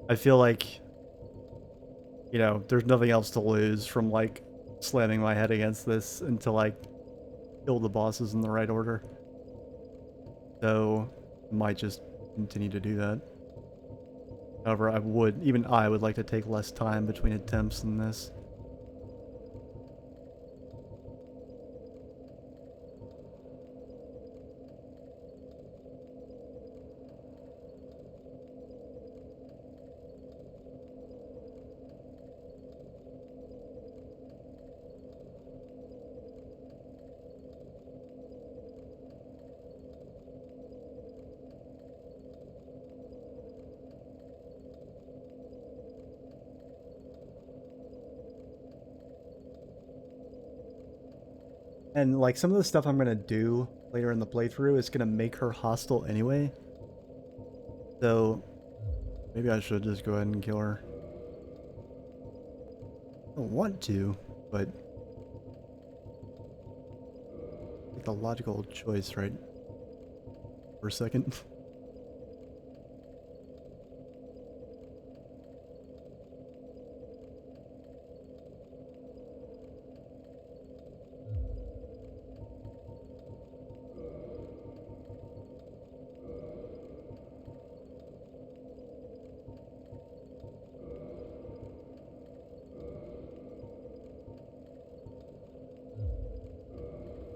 I feel like, you know, there's nothing else to lose from, like, slamming my head against this until I kill the bosses in the right order. So, I might just continue to do that. However, even I would like to take less time between attempts than this. And, like, some of the stuff I'm gonna do later in the playthrough is gonna make her hostile anyway. So, maybe I should just go ahead and kill her. I don't want to, but... Make the logical choice, right? For a second.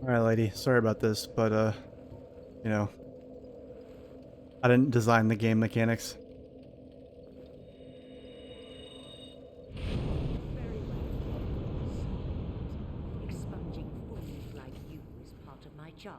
Alright, lady. Sorry about this, but, you know, I didn't design the game mechanics. Very well. Expunging fools like you is part of my charge.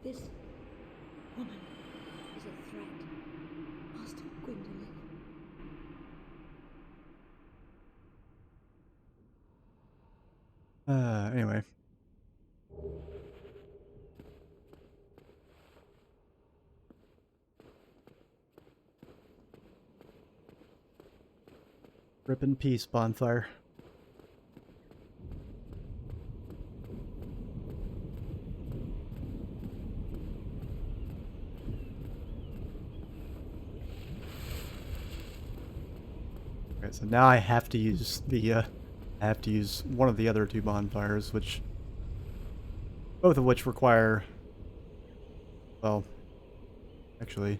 This woman is a threat, Master Gwendolyn. Anyway. Rip in peace, bonfire. Okay, so now I have to use the, I have to use one of the other 2 bonfires, both of which require, well, actually,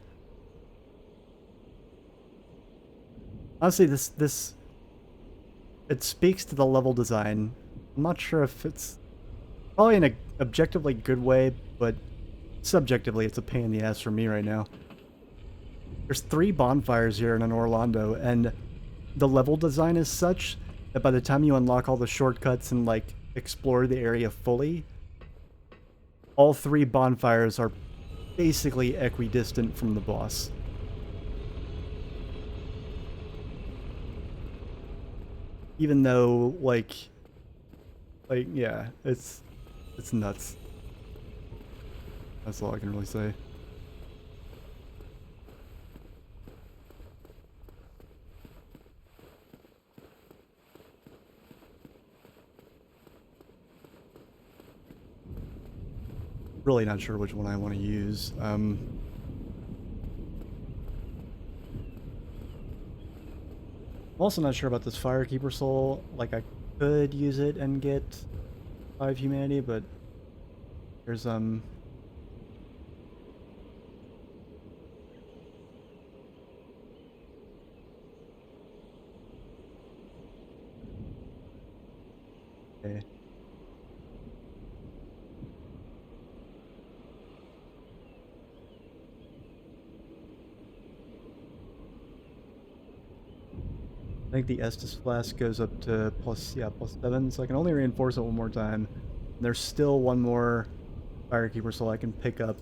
honestly, it speaks to the level design. I'm not sure if it's probably in an objectively good way, but subjectively, it's a pain in the ass for me right now. There's 3 bonfires here in Orlando, and the level design is such that by the time you unlock all the shortcuts and, like, explore the area fully, all 3 bonfires are basically equidistant from the boss. Even though, like, yeah, it's nuts. That's all I can really say. Really not sure which one I want to use. I'm also not sure about this Firekeeper Soul. Like, I could use it and get 5 humanity, but there's okay. I think the Estus Flask goes up to +7, so I can only reinforce it one more time. And there's still one more Firekeeper Soul I can pick up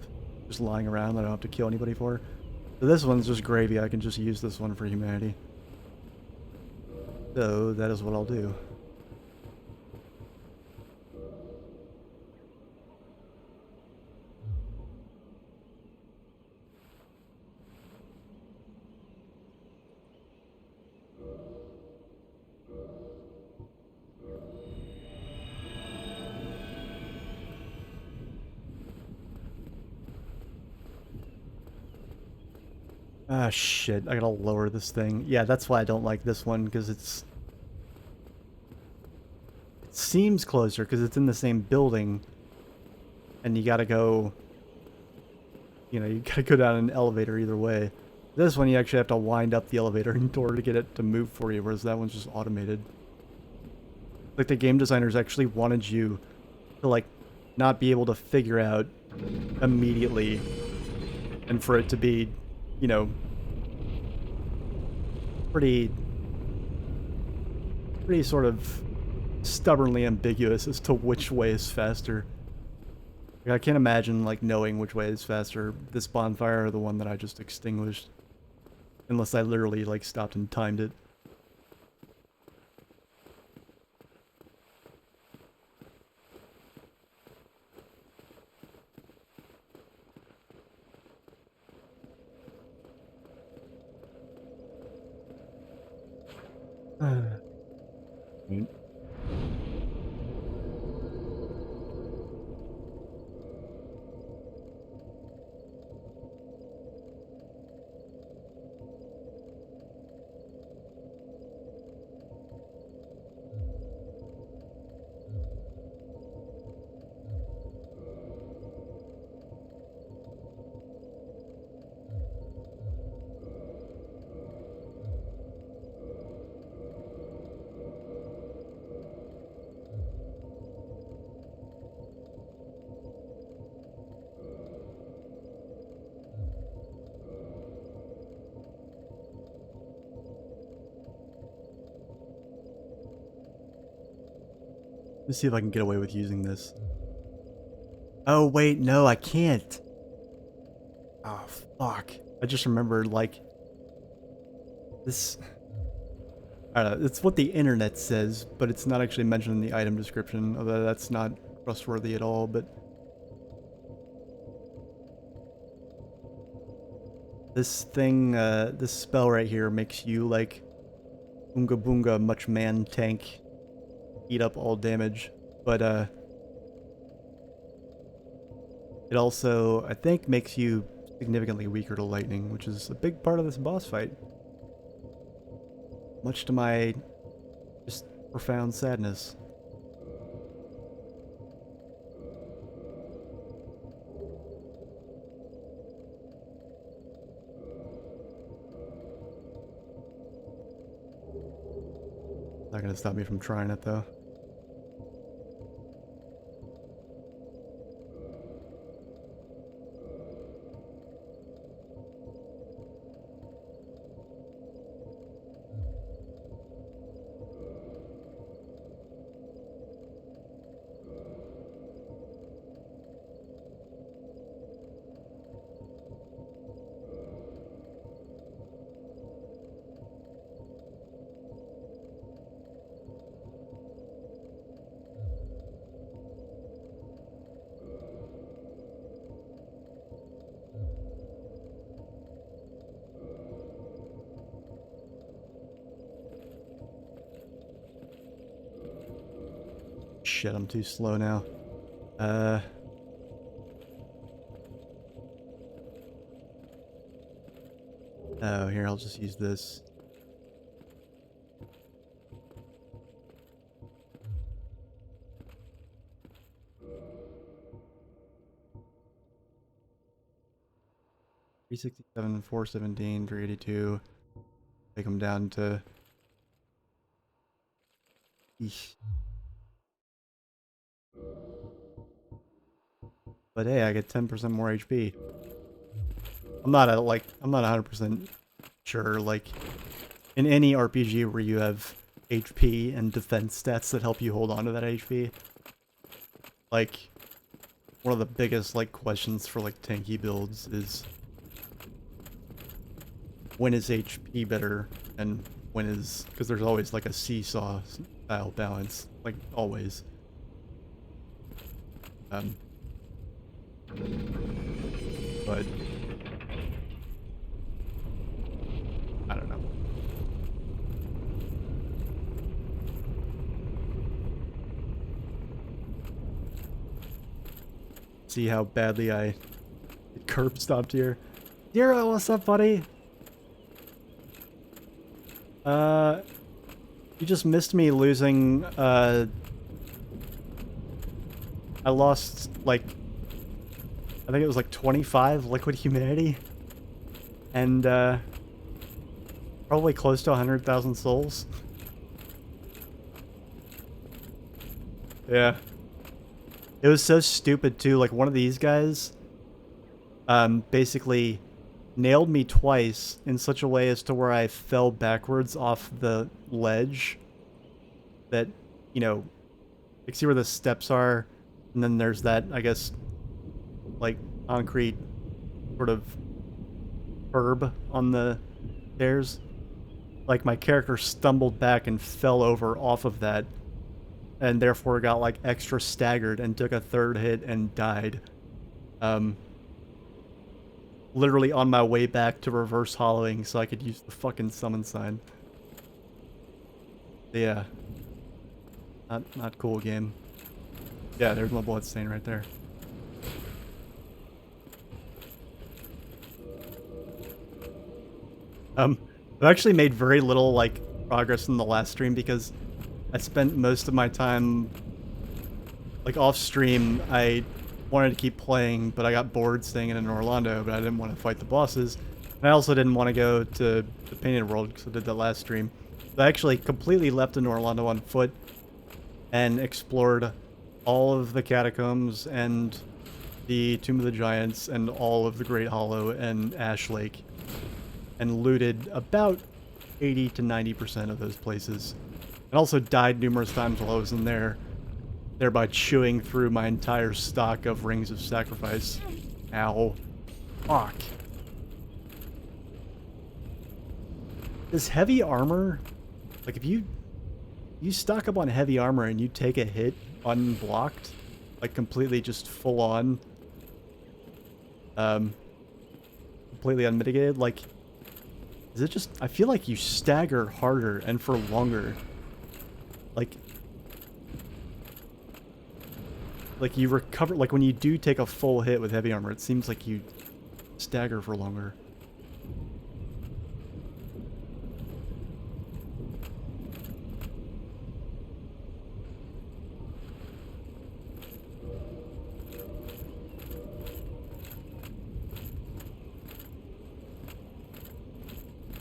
just lying around that I don't have to kill anybody for. So this one's just gravy. I can just use this one for humanity. So that is what I'll do. Ah, shit. I gotta lower this thing. Yeah, that's why I don't like this one, because it seems closer, because it's in the same building. And you gotta go... You know, you gotta go down an elevator either way. This one, you actually have to wind up the elevator in order to get it to move for you, whereas that one's just automated. Like, the game designers actually wanted you to, like, not be able to figure out immediately, and for it to be, you know, pretty sort of stubbornly ambiguous as to which way is faster. Like, I can't imagine, like, knowing which way is faster, this bonfire or the one that I just extinguished. Unless I literally, like, stopped and timed it. Mm. Let's see if I can get away with using this. Oh, wait, no, I can't. Oh, fuck. I just remembered, like, this... I don't know, it's what the internet says, but it's not actually mentioned in the item description, although that's not trustworthy at all, but... This thing, this spell right here makes you, like, Boonga Boonga Much Man tank, eat up all damage, but, it also, I think, makes you significantly weaker to lightning, which is a big part of this boss fight. Much to my just profound sadness. Not gonna stop me from trying it though. shit, I'm too slow now. Oh, here, I'll just use this. $367, $417, $382. Take them down to... Eesh. But hey, I get 10% more HP. I'm not 100% sure, like, in any RPG where you have HP and defense stats that help you hold on to that HP, like, one of the biggest, like, questions for, like, tanky builds is when is HP better and when is... because there's always, like, a seesaw style balance, like, always. But I don't know. See how badly I curb stopped here. Zero, what's up, buddy? You just missed me losing, I lost, like, I think it was like 25 liquid humanity. And, probably close to 100,000 souls. Yeah. It was so stupid, too. Like, one of these guys, basically nailed me twice in such a way as to where I fell backwards off the ledge that, you know, you see where the steps are, and then there's that, I guess, like, concrete sort of curb on the stairs. Like, my character stumbled back and fell over off of that, and therefore got, like, extra staggered and took a third hit and died. Literally on my way back to reverse hollowing so I could use the fucking summon sign. Yeah. Not cool, game. Yeah, there's my blood stain right there. I've actually made very little, like, progress in the last stream because I spent most of my time, like, off stream. I wanted to keep playing, but I got bored staying in Orlando, but I didn't want to fight the bosses. And I also didn't want to go to the Painted World because I did that last stream. So I actually completely left in Orlando on foot and explored all of the catacombs and the Tomb of the Giants and all of the Great Hollow and Ash Lake, and looted about 80 to 90% of those places. And also died numerous times while I was in there, thereby chewing through my entire stock of Rings of Sacrifice. Ow. Fuck. This heavy armor, like, if you stock up on heavy armor and you take a hit unblocked, like completely just full on, completely unmitigated, like, is it just, I feel like you stagger harder and for longer. Like you recover, like when you do take a full hit with heavy armor, it seems like you stagger for longer.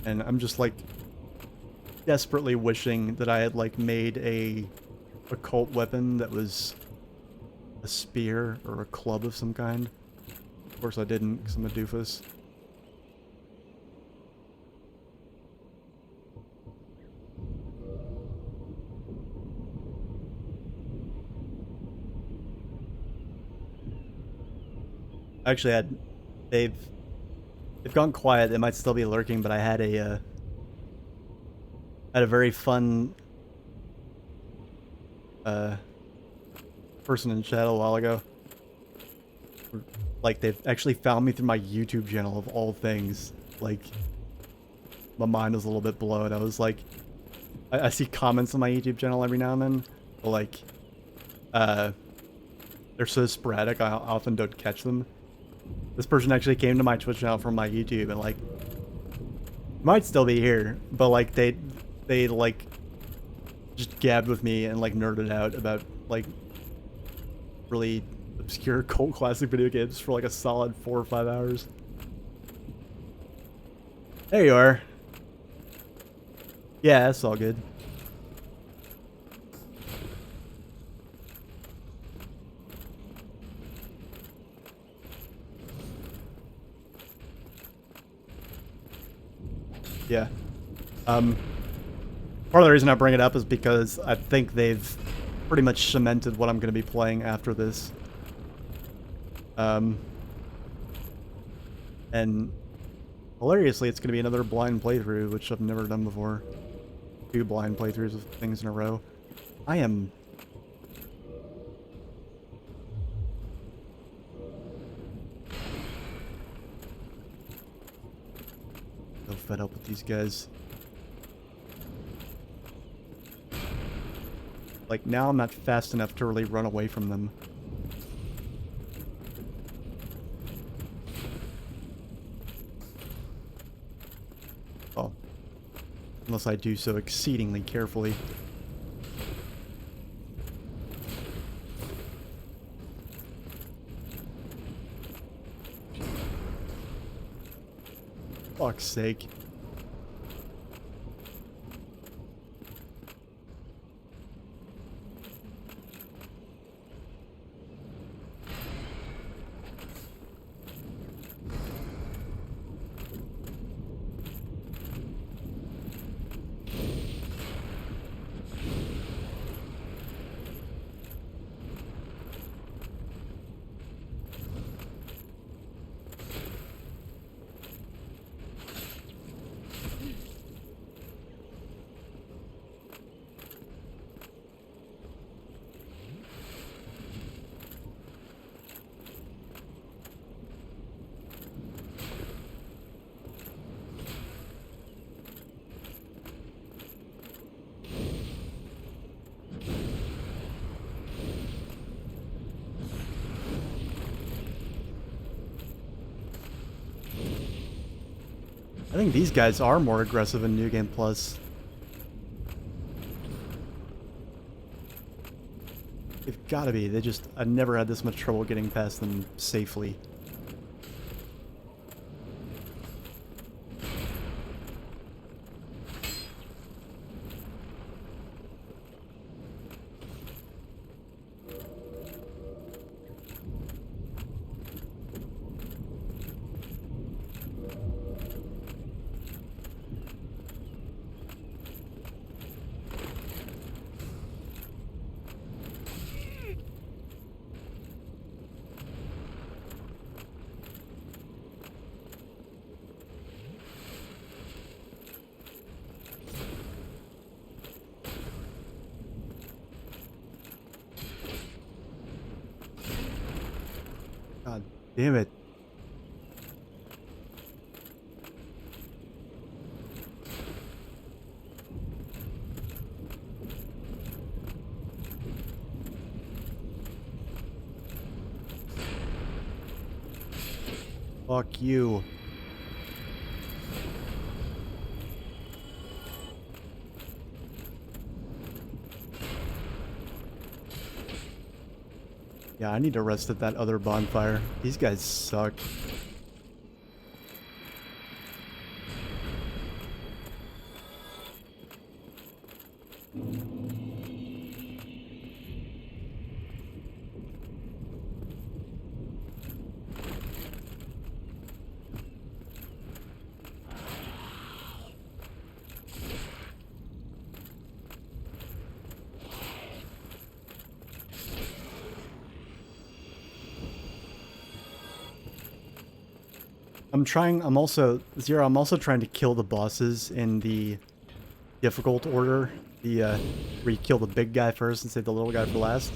And I'm just, like, desperately wishing that I had, like, made a occult weapon that was a spear or a club of some kind. Of course I didn't, because I'm a doofus. Actually, they've gone quiet. They might still be lurking, but I had a very fun person in chat a while ago. Like, they've actually found me through my YouTube channel of all things. Like, my mind was a little bit blown. I was like, I see comments on my YouTube channel every now and then, but, like, they're so sporadic, I often don't catch them. This person actually came to my Twitch channel from my YouTube and like might still be here, but like they like just gabbed with me and like nerded out about like really obscure cult classic video games for like a solid 4 or 5 hours. There you are. Yeah, that's all good. Yeah. Part of the reason I bring it up is because I think they've pretty much cemented what I'm going to be playing after this. And hilariously, it's going to be another blind playthrough, which I've never done before. 2 blind playthroughs of things in a row. I am... so fed up with these guys. Like, now I'm not fast enough to really run away from them. Oh. Unless I do so exceedingly carefully. Fuck's sake. I think these guys are more aggressive in New Game Plus. They've gotta be. I've never had this much trouble getting past them safely. God damn it. Fuck you. Yeah, I need to rest at that other bonfire. These guys suck. I'm also trying to kill the bosses in the difficult order. Where you kill the big guy first and save the little guy for last.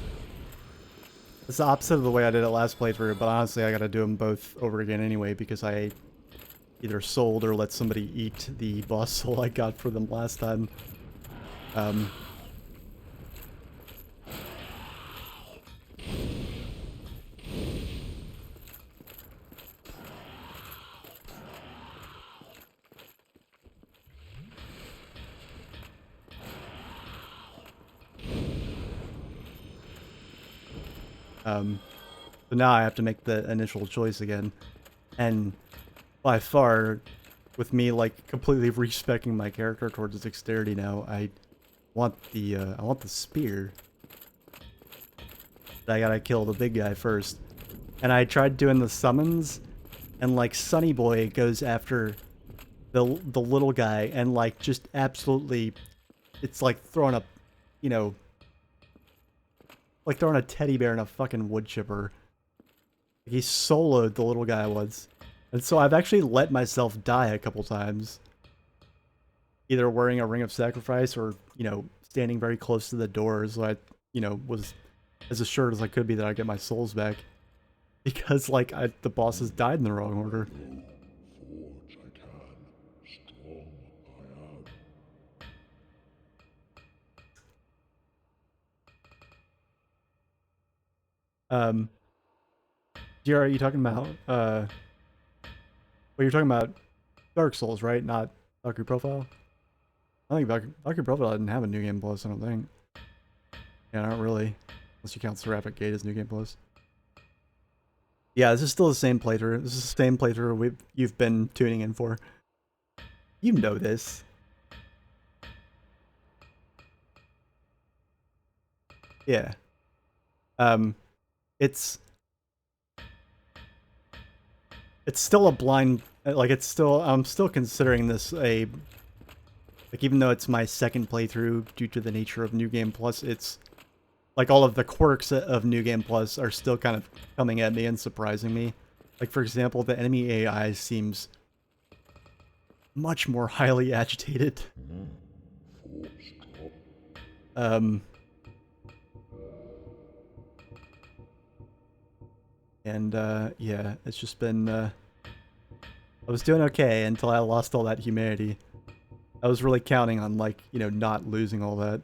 It's the opposite of the way I did it last playthrough, but honestly I gotta do them both over again anyway because I either sold or let somebody eat the boss soul I got for them last time. So now I have to make the initial choice again. And by far, with me like completely respecing my character towards dexterity now, I want the spear. But I gotta kill the big guy first. And I tried doing the summons, and like Sunny Boy goes after the little guy, and like just absolutely, it's like throwing a, you know, like throwing a teddy bear in a fucking wood chipper. He soloed the little guy once. And so I've actually let myself die a couple times. Either wearing a ring of sacrifice or, you know, standing very close to the door so I, you know, was as assured as I could be that I'd get my souls back. Because, like, the bosses died in the wrong order. Forge I can, strong I am. Are you talking about, well, you're talking about Dark Souls, right? Not Valkyrie Profile? I think Valkyrie Profile didn't have a New Game Plus, I don't think. Yeah, not really. Unless you count Seraphic Gate as New Game Plus. Yeah, this is still the same playthrough. This is the same playthrough you've been tuning in for. You know this. Yeah. It's still a blind, like I'm still considering this a, like even though it's my second playthrough due to the nature of New Game Plus, it's like all of the quirks of New Game Plus are still kind of coming at me and surprising me. Like for example, the enemy AI seems much more highly agitated. And yeah, it's just been I was doing okay until I lost all that humanity. I was really counting on, like, you know, not losing all that.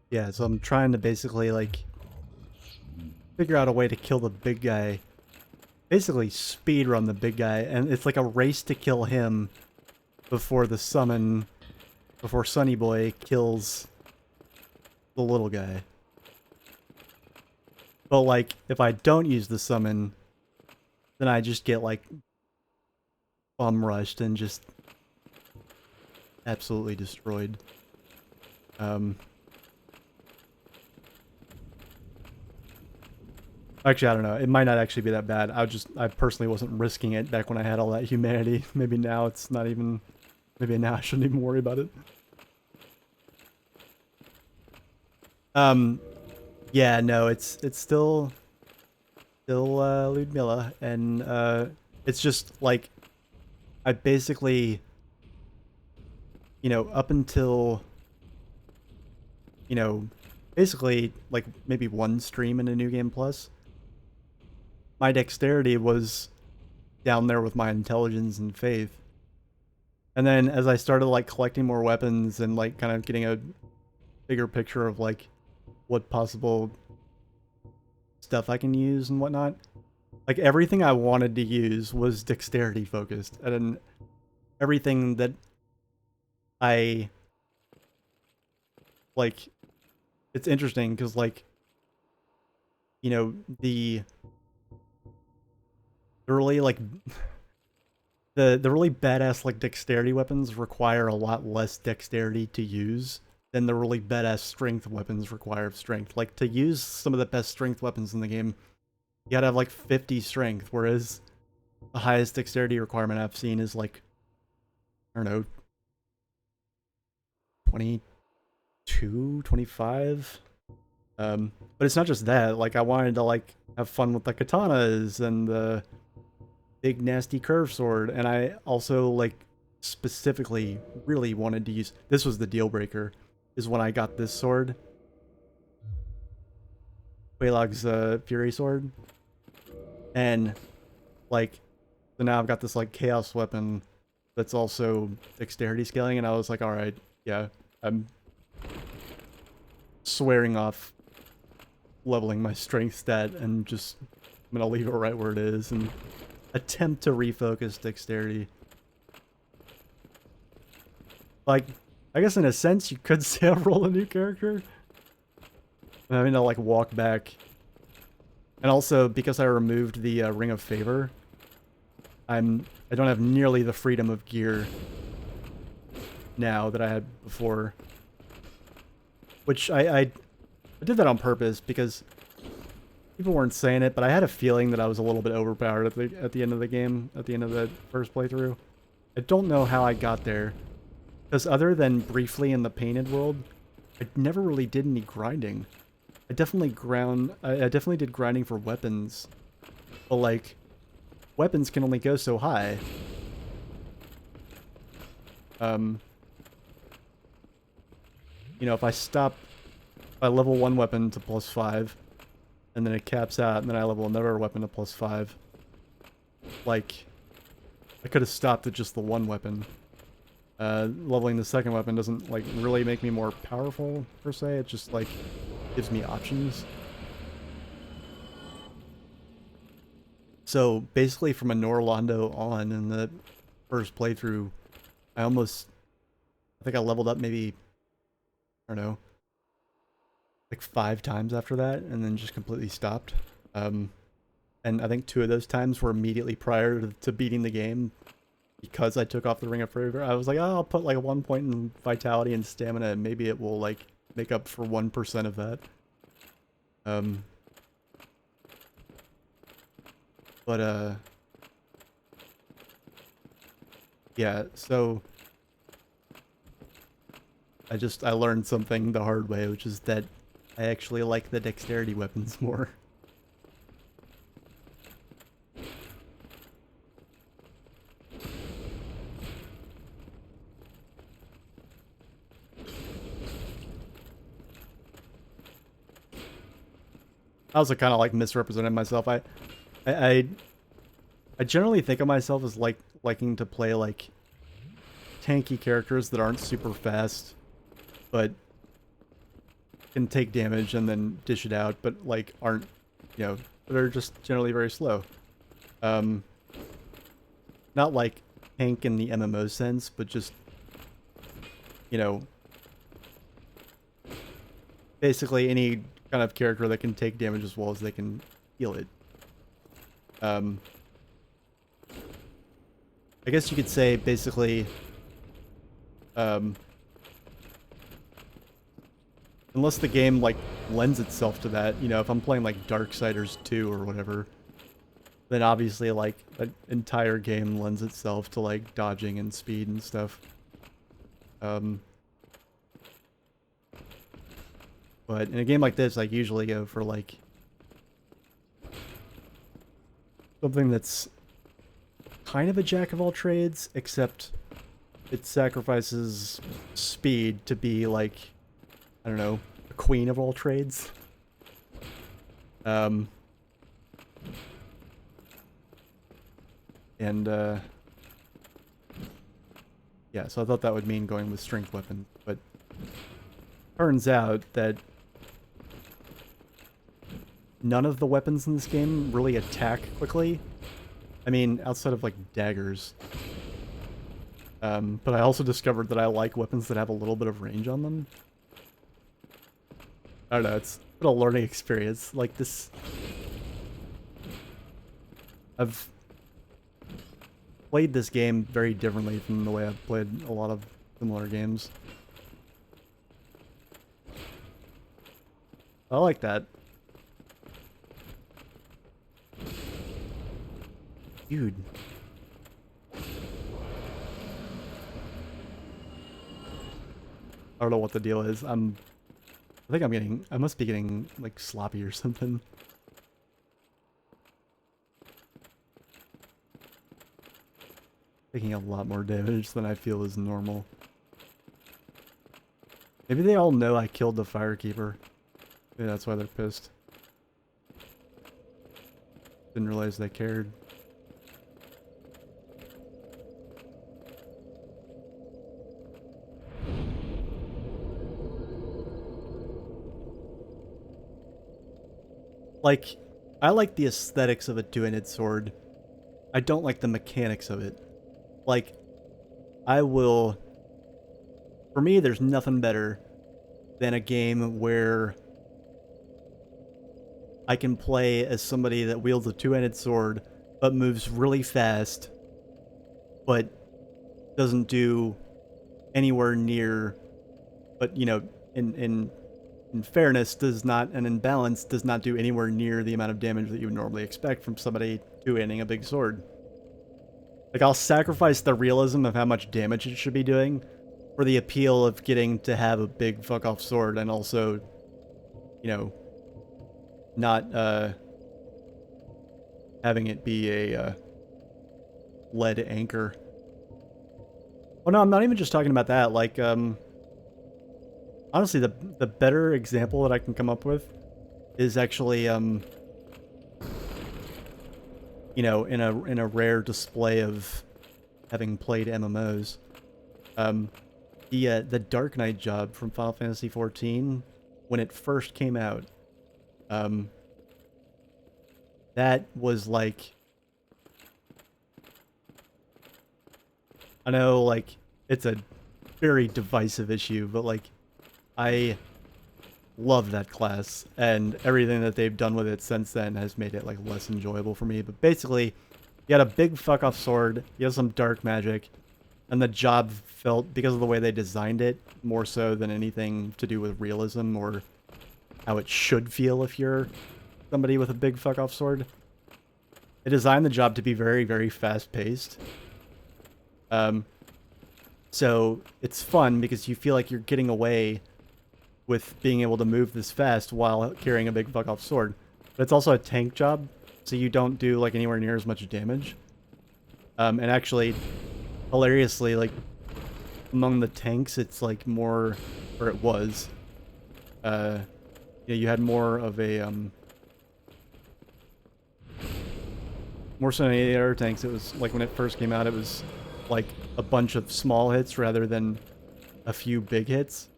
Yeah, so I'm trying to basically, like, figure out a way to kill the big guy. Basically speedrun the big guy, and it's like a race to kill him before before Sunny Boy kills the little guy. But, like, if I don't use the summon, then I just get, like, bum rushed and just absolutely destroyed. Actually, I don't know. It might not actually be that bad. I personally wasn't risking it back when I had all that humanity. Maybe now it's not even, maybe now I shouldn't even worry about it. Yeah, no, it's still Ludmilla, and it's just like I basically, you know, up until, you know, basically like maybe one stream in a New Game Plus, my dexterity was down there with my intelligence and faith. And then as I started like collecting more weapons and like kind of getting a bigger picture of like what possible stuff I can use and whatnot, like everything I wanted to use was dexterity focused, and then everything that I like, it's interesting because like, you know, the really like the really badass like dexterity weapons require a lot less dexterity to use than the really badass strength weapons require strength. Like to use some of the best strength weapons in the game, you gotta have like 50 strength, whereas the highest dexterity requirement I've seen is like, I don't know, 22, 25. But it's not just that. Like I wanted to like have fun with the katanas and the big nasty curved sword, and I also like specifically really wanted to use, this was the deal breaker, is when I got this sword, Quelaag's Fury sword, and like so now I've got this like chaos weapon that's also dexterity scaling, and I was like, all right, yeah, I'm swearing off leveling my strength stat and just I'm gonna leave it right where it is and attempt to refocus dexterity. Like, I guess in a sense you could say I'll roll a new character. I mean, I'll like walk back. And also, because I removed the Ring of Favor, I don't have nearly the freedom of gear now that I had before. Which I did that on purpose because people weren't saying it, but I had a feeling that I was a little bit overpowered at the end of the game, at the end of the first playthrough. I don't know how I got there, because other than briefly in the painted world, I never really did any grinding. I definitely did grinding for weapons, but like, weapons can only go so high. You know, if I level one weapon to +5, and then it caps out, and then I level another weapon to +5, like, I could have stopped at just the one weapon. Leveling the second weapon doesn't, like, really make me more powerful, per se. It just, like, gives me options. So, basically from a Norlondo on in the first playthrough, I think I leveled up maybe, I don't know, like 5 times after that, and then just completely stopped. And I think 2 of those times were immediately prior to beating the game, because I took off the Ring of Favor. I was like, oh, I'll put like 1 point in Vitality and Stamina, and maybe it will like make up for 1% of that. Yeah, so I learned something the hard way, which is that I actually like the dexterity weapons more. I also kind of like misrepresented myself. I generally think of myself as like liking to play like tanky characters that aren't super fast, but can take damage and then dish it out, but like aren't, you know, that are just generally very slow. Not like tank in the MMO sense, but just, you know, basically any kind of character that can take damage as well as they can heal it. I guess you could say basically, unless the game like lends itself to that, you know, if I'm playing like Darksiders 2 or whatever, then obviously like an entire game lends itself to like dodging and speed and stuff. But in a game like this, I usually go for like something that's kind of a jack of all trades, except it sacrifices speed to be like, I don't know, a queen of all trades. Yeah, so I thought that would mean going with strength weapon, but turns out that none of the weapons in this game really attack quickly. I mean, outside of like daggers. But I also discovered that I like weapons that have a little bit of range on them. I don't know, it's been a learning experience. Like this... I've played this game very differently from the way I've played a lot of similar games. I like that. Dude. I don't know what the deal is. I think I must be getting like sloppy or something. Taking a lot more damage than I feel is normal. Maybe they all know I killed the Firekeeper. Maybe that's why they're pissed. Didn't realize they cared. Like, I like the aesthetics of a two-handed sword. I don't like the mechanics of it. Like, for me, there's nothing better than a game where I can play as somebody that wields a two-handed sword, but moves really fast, but doesn't do anywhere near, but, you know, in fairness, does not, and in balance, does not do anywhere near the amount of damage that you would normally expect from somebody two-handing a big sword. Like, I'll sacrifice the realism of how much damage it should be doing for the appeal of getting to have a big fuck-off sword and also, you know, not, having it be a, lead anchor. Oh no, I'm not even just talking about that, like, honestly, the better example that I can come up with is actually, you know, in a rare display of having played MMOs. The Dark Knight job from Final Fantasy XIV, when it first came out, that was like, I know, like, it's a very divisive issue, but like, I love that class, and everything that they've done with it since then has made it like less enjoyable for me. But basically, you had a big fuck off sword, you have some dark magic, and the job felt, because of the way they designed it, more so than anything to do with realism or how it should feel if you're somebody with a big fuck off sword. They designed the job to be very, very fast paced. So it's fun because you feel like you're getting away with being able to move this fast while carrying a big fuck off sword. But it's also a tank job, so you don't do like anywhere near as much damage. And actually, hilariously, like, among the tanks, it's like more, or it was, yeah, you had more of a, more so than any other tanks. It was like when it first came out, it was like a bunch of small hits rather than a few big hits.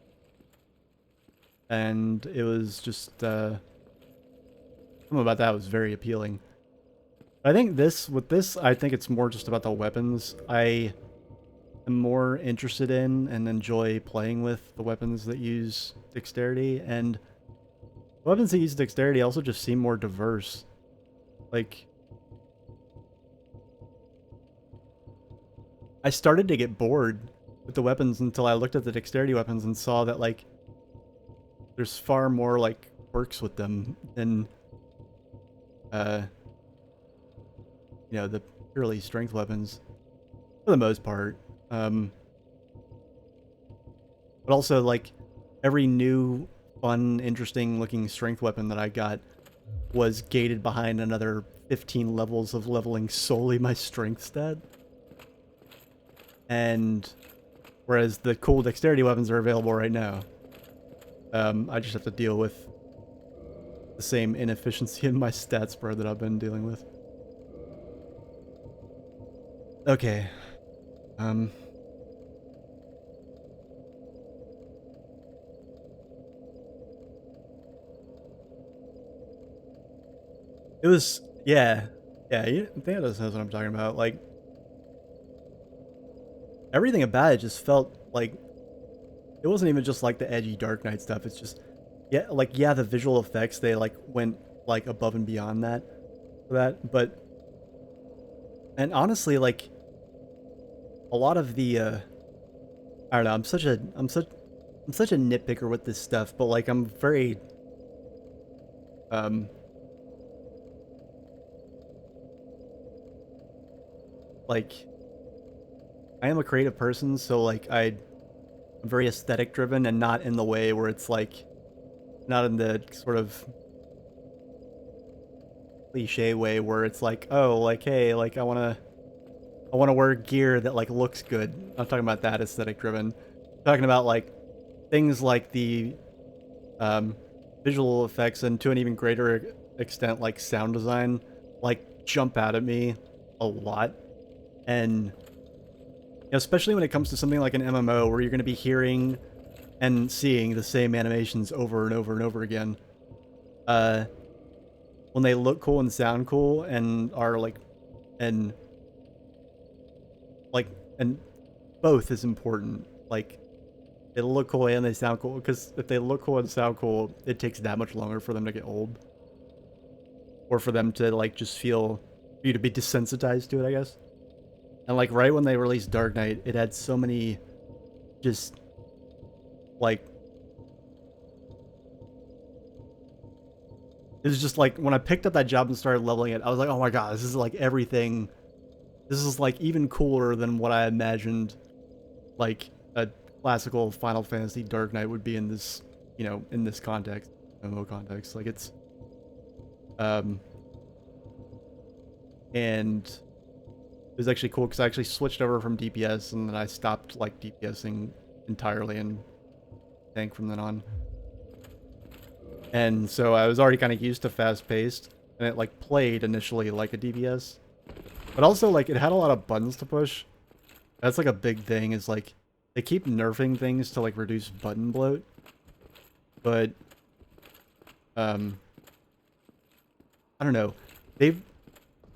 And it was just, something about that was very appealing. I think with this, I think it's more just about the weapons. I am more interested in and enjoy playing with the weapons that use dexterity, and weapons that use dexterity also just seem more diverse. Like, I started to get bored with the weapons until I looked at the dexterity weapons and saw that, like, there's far more, like, quirks with them than, you know, the purely strength weapons, for the most part. But also, like, every new, fun, interesting-looking strength weapon that I got was gated behind another 15 levels of leveling solely my strength stat. And whereas the cool dexterity weapons are available right now, I just have to deal with the same inefficiency in my stat spread that I've been dealing with. Okay. It was, yeah. Yeah, I think that knows what I'm talking about. Like, everything about it just felt like, it wasn't even just like the edgy Dark Knight stuff. It's just, yeah, like, yeah, the visual effects, they like went like above and beyond that, for that. But, and honestly, like, a lot of the, I don't know, I'm such a nitpicker with this stuff, but like, I'm very, like, I am a creative person, so like, I'm very aesthetic driven and not in the way where it's like, not in the sort of cliche way where it's like, oh, like, hey, like, I want to wear gear that like looks good. I'm not talking about that aesthetic driven. I'm talking about like things like the visual effects and to an even greater extent like sound design like jump out at me a lot. And you know, especially when it comes to something like an MMO where you're going to be hearing and seeing the same animations over and over and over again. When they look cool and sound cool and are like, and like, and both is important. Like, they look cool and they sound cool, because if they look cool and sound cool, it takes that much longer for them to get old. Or for them to, like, just feel, for you to be desensitized to it, I guess. And, like, right when they released Dark Knight, it had so many, just, like, it was just, like, when I picked up that job and started leveling it, I was like, oh my god, this is, like, everything. This is, like, even cooler than what I imagined, like, a classical Final Fantasy Dark Knight would be in this, you know, in this context, MMO context. Like, it's, and it was actually cool because I actually switched over from DPS and then I stopped, like, DPSing entirely and tank from then on. And so I was already kind of used to fast-paced, and it, like, played initially like a DPS. But also, like, it had a lot of buttons to push. That's, like, a big thing, is, like, they keep nerfing things to, like, reduce button bloat. But, I don't know. They've,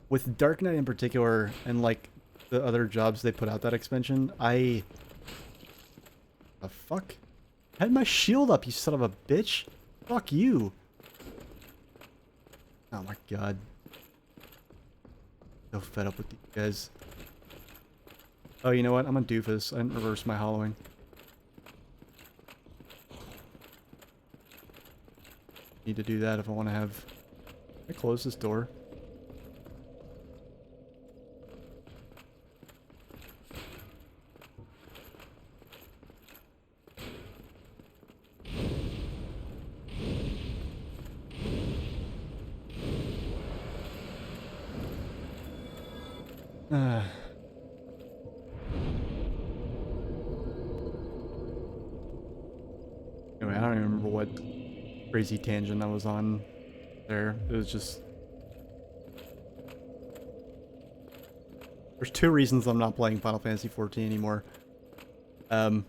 with Dark Knight in particular, and, like, the other jobs they put out that expansion, the fuck? I had my shield up, you son of a bitch! Fuck you! Oh my god. So fed up with these guys. Oh, you know what? I'm a doofus. I didn't reverse my hollowing. Need to do that if I want to have... Can I close this door? Anyway, I don't even remember what crazy tangent I was on there. It was just... There's two reasons I'm not playing Final Fantasy XIV anymore. Number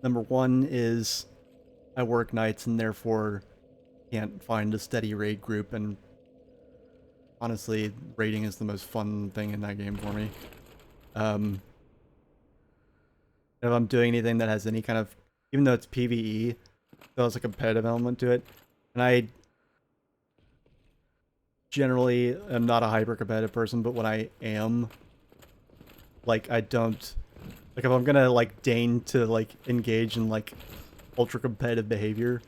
one is I work nights and therefore can't find a steady raid group, and honestly, raiding is the most fun thing in that game for me. If I'm doing anything that has any kind of, even though it's PvE, still has a competitive element to it, and I generally am not a hyper competitive person, but when I am, like, I don't, like, if I'm gonna, like, deign to, like, engage in, like, ultra competitive behavior,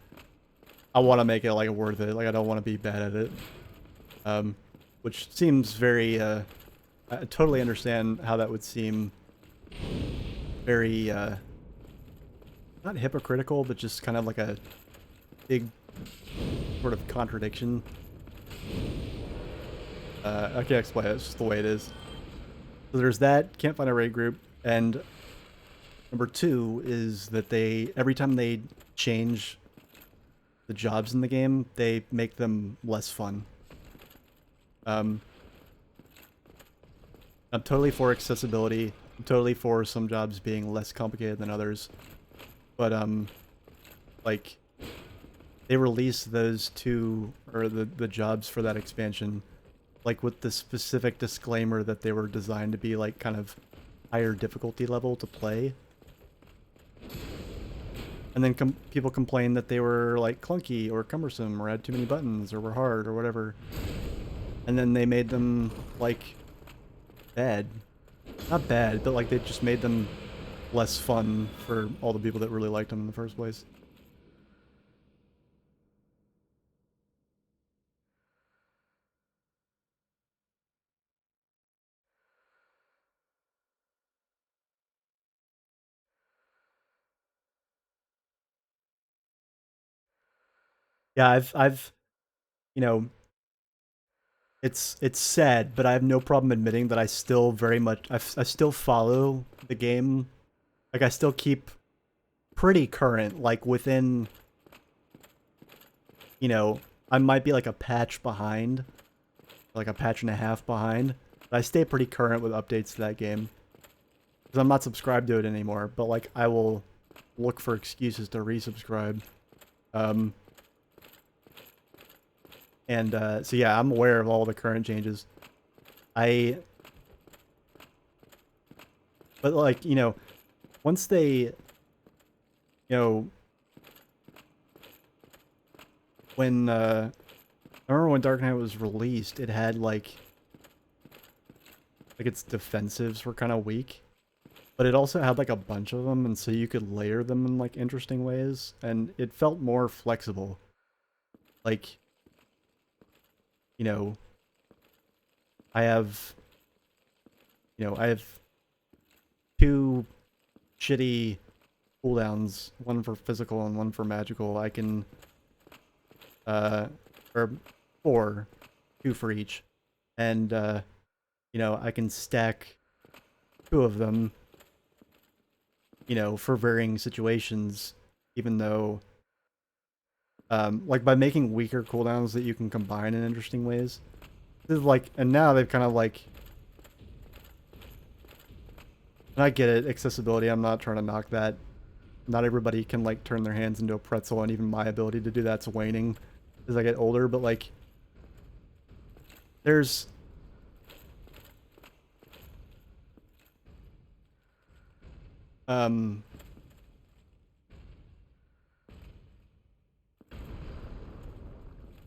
I want to make it, like, worth it. Like, I don't want to be bad at it. Which seems very, I totally understand how that would seem very, not hypocritical, but just kind of like a big sort of contradiction. I can't explain it, it's just the way it is. So there's that, can't find a raid group, and number two is that they, every time they change the jobs in the game, they make them less fun. I'm totally for accessibility. I'm totally for some jobs being less complicated than others. But, like, they released those two, or the jobs for that expansion, like with the specific disclaimer that they were designed to be like kind of higher difficulty level to play. And then people complained that they were like clunky or cumbersome or had too many buttons or were hard or whatever. And then they made them like bad. Not bad, but like they just made them less fun for all the people that really liked them in the first place. Yeah, I've, you know, it's sad, but I have no problem admitting that I still very much, I still follow the game. Like, I still keep pretty current, like, within, you know, I might be like a patch behind, like a patch and a half behind, but I stay pretty current with updates to that game. Because I'm not subscribed to it anymore, but, like, I will look for excuses to resubscribe. So yeah, I'm aware of all the current changes. But like, you know, once they, you know, when, I remember when Dark Knight was released, it had like its defensives were kind of weak, but it also had like a bunch of them, and so you could layer them in like interesting ways, and it felt more flexible. Like, you know, I have two shitty cooldowns, one for physical and one for magical. I can, or four, two for each. And, you know, I can stack two of them, you know, for varying situations, even though, like by making weaker cooldowns that you can combine in interesting ways. This is like, and now they've kind of like, and I get it, accessibility, I'm not trying to knock that. Not everybody can like turn their hands into a pretzel, and even my ability to do that's waning as I get older, but like, there's and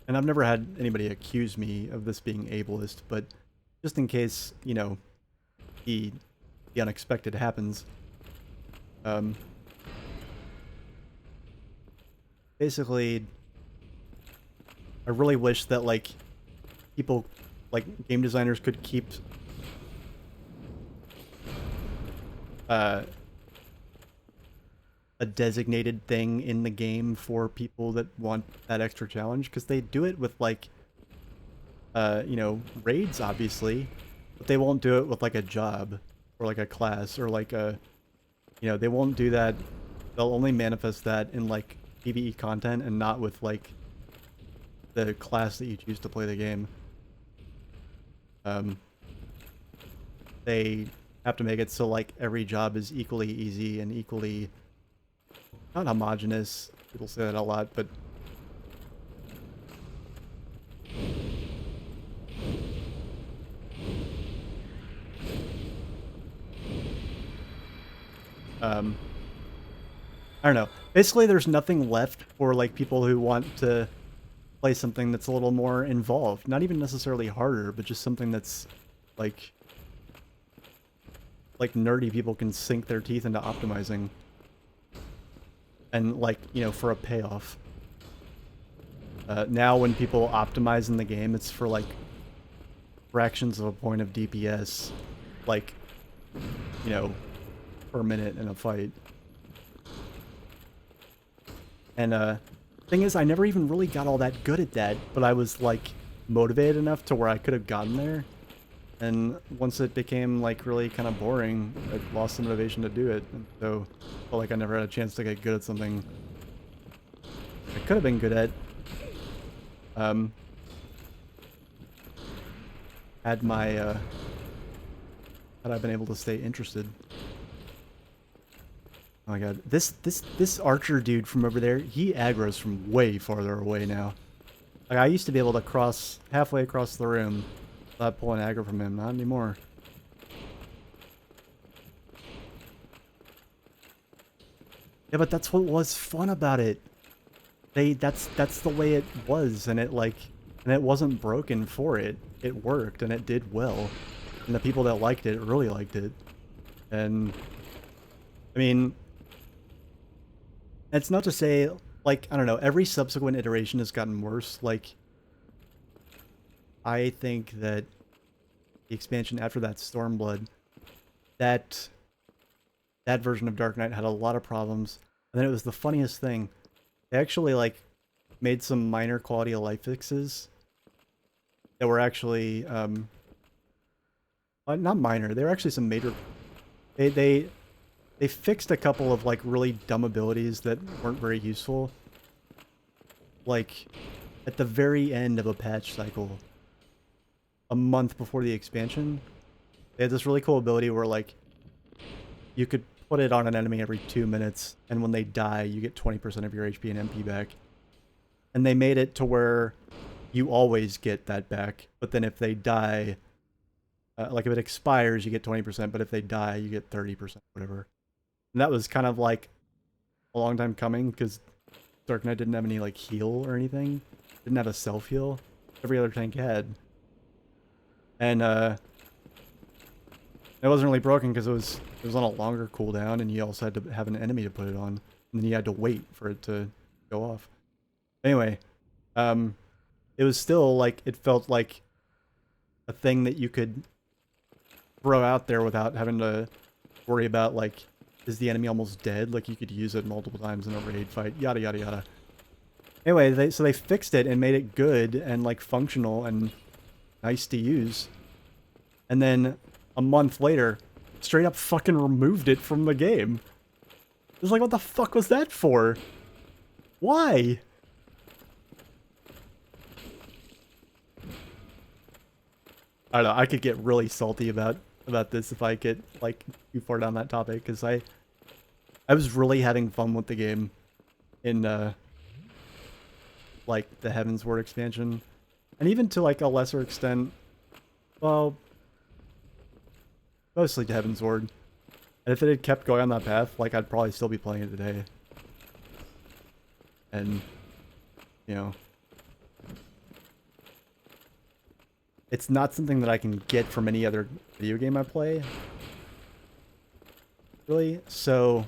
I've never had anybody accuse me of this being ableist, but just in case, you know, the unexpected happens, basically, I really wish that, like, people, like, game designers could keep, a designated thing in the game for people that want that extra challenge, because they do it with, like, you know, raids, obviously, but they won't do it with, like, a job, or, like, a class, or, like, a, you know, they won't do that. They'll only manifest that in, like, PvE content, and not with, like, the class that you choose to play the game. They have to make it so, like, every job is equally easy and equally, not homogenous. People say that a lot, but I don't know. Basically, there's nothing left for, like, people who want to play something that's a little more involved. Not even necessarily harder, but just something that's, like nerdy people can sink their teeth into optimizing. And, like, you know, for a payoff. Now when people optimize in the game, it's for, like, fractions of a point of DPS, like, you know, per minute in a fight. And, thing is, I never even really got all that good at that, but I was, like, motivated enough to where I could have gotten there. And once it became, like, really kind of boring, I lost the motivation to do it. And so, I felt like I never had a chance to get good at something I could have been good at. Had my, had I been able to stay interested. Oh my god. This archer dude from over there, he aggroes from way farther away now. Like, I used to be able to cross halfway across the room without pulling aggro from him. Not anymore. Yeah, but that's what was fun about it. That's the way it was, and it wasn't broken for it. It worked and it did well. And the people that liked it really liked it. And I mean, it's not to say, like, I don't know, every subsequent iteration has gotten worse. Like, I think that the expansion after that, Stormblood, that version of Dark Knight had a lot of problems. And then it was the funniest thing. They actually, like, made some minor quality of life fixes that were actually, not minor, they were actually some major... They fixed a couple of, like, really dumb abilities that weren't very useful. Like, at the very end of a patch cycle, a month before the expansion, they had this really cool ability where, like, you could put it on an enemy every 2 minutes, and when they die, you get 20% of your HP and MP back. And they made it to where you always get that back, but then if they die, like if it expires, you get 20%, but if they die, you get 30%, whatever. And that was kind of like a long time coming, because Dark Knight didn't have any like heal or anything. Didn't have a self-heal. Every other tank had. And it wasn't really broken because it was on a longer cooldown, and you also had to have an enemy to put it on. And then you had to wait for it to go off. Anyway, it was still like, it felt like a thing that you could throw out there without having to worry about, like, is the enemy almost dead? Like, you could use it multiple times in a raid fight, yada yada yada. Anyway, so they fixed it and made it good and, like, functional and nice to use. And then a month later, straight up fucking removed it from the game. It was like, what the fuck was that for? Why? I don't know, I could get really salty about this if I get, like, too far down that topic, because I was really having fun with the game in, like, the Heaven's Ward expansion. And even to, like, a lesser extent, well, mostly to Heaven's Ward. And if it had kept going on that path, like, I'd probably still be playing it today. And, you know, it's not something that I can get from any other video game I play, really, so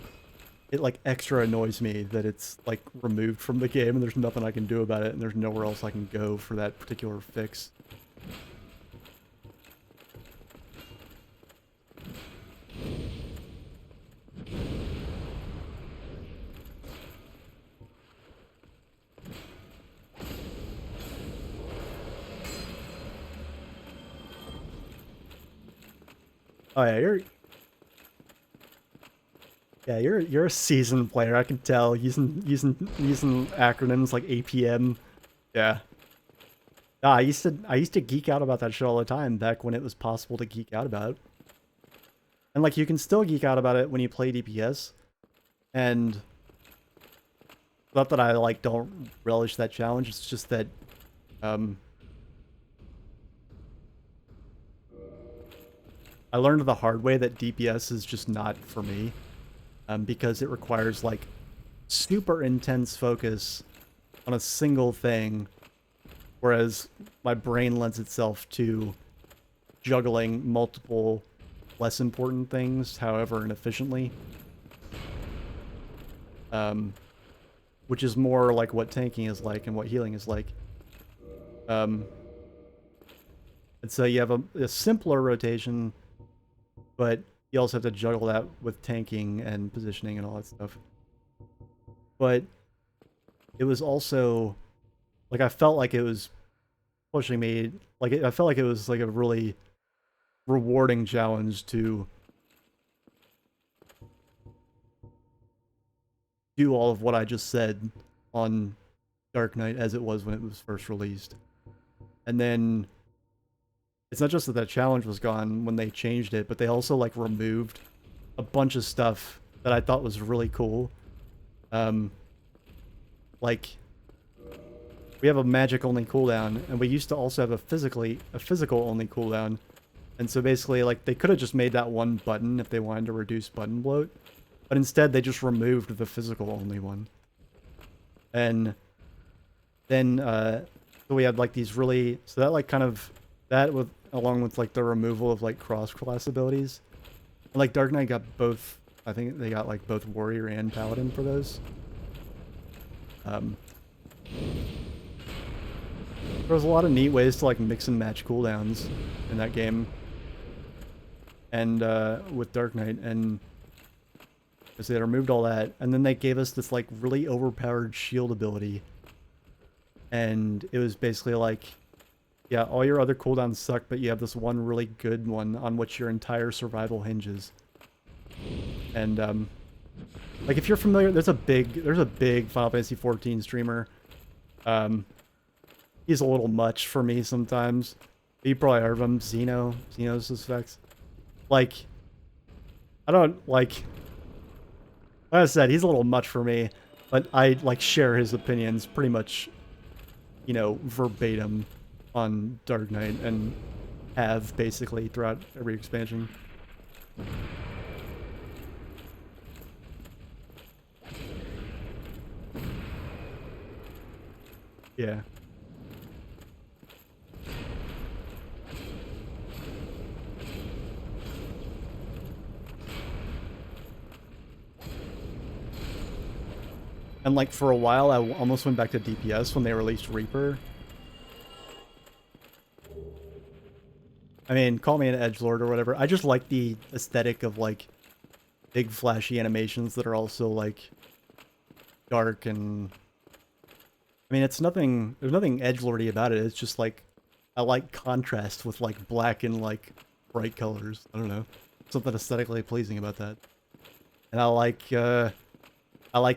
it, like, extra annoys me that it's, like, removed from the game and there's nothing I can do about it and there's nowhere else I can go for that particular fix. Oh yeah, you're a seasoned player. I can tell using acronyms like APM. Yeah. I used to geek out about that shit all the time back when it was possible to geek out about it. And, like, you can still geek out about it when you play DPS. And not that I, like, don't relish that challenge, it's just that I learned the hard way that DPS is just not for me, because it requires, like, super intense focus on a single thing, whereas my brain lends itself to juggling multiple less important things, however inefficiently. Which is more like what tanking is like and what healing is like. And so you have a simpler rotation, but you also have to juggle that with tanking and positioning and all that stuff. But it was also, like, I felt like it was pushing me, like, I felt like it was, like, a really rewarding challenge to do all of what I just said on Dark Knight as it was when it was first released. And then it's not just that that challenge was gone when they changed it, but they also, like, removed a bunch of stuff that I thought was really cool. Like, we have a magic only cooldown, and we used to also have a physical only cooldown. And so basically, like, they could have just made that one button if they wanted to reduce button bloat, but instead they just removed the physical only one. And then so we had like these really, so that like kind of, that with along with like the removal of like cross-class abilities. And, like Dark Knight got both, I think they got like both warrior and paladin for those. There was a lot of neat ways to like mix and match cooldowns in that game. And with Dark Knight, and so they removed all that, and then they gave us this like really overpowered shield ability. And it was basically like, yeah, all your other cooldowns suck, but you have this one really good one on which your entire survival hinges. And like if you're familiar, there's a big Final Fantasy XIV streamer. He's a little much for me sometimes. You probably heard of him, Xeno's effects. Like, I don't like. Like I said, he's a little much for me, but I like share his opinions pretty much, you know, verbatim on Dark Knight, and have basically throughout every expansion. Yeah. And like for a while, I almost went back to DPS when they released Reaper. I mean, call me an edgelord or whatever. I just like the aesthetic of like big flashy animations that are also like dark, and I mean, it's nothing, there's nothing edgelordy about it. It's just like, I like contrast with like black and like bright colors. I don't know. Something aesthetically pleasing about that. And I like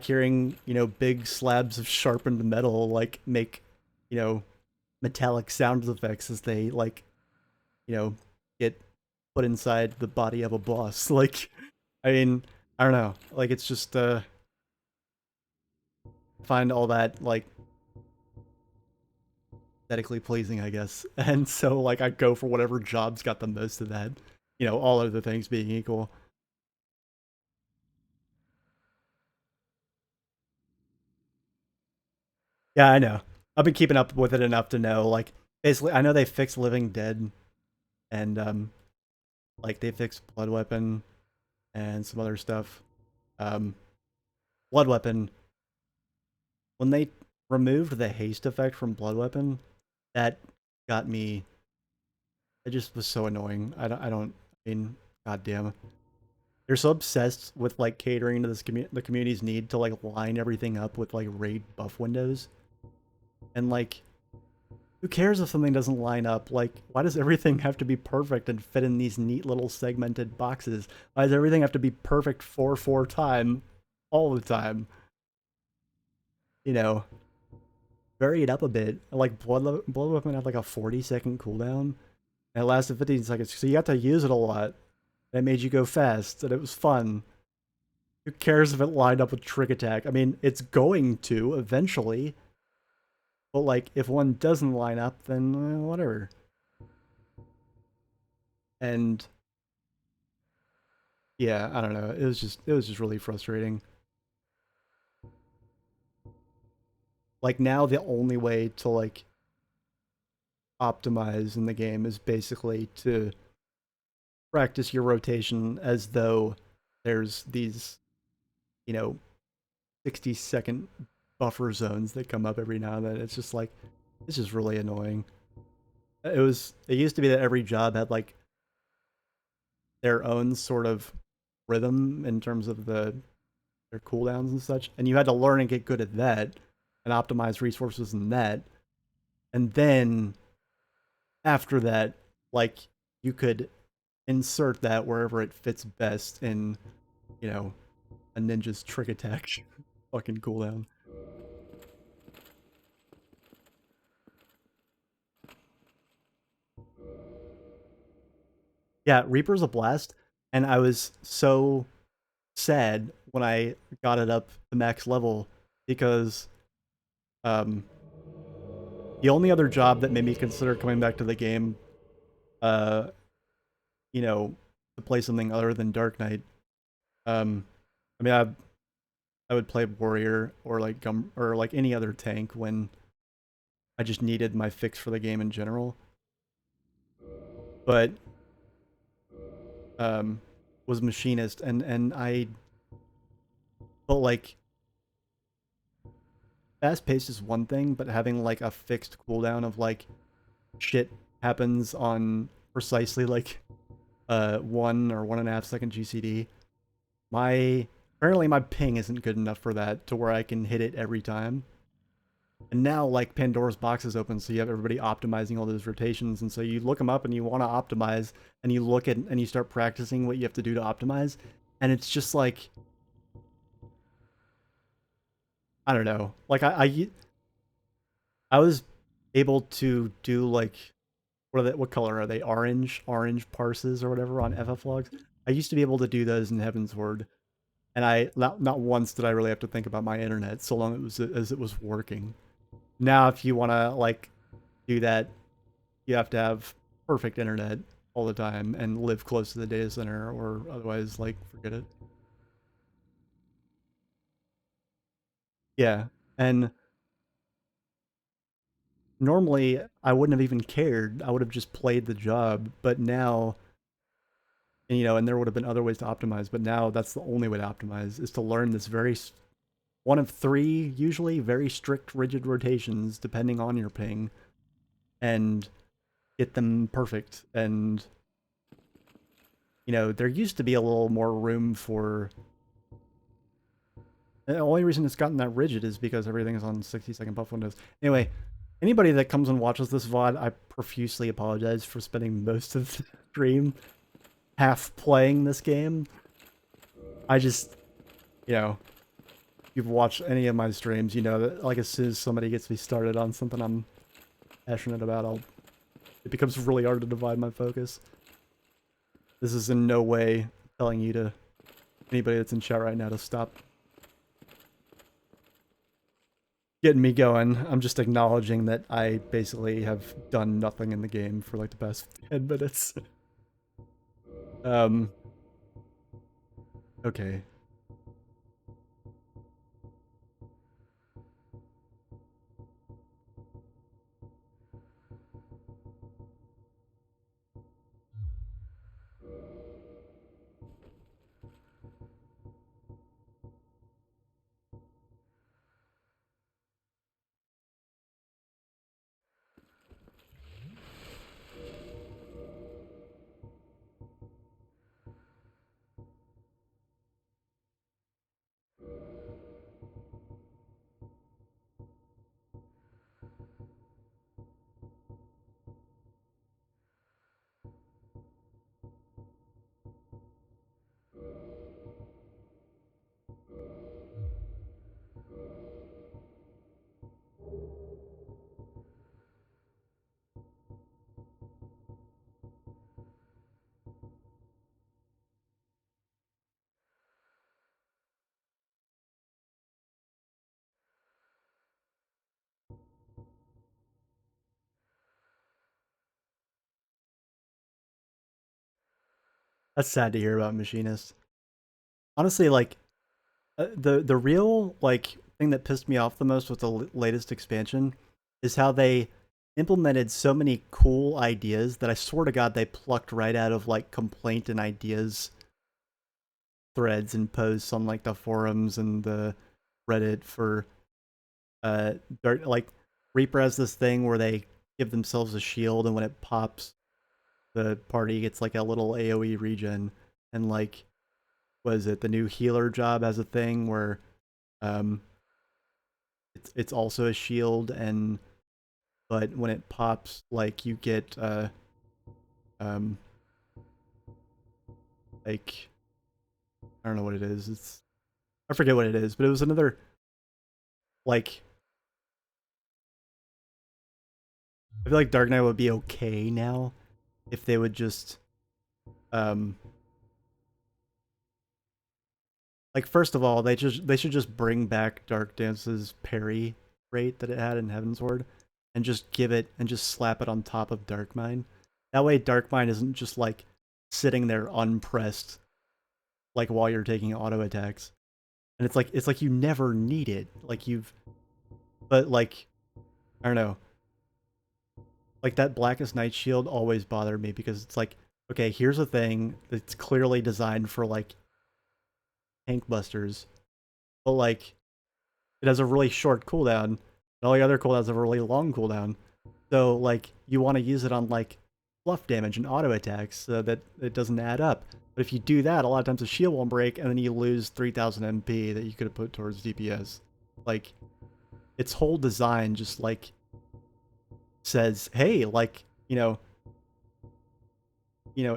hearing, you know, big slabs of sharpened metal like make, you know, metallic sound effects as they like, you know, get put inside the body of a boss. Like, I mean, I don't know. Like, it's just find all that like aesthetically pleasing, I guess. And so like I go for whatever job's got the most of that. You know, all other things being equal. Yeah, I know. I've been keeping up with it enough to know, like, basically, I know they fixed Living Dead, and, like, they fixed Blood Weapon, and some other stuff. Blood Weapon, when they removed the haste effect from Blood Weapon, that got me, it just was so annoying. I mean, goddamn. They're so obsessed with, like, catering to the community's need to, like, line everything up with, like, raid buff windows. And, like, who cares if something doesn't line up? Like, why does everything have to be perfect and fit in these neat little segmented boxes? Why does everything have to be perfect 4 time all the time? You know, vary it up a bit. Like, Blood Weapon had like a 40-second cooldown, and it lasted 15 seconds, so you got to use it a lot. That made you go fast, and it was fun. Who cares if it lined up with Trick Attack? I mean, it's going to eventually. But, like, if one doesn't line up, then whatever. And yeah, I don't know. It was just really frustrating. Like, now the only way to like optimize in the game is basically to practice your rotation as though there's these, you know, 60-second buffer zones that come up every now and then. It's just like, this is really annoying. It used to be that every job had like their own sort of rhythm in terms of their cooldowns and such, and you had to learn and get good at that and optimize resources in that. And then after that, like, you could insert that wherever it fits best in, you know, a ninja's trick attack fucking cooldown. Yeah, Reaper's a blast, and I was so sad when I got it up to max level, because um, the only other job that made me consider coming back to the game, uh, you know, to play something other than Dark Knight. I mean, I would play warrior or like or like any other tank when I just needed my fix for the game in general. But was machinist, and I felt like fast paced is one thing, but having like a fixed cooldown of like shit happens on precisely like 1 or 1.5 second GCD. Apparently my ping isn't good enough for that to where I can hit it every time. And now, like, Pandora's box is open, so you have everybody optimizing all those rotations, and so you look them up and you want to optimize, and you look at and you start practicing what you have to do to optimize, and it's just like, I don't know. Like, I was able to do like, what color are they? Orange parses or whatever on FF logs. I used to be able to do those in Heaven's Ward, and I not once did I really have to think about my internet, so long as it was working. Now, if you want to like do that, you have to have perfect internet all the time and live close to the data center, or otherwise, like, forget it. Yeah, and normally I wouldn't have even cared. I would have just played the job, but now, and, and there would have been other ways to optimize, but now that's the only way to optimize, is to learn this one of three, usually very strict, rigid rotations, depending on your ping, and get them perfect. And, there used to be a little more room for... The only reason it's gotten that rigid is because everything is on 60-second buff windows. Anyway, anybody that comes and watches this VOD, I profusely apologize for spending most of the stream half playing this game. I just, if you've watched any of my streams, you know that, like, as soon as somebody gets me started on something I'm passionate about, it becomes really hard to divide my focus. This is in no way telling you to, anybody that's in chat right now, to stop getting me going. I'm just acknowledging that I basically have done nothing in the game for like the past 10 minutes. Okay. That's sad to hear about Machinist. Honestly, like, the real, like, thing that pissed me off the most with the latest expansion is how they implemented so many cool ideas that I swear to God they plucked right out of, like, complaint and ideas threads and posts on, like, the forums and the Reddit for, like, Reaper has this thing where they give themselves a shield, and when it pops, the party gets, like, a little AoE regen, and, like, what is it, the new healer job has a thing where, it's also a shield, and but when it pops, like, you get like, I don't know what it is. I forget what it is, but it was another, like, I feel like Dark Knight would be okay now if they would just like, Like, first of all, they should just bring back Dark Dance's parry rate that it had in Heavensward, and just give it and just slap it on top of Darkmine. That way, Darkmine isn't just like sitting there unpressed, like while you're taking auto attacks, and it's like you never need it. Like but like I don't know, like that Blackest Night Shield always bothered me because it's like, okay, here's a thing that's clearly designed for like tank busters, but like it has a really short cooldown, and all the other cooldowns have a really long cooldown. So like you want to use it on like fluff damage and auto attacks so that it doesn't add up. But if you do that, a lot of times the shield won't break, and then you lose 3,000 MP that you could have put towards DPS. Like its whole design just like says, hey, like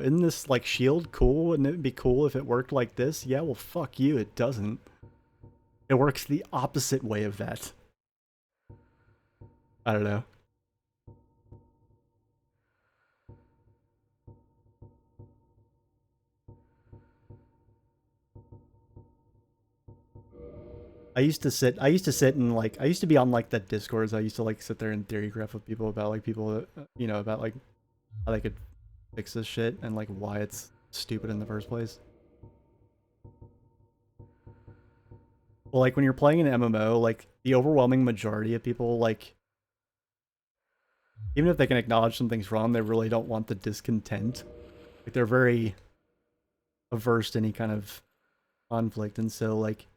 isn't this like shield cool? Wouldn't it be cool if it worked like this? Yeah, well, fuck you, it doesn't. It works the opposite way of that. I don't know. I used to sit and like, I used to be on like the Discords. I used to like sit there and theory graph with people about like people that, about like how they could fix this shit and like why it's stupid in the first place. Well, like when you're playing an MMO, like the overwhelming majority of people, like even if they can acknowledge something's wrong, they really don't want the discontent. Like they're very averse to any kind of conflict, and so like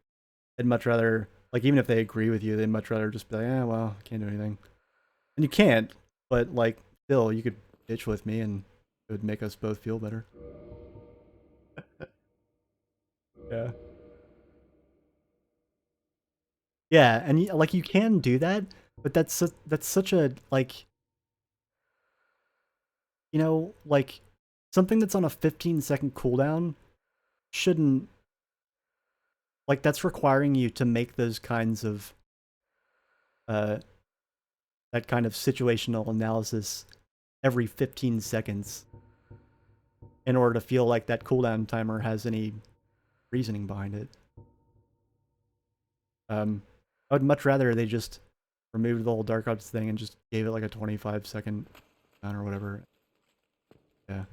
they'd much rather, like even if they agree with you, they'd much rather just be like, eh, well, can't do anything. And you can't, but like still, you could bitch with me and it would make us both feel better. Yeah. Yeah, and like you can do that, but that's such a like, like something that's on a 15-second cooldown shouldn't, like, that's requiring you to make those kinds of uh that kind of situational analysis every 15 seconds in order to feel like that cooldown timer has any reasoning behind it. I would much rather they just removed the whole Dark Ops thing and just gave it like a 25-second cooldown or whatever. Yeah.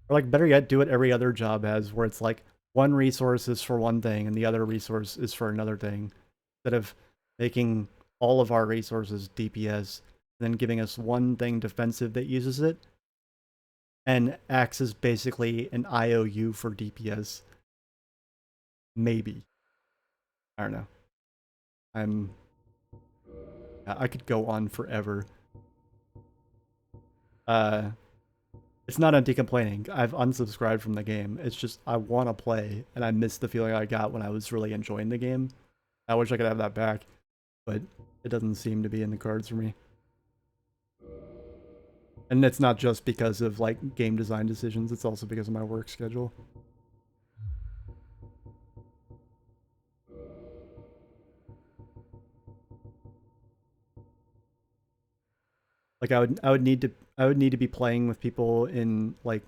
Or like better yet, do what every other job has, where it's like one resource is for one thing and the other resource is for another thing. Instead of making all of our resources DPS, and then giving us one thing defensive that uses it, and acts as basically an IOU for DPS. Maybe. I don't know. I could go on forever. It's not anti-complaining. I've unsubscribed from the game. It's just I want to play, and I miss the feeling I got when I was really enjoying the game. I wish I could have that back, but it doesn't seem to be in the cards for me. And it's not just because of like game design decisions, it's also because of my work schedule. Like I would need to be playing with people in like,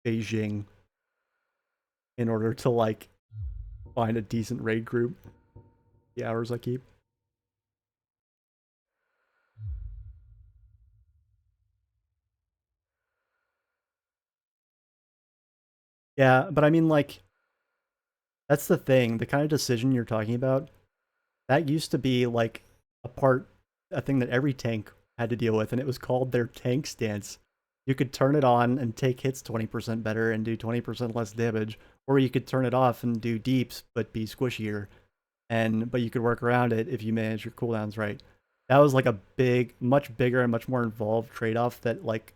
Beijing in order to like find a decent raid group. The hours I keep. Yeah, but I mean like that's the thing, the kind of decision you're talking about, that used to be like a thing that every tank had to deal with, and it was called their tank stance. You could turn it on and take hits 20% better and do 20% less damage, or you could turn it off and do deeps but be squishier. But you could work around it if you manage your cooldowns right. That was like a much bigger and much more involved trade-off that like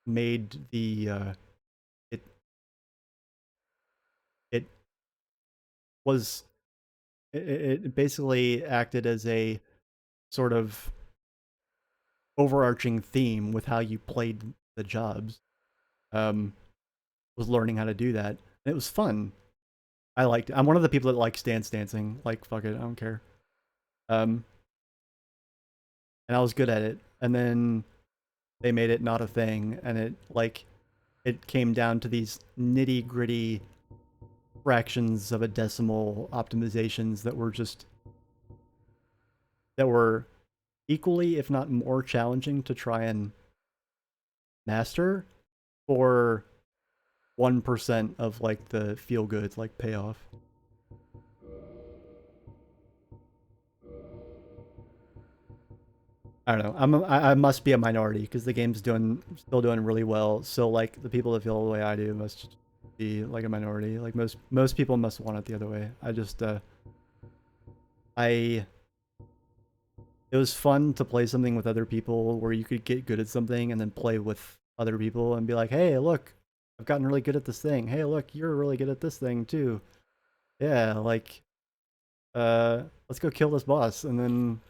made the it was it basically acted as a sort of overarching theme with how you played the jobs. Was learning how to do that, and it was fun. I liked it. I'm one of the people that like stance dancing. Like, fuck it, I don't care. And I was good at it. And then they made it not a thing, and it like it came down to these nitty-gritty fractions of a decimal optimizations that were equally, if not more challenging to try and master for 1% of like the feel good like payoff. I don't know. I must be a minority because the game's still doing really well. So like the people that feel the way I do must be like a minority. Like most people must want it the other way. It was fun to play something with other people where you could get good at something and then play with other people and be like, hey, look, I've gotten really good at this thing. Hey, look, you're really good at this thing too. Yeah, like, let's go kill this boss. And then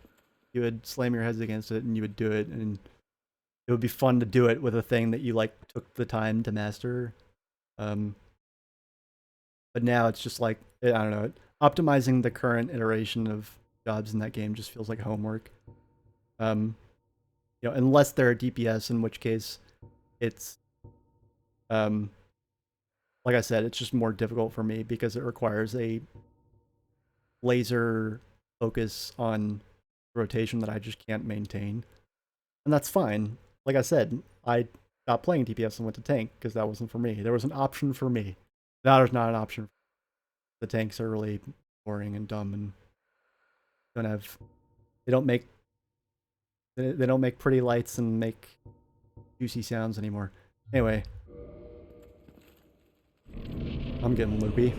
you would slam your heads against it and you would do it. And it would be fun to do it with a thing that you like took the time to master. But now it's just like, I don't know, optimizing the current iteration of jobs in that game just feels like homework. You know, unless they're a DPS, in which case it's, like I said, it's just more difficult for me because it requires a laser focus on rotation that I just can't maintain. And that's fine. Like I said, I stopped playing DPS and went to tank because that wasn't for me. There was an option for me. Now there's not an option. The tanks are really boring and dumb and they don't make pretty lights and make juicy sounds anymore. Anyway, I'm getting loopy.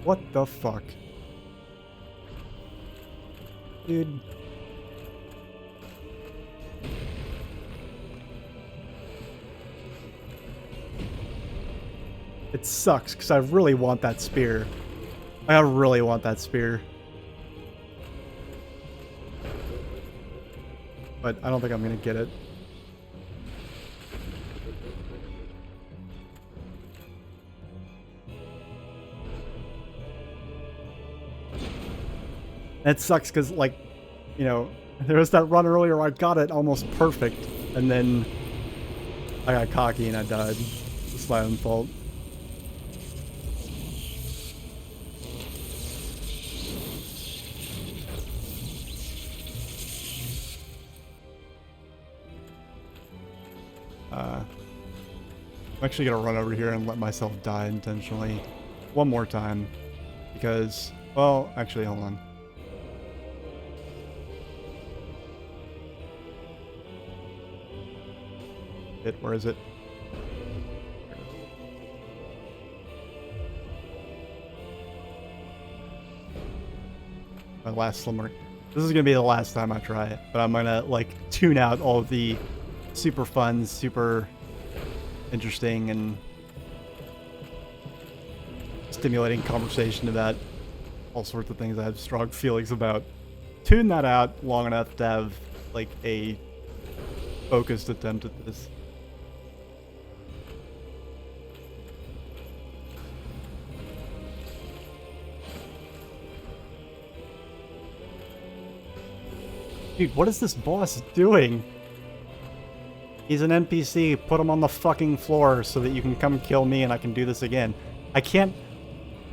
What the fuck? Dude. It sucks, because I really want that spear. I really want that spear. But I don't think I'm gonna get it. And it sucks because, like, you know, there was that run earlier where I got it almost perfect, and then I got cocky and I died. It's my own fault. I'm actually gonna run over here and let myself die intentionally one more time because, well, actually, hold on. Where is it? My last slimmer. This is gonna be the last time I try it, but I'm gonna like tune out all of the super fun, super interesting and stimulating conversation about all sorts of things I have strong feelings about. Tune that out long enough to have like a focused attempt at this. Dude, what is this boss doing? He's an NPC. Put him on the fucking floor so that you can come kill me and I can do this again. I can't...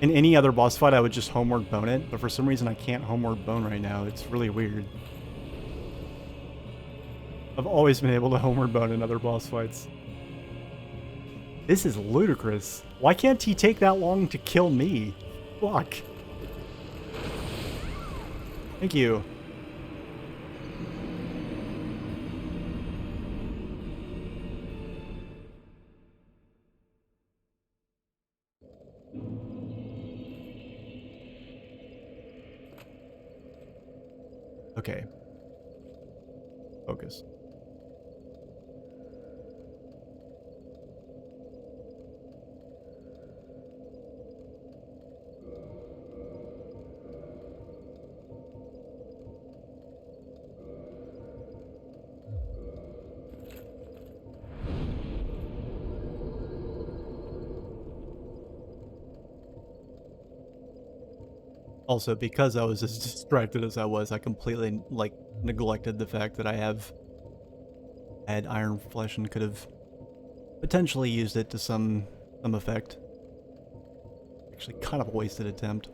In any other boss fight, I would just homeward bone it, but for some reason I can't homeward bone right now. It's really weird. I've always been able to homeward bone in other boss fights. This is ludicrous. Why can't he take that long to kill me? Fuck. Thank you. Okay. Focus. Also, because I was as distracted as I was, I completely, like, neglected the fact that I had iron flesh and could have potentially used it to some effect. Actually, kind of a wasted attempt.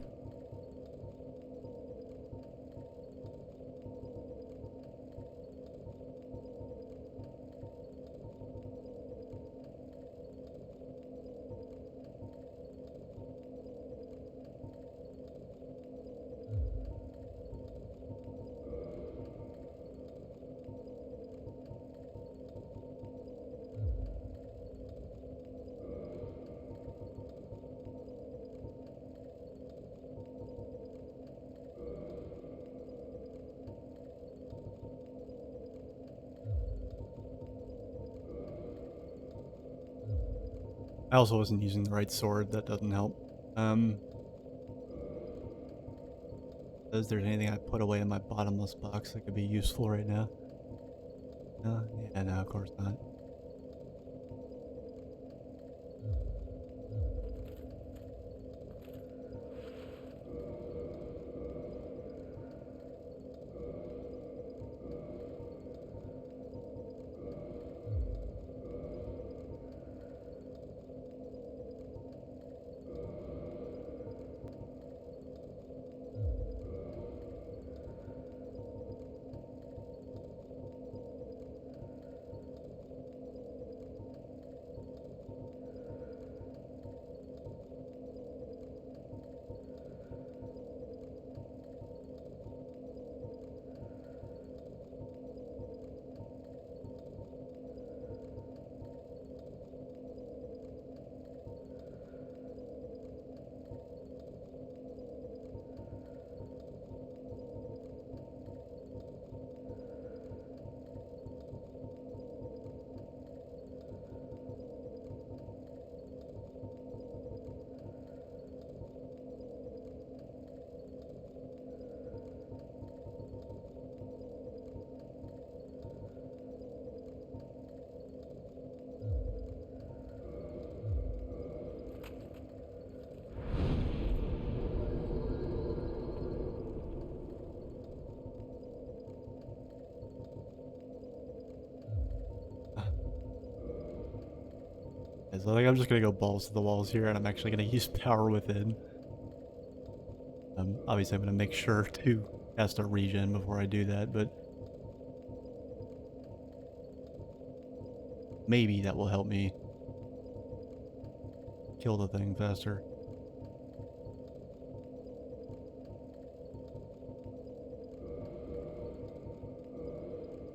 I also wasn't using the right sword, that doesn't help. Is there anything I put away in my bottomless box that could be useful right now? No? Yeah, no, of course not. So I think I'm just gonna go balls to the walls here, and I'm actually gonna use power within. Obviously I'm gonna make sure to cast a regen before I do that, but maybe that will help me kill the thing faster.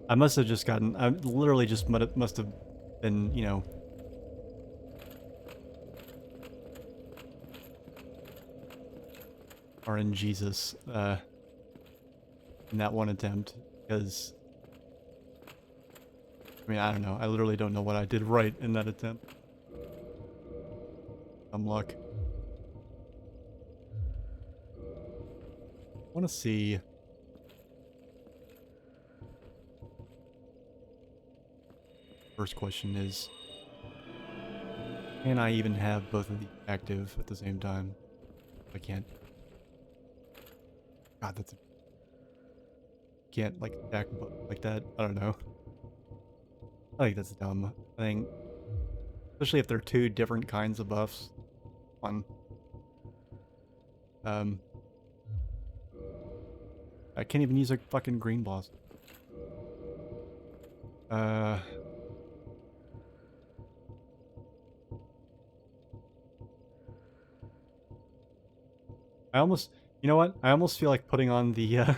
I must have just gotten, I literally just must have been, you know, in Jesus, in that one attempt, because, I mean, I don't know, I literally don't know what I did right in that attempt. Some luck. I want to see. First question is, can I even have both of these active at the same time? I can't. God, that's... Can't, like, attack like that. I don't know. I think that's dumb. I think... Especially if they're two different kinds of buffs. One. I can't even use a fucking green boss. I almost... You know what? I almost feel like putting on the,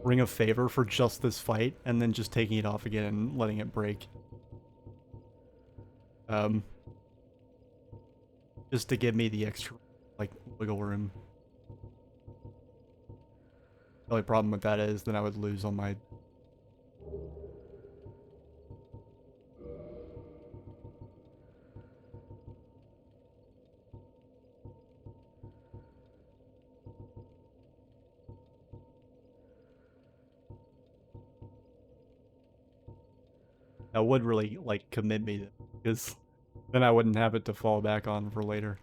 Ring of Favor for just this fight, and then just taking it off again and letting it break. Just to give me the extra, like, wiggle room. The only problem with that is then I would lose all my... That would really, like, commit me, because then I wouldn't have it to fall back on for later.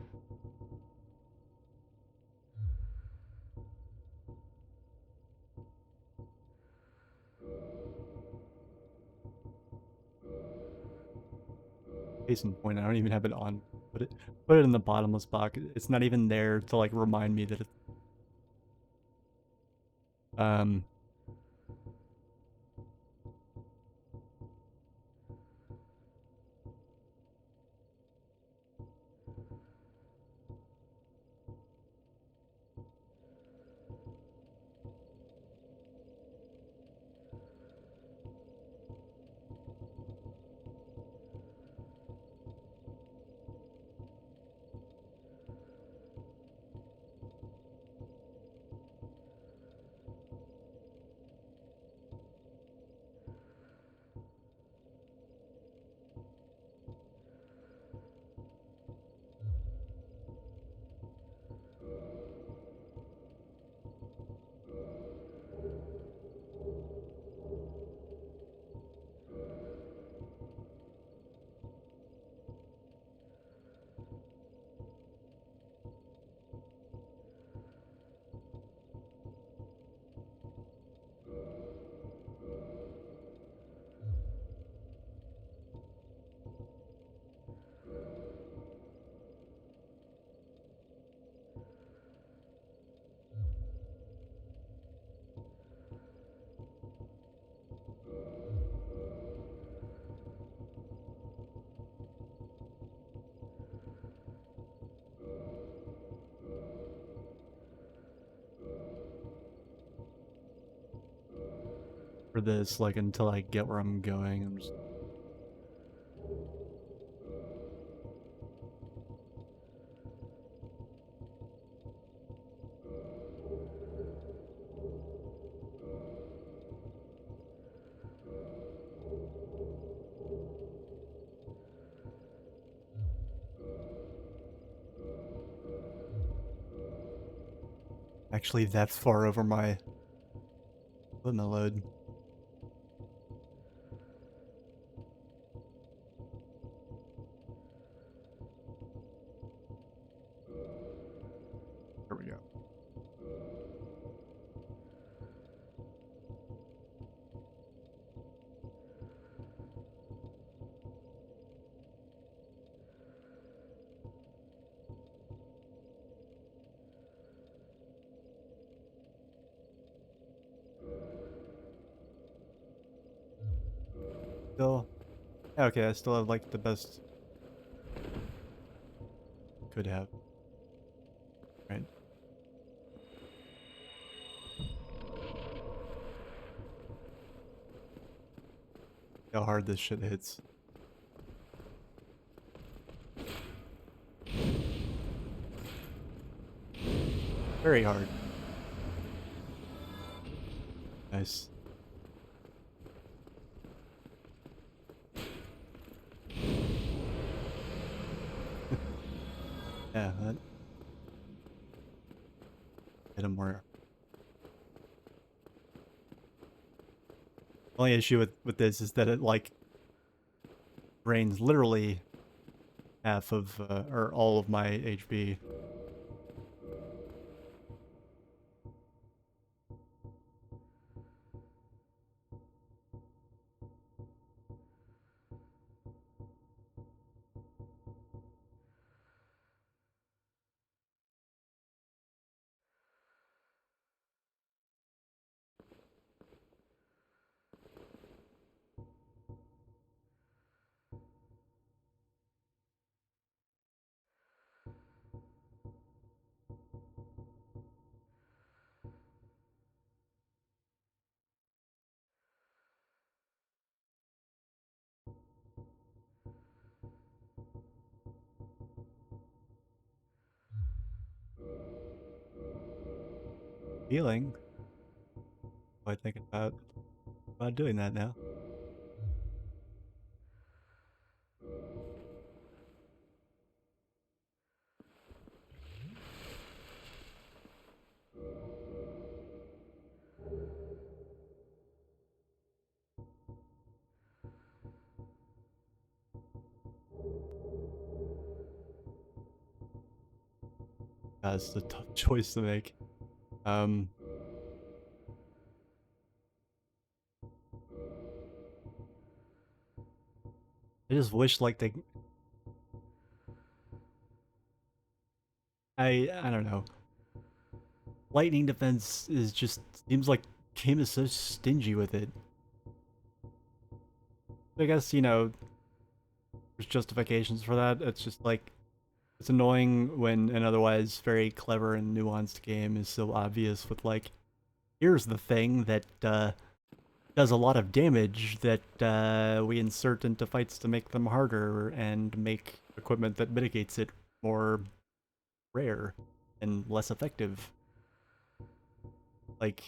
Case in point, I don't even have it on. Put it in the bottomless pocket. It's not even there to like remind me that it's for this, like, until I get where I'm going. I'm just... Actually, that's far over my limit load. There we go. Still, okay, I still have like the best could have. Right. How hard this shit hits. Very hard. Nice. Yeah, that hit him more. Only issue with this is that it like drains literally half of or all of my HP. Healing. I think about doing that now. That's a tough choice to make. I just wish like I don't know. Lightning defense is just seems like game is so stingy with it. I guess, you know, there's justifications for that. It's just like it's annoying when an otherwise very clever and nuanced game is so obvious with like, here's the thing that does a lot of damage that we insert into fights to make them harder and make equipment that mitigates it more rare and less effective. Like,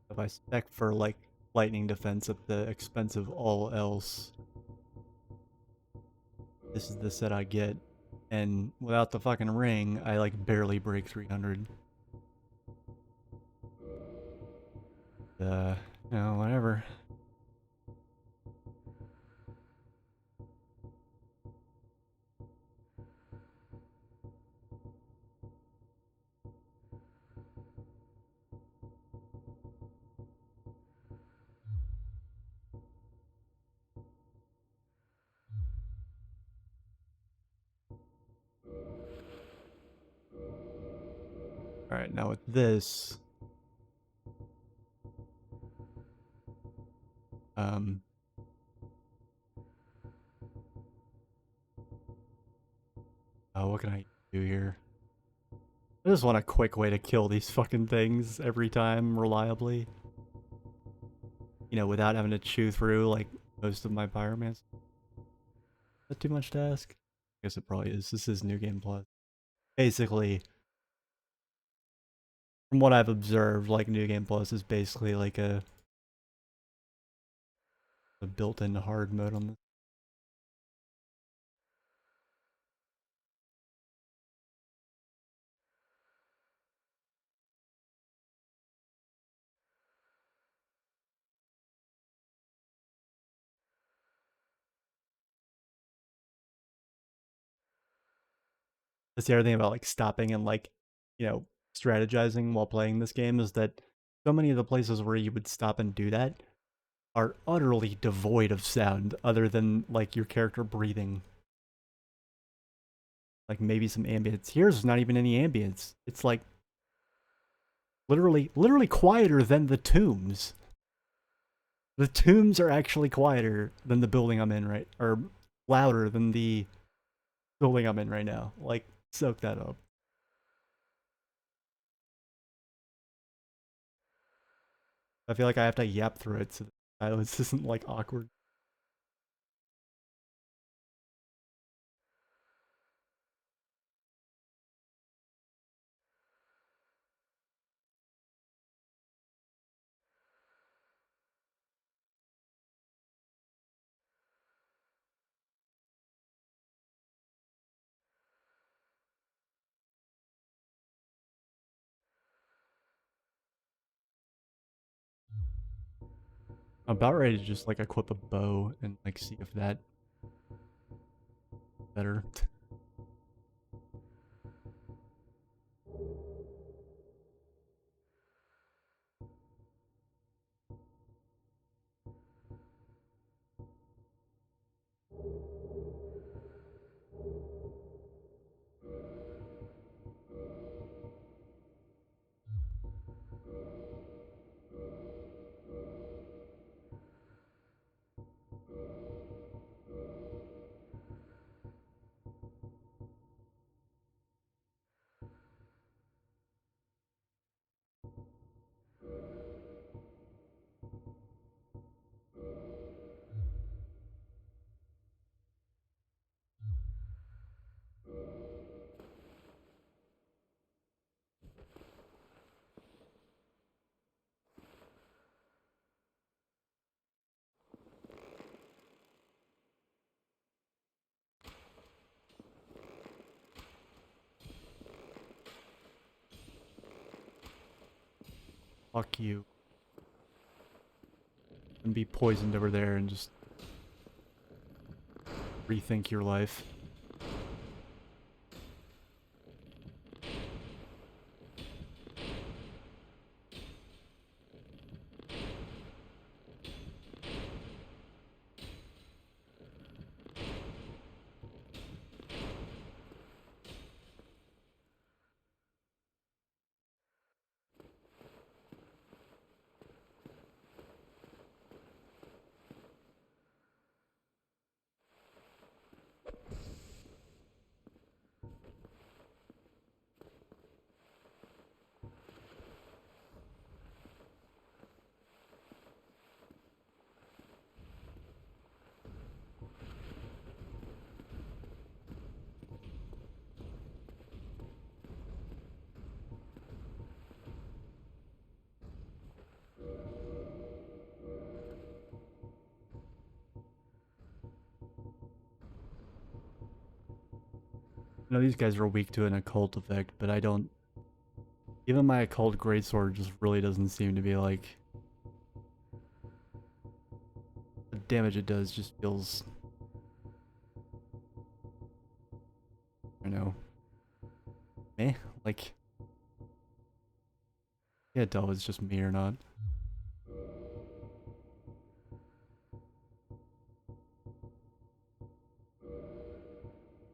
if I spec for like lightning defense at the expense of all else, this is the set I get. And without the fucking ring, I like barely break 300. You know, whatever. Alright, now with this, oh, what can I do here? I just want a quick way to kill these fucking things every time reliably. You know, without having to chew through like most of my pyromans. Is that too much to ask? I guess it probably is. This is New Game Plus. Basically, from what I've observed, like New Game Plus is basically like a built-in hard mode on this. That's the other thing about like stopping and like, you know, strategizing while playing this game is that so many of the places where you would stop and do that are utterly devoid of sound other than like your character breathing. Like maybe some ambience. Here's not even any ambience. It's like literally quieter than the tombs. The tombs are actually quieter than the building I'm in or louder than the building I'm in right now. Like, soak that up. I feel like I have to yap through it so the silence isn't like awkward. I'm about ready to just like equip a bow and like see if that better. Fuck you. And be poisoned over there and just rethink your life. I know these guys are weak to an occult effect, but I don't... Even my occult greatsword just really doesn't seem to be like... The damage it does just feels... I don't know. Like... Can't tell if it's just me or not.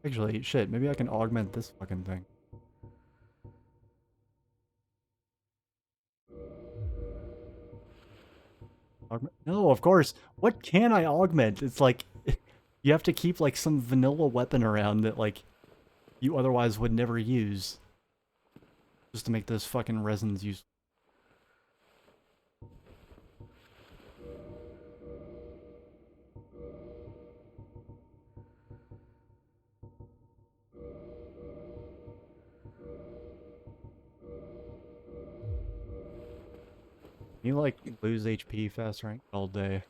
Actually, shit, maybe I can augment this fucking thing. No, of course. What can I augment? It's like... You have to keep like some vanilla weapon around that like... You otherwise would never use. Just to make those fucking resins useful. You like lose HP fast rank all day.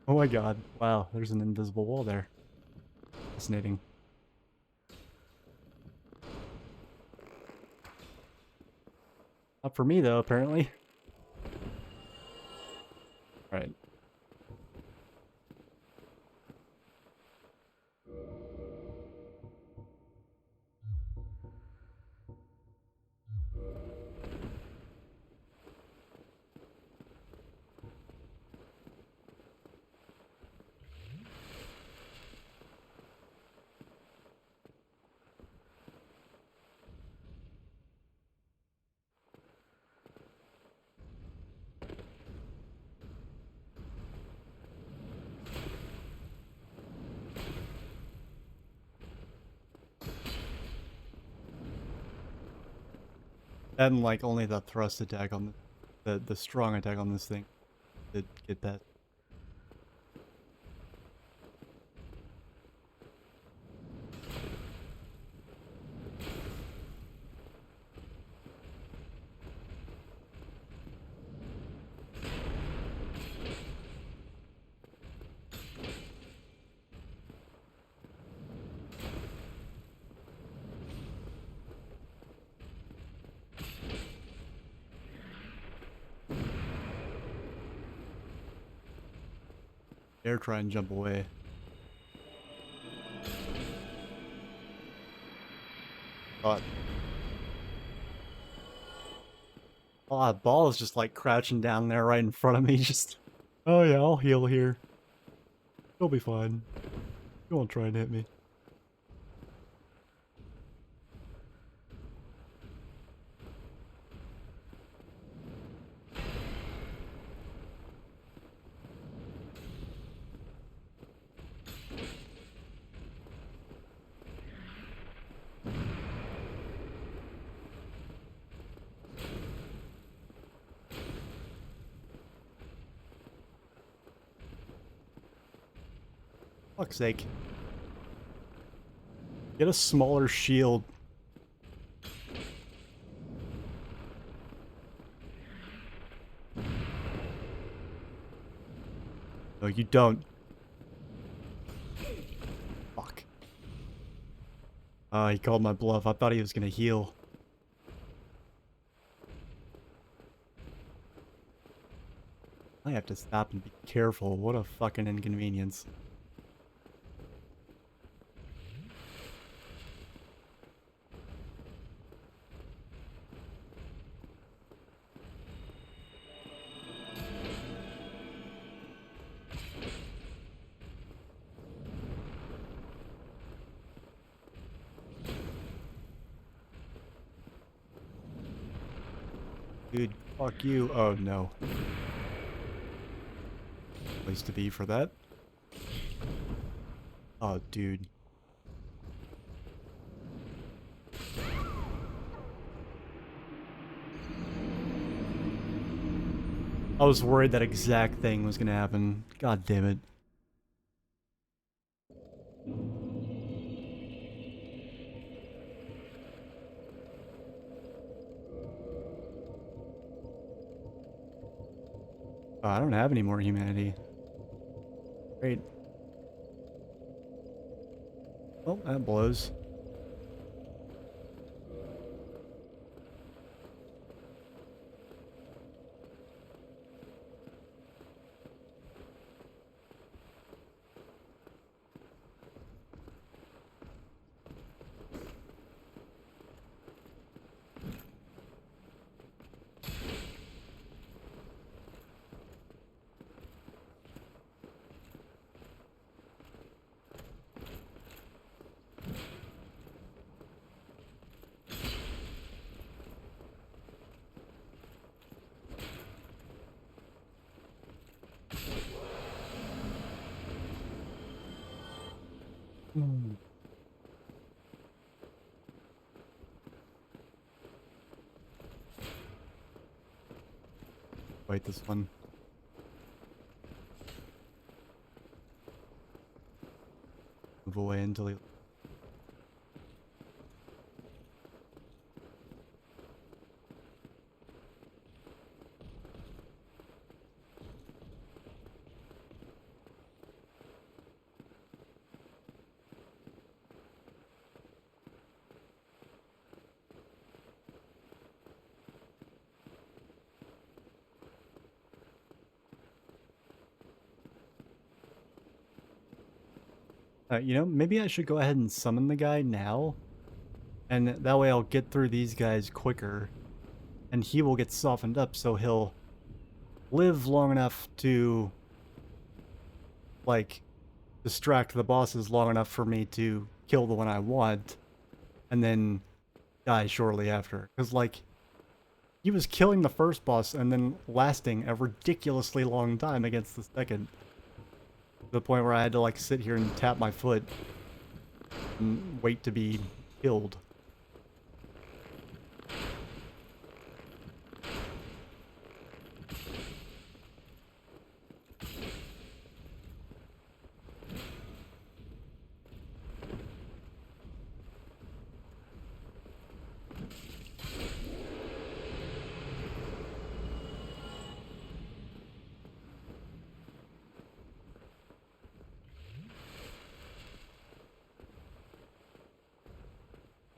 Oh my god. Wow, there's an invisible wall there. Fascinating. Not for me though, apparently. Alright. And like only the thrust attack on the strong attack on this thing did get that. Dare try and jump away. God. Oh, that ball is just like crouching down there right in front of me, just... Oh yeah, I'll heal here. You'll be fine. You won't try and hit me. Fuck's sake. Get a smaller shield. No, you don't. Fuck. He called my bluff. I thought he was gonna heal. I have to stop and be careful. What a fucking inconvenience. Dude, fuck you. Oh no. Place to be for that. Oh, dude. I was worried that exact thing was gonna happen. God damn it. Oh, I don't have any more humanity. Great. Oh, that blows. Fight this one. Move away until he... you know, maybe I should go ahead and summon the guy now. And that way I'll get through these guys quicker. And he will get softened up, so he'll live long enough to, like, distract the bosses long enough for me to kill the one I want. And then die shortly after. Because, like, he was killing the first boss and then lasting a ridiculously long time against the second. To the point where I had to, like, sit here and tap my foot and wait to be killed.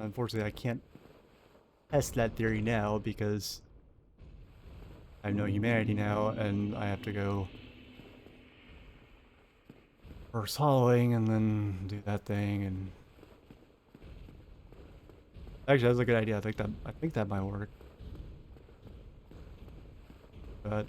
Unfortunately, I can't test that theory now because I have no humanity now, and I have to go first hollowing and then do that thing. And actually, that's a good idea. I think that might work. But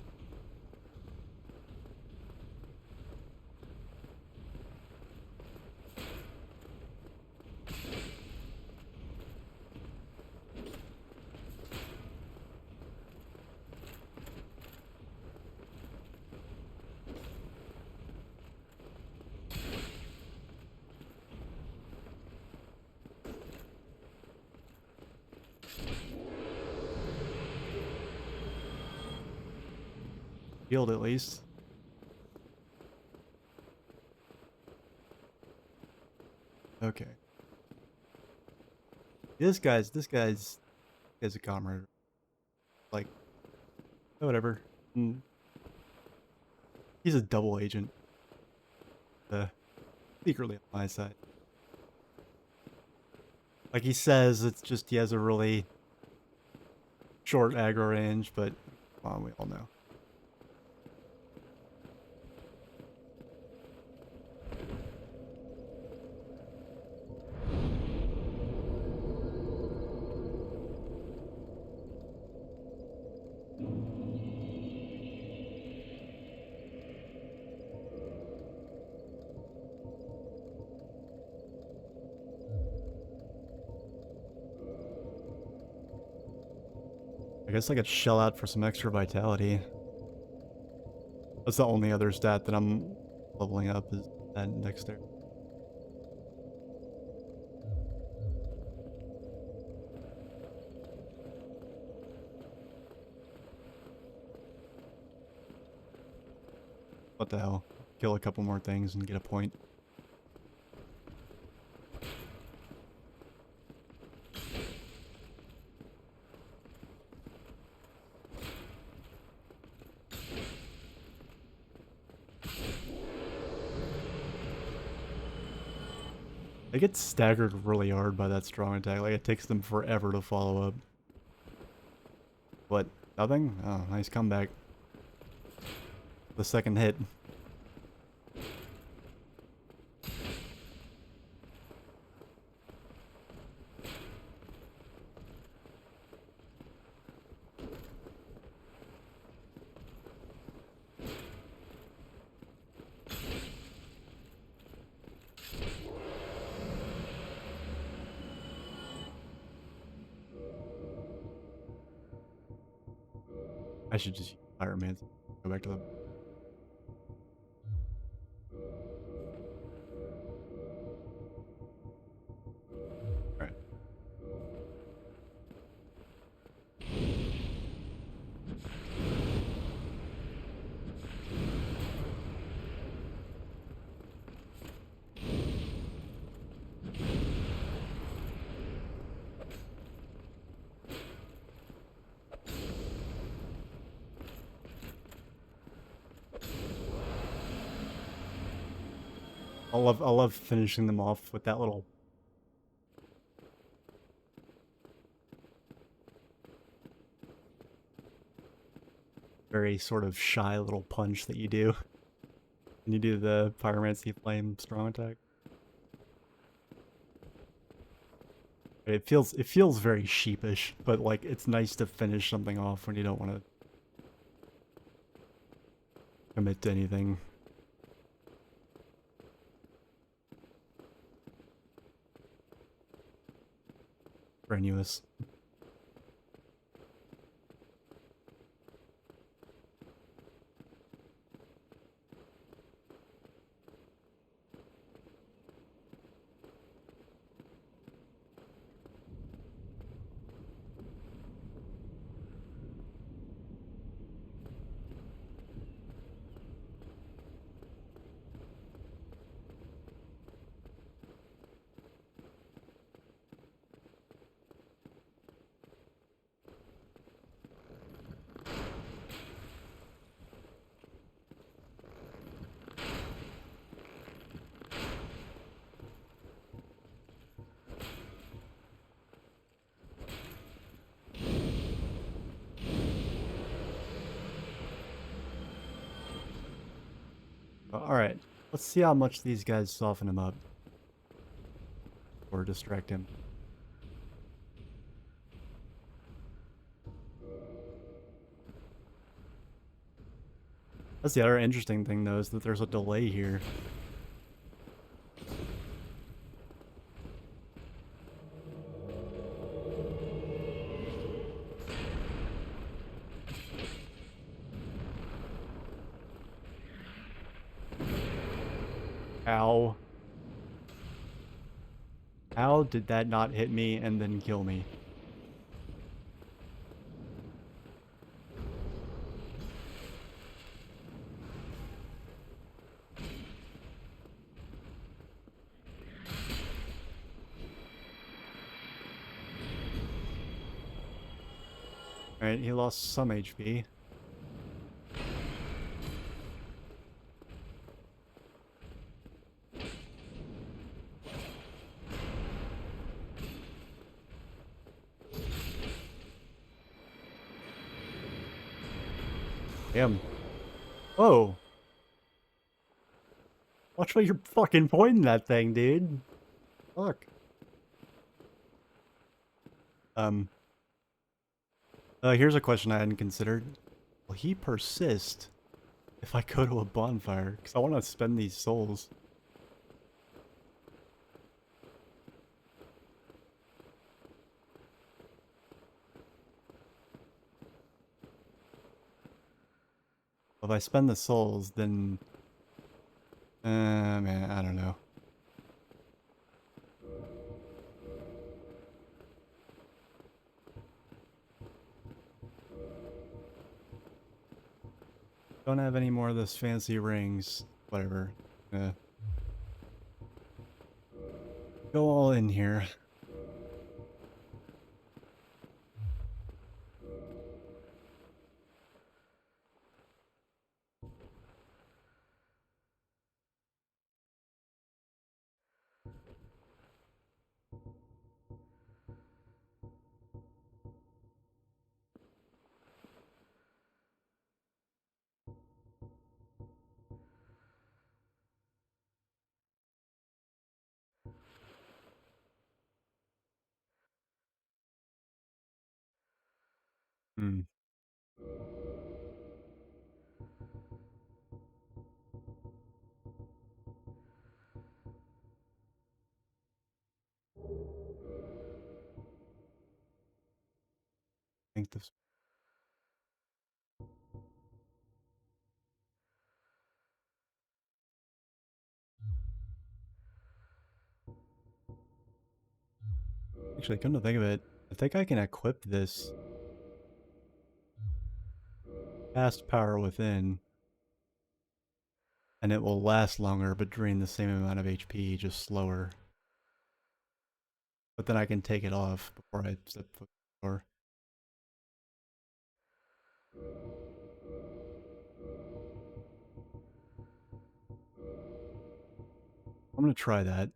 healed at least. Okay. This guy's a comrade. Like, whatever. He's a double agent. Secretly on my side. Like he says, it's just he has a really short aggro range, but come on, we all know. I guess I could shell out for some extra vitality. That's the only other stat that I'm leveling up is that dexterity. What the hell? Kill a couple more things and get a point. They get staggered really hard by that strong attack. Like, it takes them forever to follow up. What? Nothing? Oh, nice comeback. The second hit. I should just use Pyromancy. Go back to the... Alright. I love finishing them off with that little very sort of shy little punch that you do when you do the Pyromancy Flame strong attack. It feels very sheepish, but like it's nice to finish something off when you don't want to commit to anything. Strenuous. Alright, let's see how much these guys soften him up. Or distract him. That's the other interesting thing though, is that there's a delay here. Ow. How did that not hit me and then kill me? Alright, he lost some HP. Damn. Whoa. Watch where you're fucking pointing that thing, dude. Fuck. Here's a question I hadn't considered. Will he persist if I go to a bonfire? Because I want to spend these souls. If I spend the souls, then... man, I don't know. Don't have any more of those fancy rings. Whatever. Go all in here. Hmm. I think this... Actually, come to think of it, I think I can equip this Fast Power Within, and it will last longer but drain the same amount of HP, just slower. But then I can take it off before I step foot in the door. I'm gonna try that.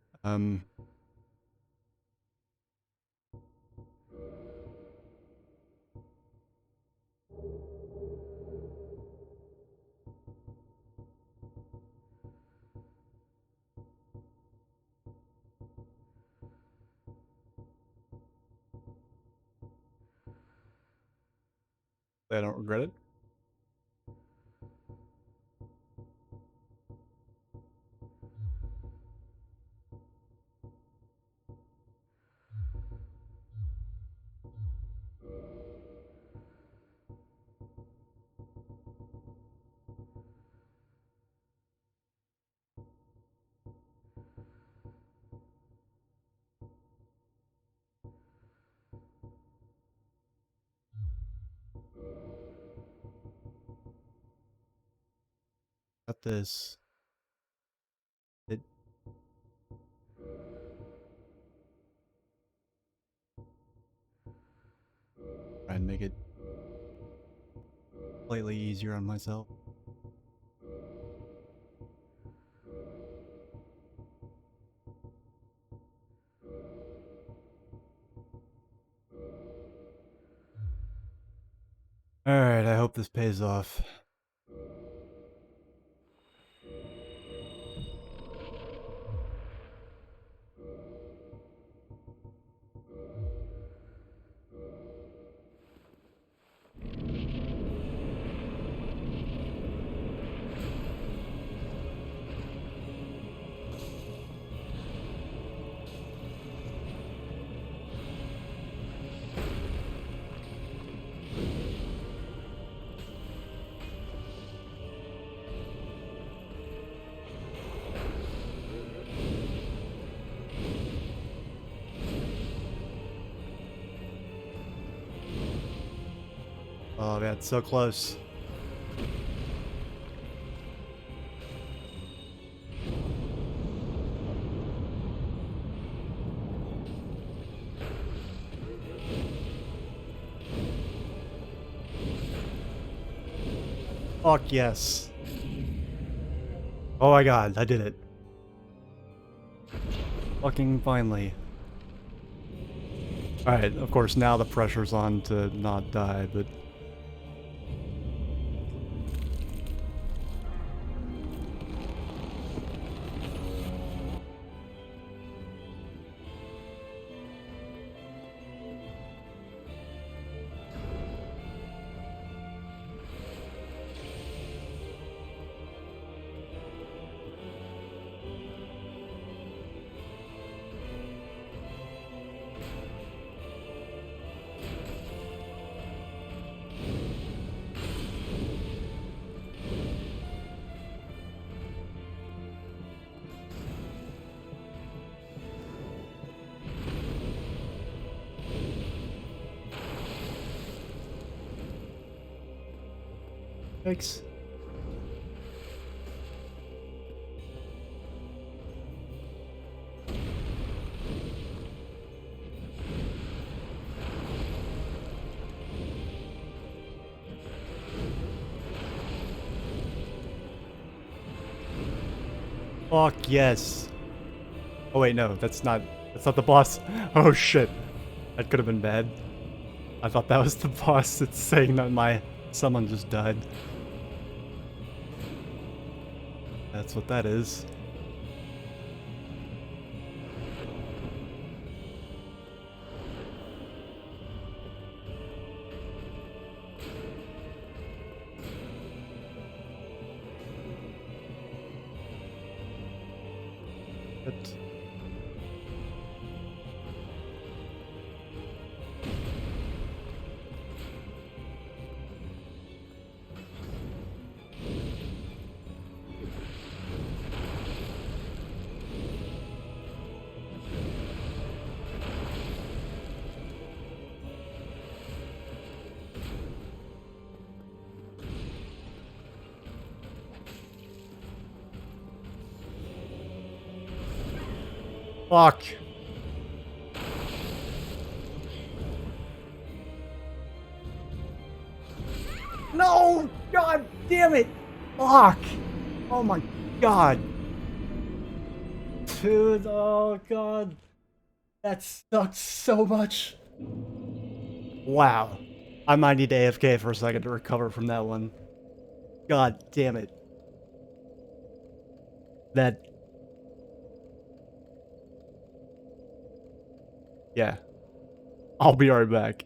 I don't regret it. Got this. It... Try and make it slightly easier on myself. Alright, I hope this pays off. Oh man, so close. Fuck yes. Oh my god, I did it. Fucking finally. Alright, of course now the pressure's on to not die, but... Thanks. Fuck yes. Oh wait, no, that's not the boss. Oh shit. That could have been bad. I thought that was the boss that's saying that my someone just died. That's what that is. But fuck. No! God damn it! Fuck! Oh my god. Dude, oh god. That sucks so much. Wow. I might need to AFK for a second to recover from that one. God damn it. That... Yeah. I'll be right back.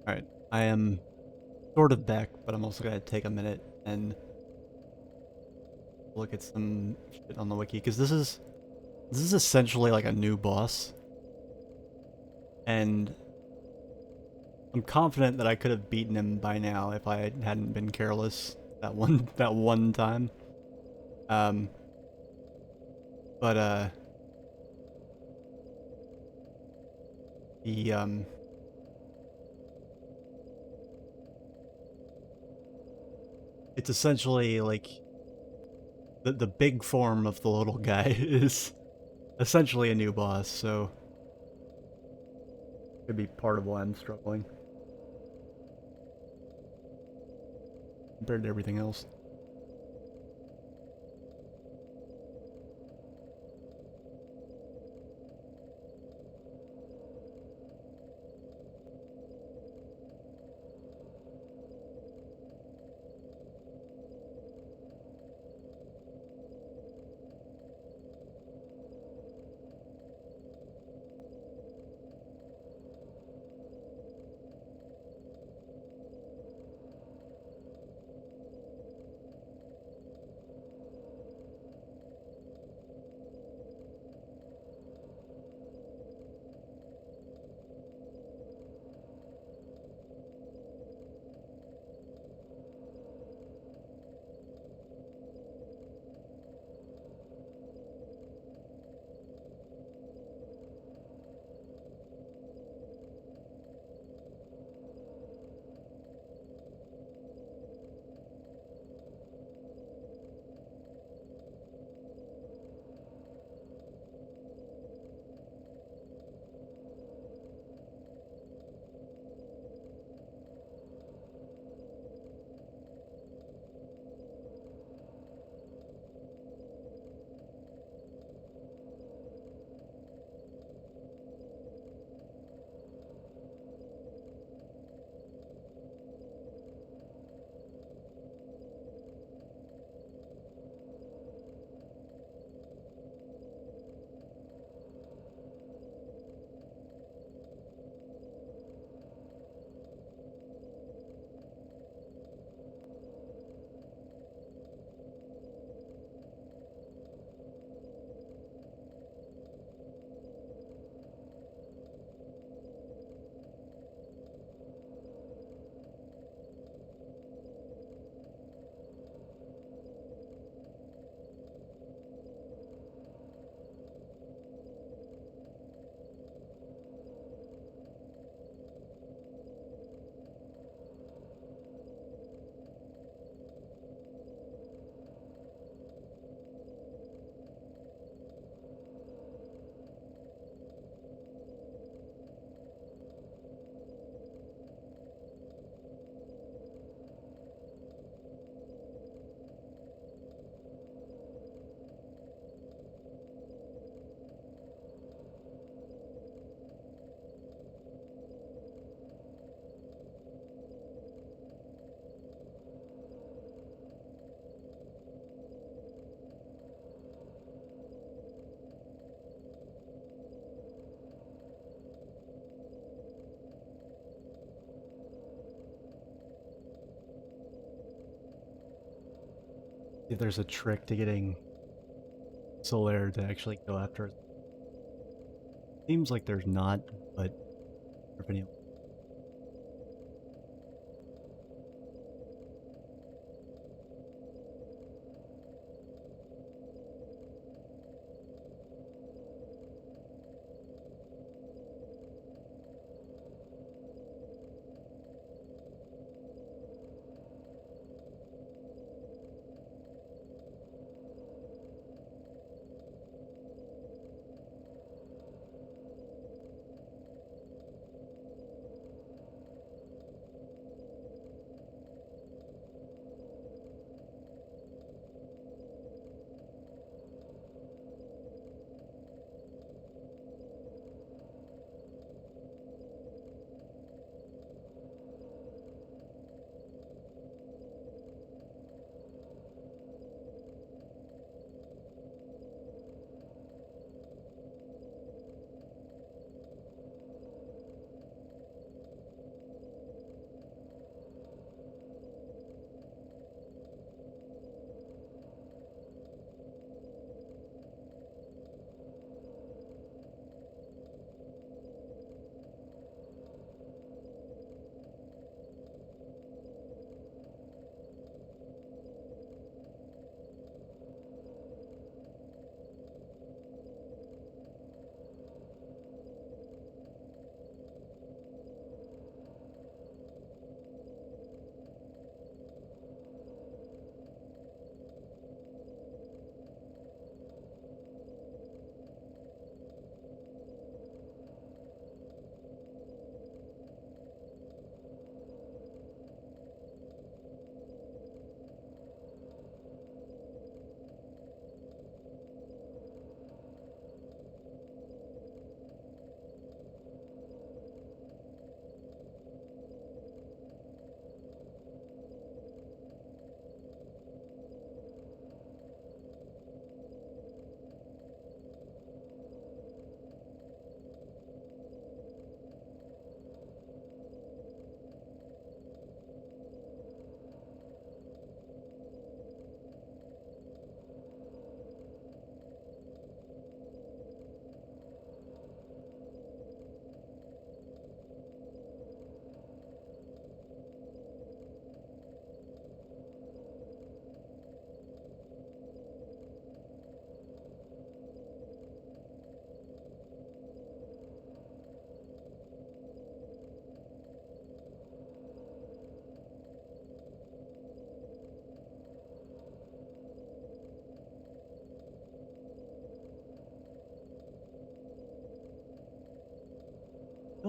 Alright, I am sort of back, but I'm also gonna take a minute and look at some shit on the wiki, because this is essentially like a new boss, and I'm confident that I could have beaten him by now if I hadn't been careless that one time. Um, but the it's essentially like the big form of the little guy is essentially a new boss, so could be part of why I'm struggling compared to everything else. If there's a trick to getting Solaire to actually go after it. Seems like there's not, but opinion.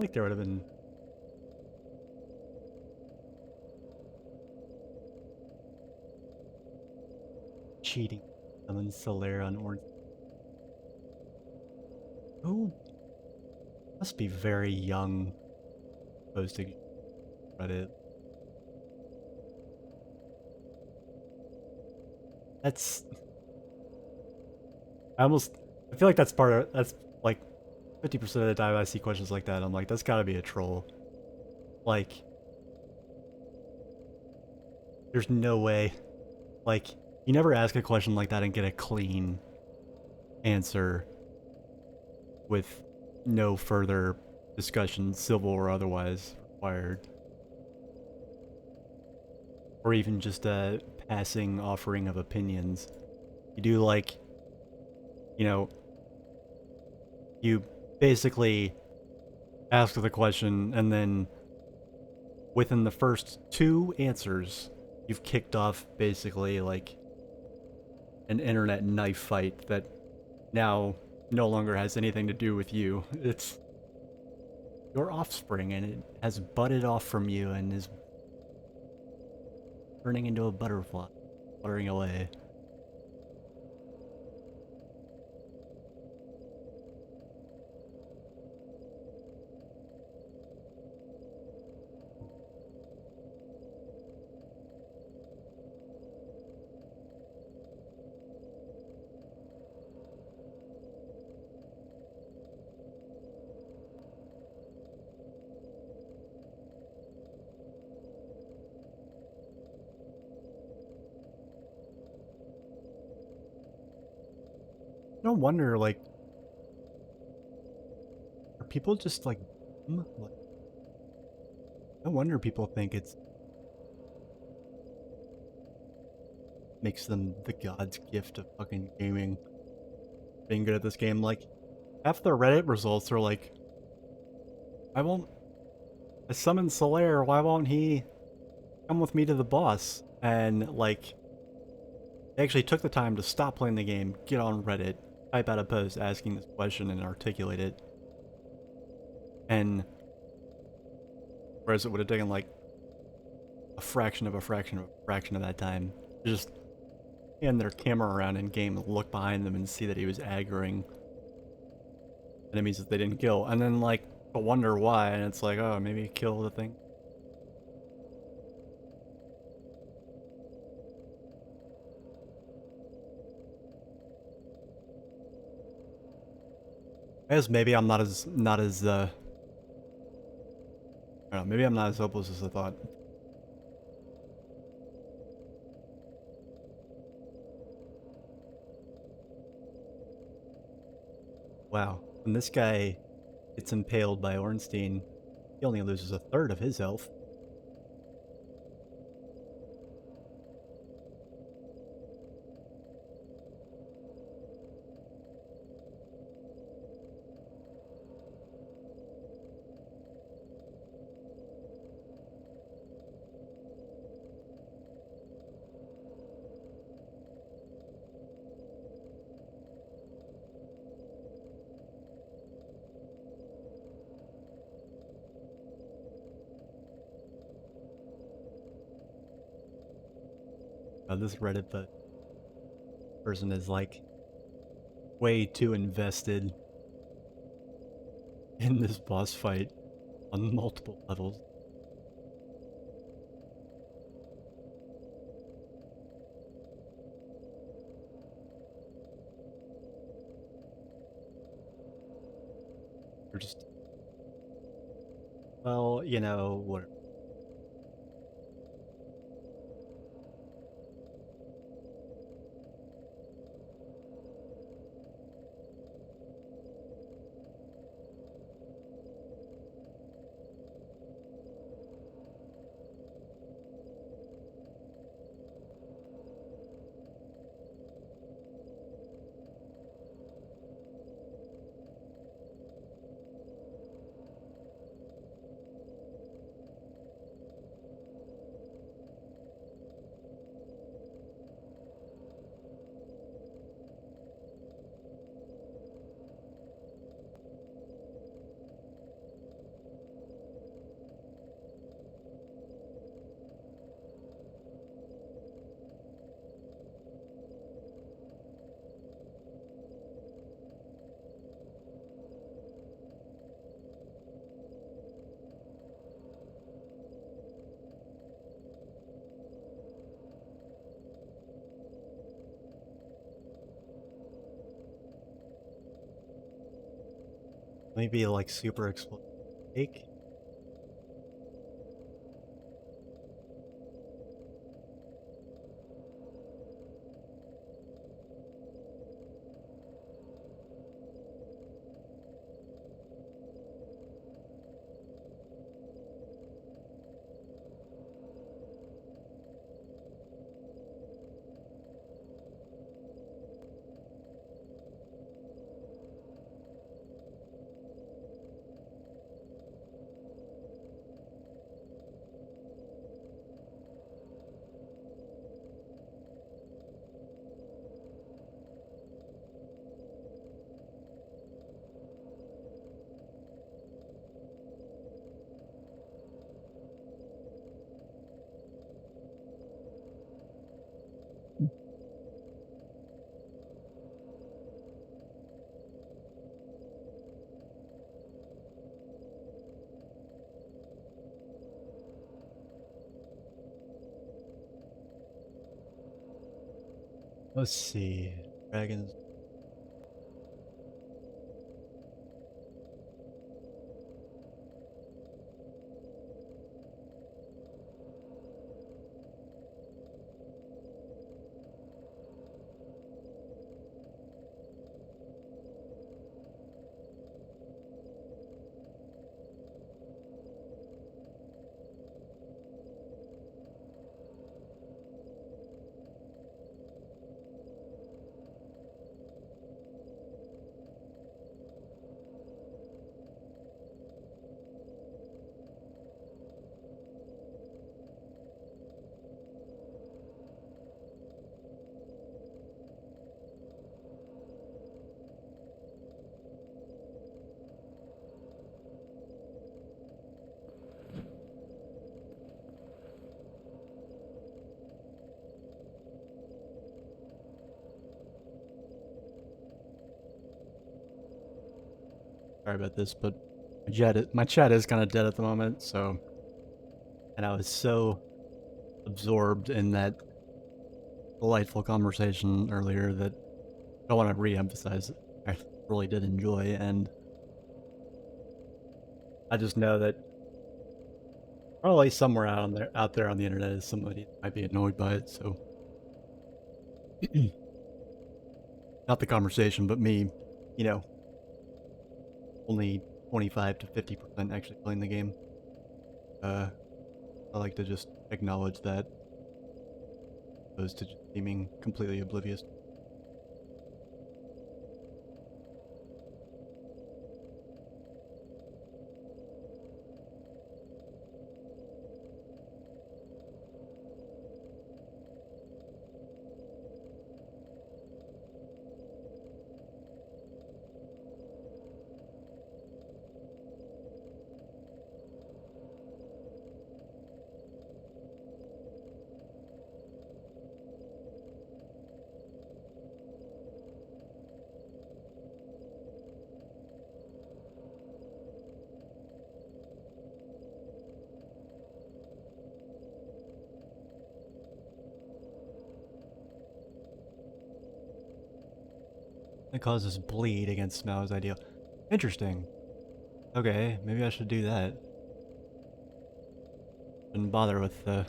feel like there would have been... cheating. Summon Solaire on Orange. Who must be very young posting Reddit. That's... I feel like that's part of... That's like 50% of the time I see questions like that, I'm like, that's gotta be a troll. Like... There's no way. Like, you never ask a question like that and get a clean answer with no further discussion, civil or otherwise, required. Or even just a passing offering of opinions. You do like, you know, you basically ask the question and then within the first 2 answers, you've kicked off basically like an internet knife fight that now no longer has anything to do with you. It's your offspring and it has budded off from you and is turning into a butterfly, fluttering away. No wonder, like, are people just like, dumb? Like, no wonder people think it's makes them the god's gift of fucking gaming, being good at this game. Like, half the Reddit results are like, I summoned Solaire, why won't he come with me to the boss? And like, they actually took the time to stop playing the game, get on Reddit, type out a post asking this question and articulate it. And whereas it would have taken like a fraction of a fraction of a fraction of that time, just hand their camera around in game and look behind them and see that he was aggroing enemies that they didn't kill, and then like to wonder why, and it's like, oh, maybe kill the thing. I guess maybe I'm not as I don't know, maybe I'm not as hopeless as I thought. Wow, when this guy gets impaled by Ornstein, he only loses 1/3 of his health. This Reddit person is like way too invested in this boss fight on multiple levels. They're just, well, you know, what. Maybe like super explosive cake. Let's see. Dragons. Sorry about this, but my chat is kind of dead at the moment, so... And I was so absorbed in that delightful conversation earlier that I want to re-emphasize I really did enjoy, and I just know that probably somewhere out there on the internet is somebody that might be annoyed by it, so... Not the conversation, but me, you know, only 25 to 50% actually playing the game. I like to just acknowledge that, opposed to just seeming completely oblivious. It causes bleed against smell is ideal. Interesting. Okay, maybe I should do that. Shouldn't bother with it.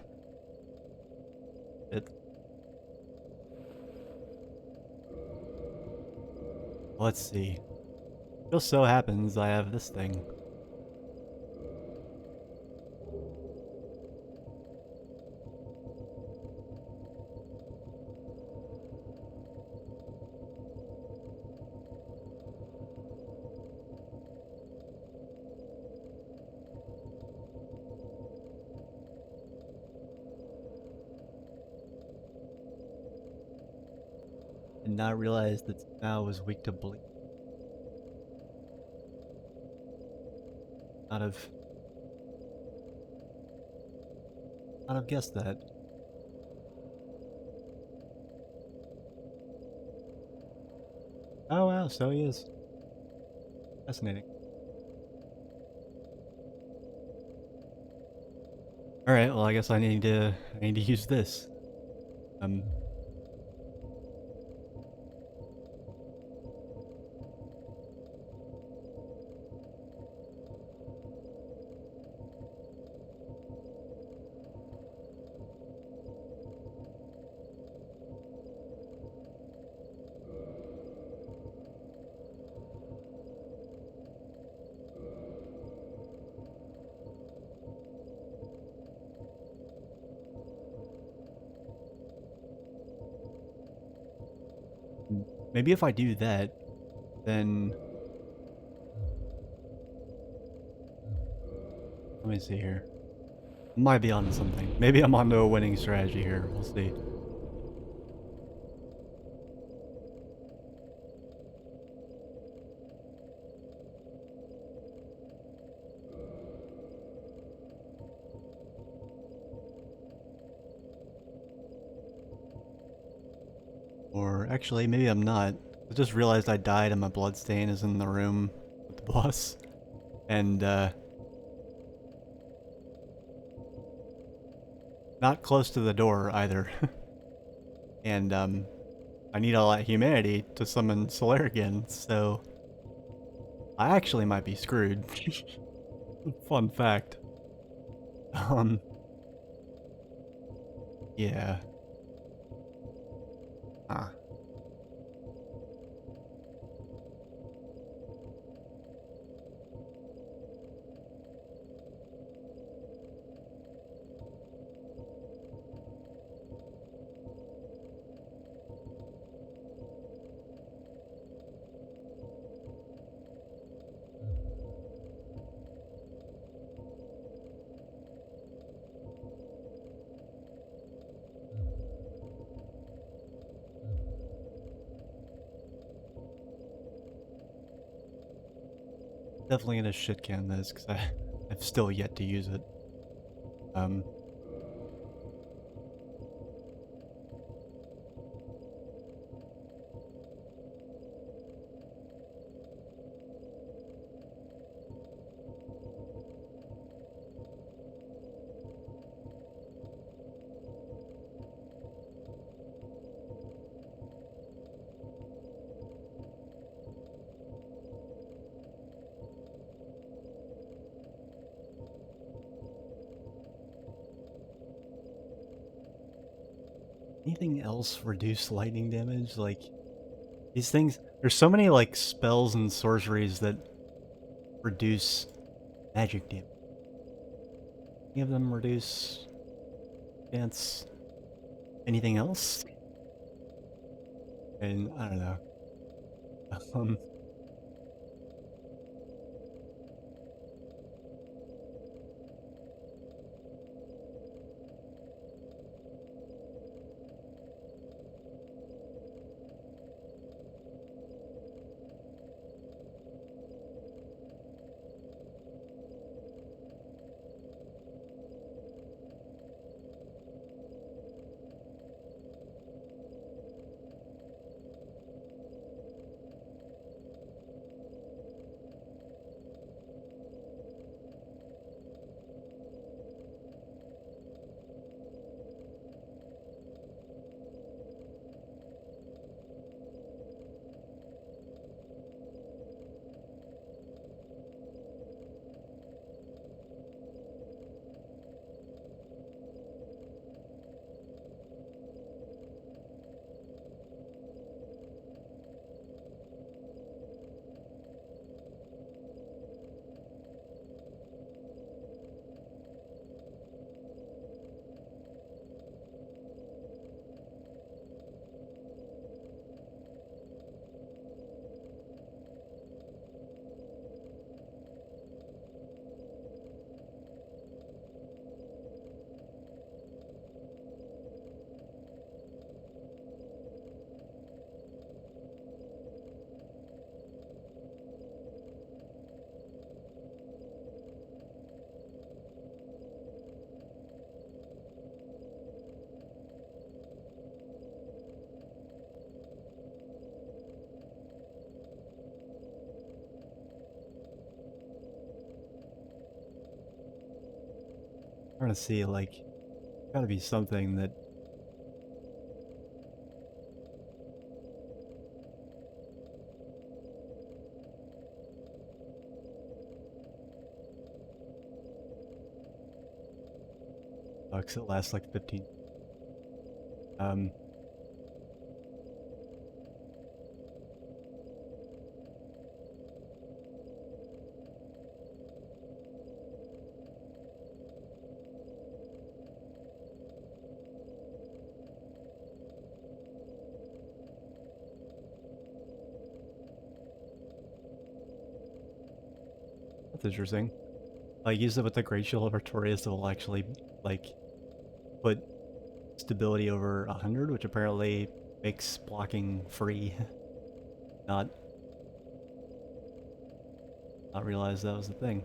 Let's see. Just so happens I have this thing. Did not realize that smell was weak to bleed. Not have guessed that. Oh wow, so he is. Fascinating. Alright, well I guess I need to use this. maybe if I do that, then... Let me see here. Might be onto something. Maybe I'm onto a winning strategy here. We'll see. Or actually, maybe I'm not. I just realized I died and my bloodstain is in the room with the boss. And, not close to the door either. And, I need all that humanity to summon Solaire again, so... I actually might be screwed. Fun fact. Yeah. Huh. Definitely gonna shitcan this, because I've still yet to use it. Anything else reduce lightning damage? Like, these things... There's so many, like, spells and sorceries that reduce magic damage. Any of them reduce... Chance... Anything else? And, I don't know. trying to see, like, gotta be something that... Bucks, it lasts like 15. that's interesting. I use it with the Great Shield of Artorias that will actually, like, put stability over 100, which apparently makes blocking free. Not realize that was the thing.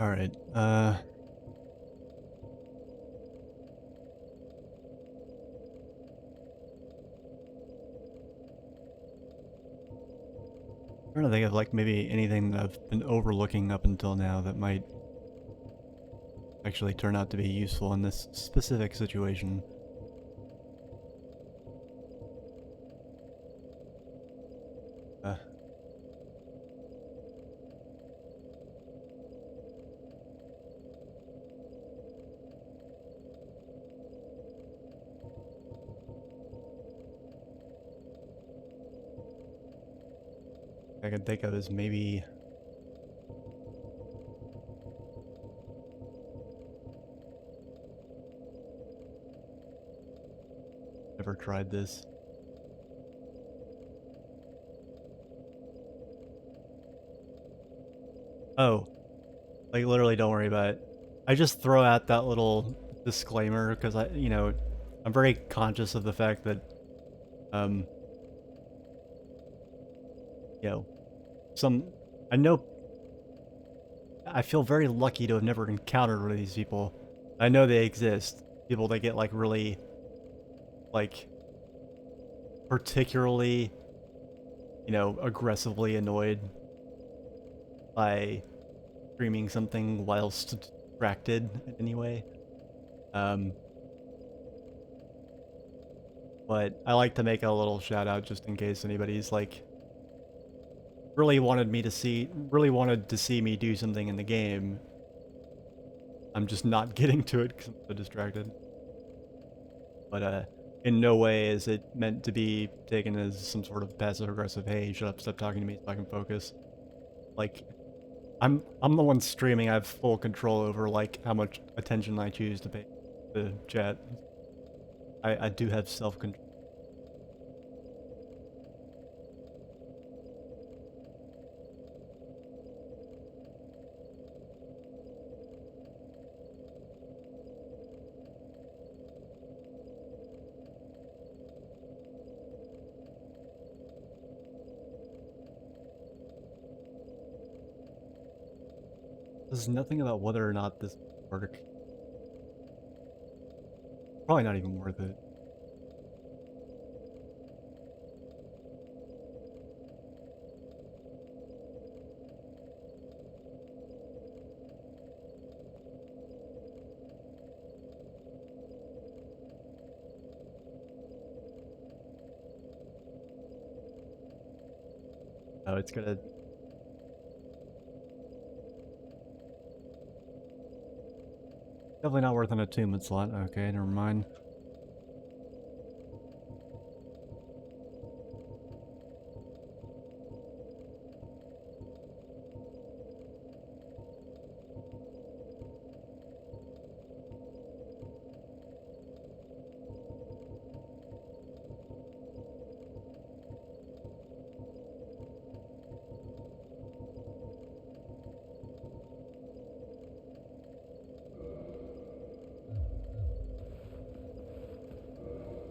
Alright, I'm trying to think of, like, maybe anything that I've been overlooking up until now that might actually turn out to be useful in this specific situation. Uh, I can think of is maybe never tried this. Oh, like literally don't worry about it. I just throw out that little disclaimer because I'm very conscious of the fact that, um, you know, I know, I feel very lucky to have never encountered one of these people. I know they exist. People that get like really, like, particularly, aggressively annoyed by streaming something whilst distracted in any way. But I like to make a little shout out just in case anybody's like really wanted to see me do something in the game. I'm just not getting to it because I'm so distracted. But in no way is it meant to be taken as some sort of passive aggressive, hey, shut up, stop talking to me so I can focus. Like, I'm the one streaming. I have full control over like how much attention I choose to pay to chat. I do have self-control. There's nothing about whether or not this work. Probably not even worth it. Oh, it's gonna... Definitely not worth an attunement slot. Okay, never mind.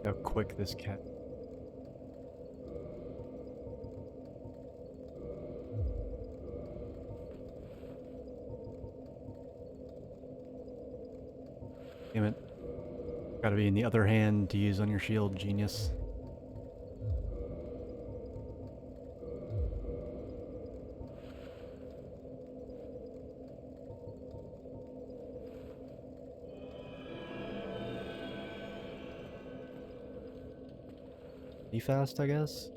How quick this cat. Damn it. Gotta be in the other hand to use on your shield, genius. pretty fast, I guess.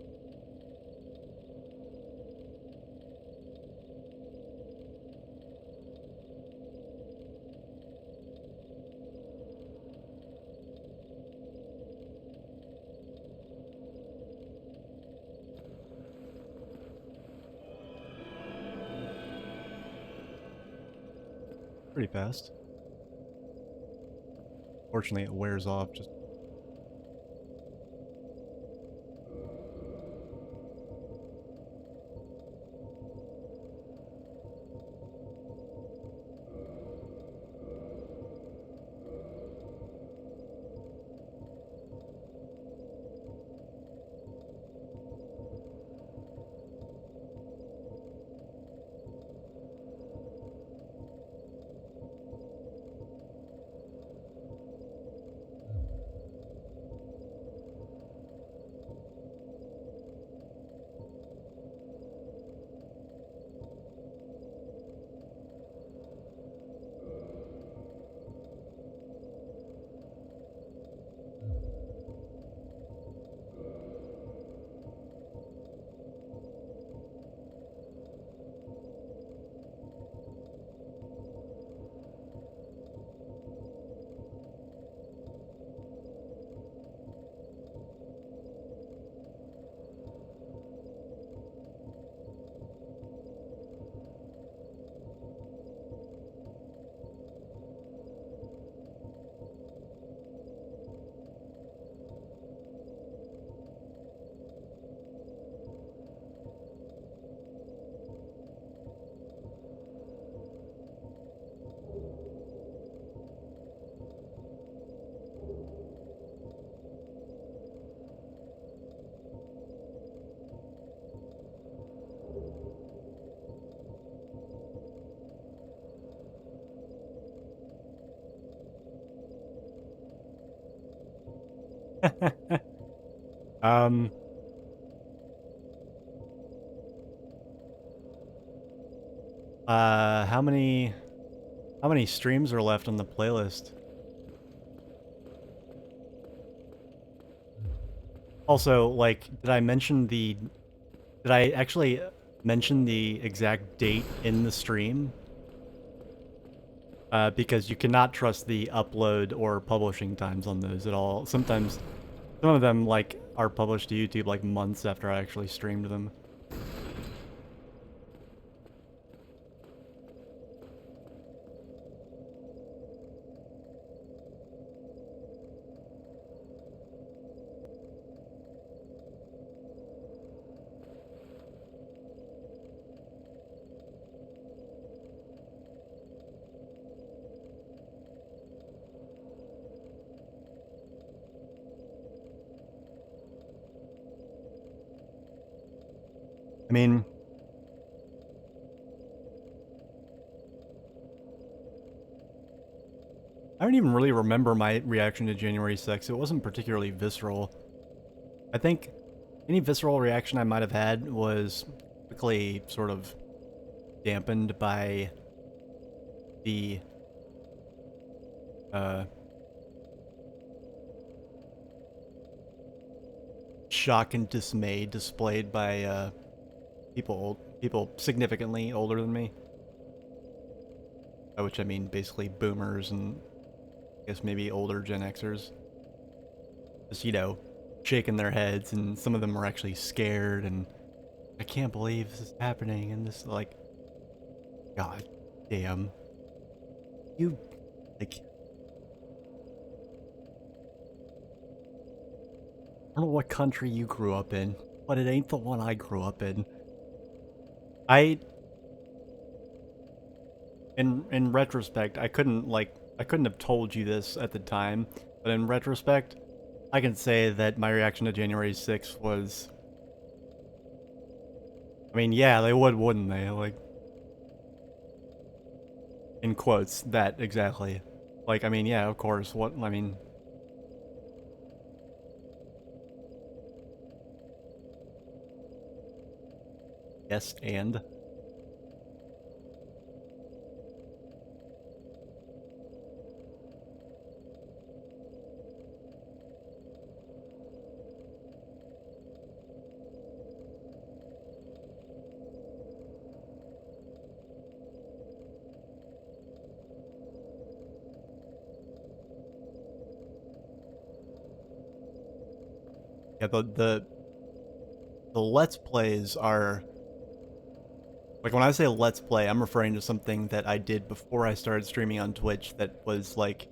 Pretty fast. Fortunately, it wears off just. um. How many streams are left on the playlist? Also, like, did I actually mention the exact date in the stream? Because you cannot trust the upload or publishing times on those at all. Sometimes, some of them, like, are published to YouTube, like, months after I actually streamed them. I mean, I don't even really remember my reaction to January 6th. It wasn't particularly visceral. I think any visceral reaction I might have had was quickly sort of dampened by the shock and dismay displayed by people significantly older than me. By which I mean basically boomers and I guess maybe older Gen Xers. Just, you know, shaking their heads, and some of them were actually scared and I can't believe this is happening, and this, like, god damn. You, like, I don't know what country you grew up in, but it ain't the one I grew up in. In retrospect, I couldn't have told you this at the time, but in retrospect, I can say that my reaction to January 6th was, I mean, yeah, they would, wouldn't they? Like, in quotes, that exactly. Like, I mean, yeah, of course, what, I mean... Yes, and? Yeah, the Let's Plays are... Like, when I say Let's Play, I'm referring to something that I did before I started streaming on Twitch that was, like,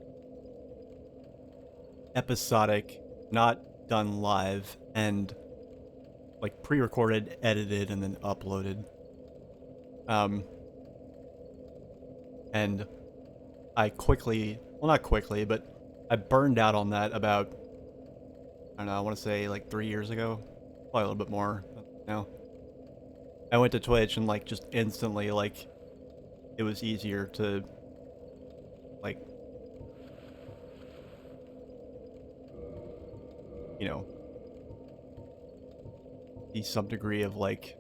episodic, not done live, and, like, pre-recorded, edited, and then uploaded. And I quickly... Well, not quickly, but I burned out on that about... I don't know, I want to say, like, 3 years ago? Probably a little bit more now. I went to Twitch and, like, just instantly, like, it was easier to, like, you know, be some degree of, like,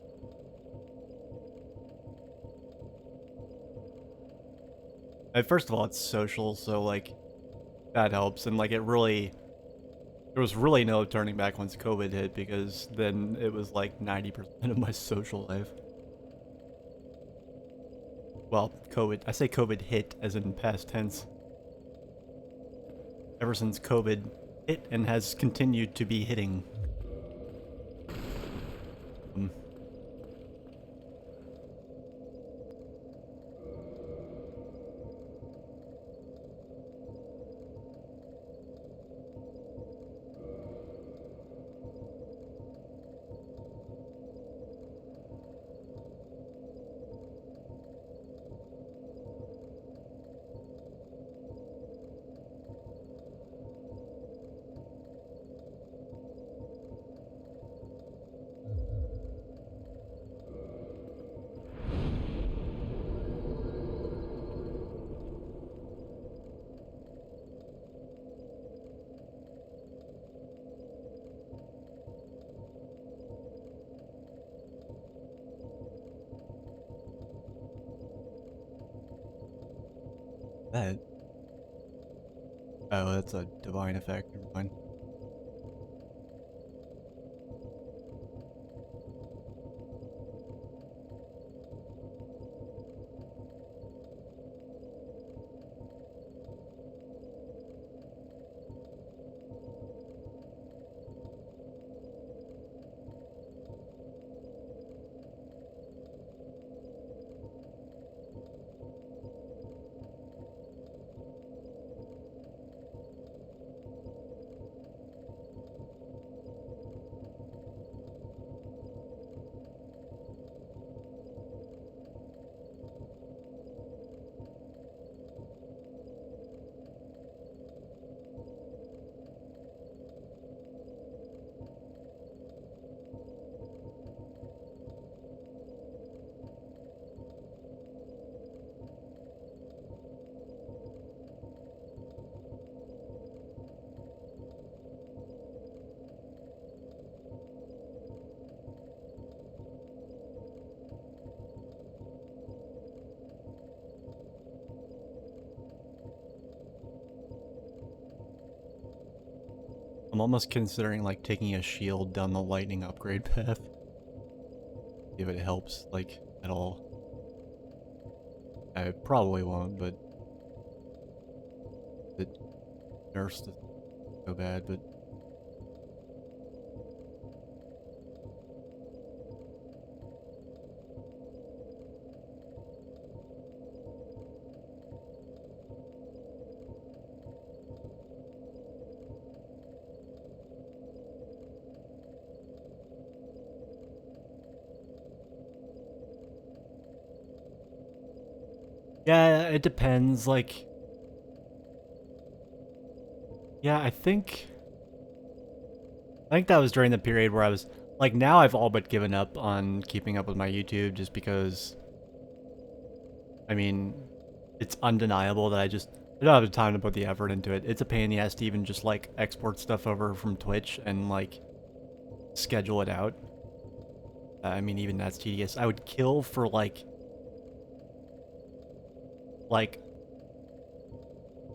first of all, it's social, so, like, that helps, and, like, it really, there was really no turning back once COVID hit, because then it was, like, 90% of my social life. Well, I say COVID hit as in past tense. Ever since COVID hit and has continued to be hitting. That? Oh, that's a divine effect. Never mind. I'm almost considering, like, taking a shield down the lightning upgrade path. If it helps, like, at all. I probably won't, but... The nerfs isn't so bad, but... Yeah, it depends, like... Yeah, I think that was during the period where I was... Like, now I've all but given up on keeping up with my YouTube just because... I mean, it's undeniable that I don't have the time to put the effort into it. It's a pain in the ass to even just, like, export stuff over from Twitch and, like, schedule it out. I mean, even that's tedious. I would kill for, like,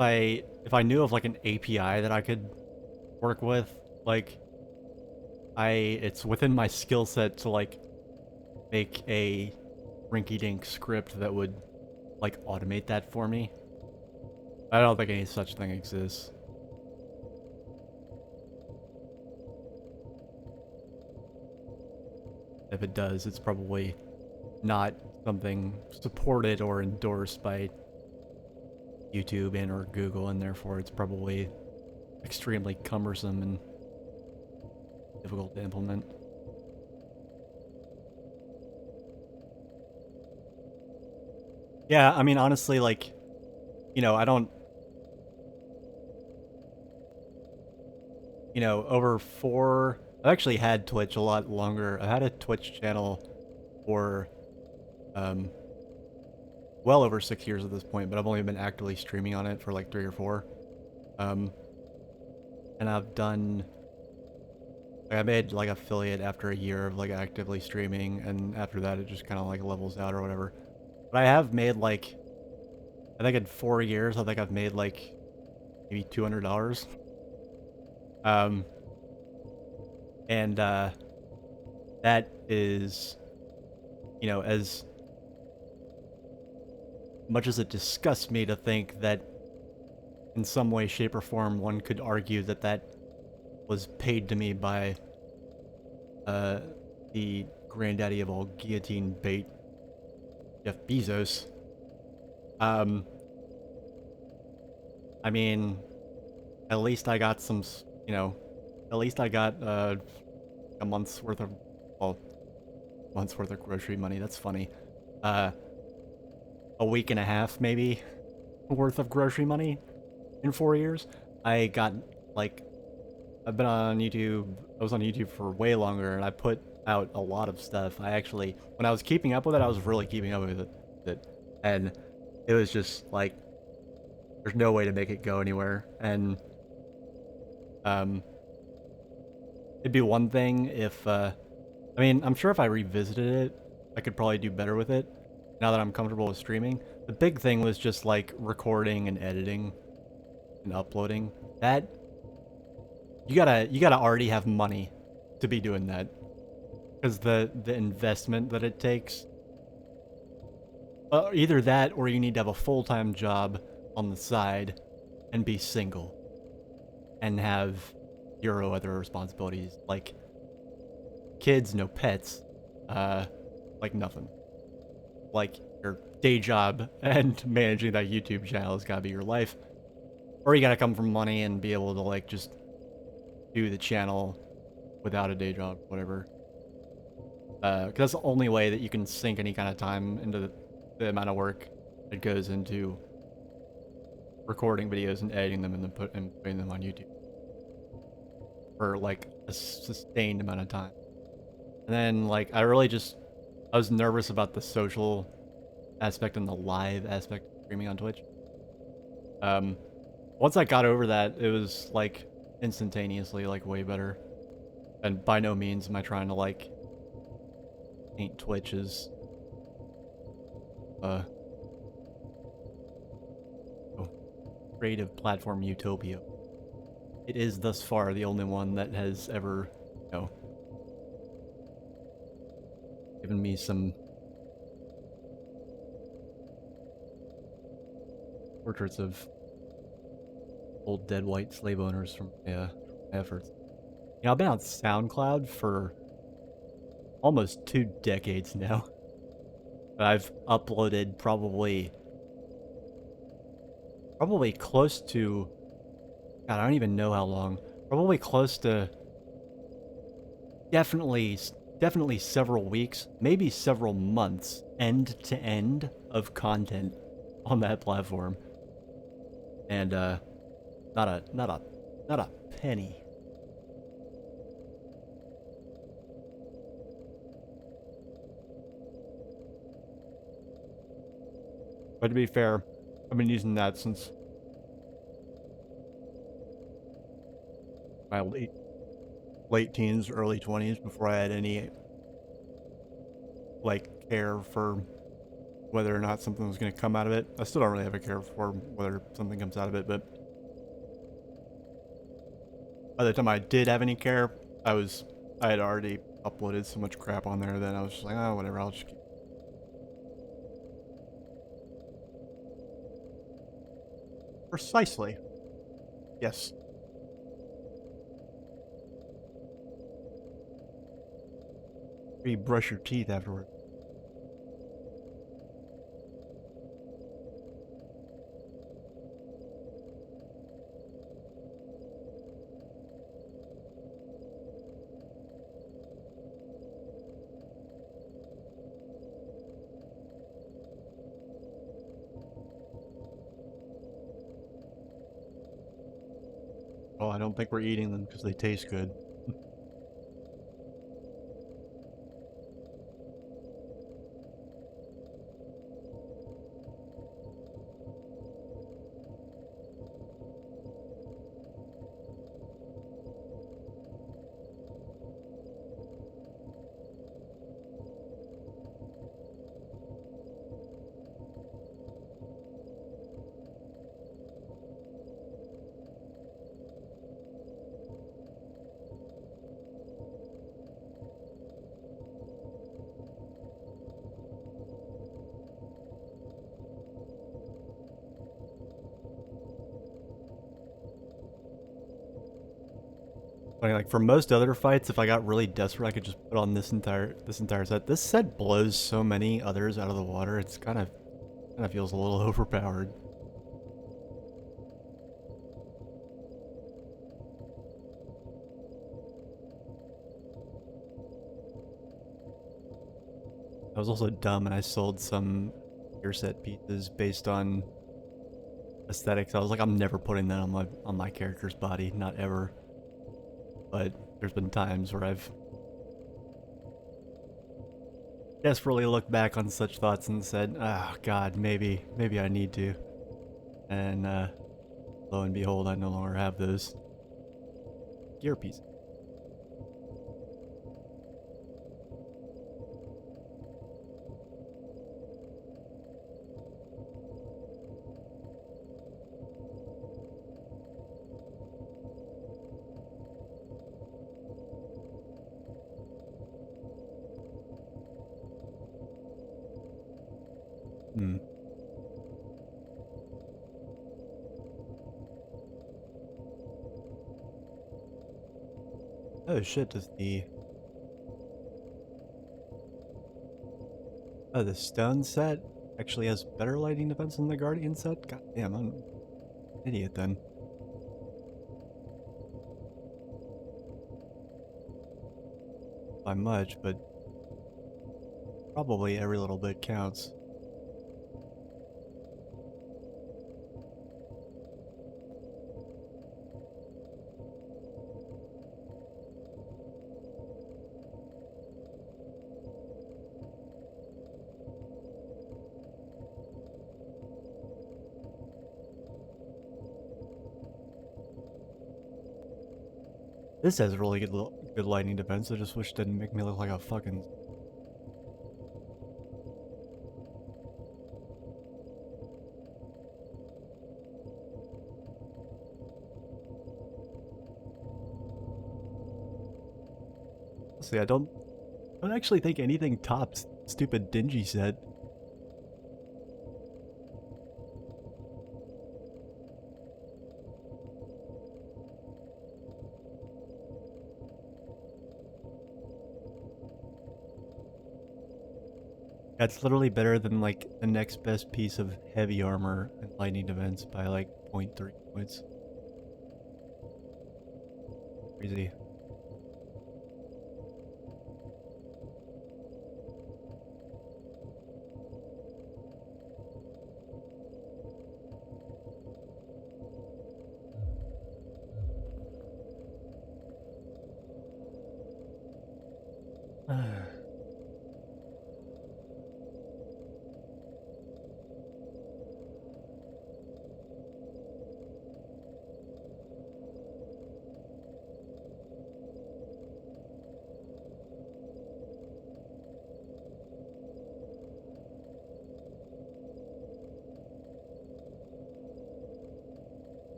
if I knew of, like, an API that I could work with, like, it's within my skill set to, like, make a rinky-dink script that would, like, automate that for me. I don't think any such thing exists. If it does, it's probably not something supported or endorsed by YouTube and or Google, and therefore it's probably extremely cumbersome and difficult to implement. Yeah, I mean, honestly, like, you know, I don't, you know, I've actually had Twitch a lot longer. I had a Twitch channel for, well over 6 years at this point, but I've only been actively streaming on it for like 3 or 4. And I've done, like, I made like affiliate after a year of like actively streaming, and after that it just kind of like levels out or whatever. But I have made like, I think in 4 years, I think I've made like maybe $200. And that is, you know, as much as it disgusts me to think that in some way, shape, or form one could argue that that was paid to me by the granddaddy of all guillotine bait, Jeff Bezos. I mean, at least I got some, you know, at least I got a month's worth of, well, month's worth of grocery money. That's funny. A week and a half maybe worth of grocery money in 4 years. I got like, I've been on YouTube. I was on YouTube for way longer, and I put out a lot of stuff. I actually, when I was keeping up with it, I was really keeping up with it, and it was just like, there's no way to make it go anywhere. And it'd be one thing if, I mean, I'm sure if I revisited it, I could probably do better with it. Now that I'm comfortable with streaming, the big thing was just like recording and editing and uploading. That you gotta already have money to be doing that, because the investment that it takes. Either that, or you need to have a full-time job on the side and be single and have 0 other responsibilities, like kids, no pets, like nothing. Like your day job and managing that YouTube channel has gotta be your life. Or you gotta come from money and be able to like just do the channel without a day job, whatever. Because that's the only way that you can sink any kind of time into the amount of work that goes into recording videos and editing them and then putting them on YouTube for like a sustained amount of time. And then like I was nervous about the social aspect and the live aspect of streaming on Twitch. Once I got over that, it was like instantaneously like way better. And by no means am I trying to like paint Twitch as creative platform utopia. It is thus far the only one that has ever, you know, given me some portraits of old dead white slave owners from my efforts. You know, I've been on SoundCloud for almost 2 decades now. I've uploaded probably close to, God, I don't even know how long. Probably close to definitely several weeks, maybe several months, end to end of content on that platform. And not a penny. But to be fair, I've been using that since my late teens, early 20s, before I had any like care for whether or not something was going to come out of it. I still don't really have a care for whether something comes out of it, but by the time I did have any care, I had already uploaded so much crap on there that I was just like, oh, whatever, I'll just keep. Precisely. Yes. You brush your teeth afterward. Oh, I don't think we're eating them because they taste good. Like for most other fights, if I got really desperate, I could just put on this entire set. This set blows so many others out of the water. It's kind of feels a little overpowered. I was also dumb and I sold some gear set pieces based on aesthetics. I was like, I'm never putting that on my character's body, not ever. But there's been times where I've desperately looked back on such thoughts and said, oh god, maybe I need to. And lo and behold, I no longer have those gear pieces. Hmm. Oh shit, does the stone set actually has better lighting defense than the Guardian set? God damn, I'm an idiot then. By much, but probably every little bit counts. This has really good lighting defense. I just wish it didn't make me look like a fucking... See, I don't actually think anything tops stupid dingy set. That's literally better than like the next best piece of heavy armor and lightning defense by like 0.3 points. Crazy.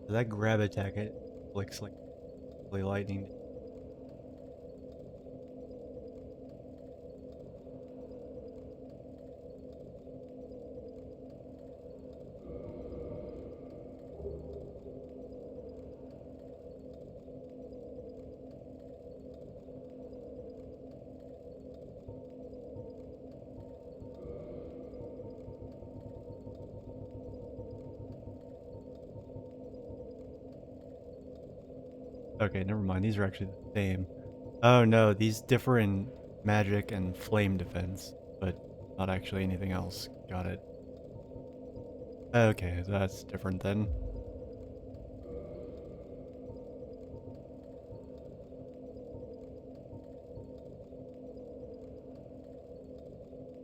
That grab attack, it looks like really lightning. Okay, never mind. These are actually the same. Oh no, these differ in magic and flame defense, but not actually anything else. Got it. Okay, that's different then.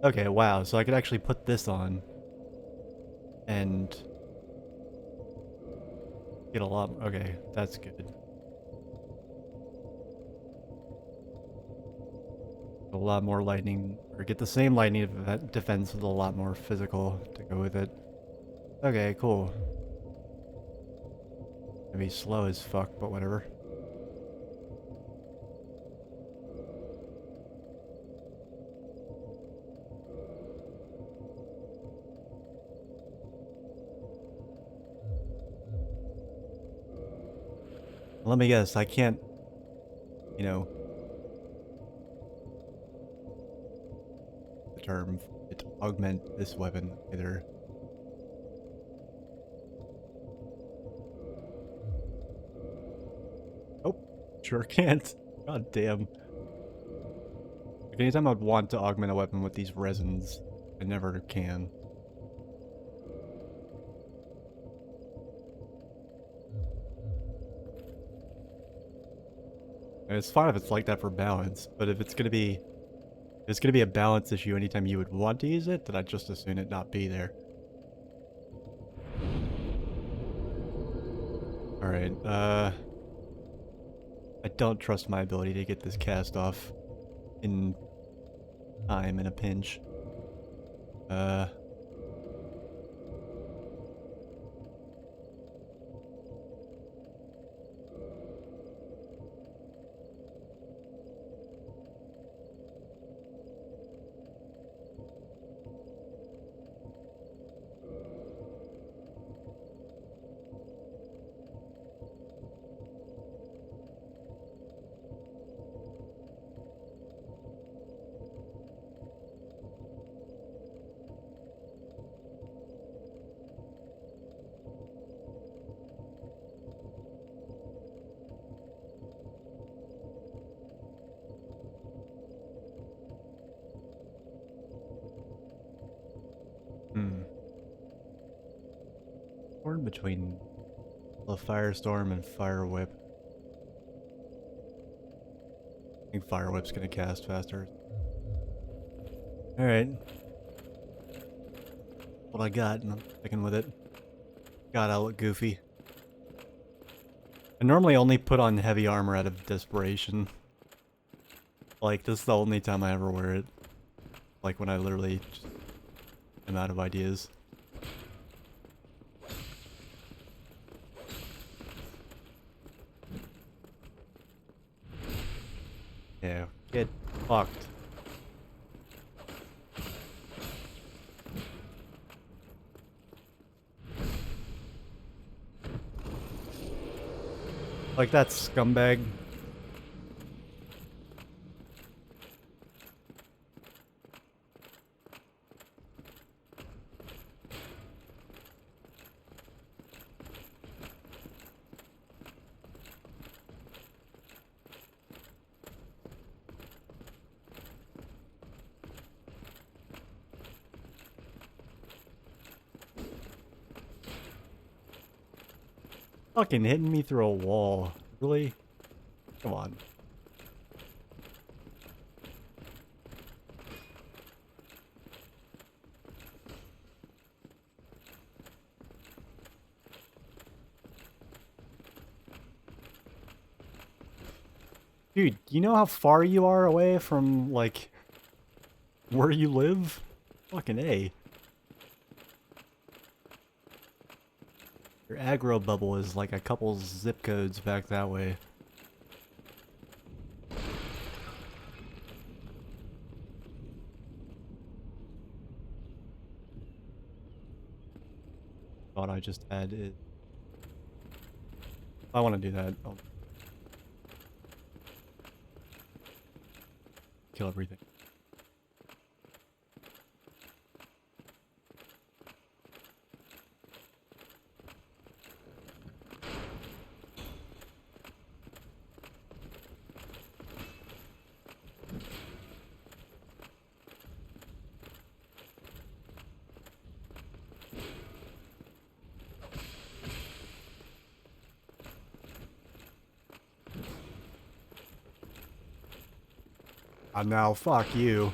Okay, wow, so I could actually put this on and get a lot. Okay, that's good. A lot more lightning, or get the same lightning defense with a lot more physical to go with it. Okay, cool. Maybe slow as fuck, but whatever. Let me guess, I can't, you know, the term, it augment this weapon either. Oh, sure can't. God damn. Like, anytime I'd want to augment a weapon with these resins, I never can. And it's fine if it's like that for balance, but if it's gonna be a balance issue anytime you would want to use it, then I'd just assume it not be there. Alright, I don't trust my ability to get this cast off in time in a pinch. Torn between the Firestorm and Fire Whip. I think Fire Whip's gonna cast faster. Alright. What I got, and I'm sticking with it. God, I look goofy. I normally only put on heavy armor out of desperation. Like, this is the only time I ever wear it. Like, when I literally just am out of ideas. Yeah, get fucked. Like that scumbag. Fucking hitting me through a wall. Really? Come on. Dude, you know how far you are away from, like, where you live? Fucking A. Your aggro bubble is like a couple zip codes back that way. Thought I just had it. If I want to do that, I'll kill everything. Now fuck you.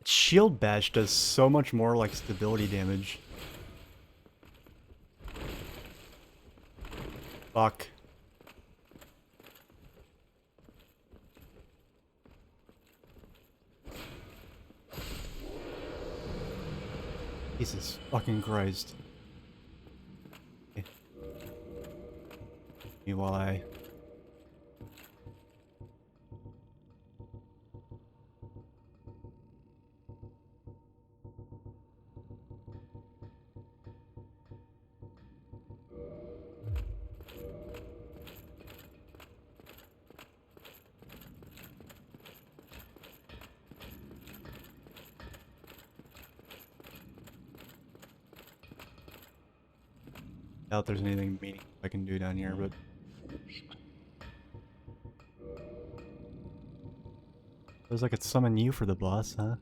Shield bash does so much more like stability damage. Fuck. Jesus fucking Christ. Okay. Meanwhile, I... doubt there's anything meaningful I can do down here, but... Feels like it's summon you for the boss, huh?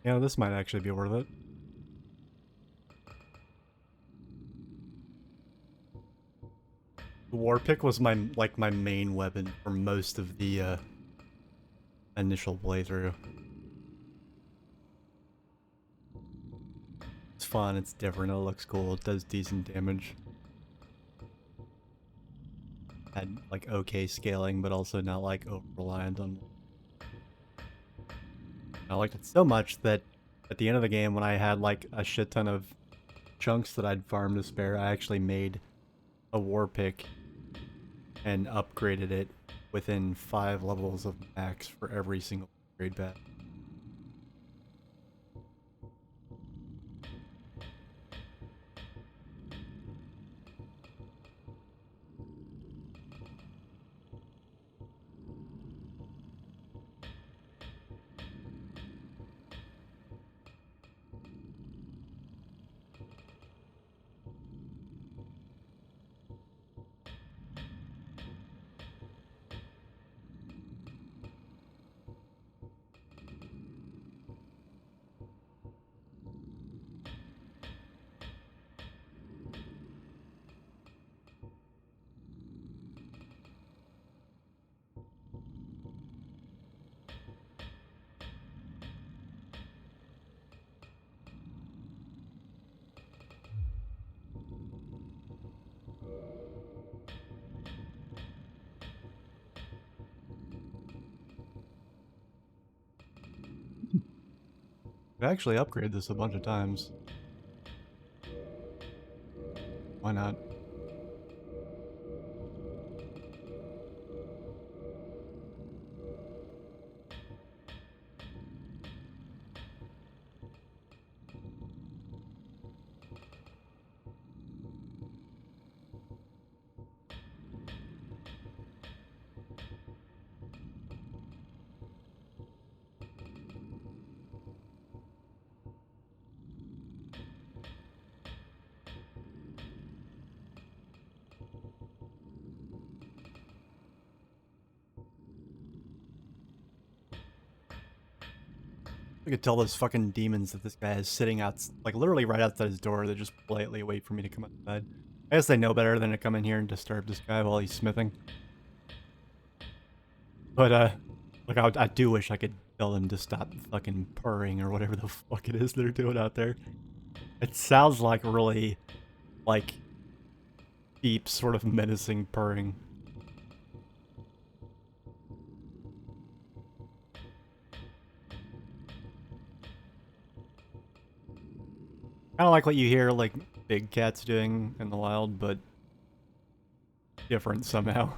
Yeah, this might actually be worth it. The war pick was my my main weapon for most of the initial playthrough. It's fun, it's different, it looks cool, it does decent damage. Had like okay scaling, but also not like over reliant on. I liked it so much that at the end of the game, when I had like a shit ton of chunks that I'd farmed to spare, I actually made a war pick and upgraded it within 5 levels of max for every single upgrade path. I've actually upgraded this a bunch of times. Why not? I could tell those fucking demons that this guy is sitting out, like literally right outside his door. They just politely wait for me to come outside. I guess they know better than to come in here and disturb this guy while he's smithing. But, like, I do wish I could tell them to stop fucking purring or whatever the fuck it is they're doing out there. It sounds like really, like, deep, sort of menacing purring. Kind of like what you hear, like, big cats doing in the wild, but different somehow.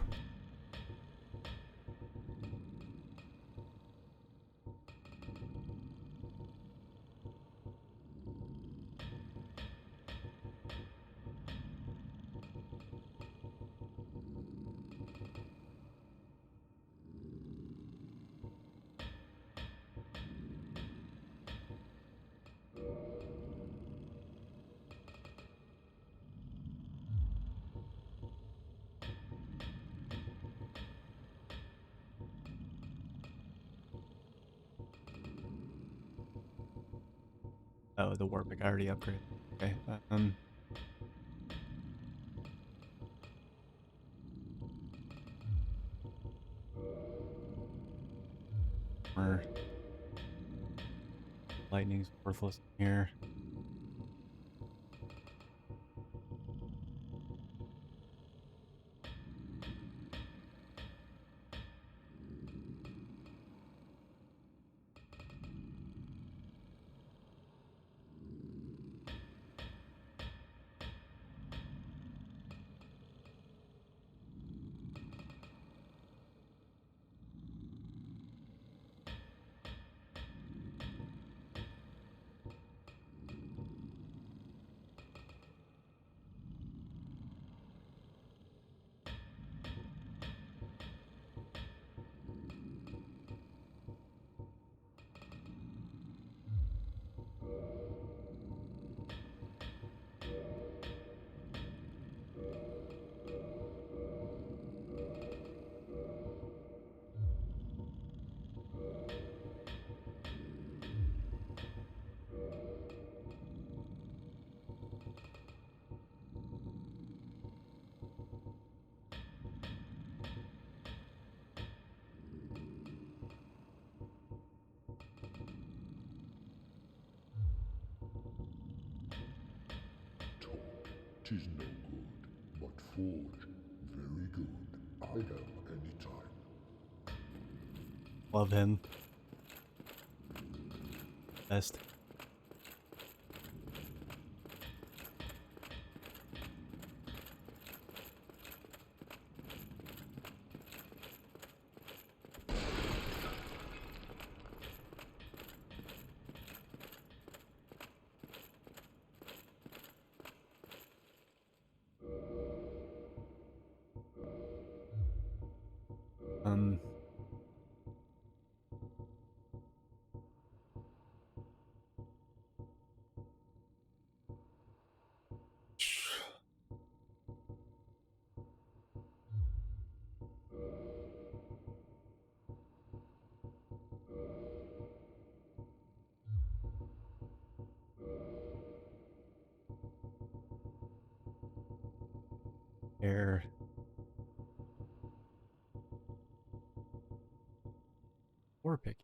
Oh, the Warpick I already upgraded. Okay, more lightning's worthless here. Tis no good, but forge, very good. I help any time. Love him. Best. Um, air. Warpick.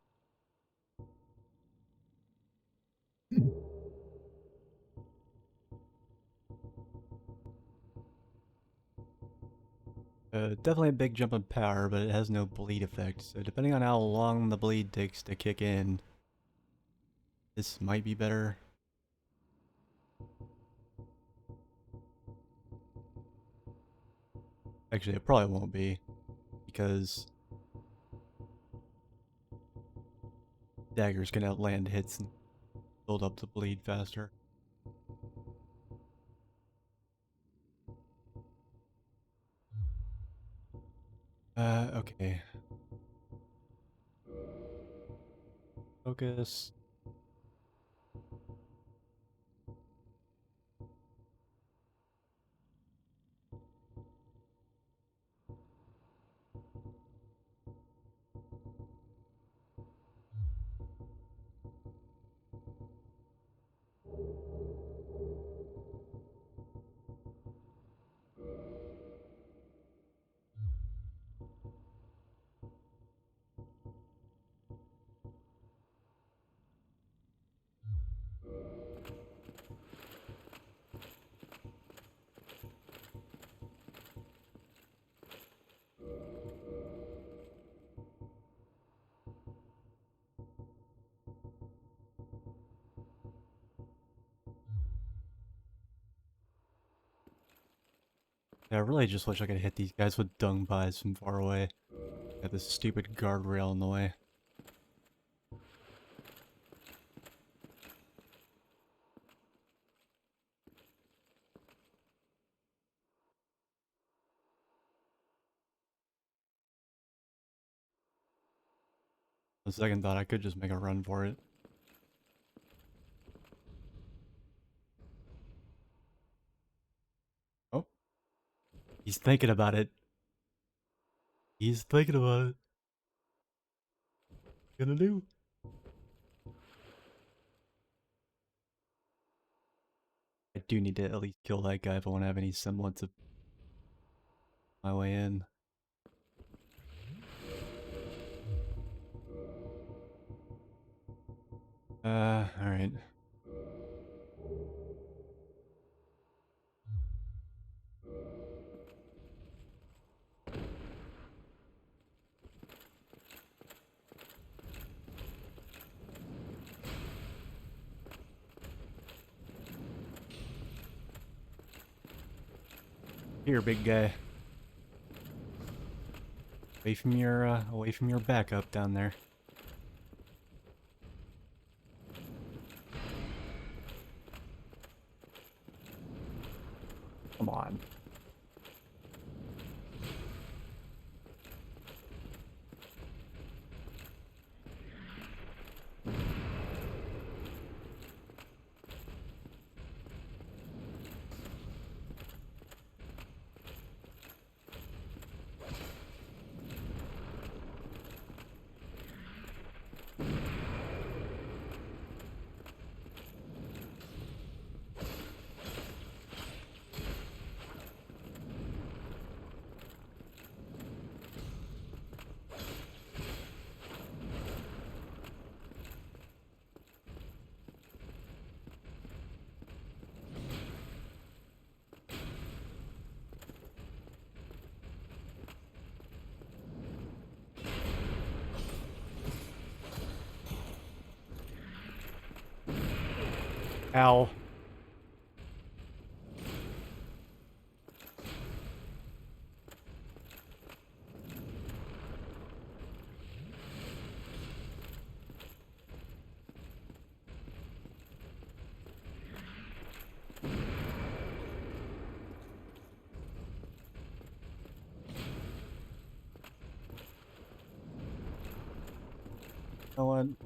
Definitely a big jump in power, but it has no bleed effect, so depending on how long the bleed takes to kick in, This might be better. Actually, it probably won't be, because daggers can outland hits and build up the bleed faster. Okay. Focus. Yeah, I really just wish I could hit these guys with dung pies from far away. Got this stupid guardrail in the way. The second thought, I could just make a run for it. Oh. He's thinking about it. He's thinking about it. What gonna do? I do need to at least kill that guy if I want to have any semblance of my way in. Alright. Here, big guy. Away from your backup down there. Come on. Ow. No one.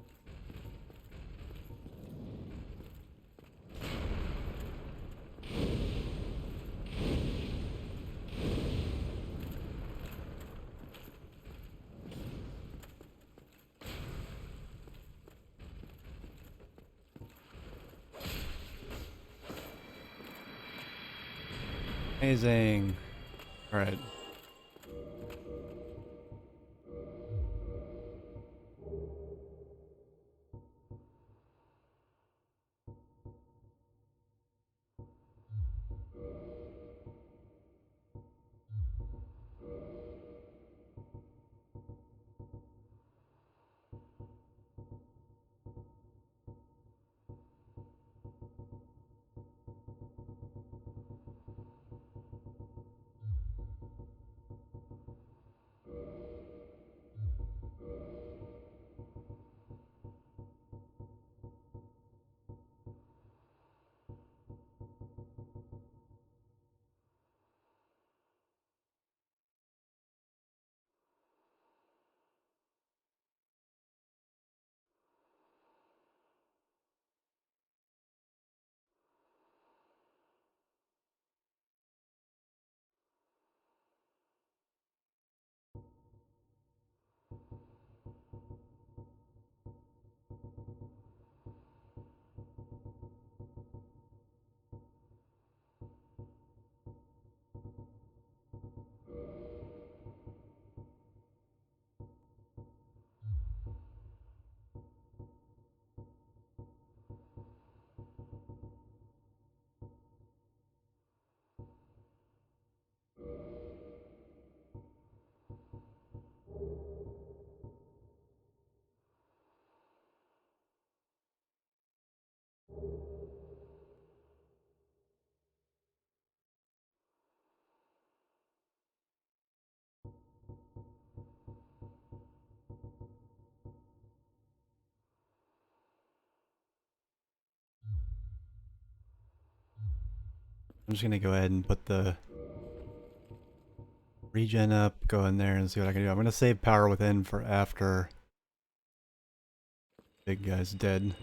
Amazing. Alright. I'm just gonna go ahead and put the regen up, go in there and see what I can do. I'm gonna save power within for after big guy's dead.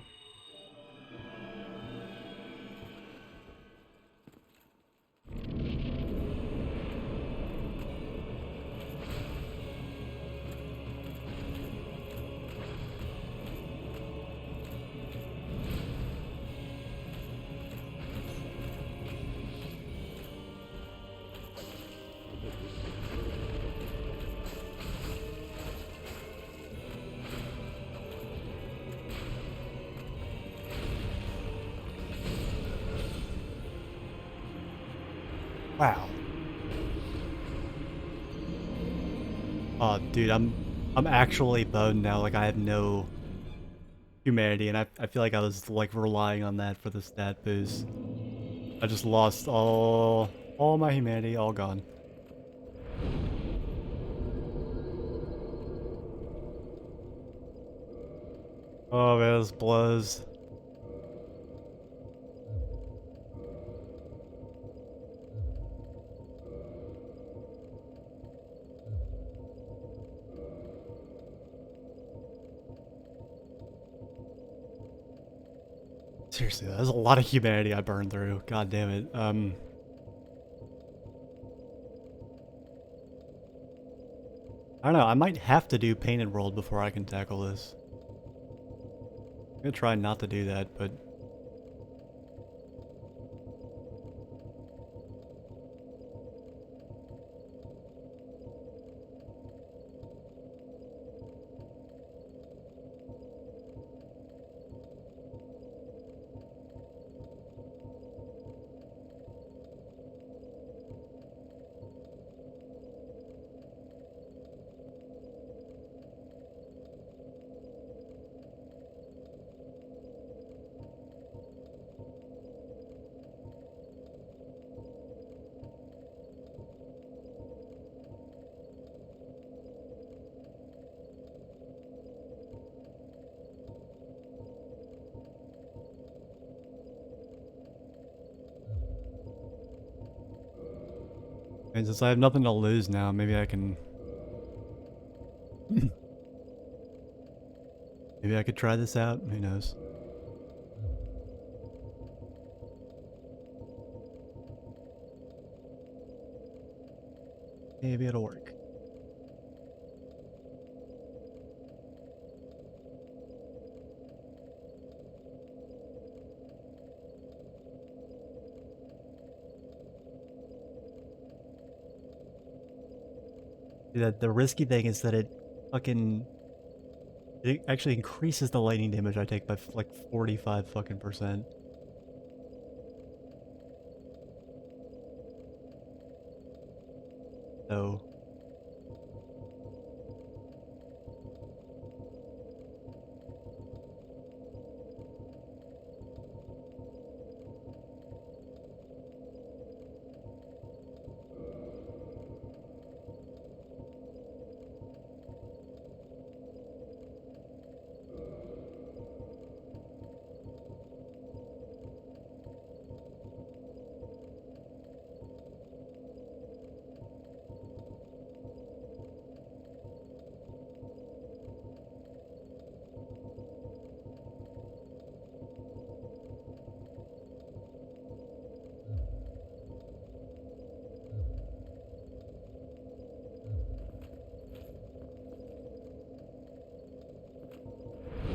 Wow. Oh, dude, I'm actually boned now. Like I have no humanity, and I feel like I was like relying on that for the stat boost. I just lost all my humanity, all gone. Oh man, this blows. Seriously, that's a lot of humanity I burned through. God damn it. I don't know, I might have to do Painted World before I can tackle this. I'm gonna try not to do that, but... And since I have nothing to lose now, maybe I can... maybe I could try this out, who knows. Maybe it'll work. The risky thing is that it actually increases the lightning damage I take by like 45 fucking %. So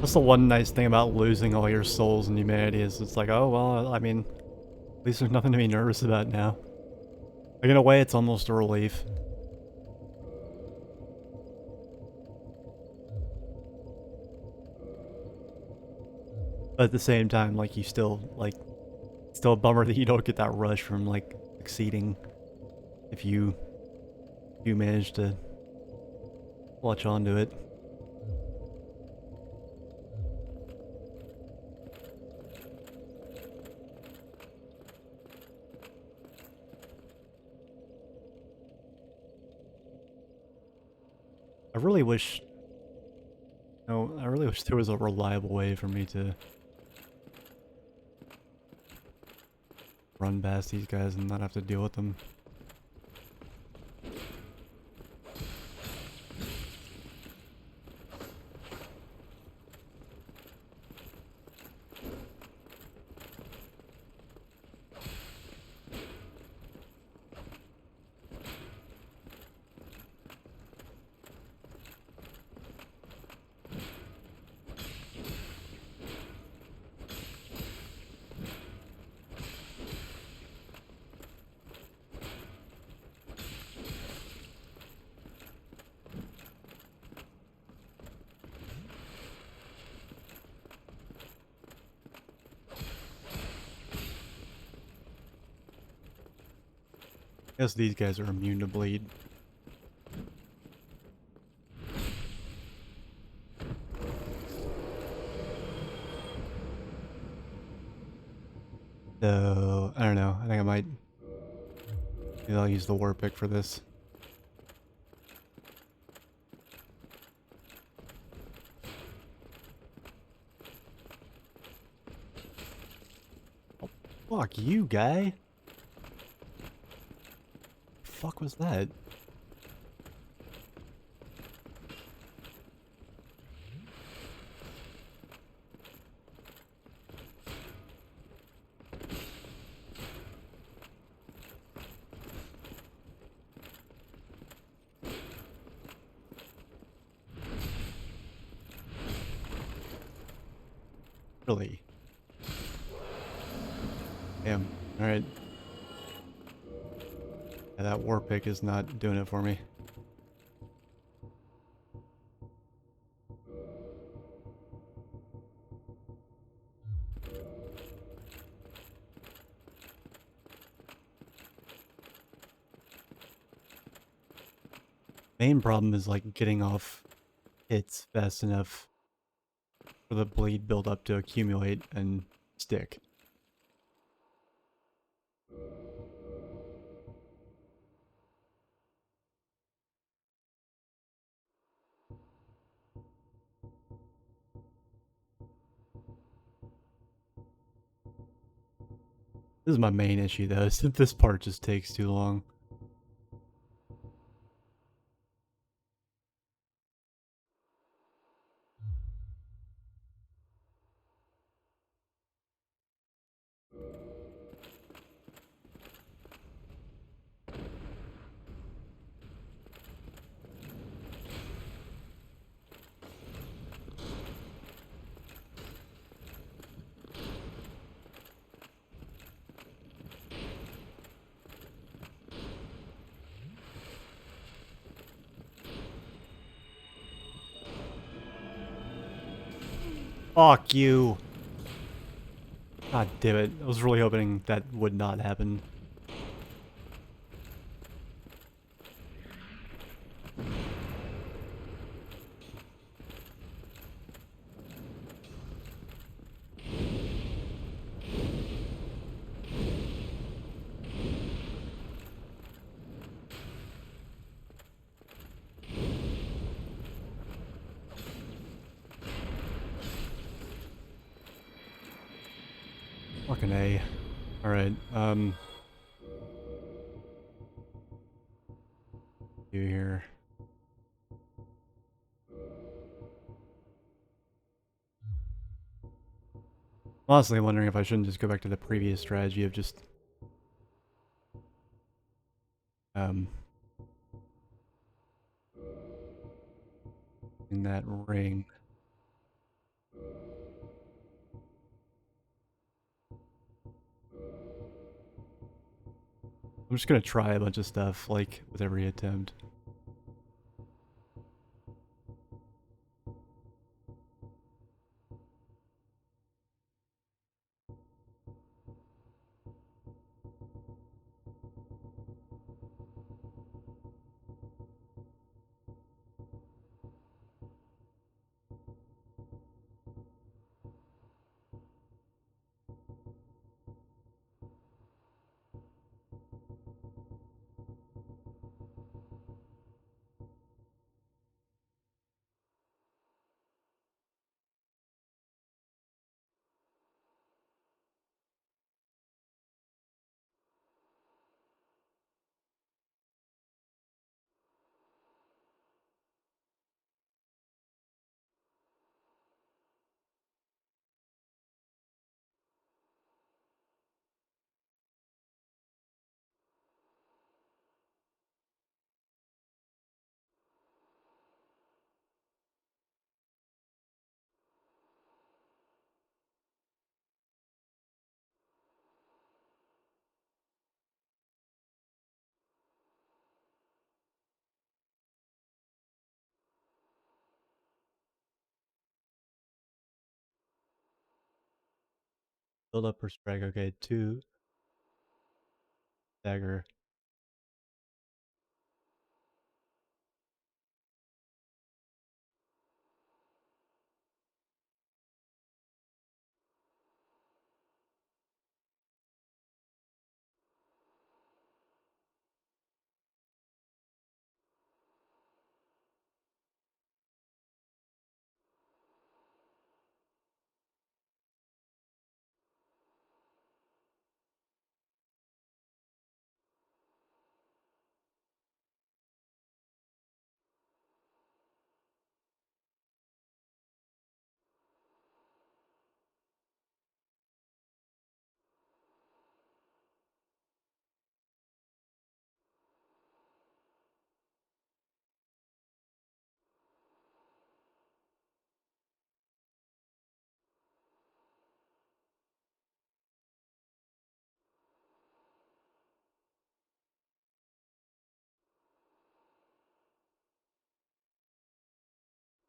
that's the one nice thing about losing all your souls and humanity is it's like, oh well, I mean, at least there's nothing to be nervous about now. Like in a way, it's almost a relief. But at the same time, like you still still a bummer that you don't get that rush from like succeeding if you manage to clutch onto it. I really wish there was a reliable way for me to run past these guys and not have to deal with them. I guess these guys are immune to bleed. So, I don't know. I think I might... Maybe I'll use the war pick for this. Oh, fuck you, guy! Fuck was that? Really? Damn. Alright. Yeah, that war pick is not doing it for me. Main problem is like getting off hits fast enough for the bleed buildup to accumulate and stick. This is my main issue though, is that this part just takes too long. Fuck you! God damn it, I was really hoping that would not happen. Fucking A. Alright, you here. Honestly, I'm wondering if I shouldn't just go back to the previous strategy of just... in that ring. I'm just gonna try a bunch of stuff, like, with every attempt. Build up per strike. Okay, 2 dagger.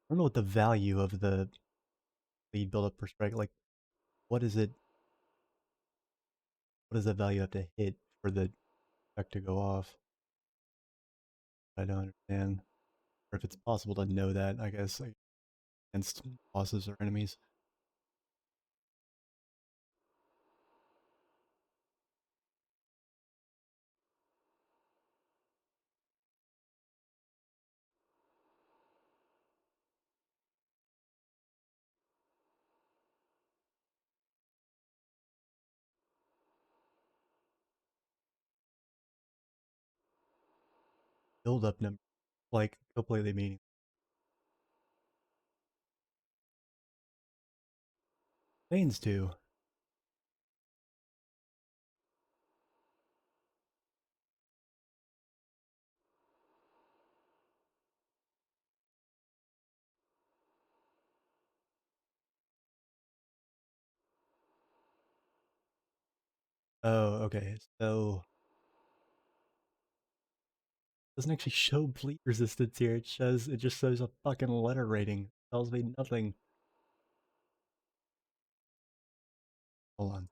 I don't know what the value of the lead build up per strike, like, what is it? What does that value have to hit for the effect to go off? I don't understand. Or if it's possible to know that, I guess, like, against bosses or enemies. Build up number, like, completely meaning. Lanes do. Oh, okay. So it doesn't actually show bleed resistance here. It just shows a fucking letter rating. It tells me nothing. Hold on.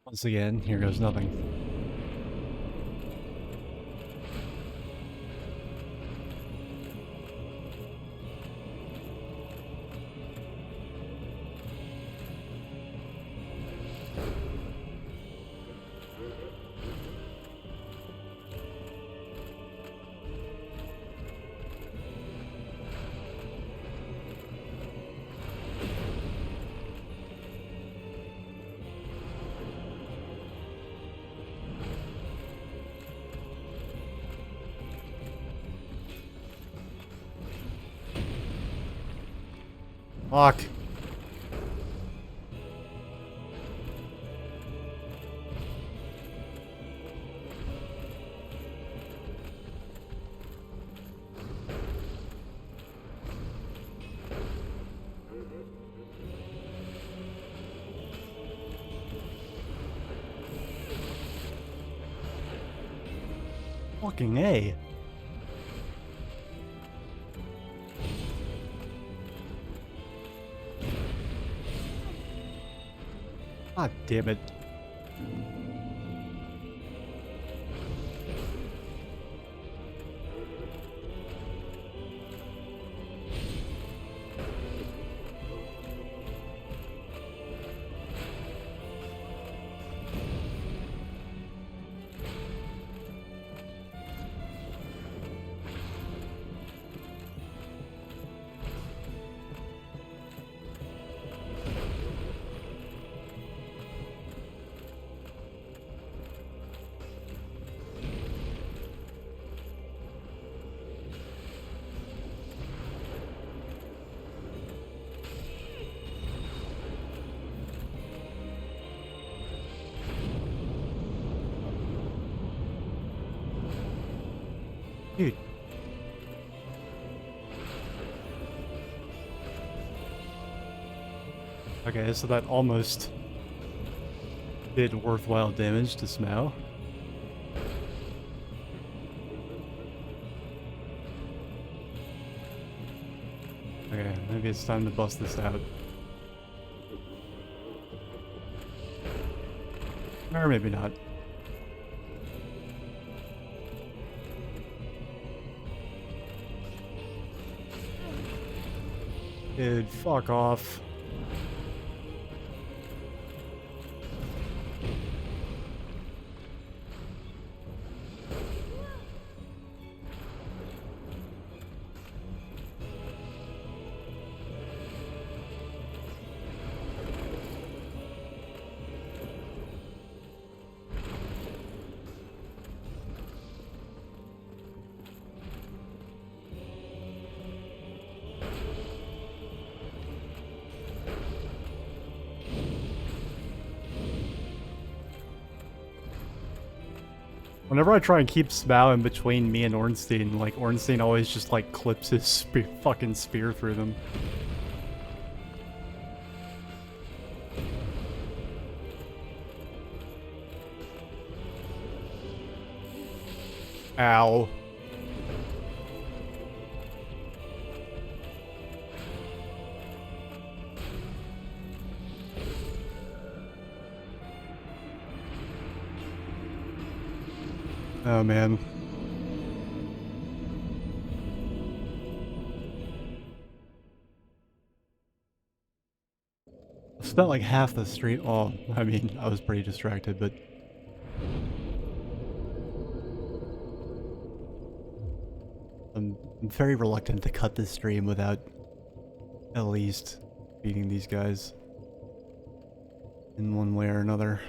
Once again, here goes nothing. Fuck. Fucking A. God damn it. Dude. Okay, so that almost did worthwhile damage to Smell. Okay, maybe it's time to bust this out. Or maybe not. Dude, fuck off. Whenever I try and keep Smough in between me and Ornstein, like, Ornstein always just, like, clips his fucking spear through them. Ow. Oh, man. I spent like half the stream. Oh, I mean, I was pretty distracted, but I'm very reluctant to cut this stream without at least beating these guys in one way or another.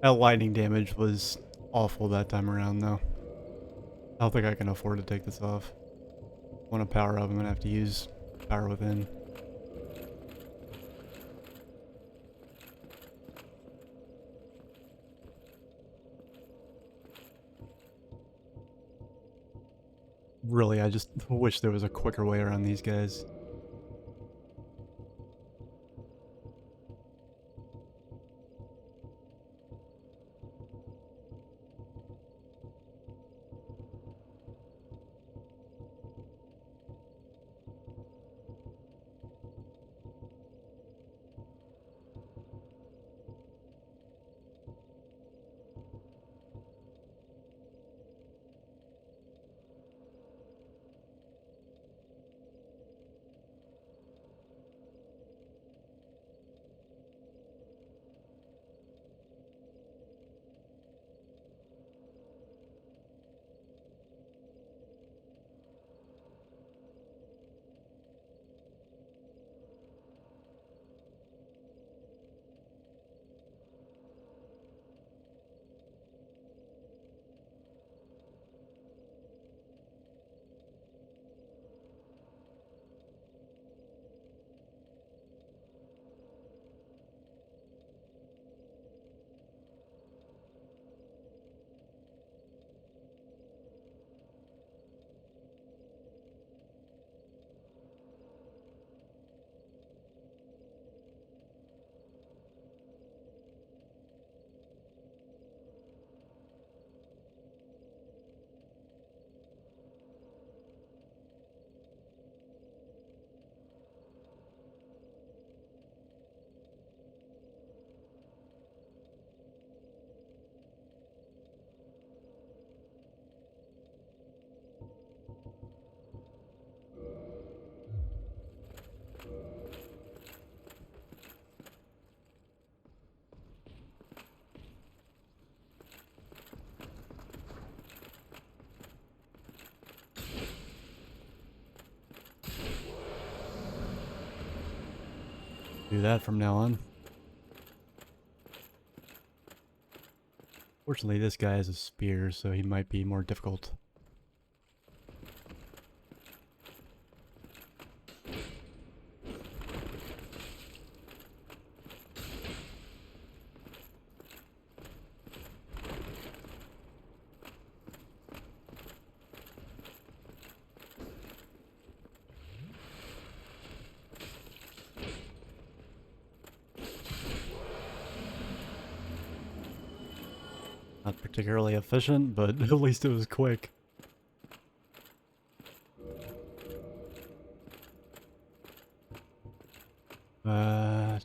That lightning damage was awful that time around, though. I don't think I can afford to take this off. I want to power up, I'm gonna have to use power within. Really, I just wish there was a quicker way around these guys. Do that from now on. Fortunately, this guy has a spear, so he might be more difficult. Not particularly efficient, but at least it was quick. Uh...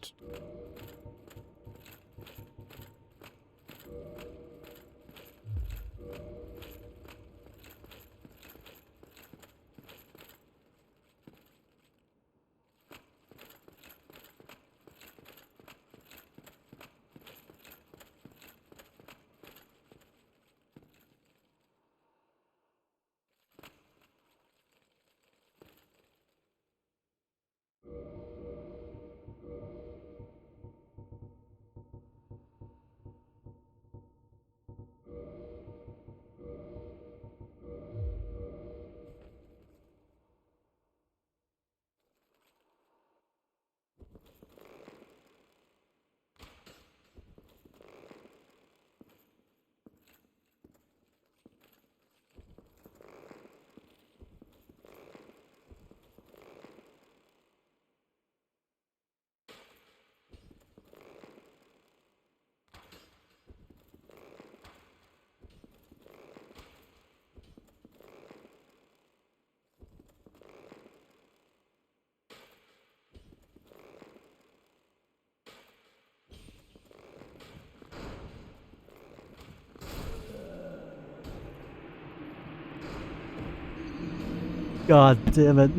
God damn it.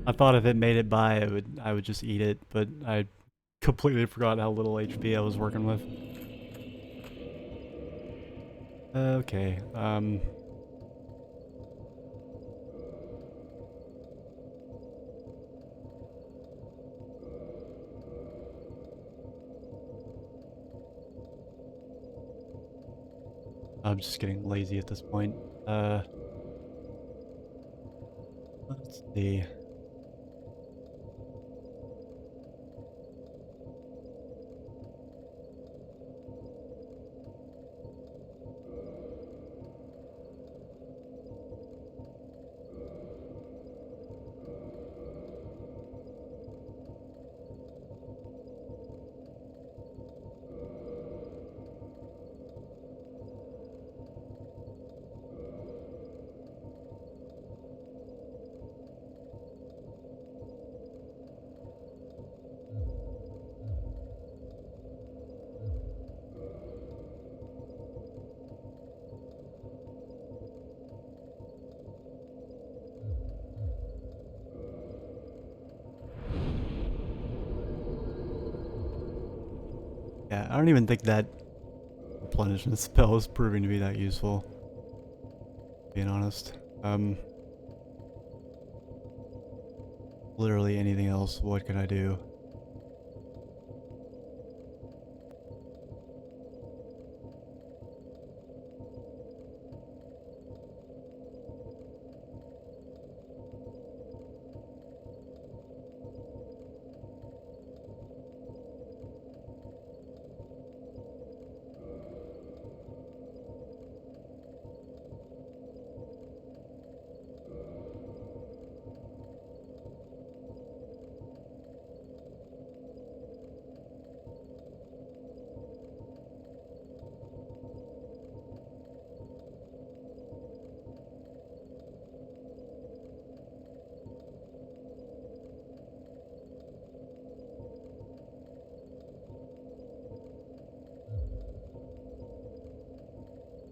I thought if it made it by, I would just eat it, but I completely forgot how little HP I was working with. Okay, I'm just getting lazy at this point. Let's see. Yeah, I don't even think that replenishment spell is proving to be that useful, being honest. Literally anything else, what could I do?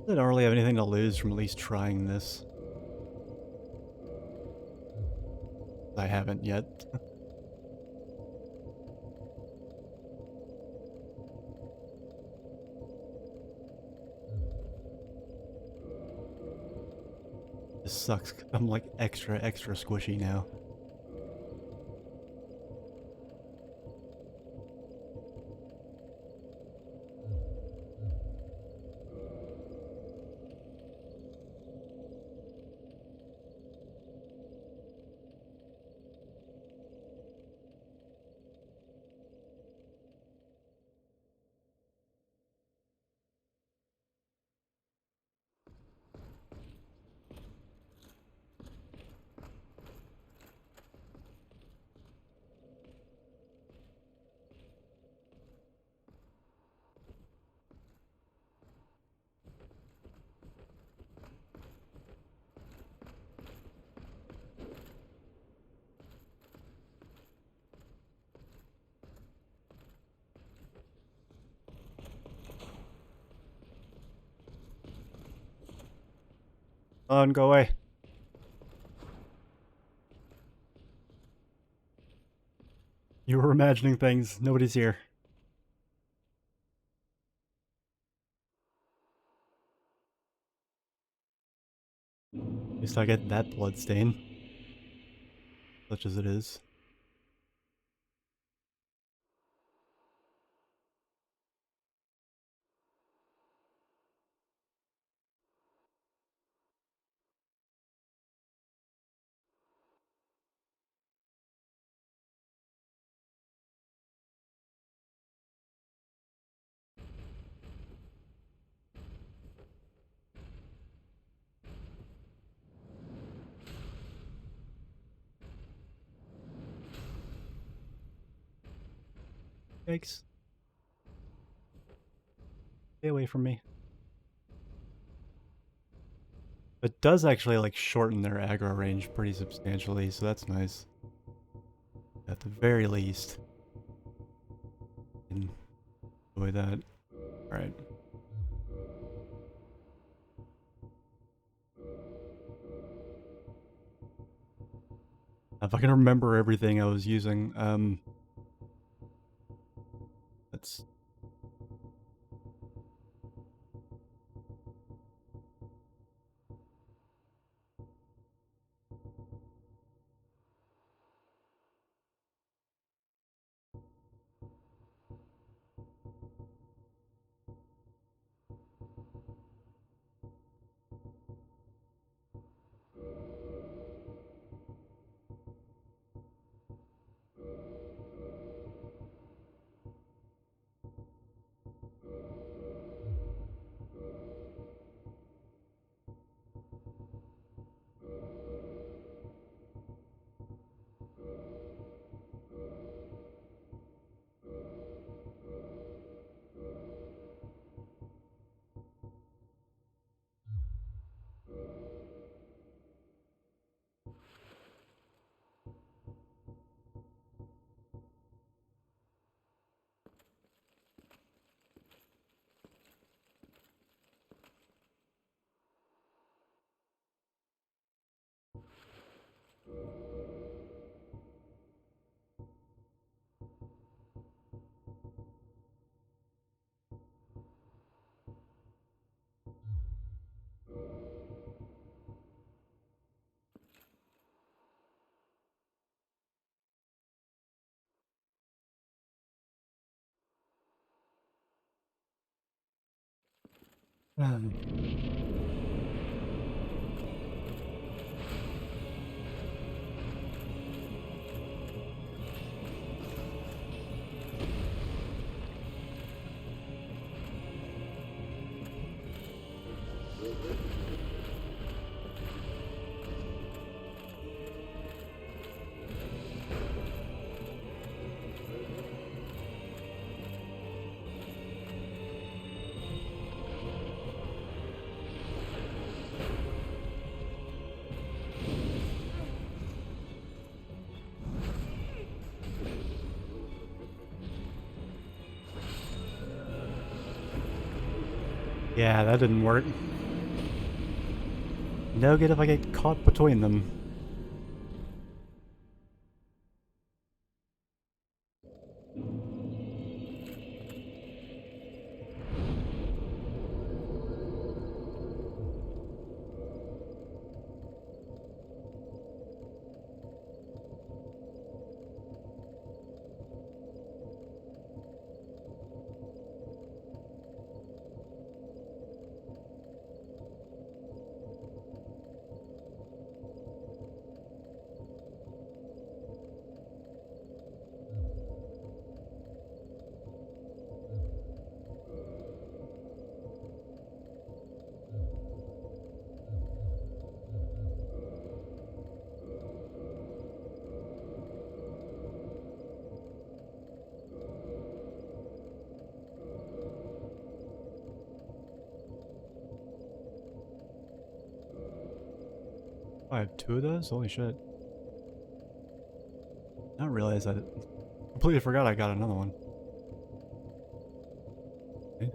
I don't really have anything to lose from at least trying this. I haven't yet. This sucks. I'm like extra squishy now. On, go away. You were imagining things. Nobody's here. At least I get that blood stain. Such as it is. Yikes. Stay away from me. It does actually like shorten their aggro range pretty substantially, so that's nice. At the very least. Enjoy that. Alright. If I can remember everything I was using, let's... Yeah, that didn't work. No good if I get caught between them. Oh, I have 2 of those? Holy shit. I didn't realize I completely forgot I got another one. Okay.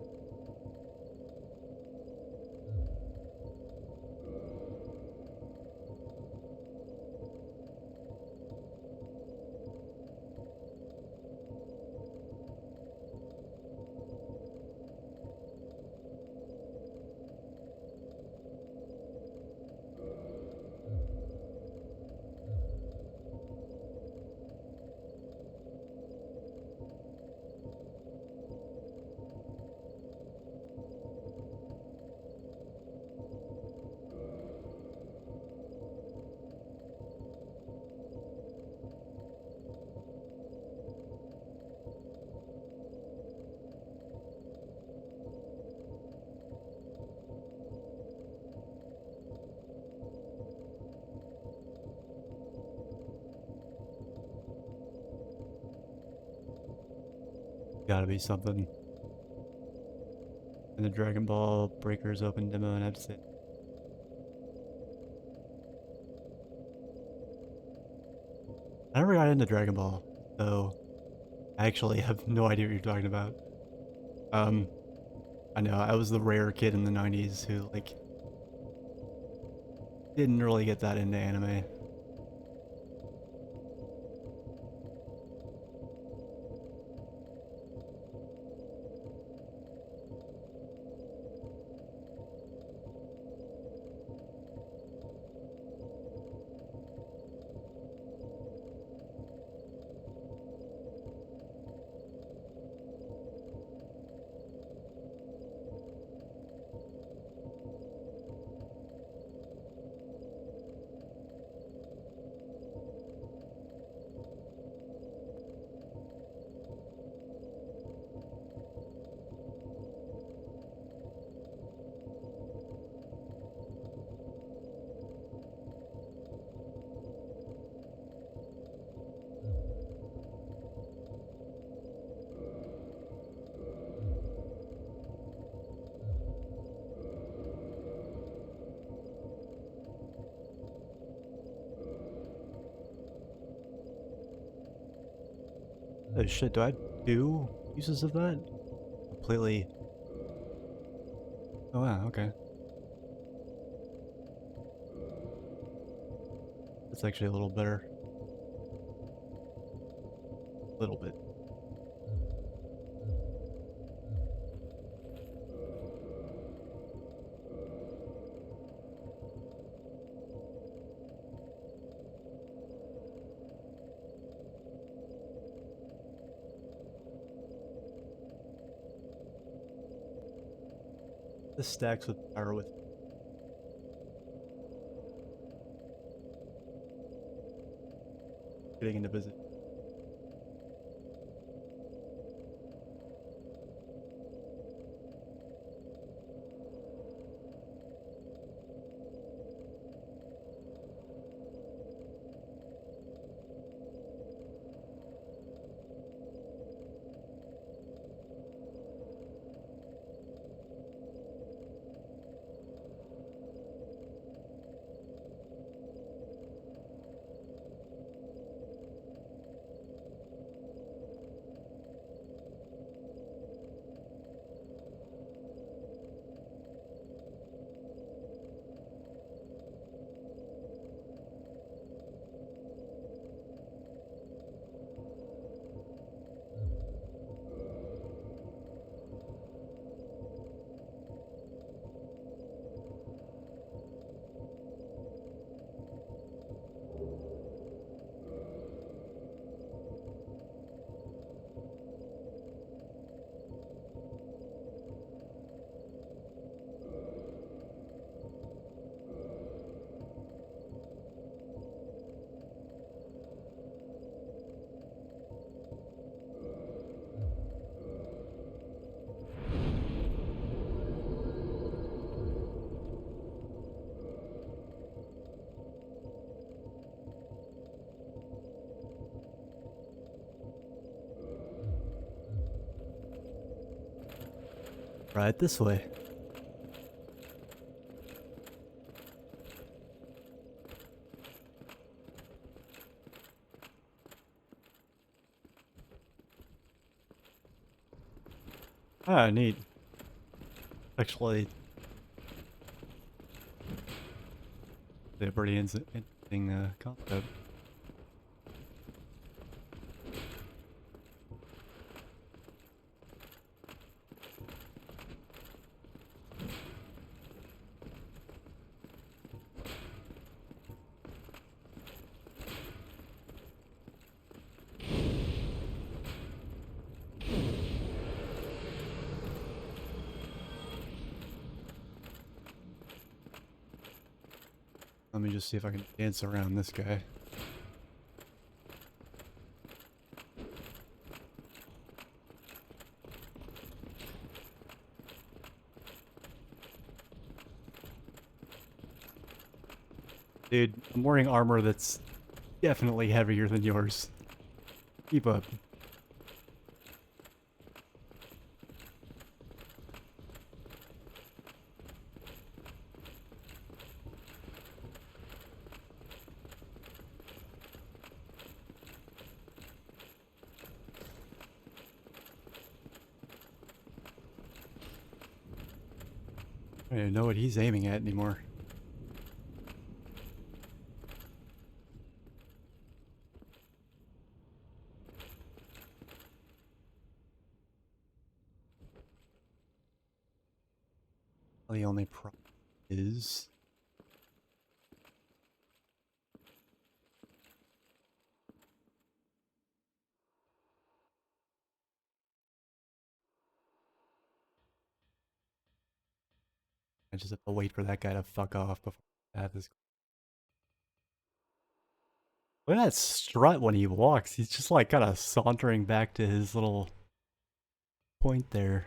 Gotta be something. And the Dragon Ball Breakers open demo, and I have to say, I never got into Dragon Ball, so I actually have no idea what you're talking about. I know I was the rare kid in the 90s who like didn't really get that into anime. Oh shit, do I have 2 uses of that? Completely. Oh wow, okay. That's actually a little better. A little bit. This stacks with power with getting into position. Right this way. Ah, neat. Actually, the pretty interesting concept. Let me just see if I can dance around this guy. Dude, I'm wearing armor that's definitely heavier than yours. Keep up. I don't even know what he's aiming at anymore. The only problem is... I just have to wait for that guy to fuck off before I have this. Look at that strut when he walks. He's just like kind of sauntering back to his little point there.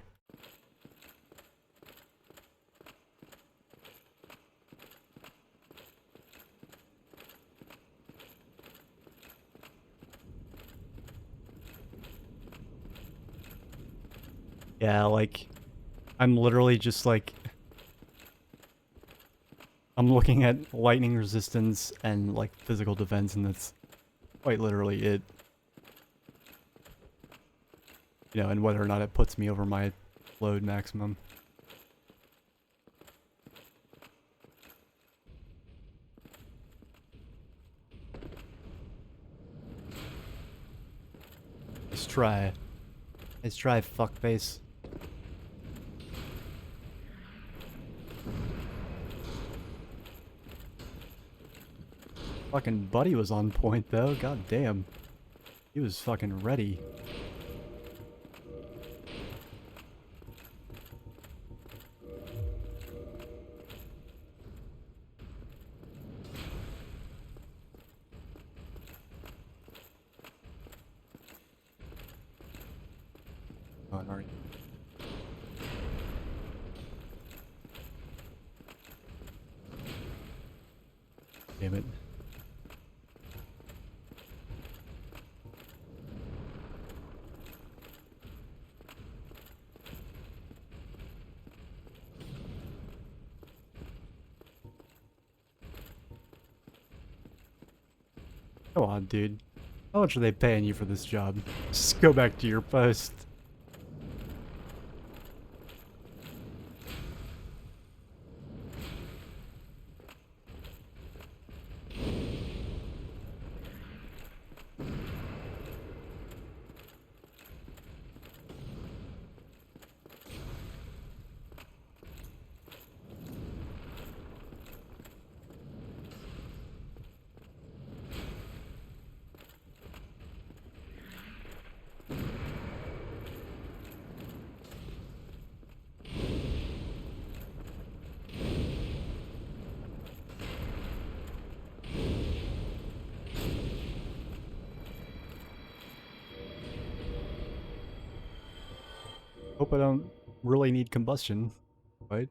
Yeah, like, I'm literally just like, I'm looking at lightning resistance and like physical defense, and that's quite literally it. You know, and whether or not it puts me over my load maximum. Let's try. Let's try, fuckface. Fucking buddy was on point though, god damn. He was fucking ready. Oh, alright. Damn it. Come on, dude. How much are they paying you for this job? Just go back to your post. Hope I don't really need combustion, right?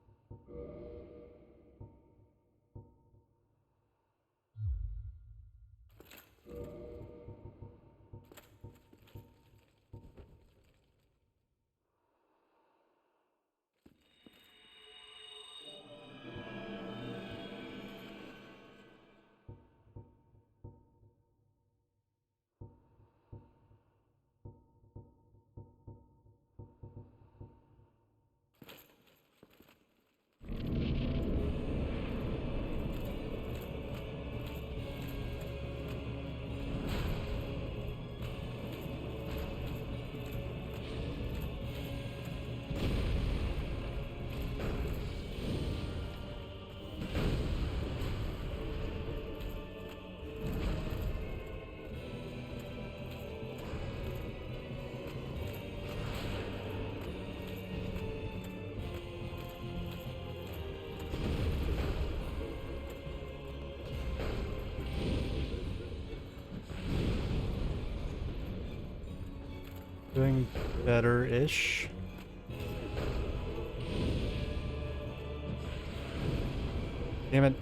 Doing better-ish. Damn it.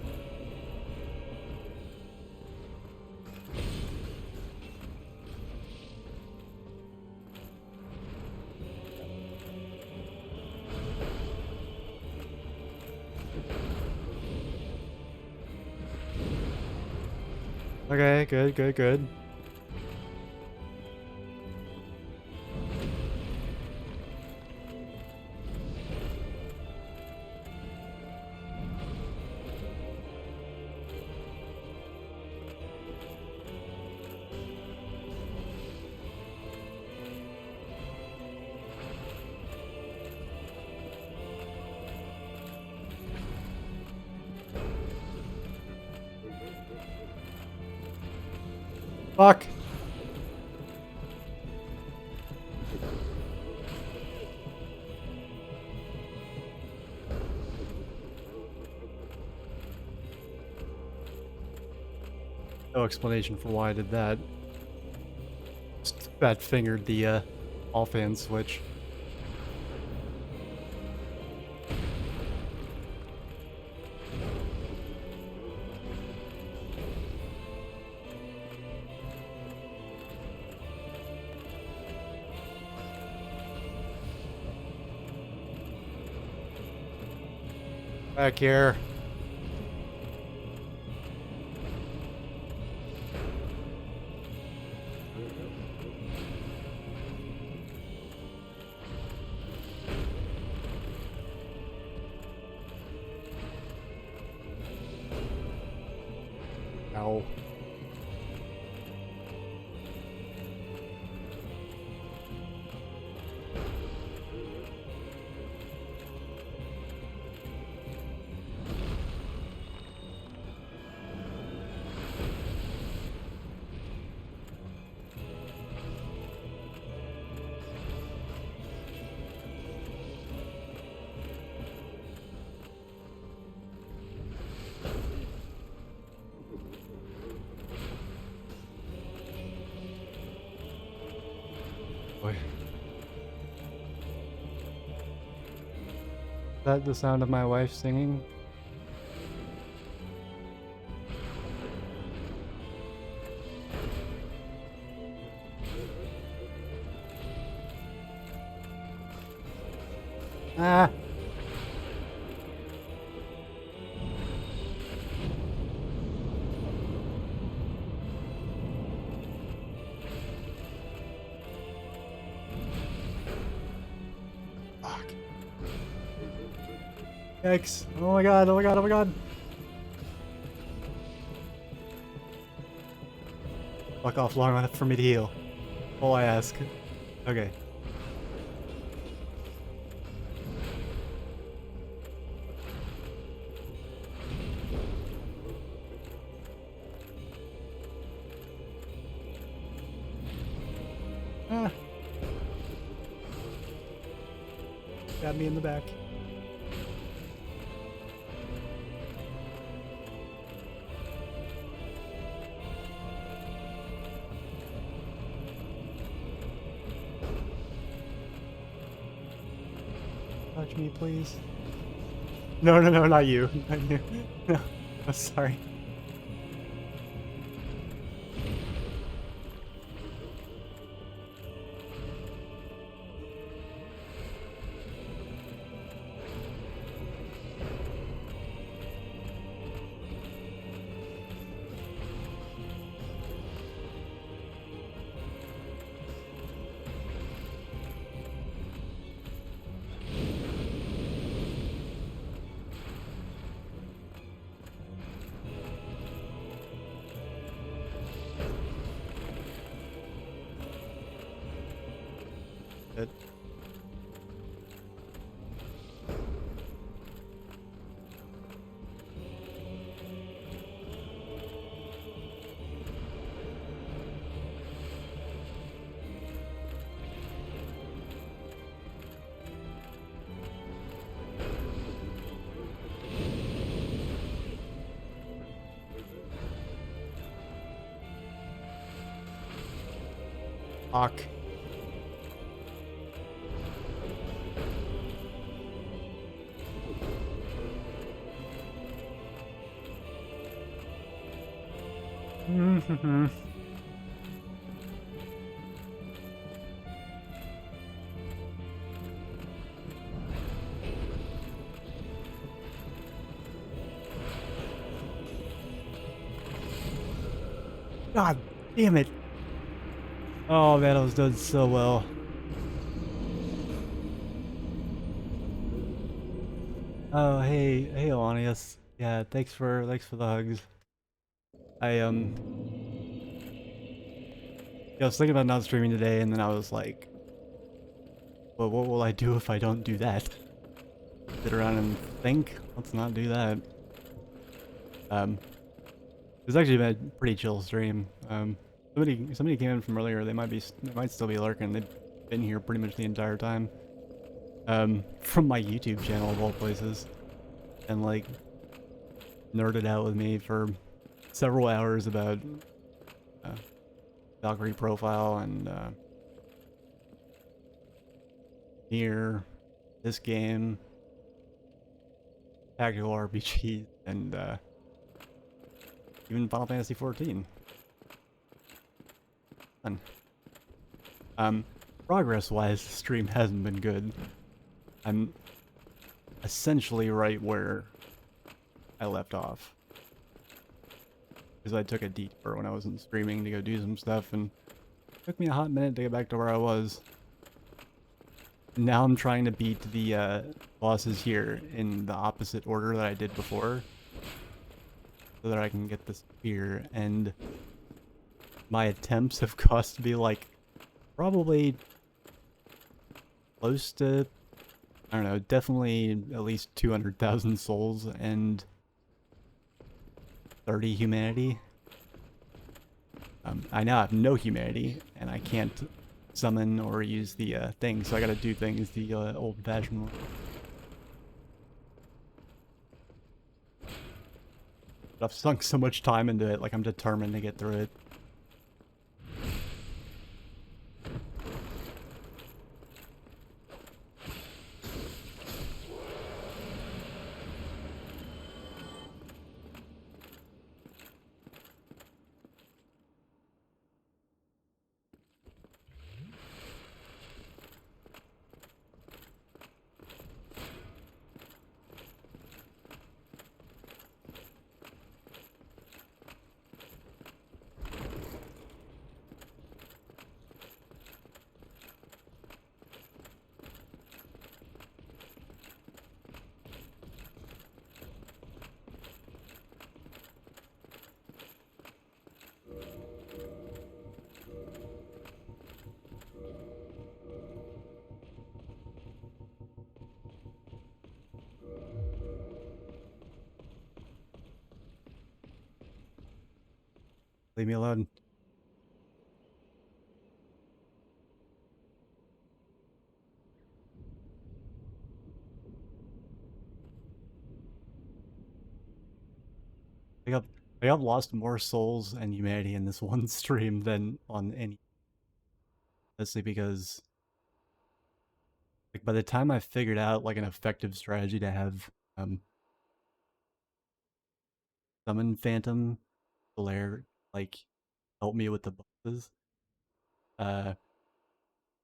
Okay, good, good, good. Fuck! No explanation for why I did that. Just fat fingered the all-fan switch. Back here. Ow. Boy. Is that the sound of my wife singing? Ah! Fuck. Yikes. Oh my god, oh my god, oh my god. Fuck off long enough for me to heal. All I ask. Okay. Ah. Got me in the back. Touch me, please. No, no, no, not you. Not you. No, I'm sorry. Good. Fuck. Mm-hmm. God damn it. Oh man, I was done so well. Oh hey Alanius. Yeah, thanks for the hugs. I was thinking about not streaming today, and then I was like, well, what will I do if I don't do that? Sit around and think? Let's not do that. It's actually been a pretty chill stream. Somebody came in from earlier. They might still be lurking. They've been here pretty much the entire time. From my YouTube channel of all places, and like nerded out with me for several hours about Valkyrie profile and Nier, this game, tactical RPG, and even Final Fantasy XIV. Fun. Progress-wise, the stream hasn't been good. I'm essentially right where I left off. Because I took a detour when I wasn't streaming to go do some stuff, and it took me a hot minute to get back to where I was. Now I'm trying to beat the bosses here in the opposite order that I did before, so that I can get this spear, and my attempts have cost me like probably close to, I don't know, definitely at least 200,000 souls and 30 humanity. I now have no humanity, and I can't summon or use the thing, so I gotta do things the old-fashioned way. But I've sunk so much time into it, like I'm determined to get through it. Leave me alone. I have lost more souls and humanity in this one stream than on any. Mostly because, like, by the time I figured out like an effective strategy to have summon Phantom Flare like help me with the bosses, uh,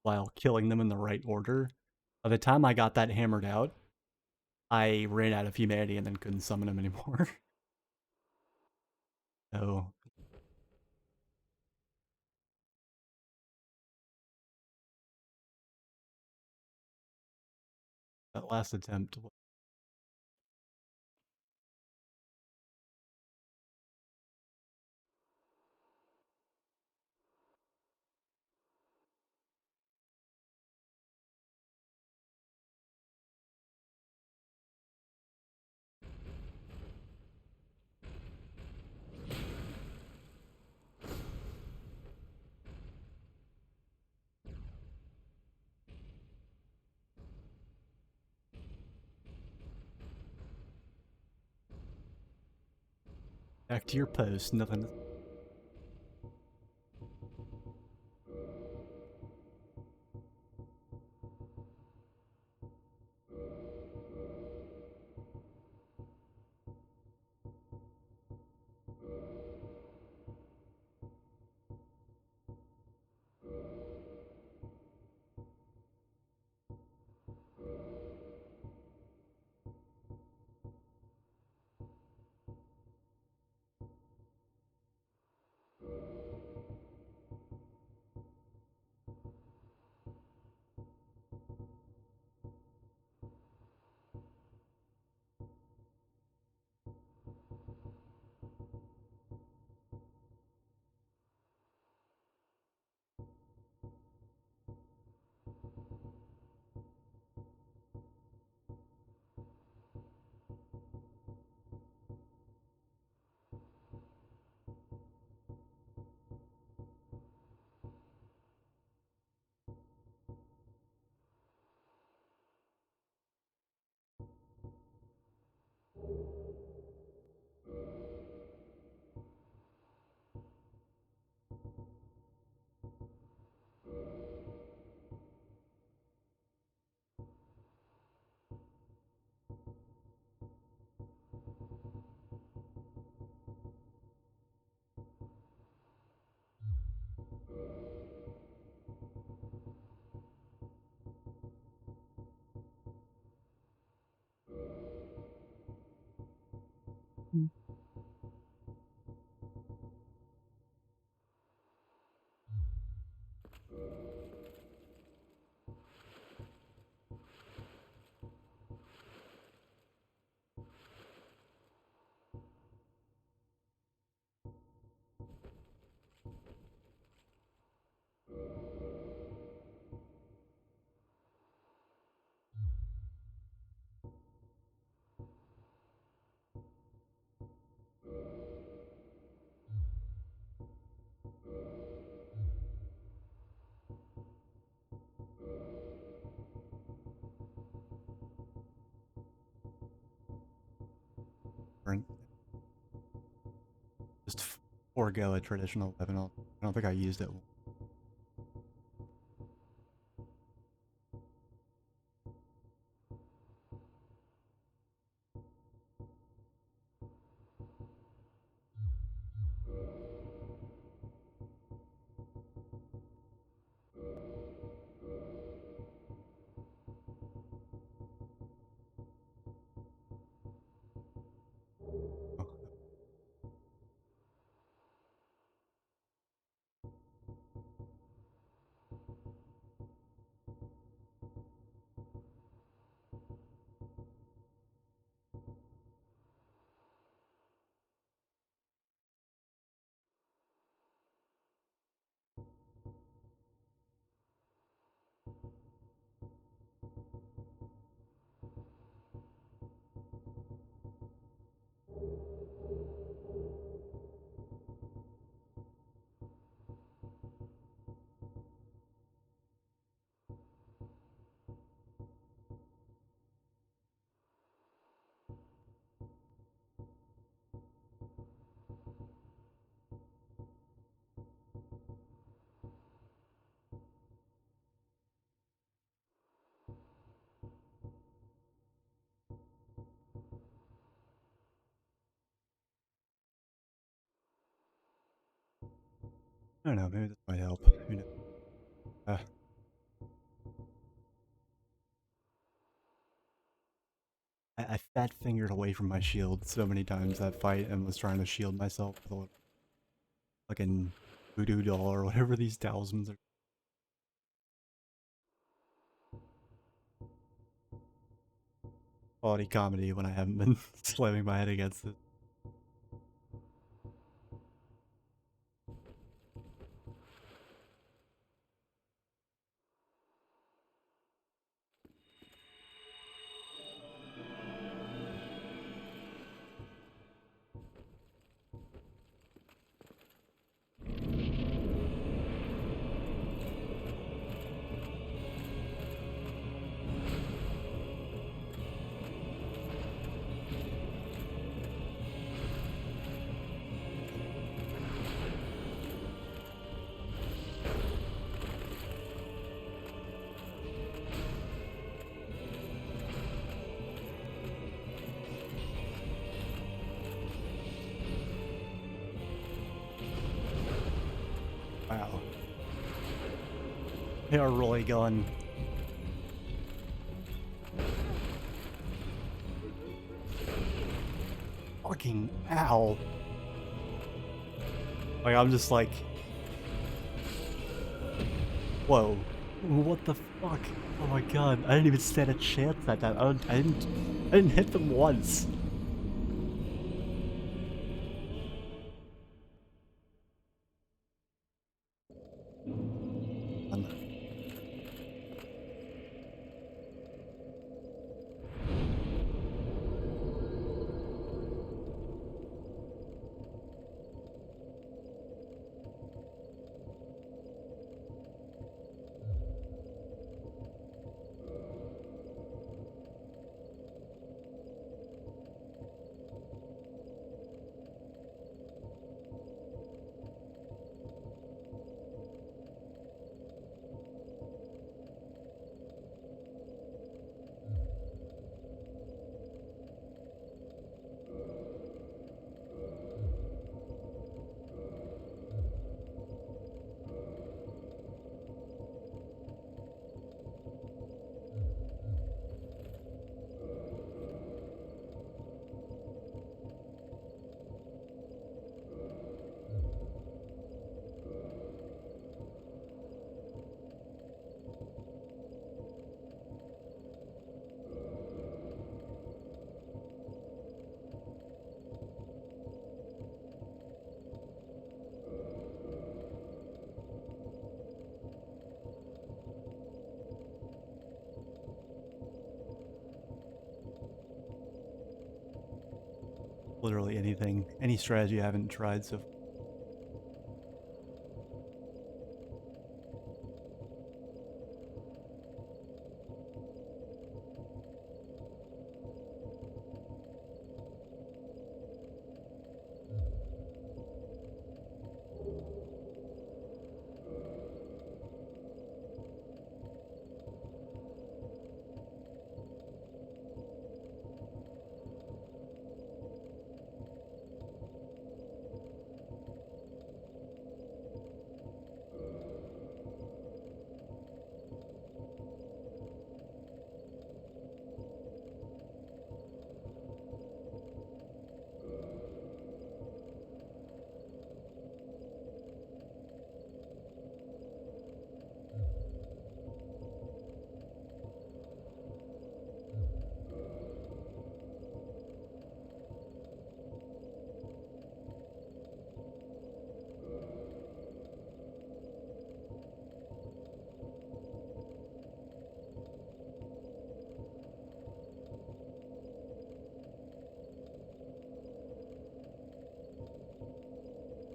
while killing them in the right order. By the time I got that hammered out, I ran out of humanity and then couldn't summon them anymore. So that last attempt. Back to your post, nothing. forego a traditional weapon. I don't think I used it. I don't know, maybe this might help. Who knows? I fat fingered away from my shield so many times that fight and was trying to shield myself with a little fucking voodoo doll or whatever these talismans are. Quality comedy when I haven't been slamming my head against it. Wow. They are really going. Fucking ow. Like, I'm just like... Whoa. What the fuck? Oh my god, I didn't even stand a chance at that. I didn't hit them once. Literally anything, any strategy I haven't tried so far.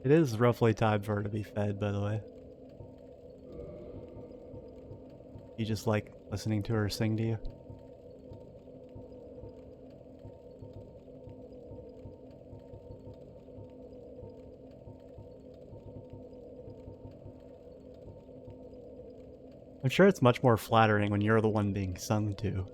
It is roughly time for her to be fed, by the way. You just like listening to her sing to you? I'm sure it's much more flattering when you're the one being sung to.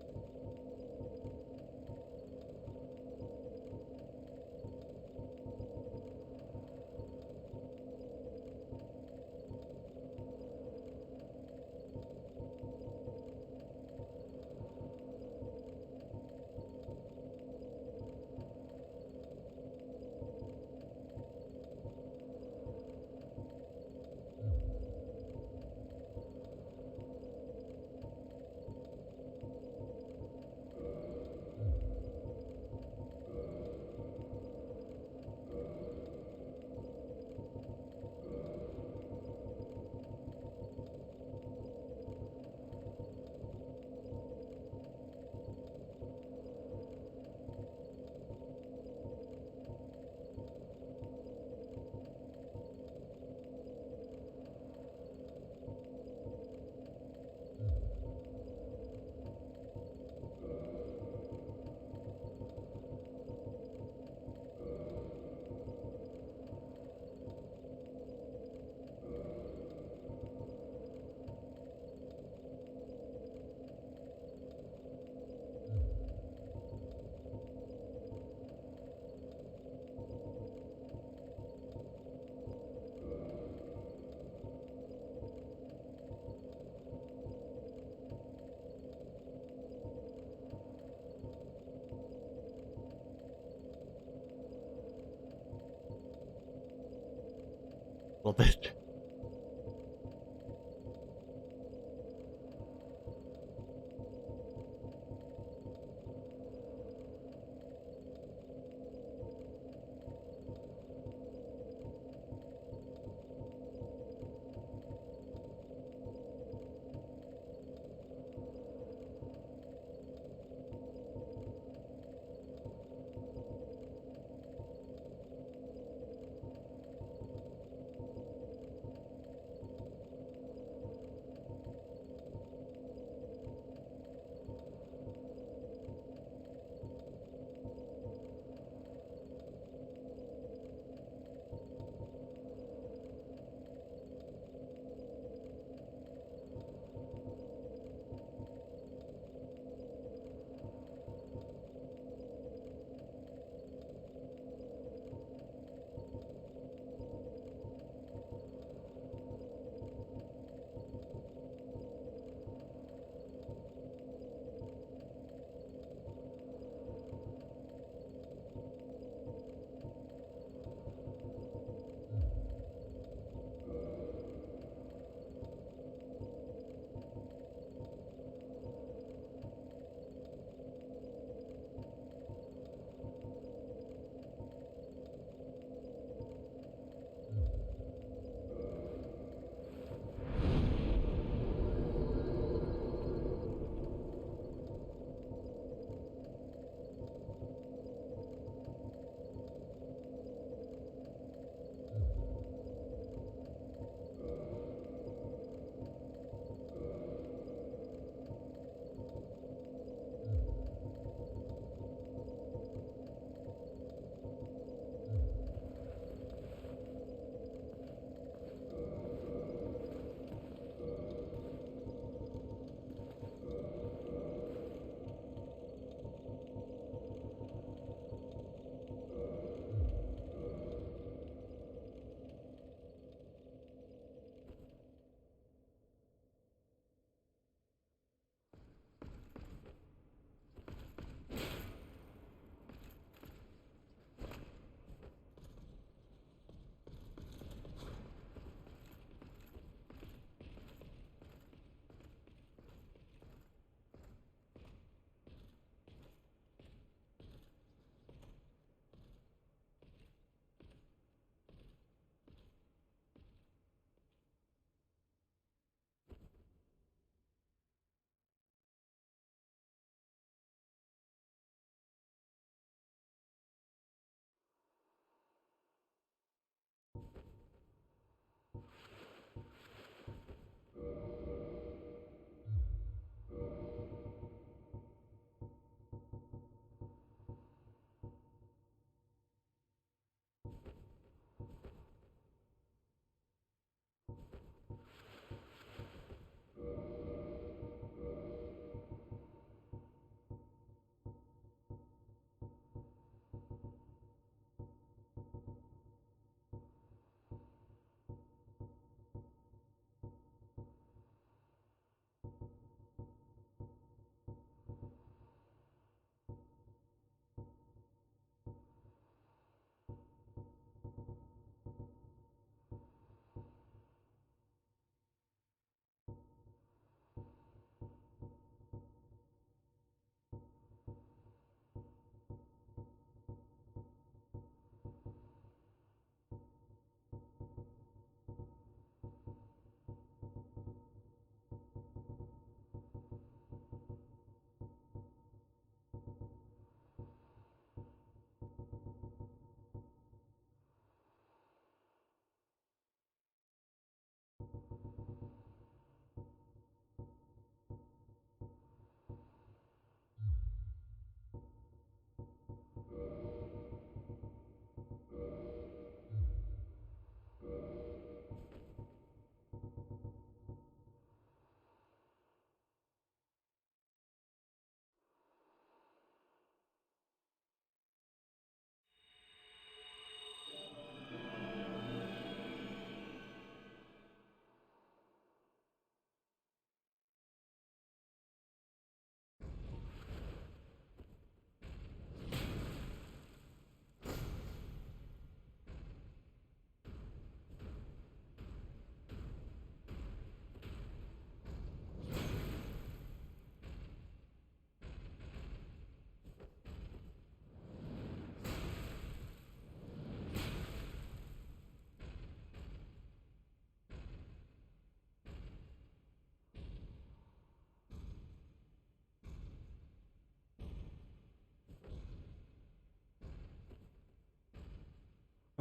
A little bit.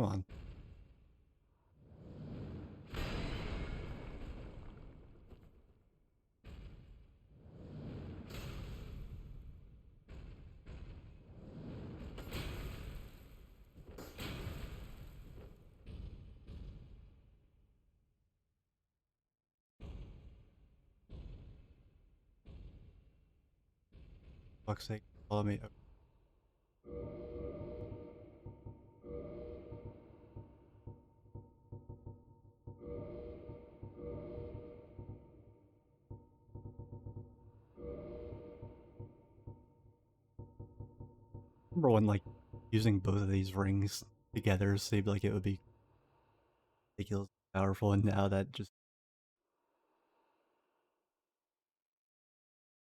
Come on. Fuck's sake, follow me. Remember when, like, using both of these rings together seemed like it would be ridiculously powerful, and now that just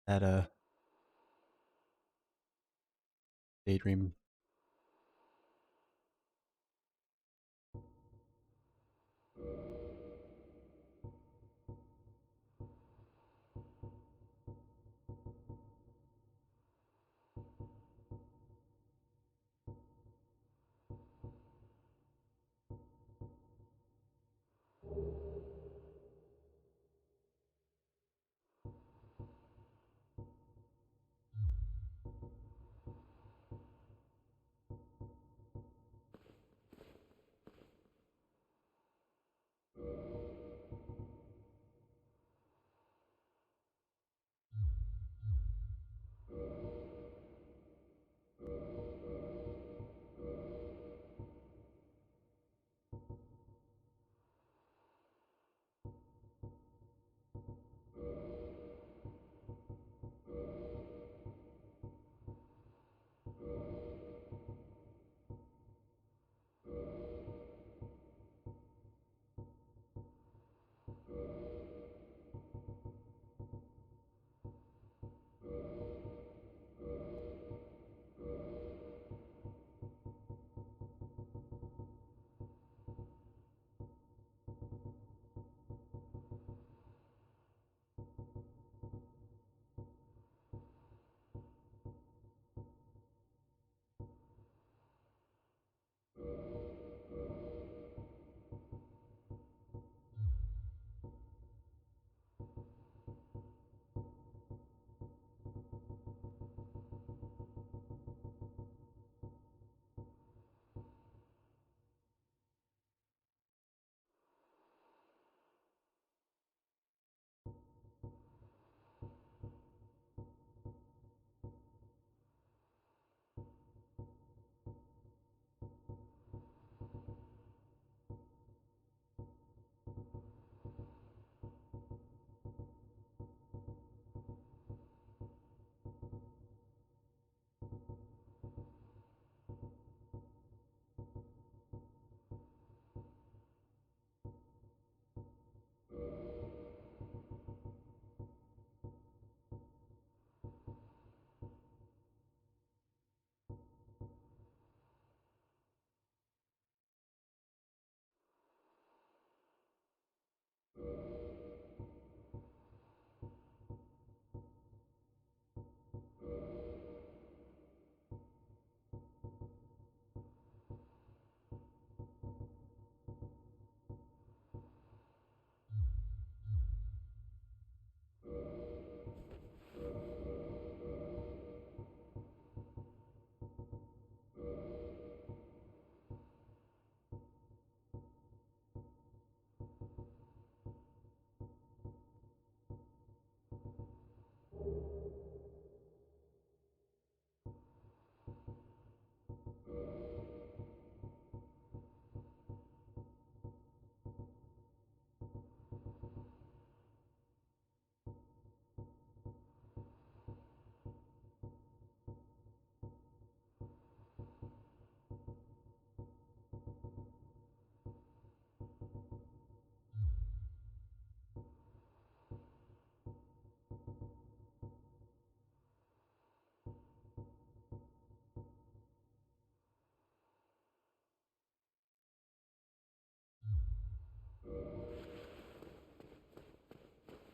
that daydream.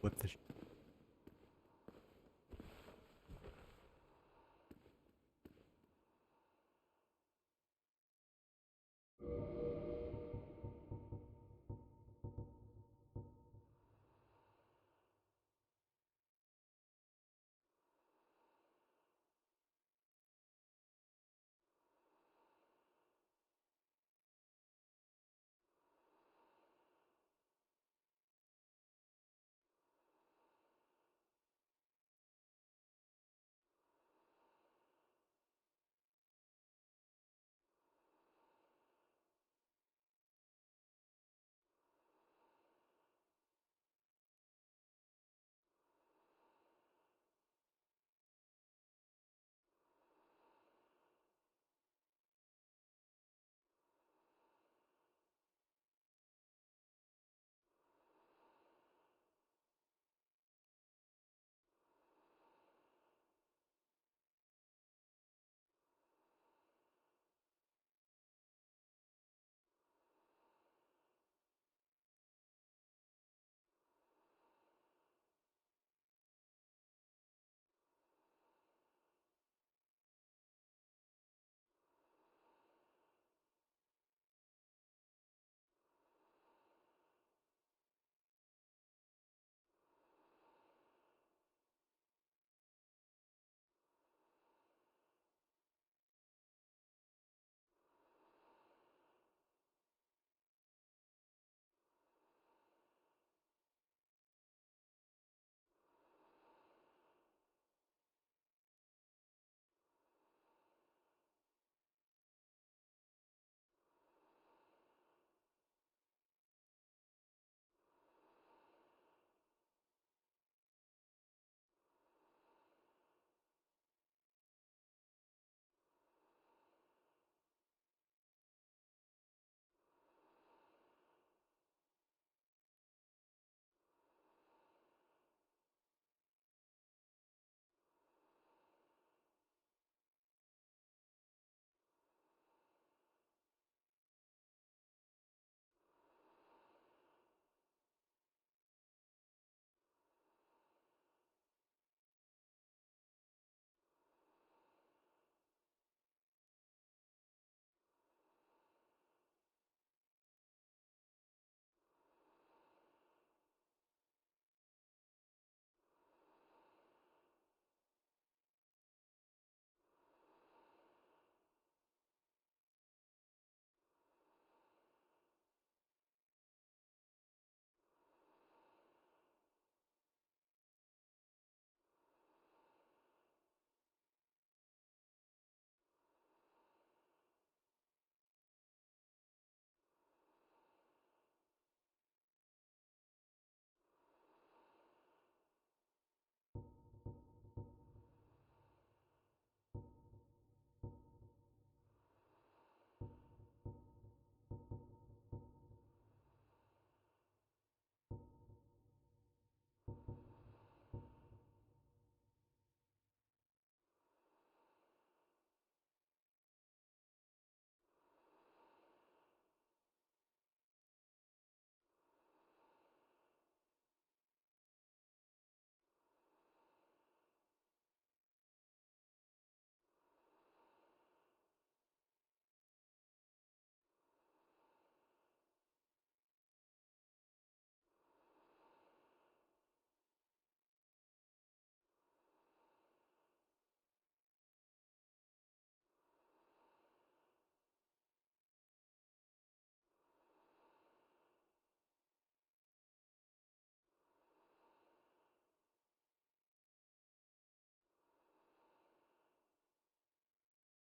Whip the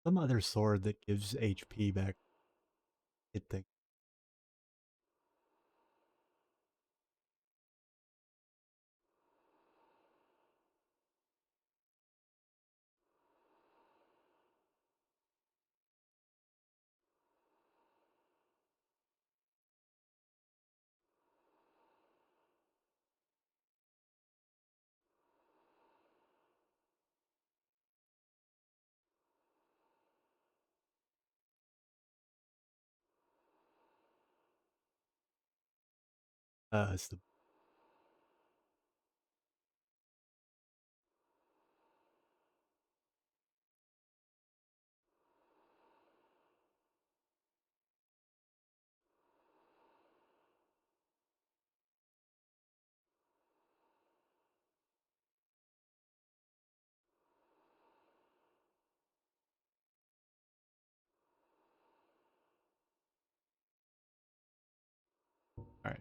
some other sword that gives HP back. Hit thing. It's the Alright.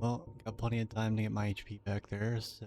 Well, got plenty of time to get my HP back there, so...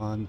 On.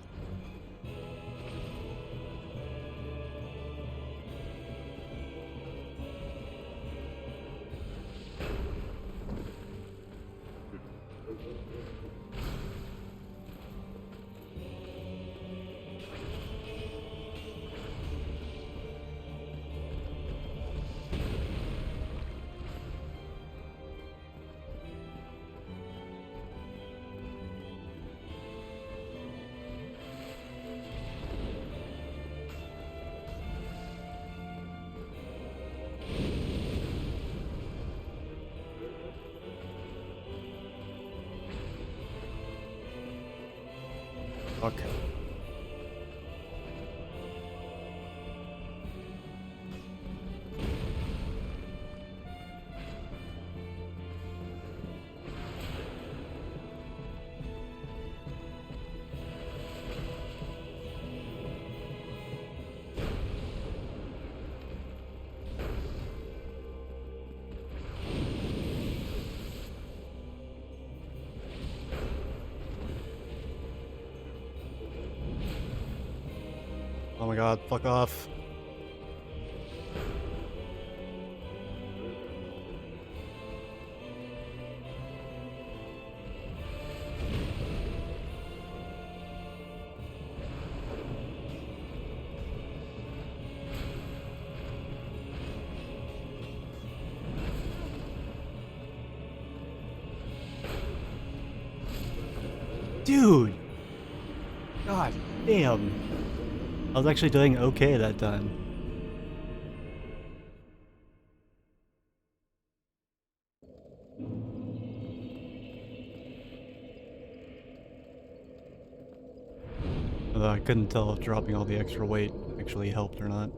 Okay. Oh my god, fuck off. Dude! God damn. I was actually doing okay that time. Although I couldn't tell if dropping all the extra weight actually helped or not.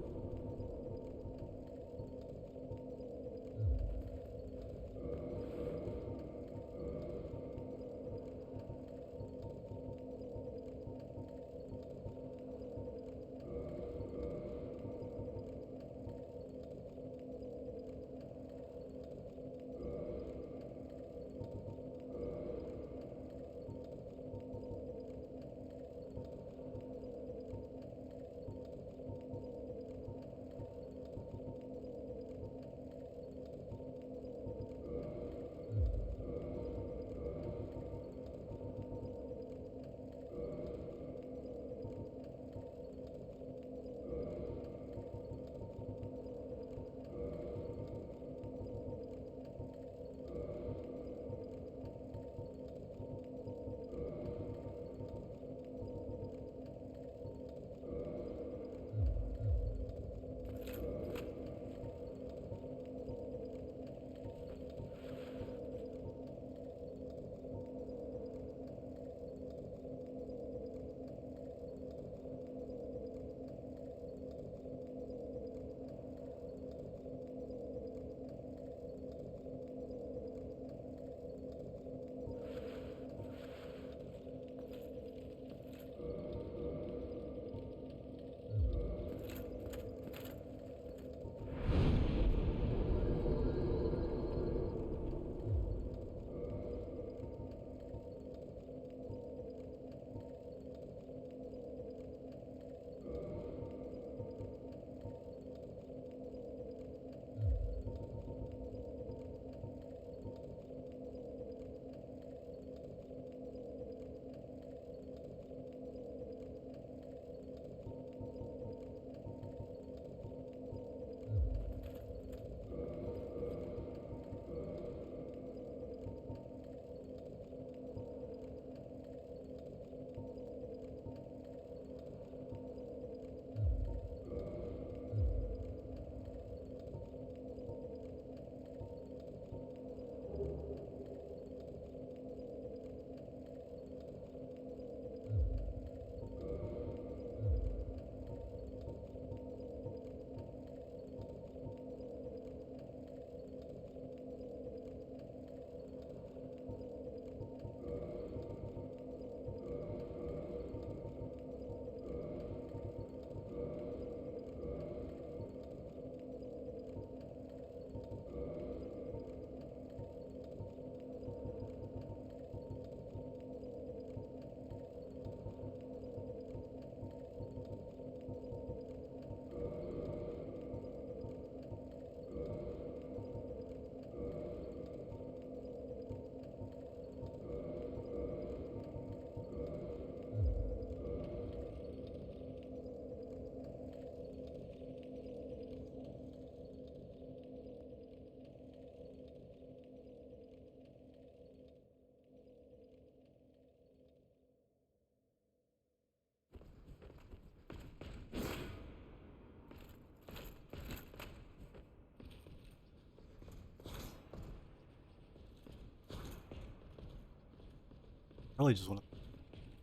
really just want to,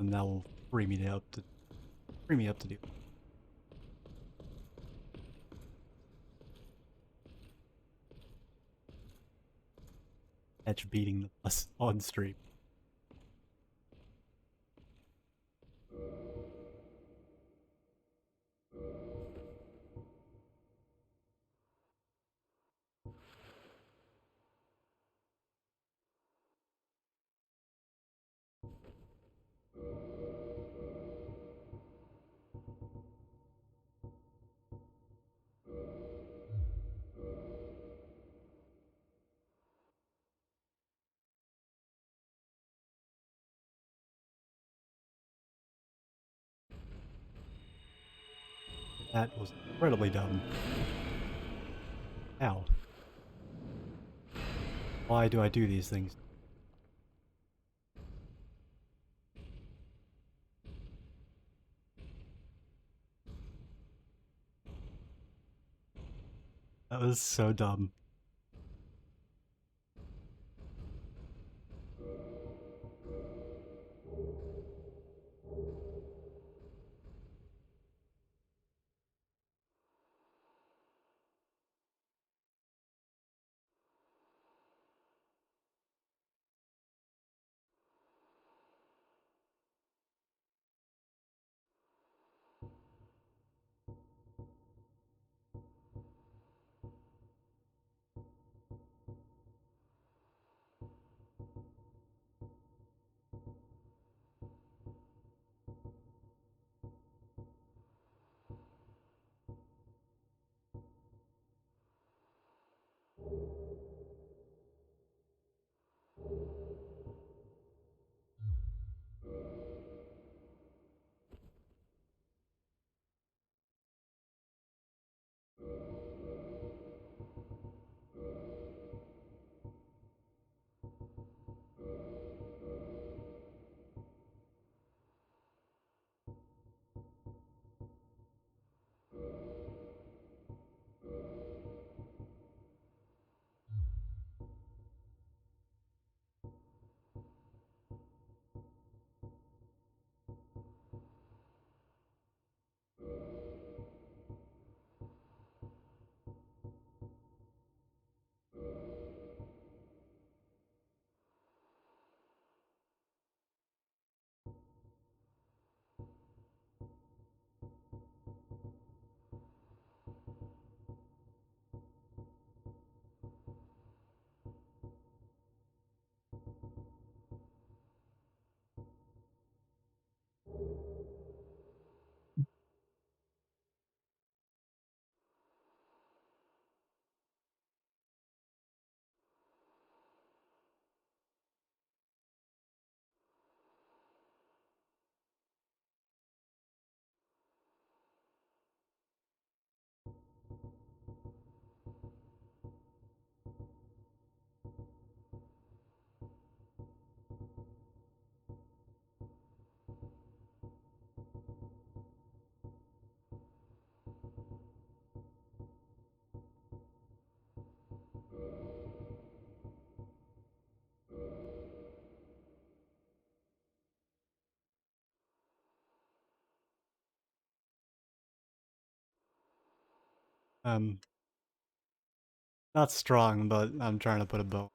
and that will free me up to do. Catch beating us on stream. That was incredibly dumb. Ow. Why do I do these things? That was so dumb. Not strong, but I'm trying to put a bow.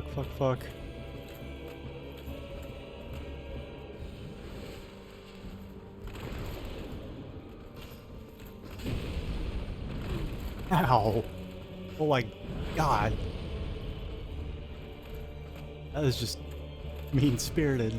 Fuck, fuck, fuck. Ow! Oh my god. That was just mean-spirited.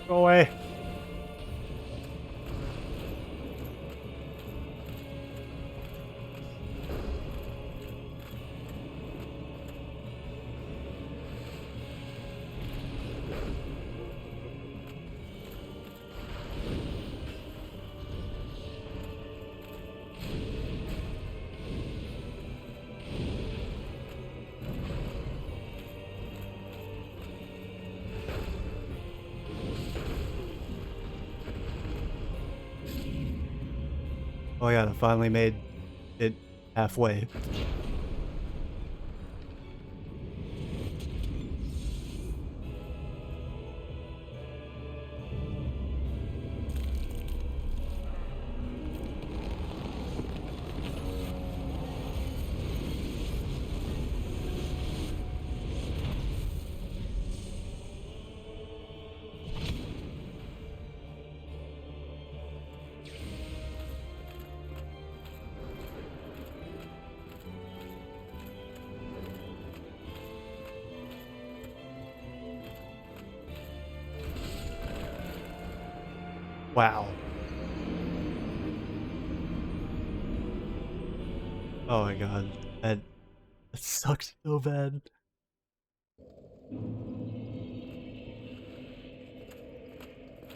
Go away. Oh yeah, I finally made it halfway. Wow. Oh my god. That sucks so bad.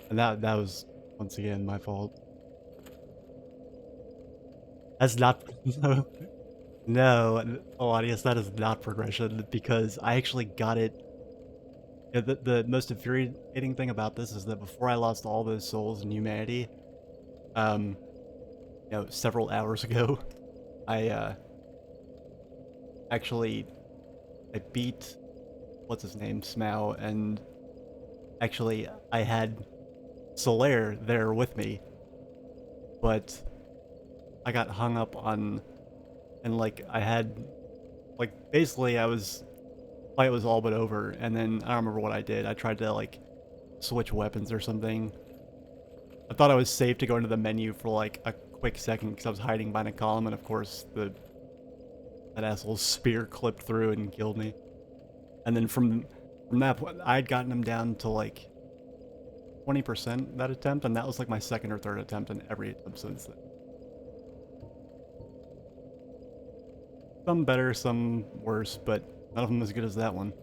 And that was once again my fault. That's not no, audience, that is not progression because I actually got it. The most infuriating thing about this is that before I lost all those souls in humanity, you know, several hours ago, I actually I beat what's his name, Smough, and actually I had Solaire there with me, but I got hung up on, and like I had, like basically I was, fight was all but over, and then I don't remember what I did. I tried to like switch weapons or something. I thought I was safe to go into the menu for like a quick second because I was hiding behind a column, and of course that asshole's spear clipped through and killed me. And then from that point, I had gotten him down to like 20% that attempt, and that was like my second or third attempt in every attempt since then. Some better, some worse, but none of them as good as that one.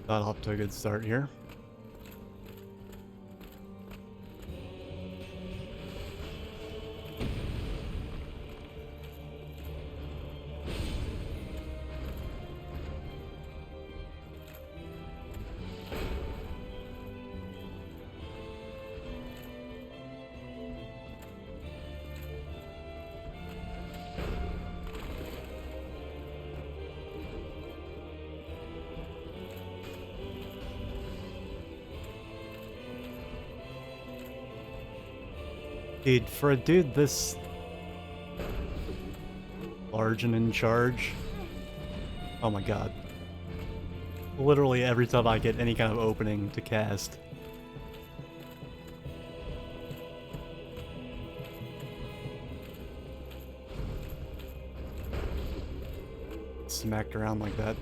Got off to a good start here. Dude, for a dude this large and in charge, oh my god. Literally every time I get any kind of opening to cast. Smacked around like that.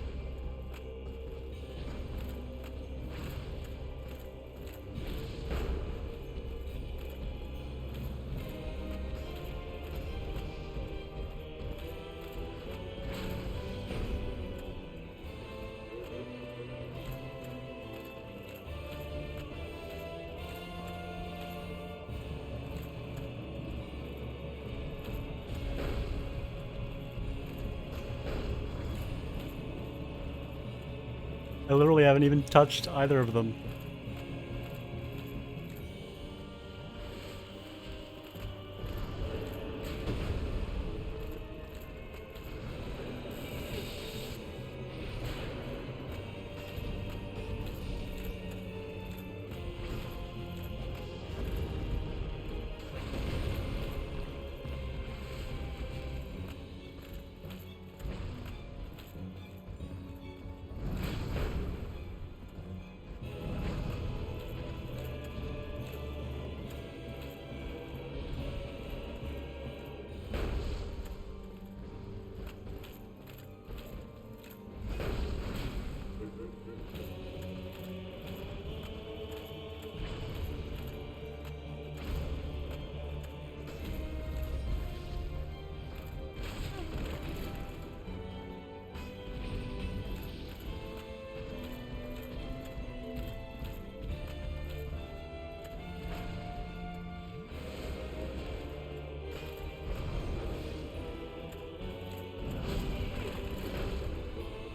I literally haven't even touched either of them.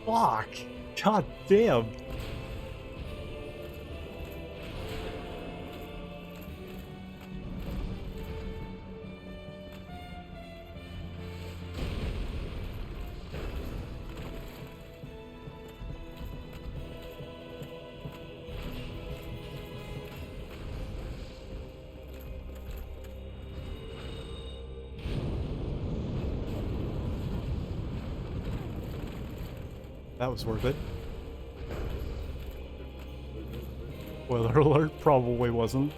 Fuck! God damn! That was worth it. Spoiler alert, probably wasn't.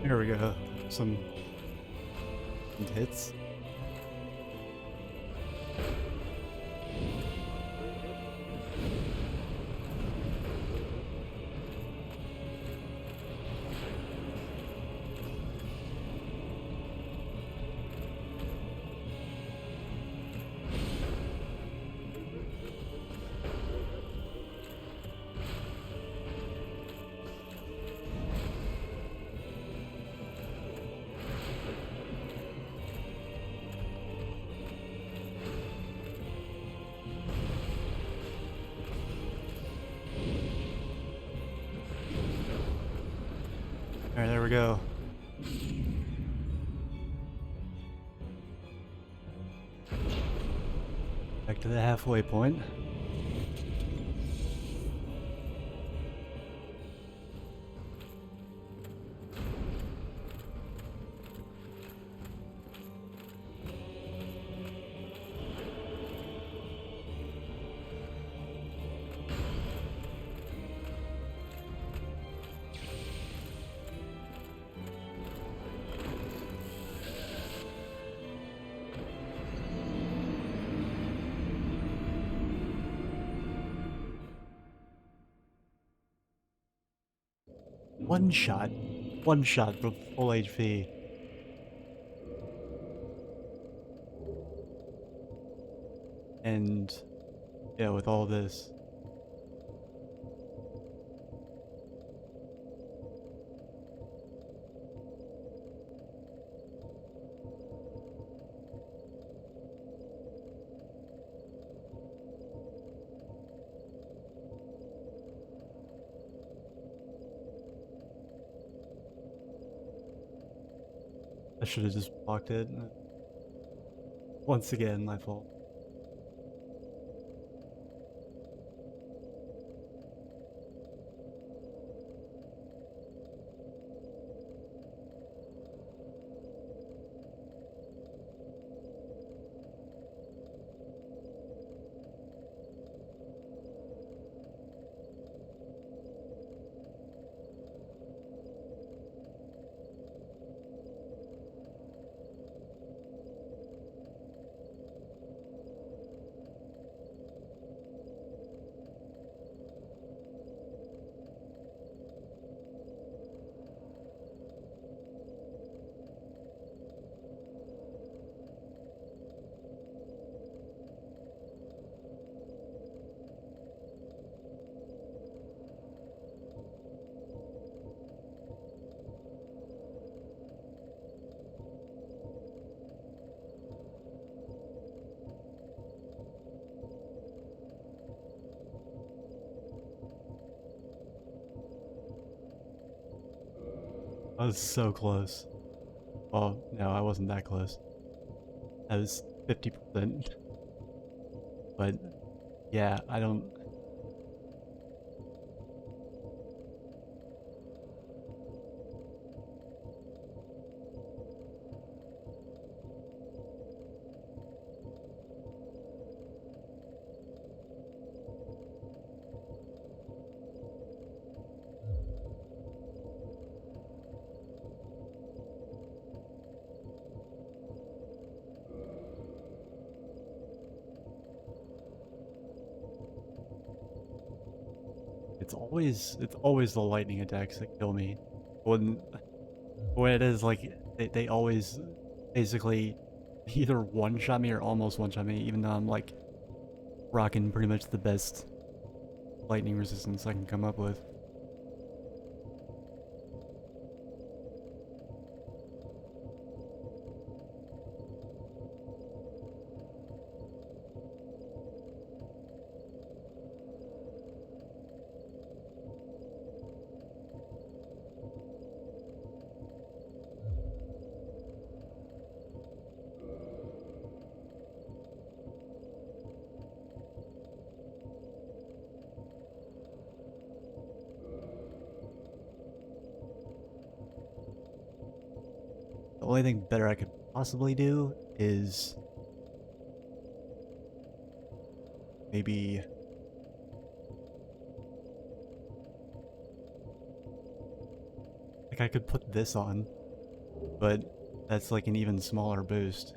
Here we go. Some hits. Alright, there we go. Back to the halfway point. One shot from full HP. And yeah, with all this. I should have just blocked it. Once again, my fault. I was so close. Oh, no, I wasn't that close. I was 50%. But, yeah, I don't... It's always the lightning attacks that kill me. When it is like they always basically either one-shot me or almost one-shot me, even though I'm like rocking pretty much the best lightning resistance I can come up with. The only thing better I could possibly do is maybe like I could put this on but that's like an even smaller boost.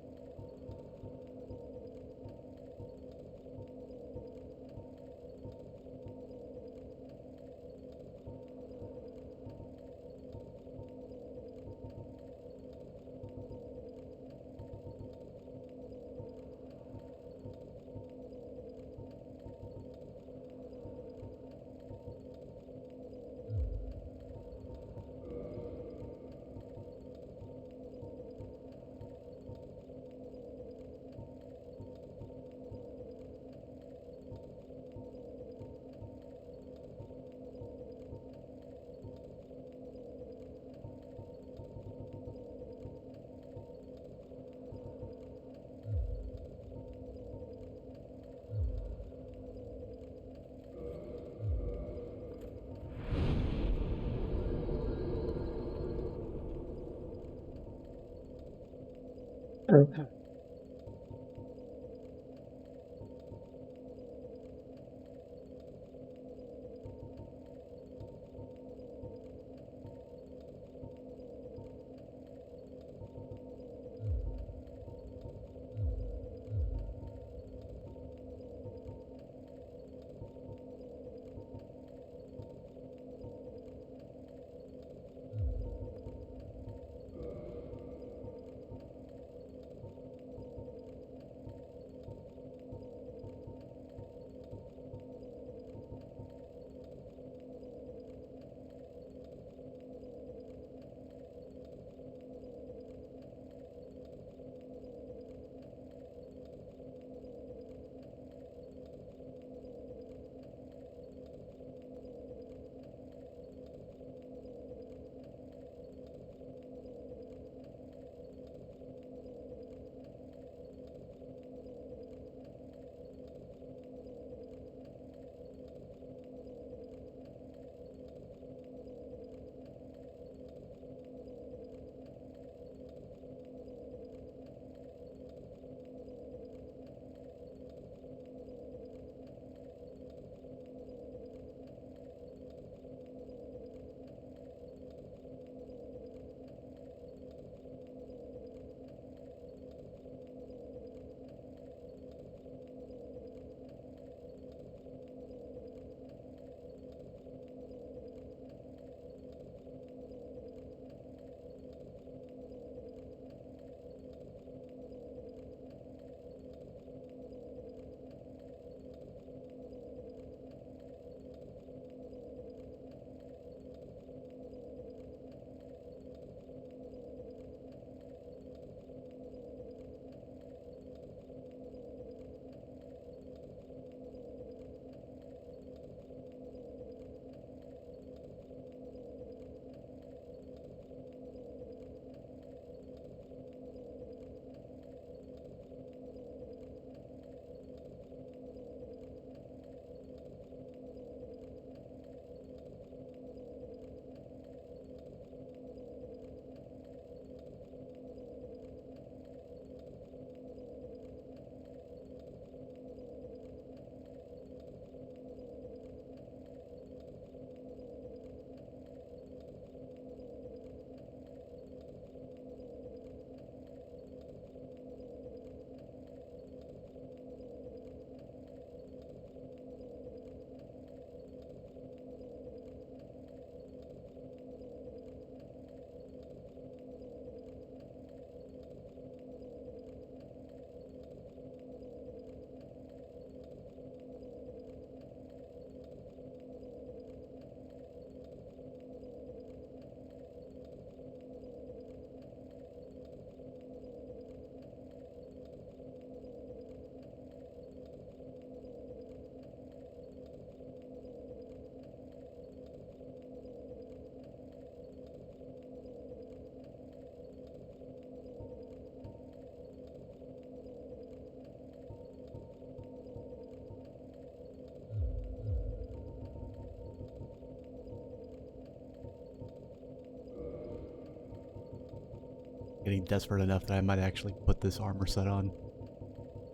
Getting desperate enough that I might actually put this armor set on.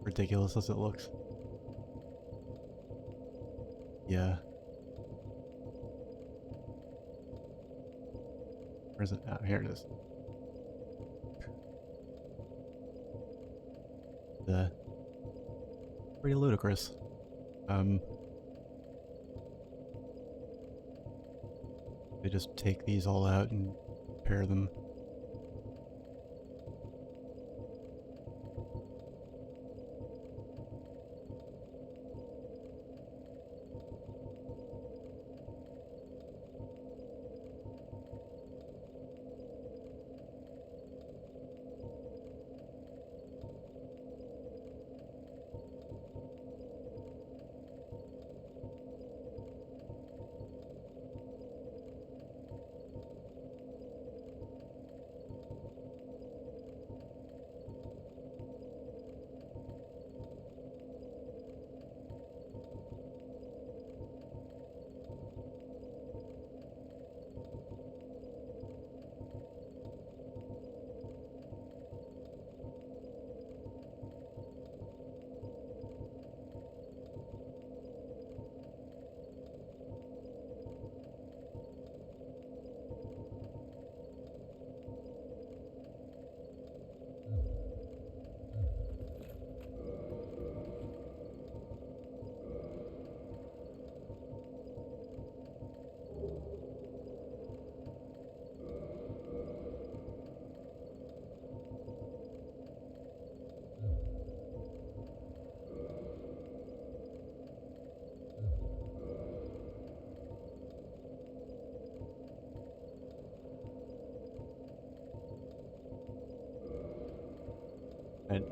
Ridiculous as it looks. Yeah. Where is it? Oh, here it is. pretty ludicrous. They just take these all out and pair them.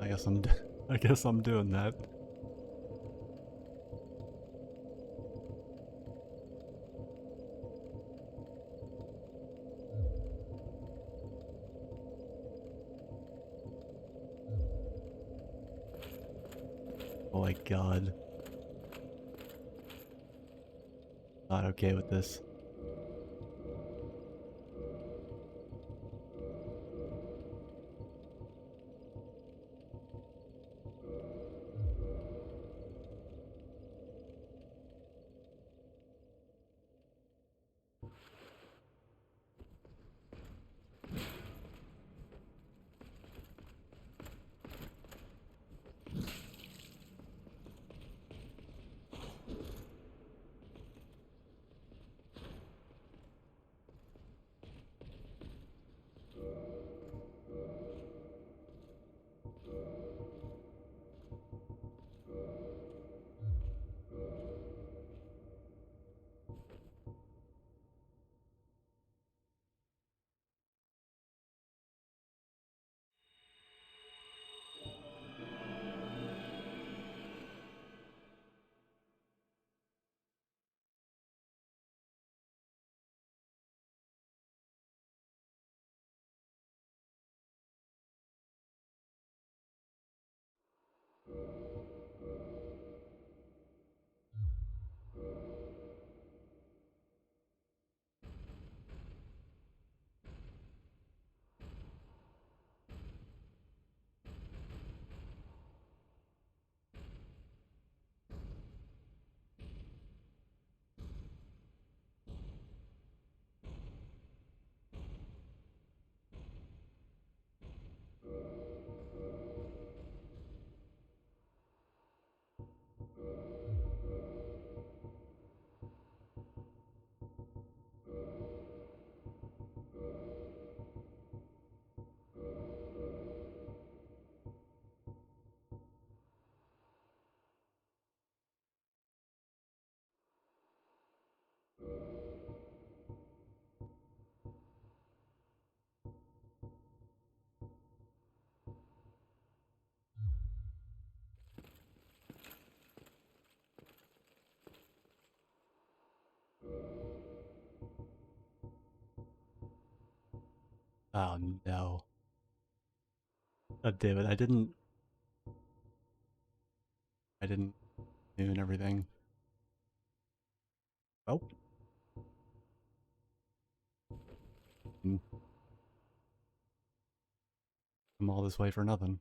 I guess I guess I'm doing that. Oh my god. Not okay with this. Oh no. Oh damn it, I didn't tune everything. Oh. Hmm. I'm all this way for nothing.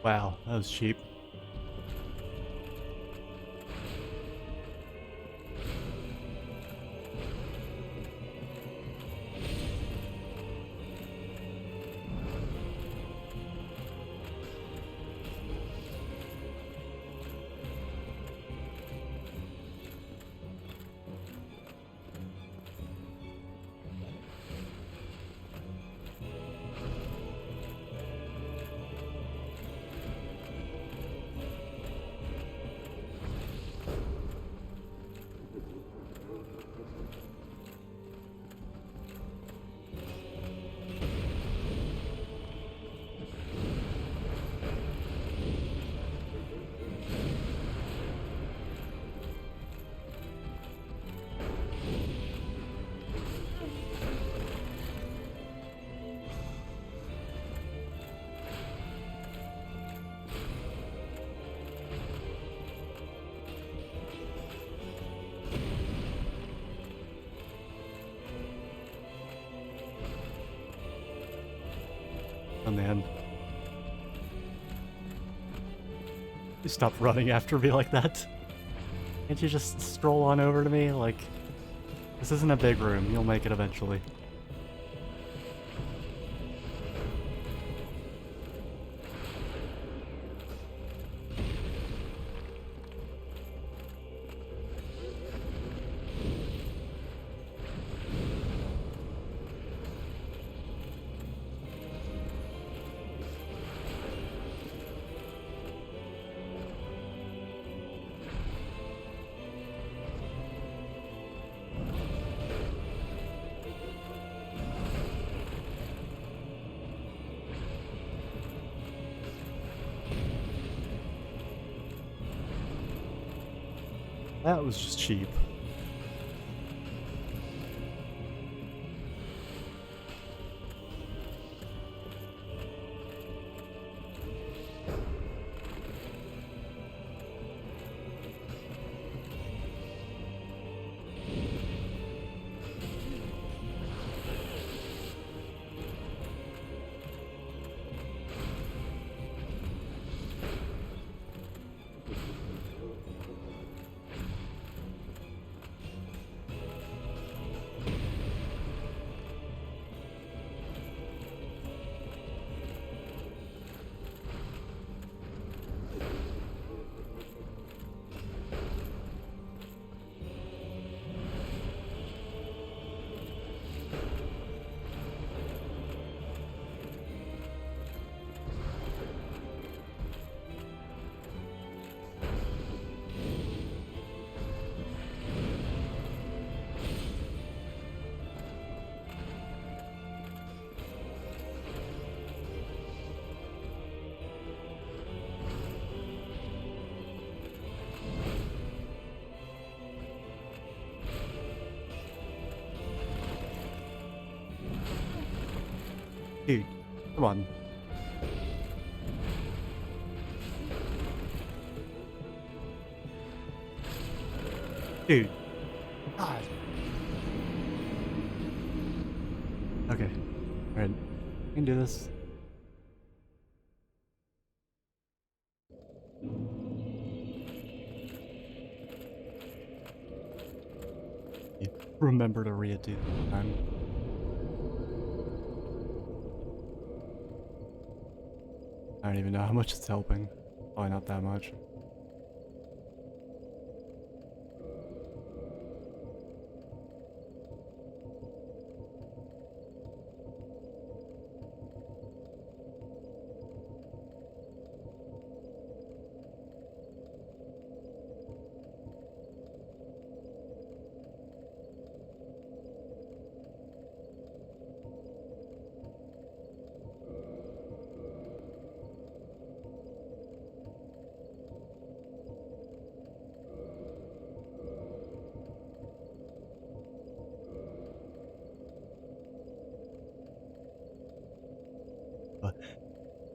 Wow, that was cheap. Oh man. You stop running after me like that. Can't you just stroll on over to me? Like, this isn't a big room. You'll make it eventually. That was just cheap. Dude, come on. Dude. God. Okay. Alright. I can do this. Remember to read it the time. I don't even know how much it's helping. Probably not that much.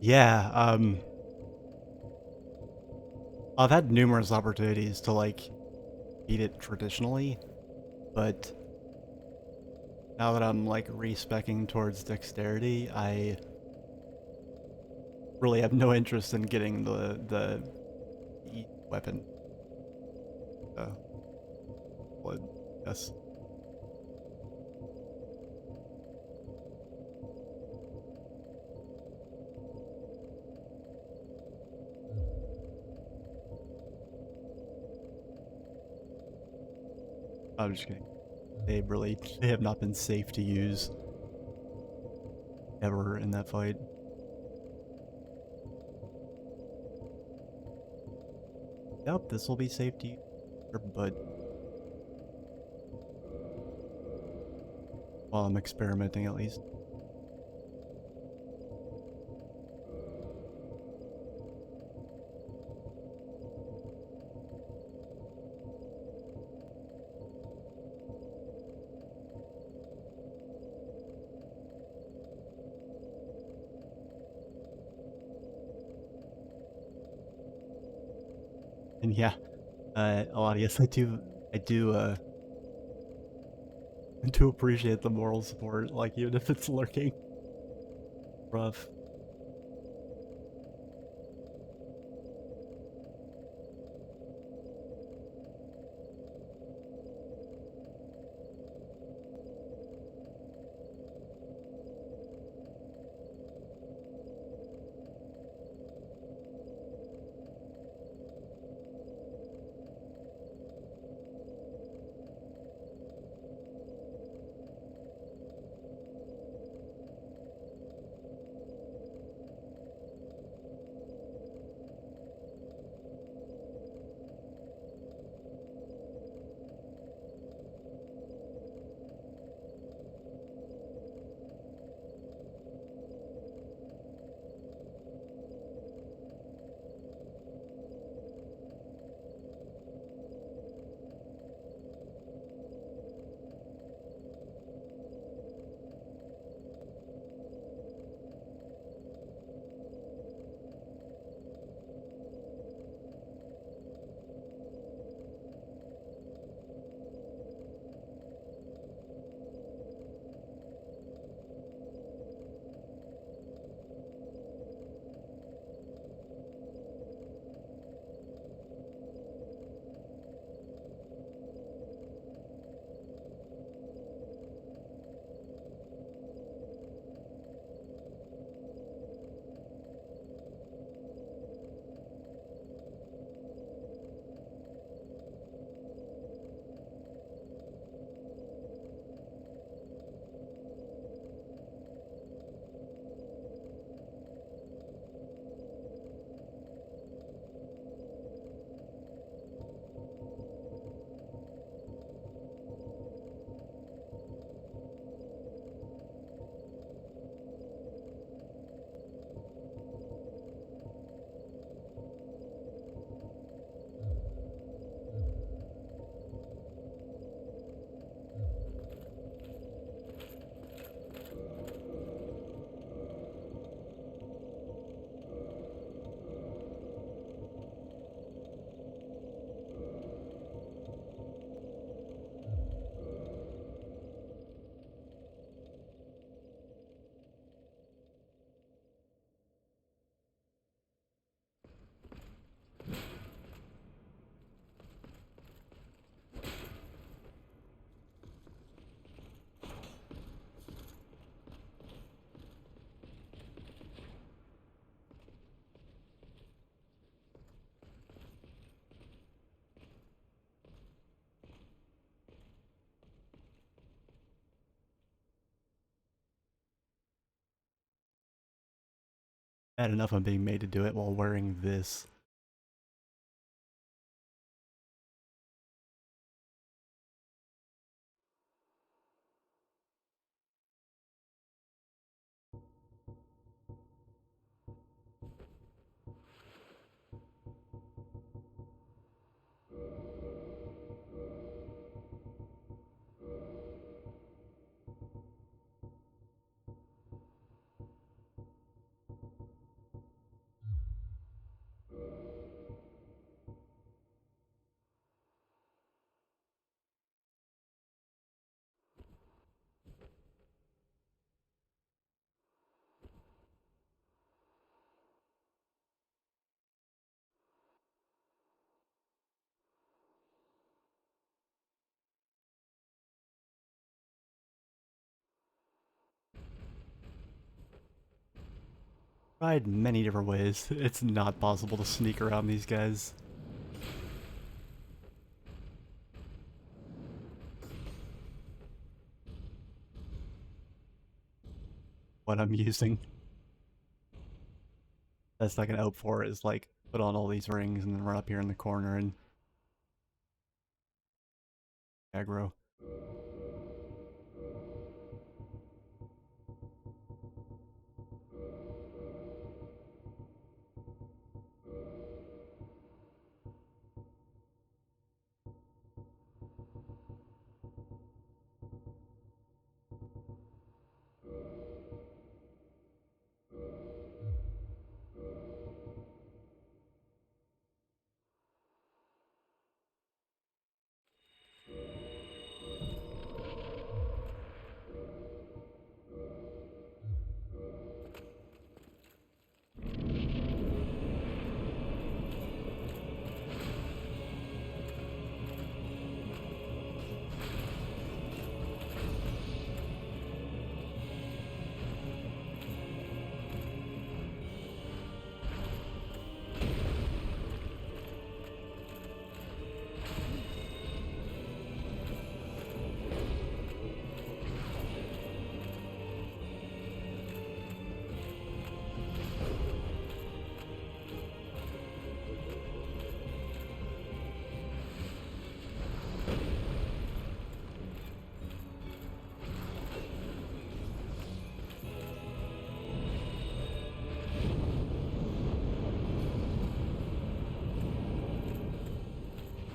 Yeah, I've had numerous opportunities to, like, beat it traditionally, but now that I'm, like, respecing towards dexterity, I really have no interest in getting the weapon. Blood. Yes. I'm just kidding. They have not been safe to use ever in that fight. Doubt this will be safe to use, but while I'm experimenting at least. And yeah, Audius, I do appreciate the moral support, like, even if it's lurking. Rough. Bad enough I'm being made to do it while wearing this. Tried many different ways. It's not possible to sneak around these guys. What I'm using. Best I can hope for is like put on all these rings and then run up here in the corner and aggro.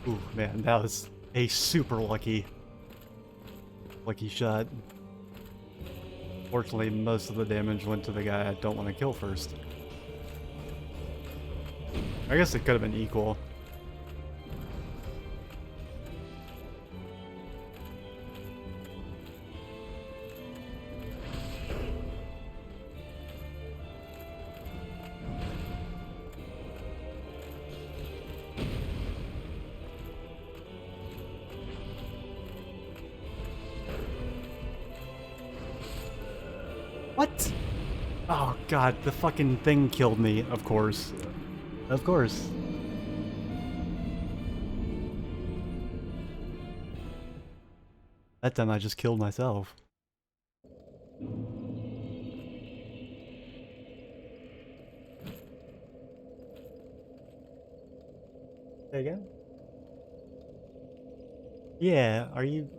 Ooh, man, that was a super lucky shot. Fortunately, most of the damage went to the guy I don't want to kill first. I guess it could have been equal. What? Oh god, the fucking thing killed me, of course. Of course. That time I just killed myself. Say again? Yeah, are you...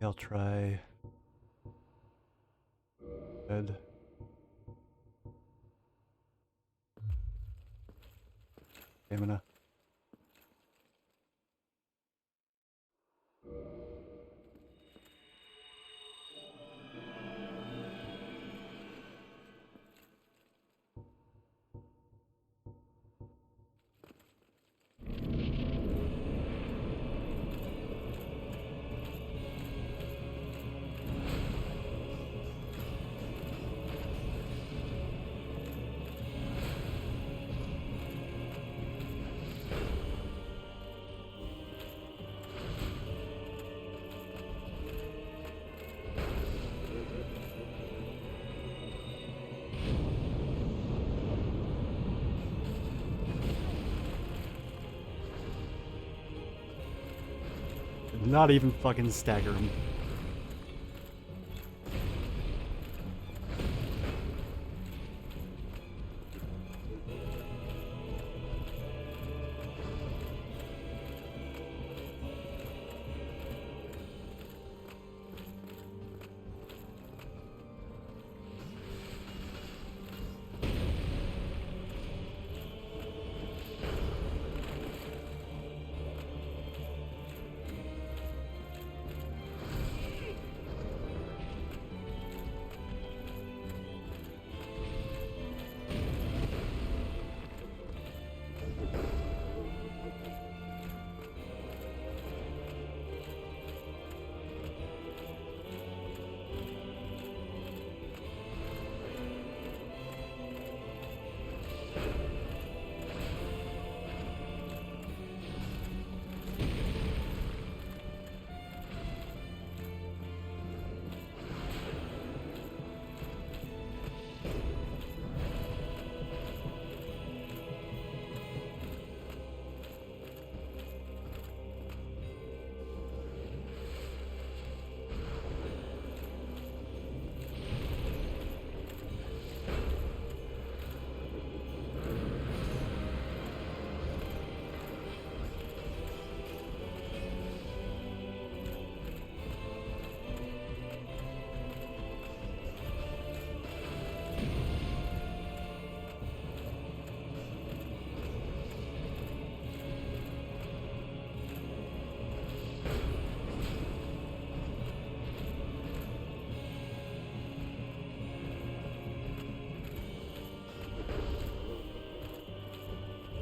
I'll try. Good. Stamina. Not even fucking stagger him.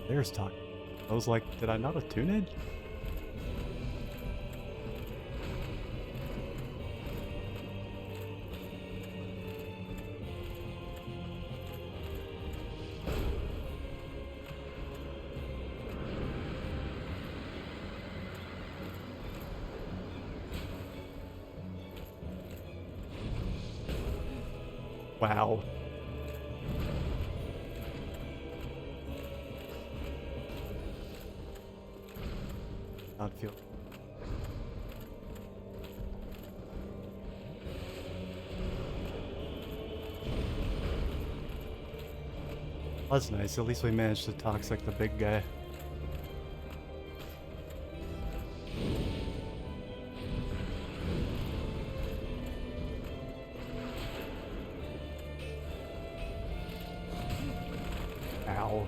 There's talk. I was like, did I not attune it? Wow. Not feel. That's nice. At least we managed to toxic the big guy. Ow.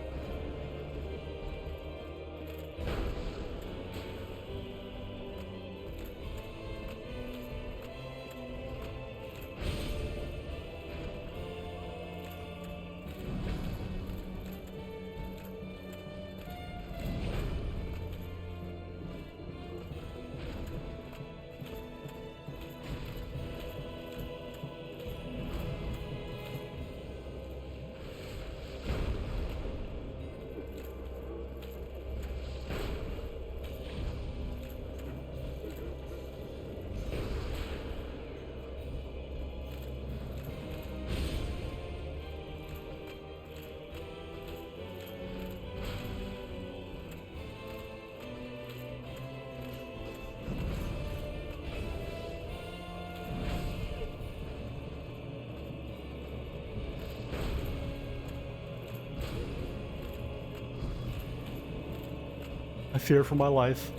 I fear for my life.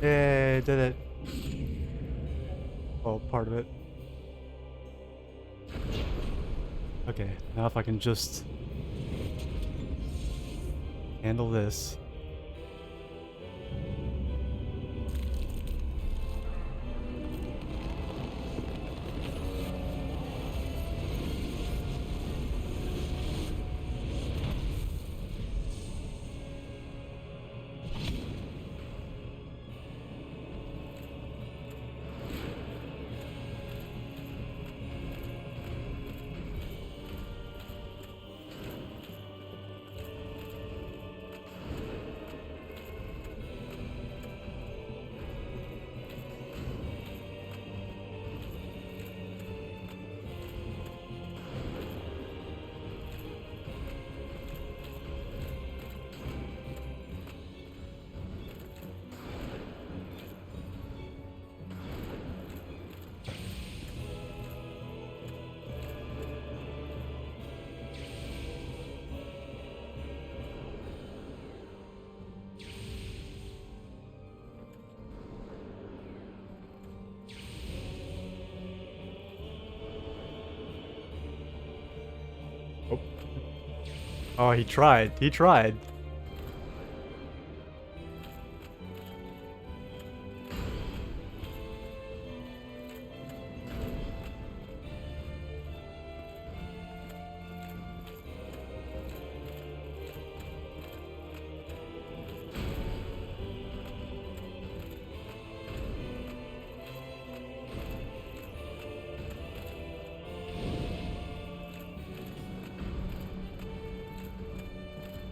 Yay, did it. Well, part of it. Okay, now if I can just handle this. Oh, he tried. He tried.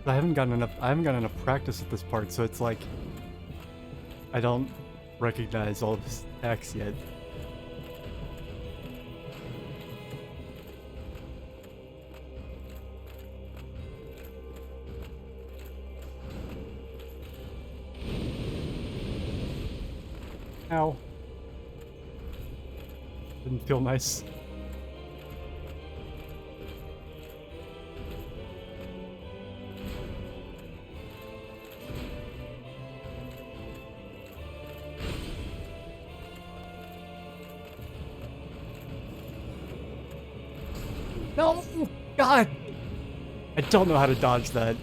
I haven't gotten enough practice at this part, so it's like I don't recognize all of his attacks yet. Ow. Didn't feel nice. No! God! I don't know how to dodge that.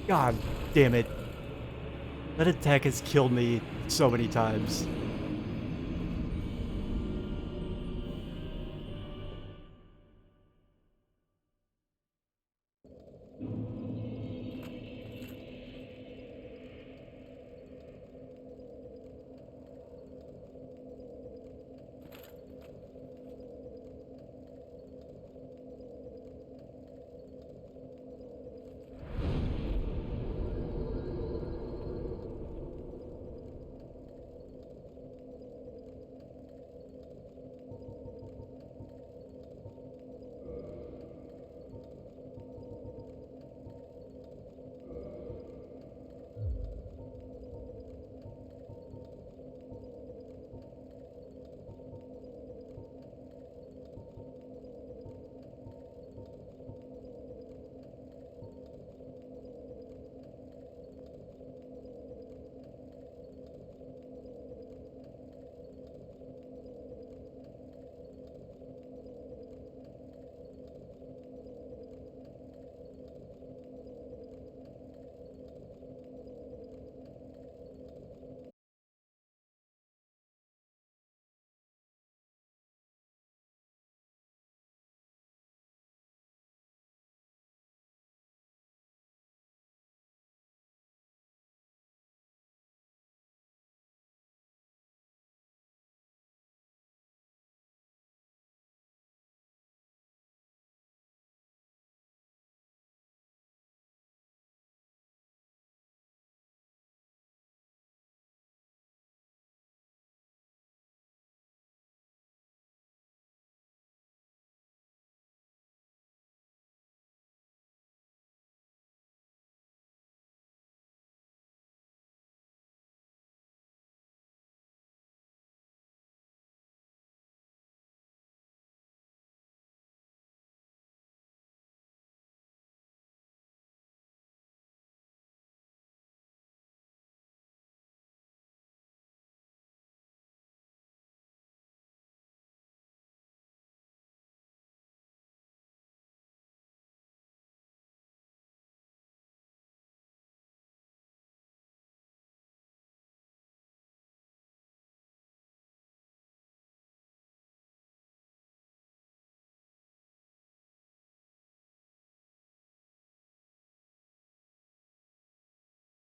God damn it. That attack has killed me so many times.